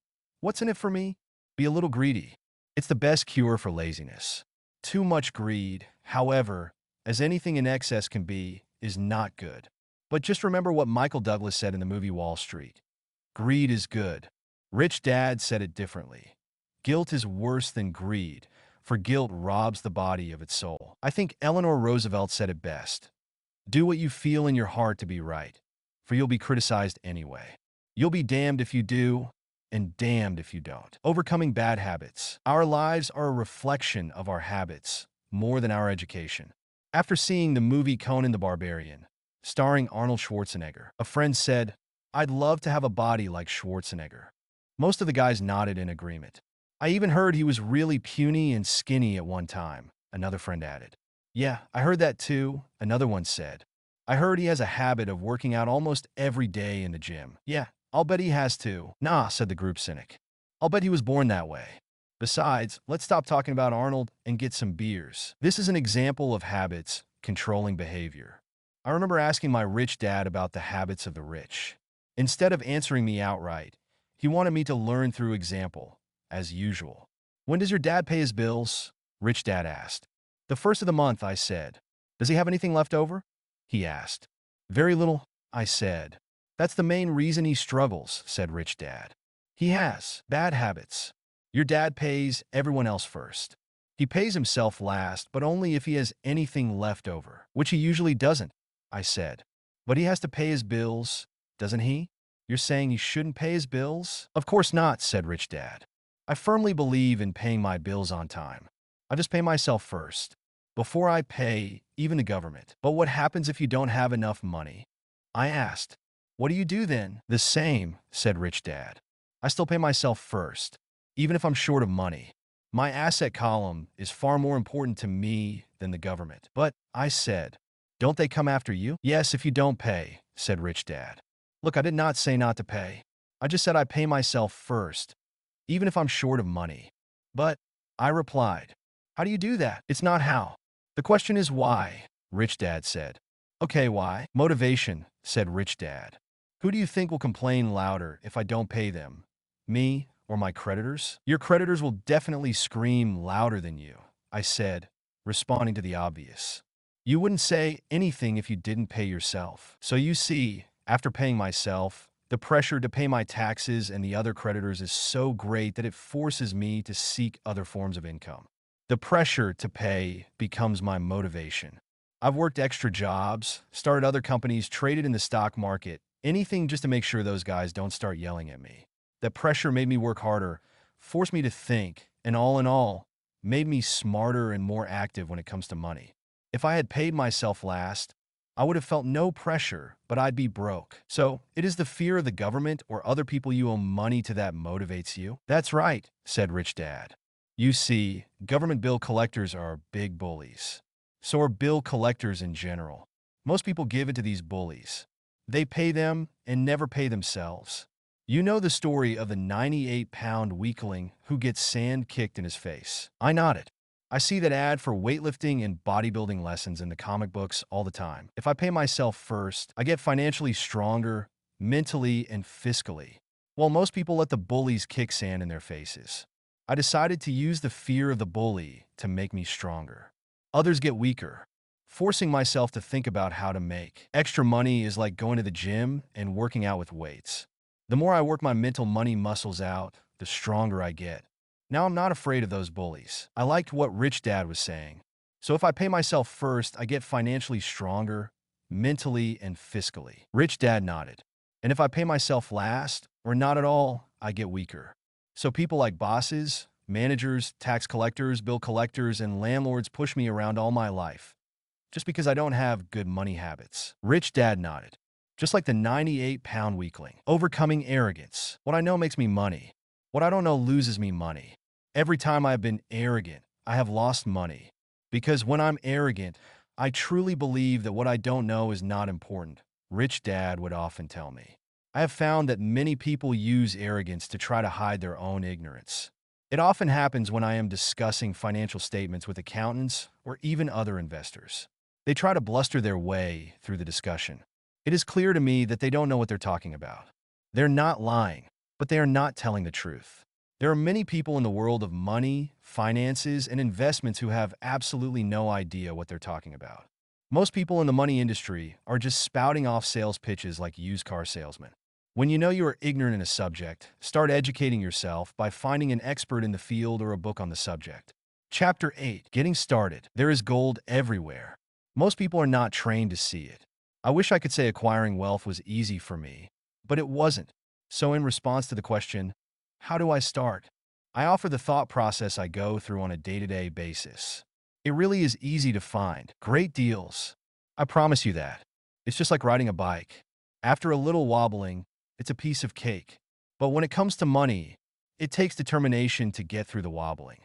what's in it for me? Be a little greedy. It's the best cure for laziness. Too much greed, however, as anything in excess can be, is not good. But just remember what Michael Douglas said in the movie Wall Street. Greed is good. Rich Dad said it differently. Guilt is worse than greed, for guilt robs the body of its soul. I think Eleanor Roosevelt said it best. Do what you feel in your heart to be right, for you'll be criticized anyway. You'll be damned if you do, and damned if you don't. Overcoming bad habits. Our lives are a reflection of our habits, more than our education. After seeing the movie Conan the Barbarian, starring Arnold Schwarzenegger, a friend said, I'd love to have a body like Schwarzenegger. Most of the guys nodded in agreement. I even heard he was really puny and skinny at one time, another friend added. Yeah, I heard that too, another one said. I heard he has a habit of working out almost every day in the gym. Yeah, I'll bet he has too. Nah, said the group cynic. I'll bet he was born that way. Besides, let's stop talking about Arnold and get some beers. This is an example of habits controlling behavior. I remember asking my rich dad about the habits of the rich. Instead of answering me outright, he wanted me to learn through example, as usual. When does your dad pay his bills? Rich Dad asked. The first of the month, I said. Does he have anything left over? He asked. Very little, I said. That's the main reason he struggles, said Rich Dad. He has bad habits. Your dad pays everyone else first. He pays himself last, but only if he has anything left over, which he usually doesn't, I said. But he has to pay his bills, doesn't he? You're saying he shouldn't pay his bills? Of course not, said Rich Dad. I firmly believe in paying my bills on time. I just pay myself first, before I pay even the government. But what happens if you don't have enough money? I asked. What do you do then? The same, said Rich Dad. I still pay myself first, even if I'm short of money. My asset column is far more important to me than the government. But, I said, don't they come after you? Yes, if you don't pay, said Rich Dad. Look, I did not say not to pay. I just said I pay myself first, even if I'm short of money. But, I replied, how do you do that? It's not how. The question is why, Rich Dad said. Okay, why? Motivation, said Rich Dad. Who do you think will complain louder if I don't pay them? Me or my creditors? Your creditors will definitely scream louder than you, I said, responding to the obvious. You wouldn't say anything if you didn't pay yourself. So you see, after paying myself, the pressure to pay my taxes and the other creditors is so great that it forces me to seek other forms of income. The pressure to pay becomes my motivation. I've worked extra jobs, started other companies, traded in the stock market, anything just to make sure those guys don't start yelling at me. That pressure made me work harder, forced me to think, and all in all, made me smarter and more active when it comes to money. If I had paid myself last, I would have felt no pressure, but I'd be broke. So, it is the fear of the government or other people you owe money to that motivates you? That's right, said Rich Dad. You see, government bill collectors are big bullies. So are bill collectors in general. Most people give it to these bullies. They pay them and never pay themselves. You know the story of the 98-pound weakling who gets sand kicked in his face. I nodded. I see that ad for weightlifting and bodybuilding lessons in the comic books all the time. If I pay myself first, I get financially stronger, mentally and fiscally, while most people let the bullies kick sand in their faces. I decided to use the fear of the bully to make me stronger. Others get weaker. Forcing myself to think about how to make extra money is like going to the gym and working out with weights. The more I work my mental money muscles out, the stronger I get. Now I'm not afraid of those bullies. I liked what Rich Dad was saying. So if I pay myself first, I get financially stronger, mentally and fiscally. Rich Dad nodded. And if I pay myself last, or not at all, I get weaker. So people like bosses, managers, tax collectors, bill collectors, and landlords push me around all my life, just because I don't have good money habits. Rich Dad nodded. Just like the 98-pound weakling. Overcoming arrogance. What I know makes me money. What I don't know loses me money. Every time I've been arrogant, I have lost money. Because when I'm arrogant, I truly believe that what I don't know is not important. Rich Dad would often tell me. I have found that many people use arrogance to try to hide their own ignorance. It often happens when I am discussing financial statements with accountants or even other investors. They try to bluster their way through the discussion. It is clear to me that they don't know what they're talking about. They're not lying, but they are not telling the truth. There are many people in the world of money, finances, and investments who have absolutely no idea what they're talking about. Most people in the money industry are just spouting off sales pitches like used car salesmen. When you know you are ignorant in a subject, start educating yourself by finding an expert in the field or a book on the subject. Chapter 8. Getting Started. There is gold everywhere. Most people are not trained to see it. I wish I could say acquiring wealth was easy for me, but it wasn't. So in response to the question, how do I start? I offer the thought process I go through on a day-to-day basis. It really is easy to find great deals. I promise you that. It's just like riding a bike. After a little wobbling, it's a piece of cake. But when it comes to money, it takes determination to get through the wobbling.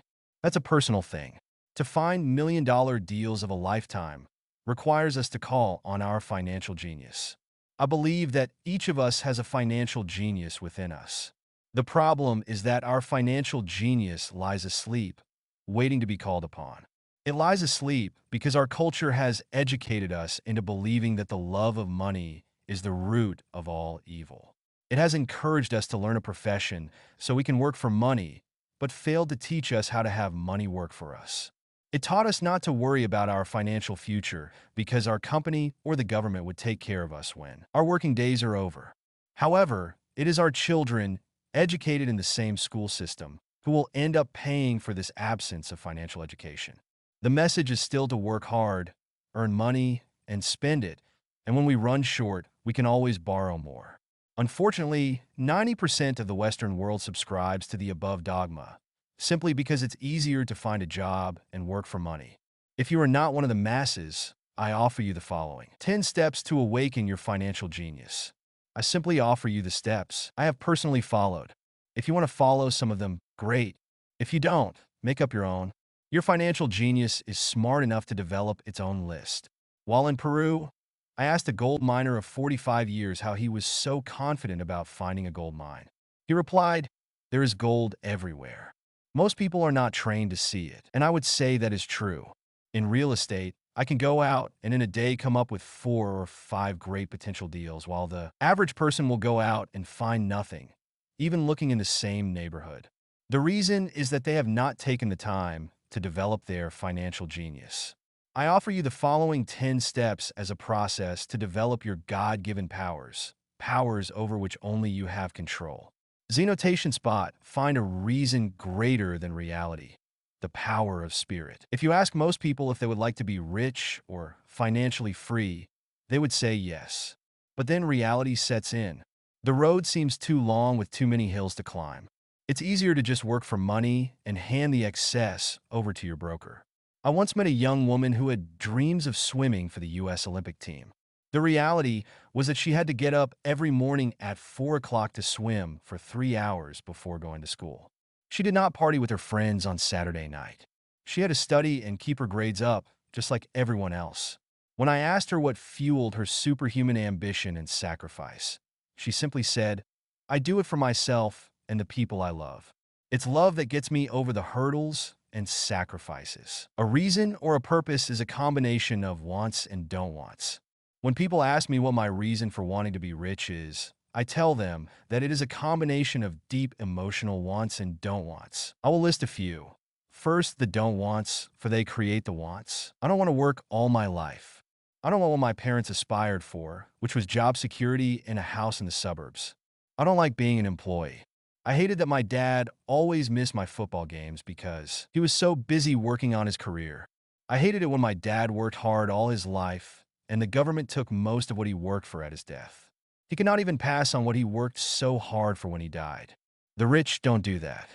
That's a personal thing. To find million-dollar deals of a lifetime requires us to call on our financial genius. I believe that each of us has a financial genius within us. The problem is that our financial genius lies asleep, waiting to be called upon. It lies asleep because our culture has educated us into believing that the love of money is the root of all evil. It has encouraged us to learn a profession so we can work for money, but failed to teach us how to have money work for us. It taught us not to worry about our financial future because our company or the government would take care of us when our working days are over. However, it is our children, educated in the same school system, who will end up paying for this absence of financial education. The message is still to work hard, earn money, and spend it, and when we run short, we can always borrow more. Unfortunately, 90% of the Western world subscribes to the above dogma, simply because it's easier to find a job and work for money. If you are not one of the masses, I offer you the following 10 steps to awaken your financial genius. I simply offer you the steps I have personally followed. If you want to follow some of them, great. If you don't, make up your own. Your financial genius is smart enough to develop its own list. While in Peru, I asked a gold miner of 45 years how he was so confident about finding a gold mine. He replied, "There is gold everywhere." Most people are not trained to see it, and I would say that is true. In real estate, I can go out and in a day come up with 4 or 5 great potential deals, while the average person will go out and find nothing, even looking in the same neighborhood. The reason is that they have not taken the time to develop their financial genius. I offer you the following 10 steps as a process to develop your God-given powers, powers over which only you have control. Xenotation spot, find a reason greater than reality. The power of spirit. If you ask most people if they would like to be rich or financially free, they would say yes. But then reality sets in. The road seems too long with too many hills to climb. It's easier to just work for money and hand the excess over to your broker. I once met a young woman who had dreams of swimming for the U.S. Olympic team. The reality was that she had to get up every morning at 4 o'clock to swim for 3 hours before going to school. She did not party with her friends on Saturday night. She had to study and keep her grades up, just like everyone else. When I asked her what fueled her superhuman ambition and sacrifice, she simply said, "I do it for myself and the people I love. It's love that gets me over the hurdles and sacrifices." A reason or a purpose is a combination of wants and don't wants. When people ask me what my reason for wanting to be rich is, I tell them that it is a combination of deep emotional wants and don't wants. I will list a few. First, the don't wants, for they create the wants. I don't want to work all my life. I don't want what my parents aspired for, which was job security and a house in the suburbs. I don't like being an employee. I hated that my dad always missed my football games because he was so busy working on his career. I hated it when my dad worked hard all his life and the government took most of what he worked for at his death. He could not even pass on what he worked so hard for when he died. The rich don't do that.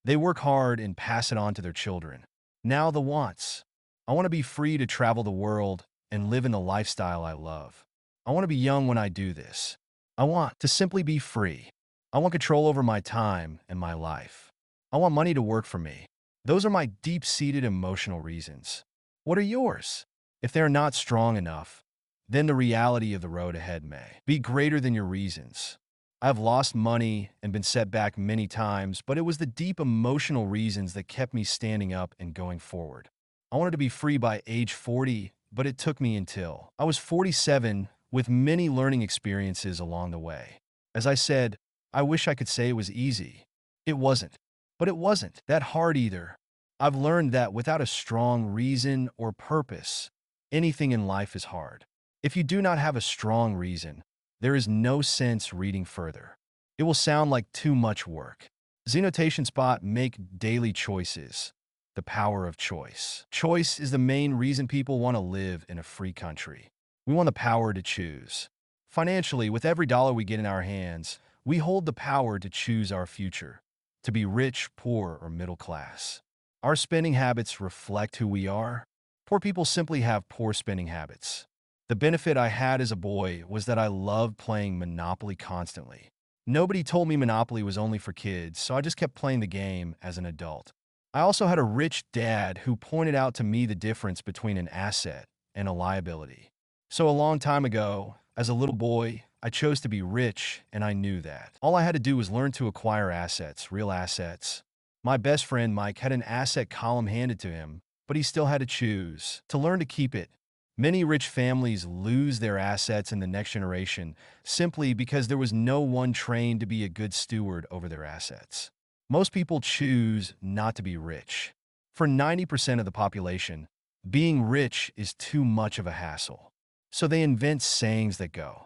They work hard and pass it on to their children. Now the wants. I want to be free to travel the world and live in the lifestyle I love. I want to be young when I do this. I want to simply be free. I want control over my time and my life. I want money to work for me. Those are my deep-seated emotional reasons. What are yours? If they are not strong enough, then the reality of the road ahead may be greater than your reasons. I have lost money and been set back many times, but it was the deep emotional reasons that kept me standing up and going forward. I wanted to be free by age 40, but it took me until I was 47 with many learning experiences along the way. As I said, I wish I could say it was easy. It wasn't. But it wasn't that hard either. I've learned that without a strong reason or purpose, anything in life is hard. If you do not have a strong reason, there is no sense reading further. It will sound like too much work. Xenotation spot, make daily choices. The power of choice. Choice is the main reason people want to live in a free country. We want the power to choose. Financially, with every dollar we get in our hands, we hold the power to choose our future, to be rich, poor, or middle class. Our spending habits reflect who we are. Poor people simply have poor spending habits. The benefit I had as a boy was that I loved playing Monopoly constantly. Nobody told me Monopoly was only for kids, so I just kept playing the game as an adult. I also had a rich dad who pointed out to me the difference between an asset and a liability. So a long time ago, as a little boy, I chose to be rich, and I knew that. All I had to do was learn to acquire assets, real assets. My best friend Mike had an asset column handed to him, but he still had to choose to learn to keep it. Many rich families lose their assets in the next generation simply because there was no one trained to be a good steward over their assets. Most people choose not to be rich. For 90% of the population, being rich is too much of a hassle. So they invent sayings that go,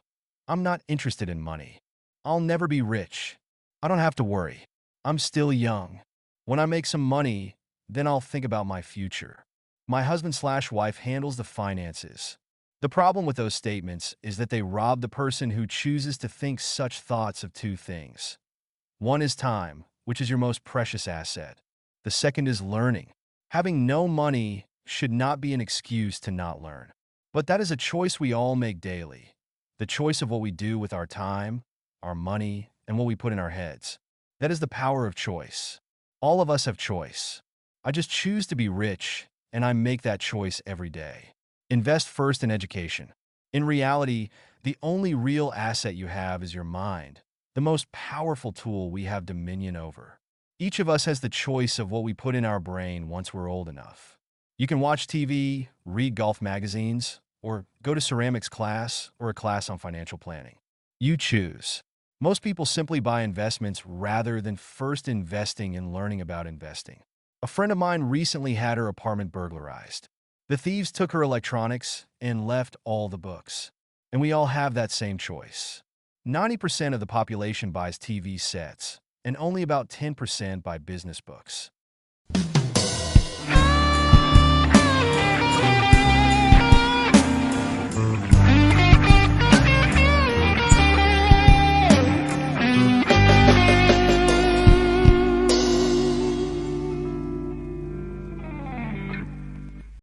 "I'm not interested in money. I'll never be rich. I don't have to worry. I'm still young. When I make some money, then I'll think about my future. My husband/wife handles the finances." The problem with those statements is that they rob the person who chooses to think such thoughts of two things. One is time, which is your most precious asset. The second is learning. Having no money should not be an excuse to not learn. But that is a choice we all make daily. The choice of what we do with our time, our money, and what we put in our heads. That is the power of choice. All of us have choice. I just choose to be rich, and I make that choice every day. Invest first in education. In reality, the only real asset you have is your mind, the most powerful tool we have dominion over. Each of us has the choice of what we put in our brain once we're old enough. You can watch TV, read golf magazines, or go to ceramics class or a class on financial planning. You choose. Most people simply buy investments rather than first investing and learning about investing. A friend of mine recently had her apartment burglarized. The thieves took her electronics and left all the books. And we all have that same choice. 90% of the population buys TV sets, and only about 10% buy business books.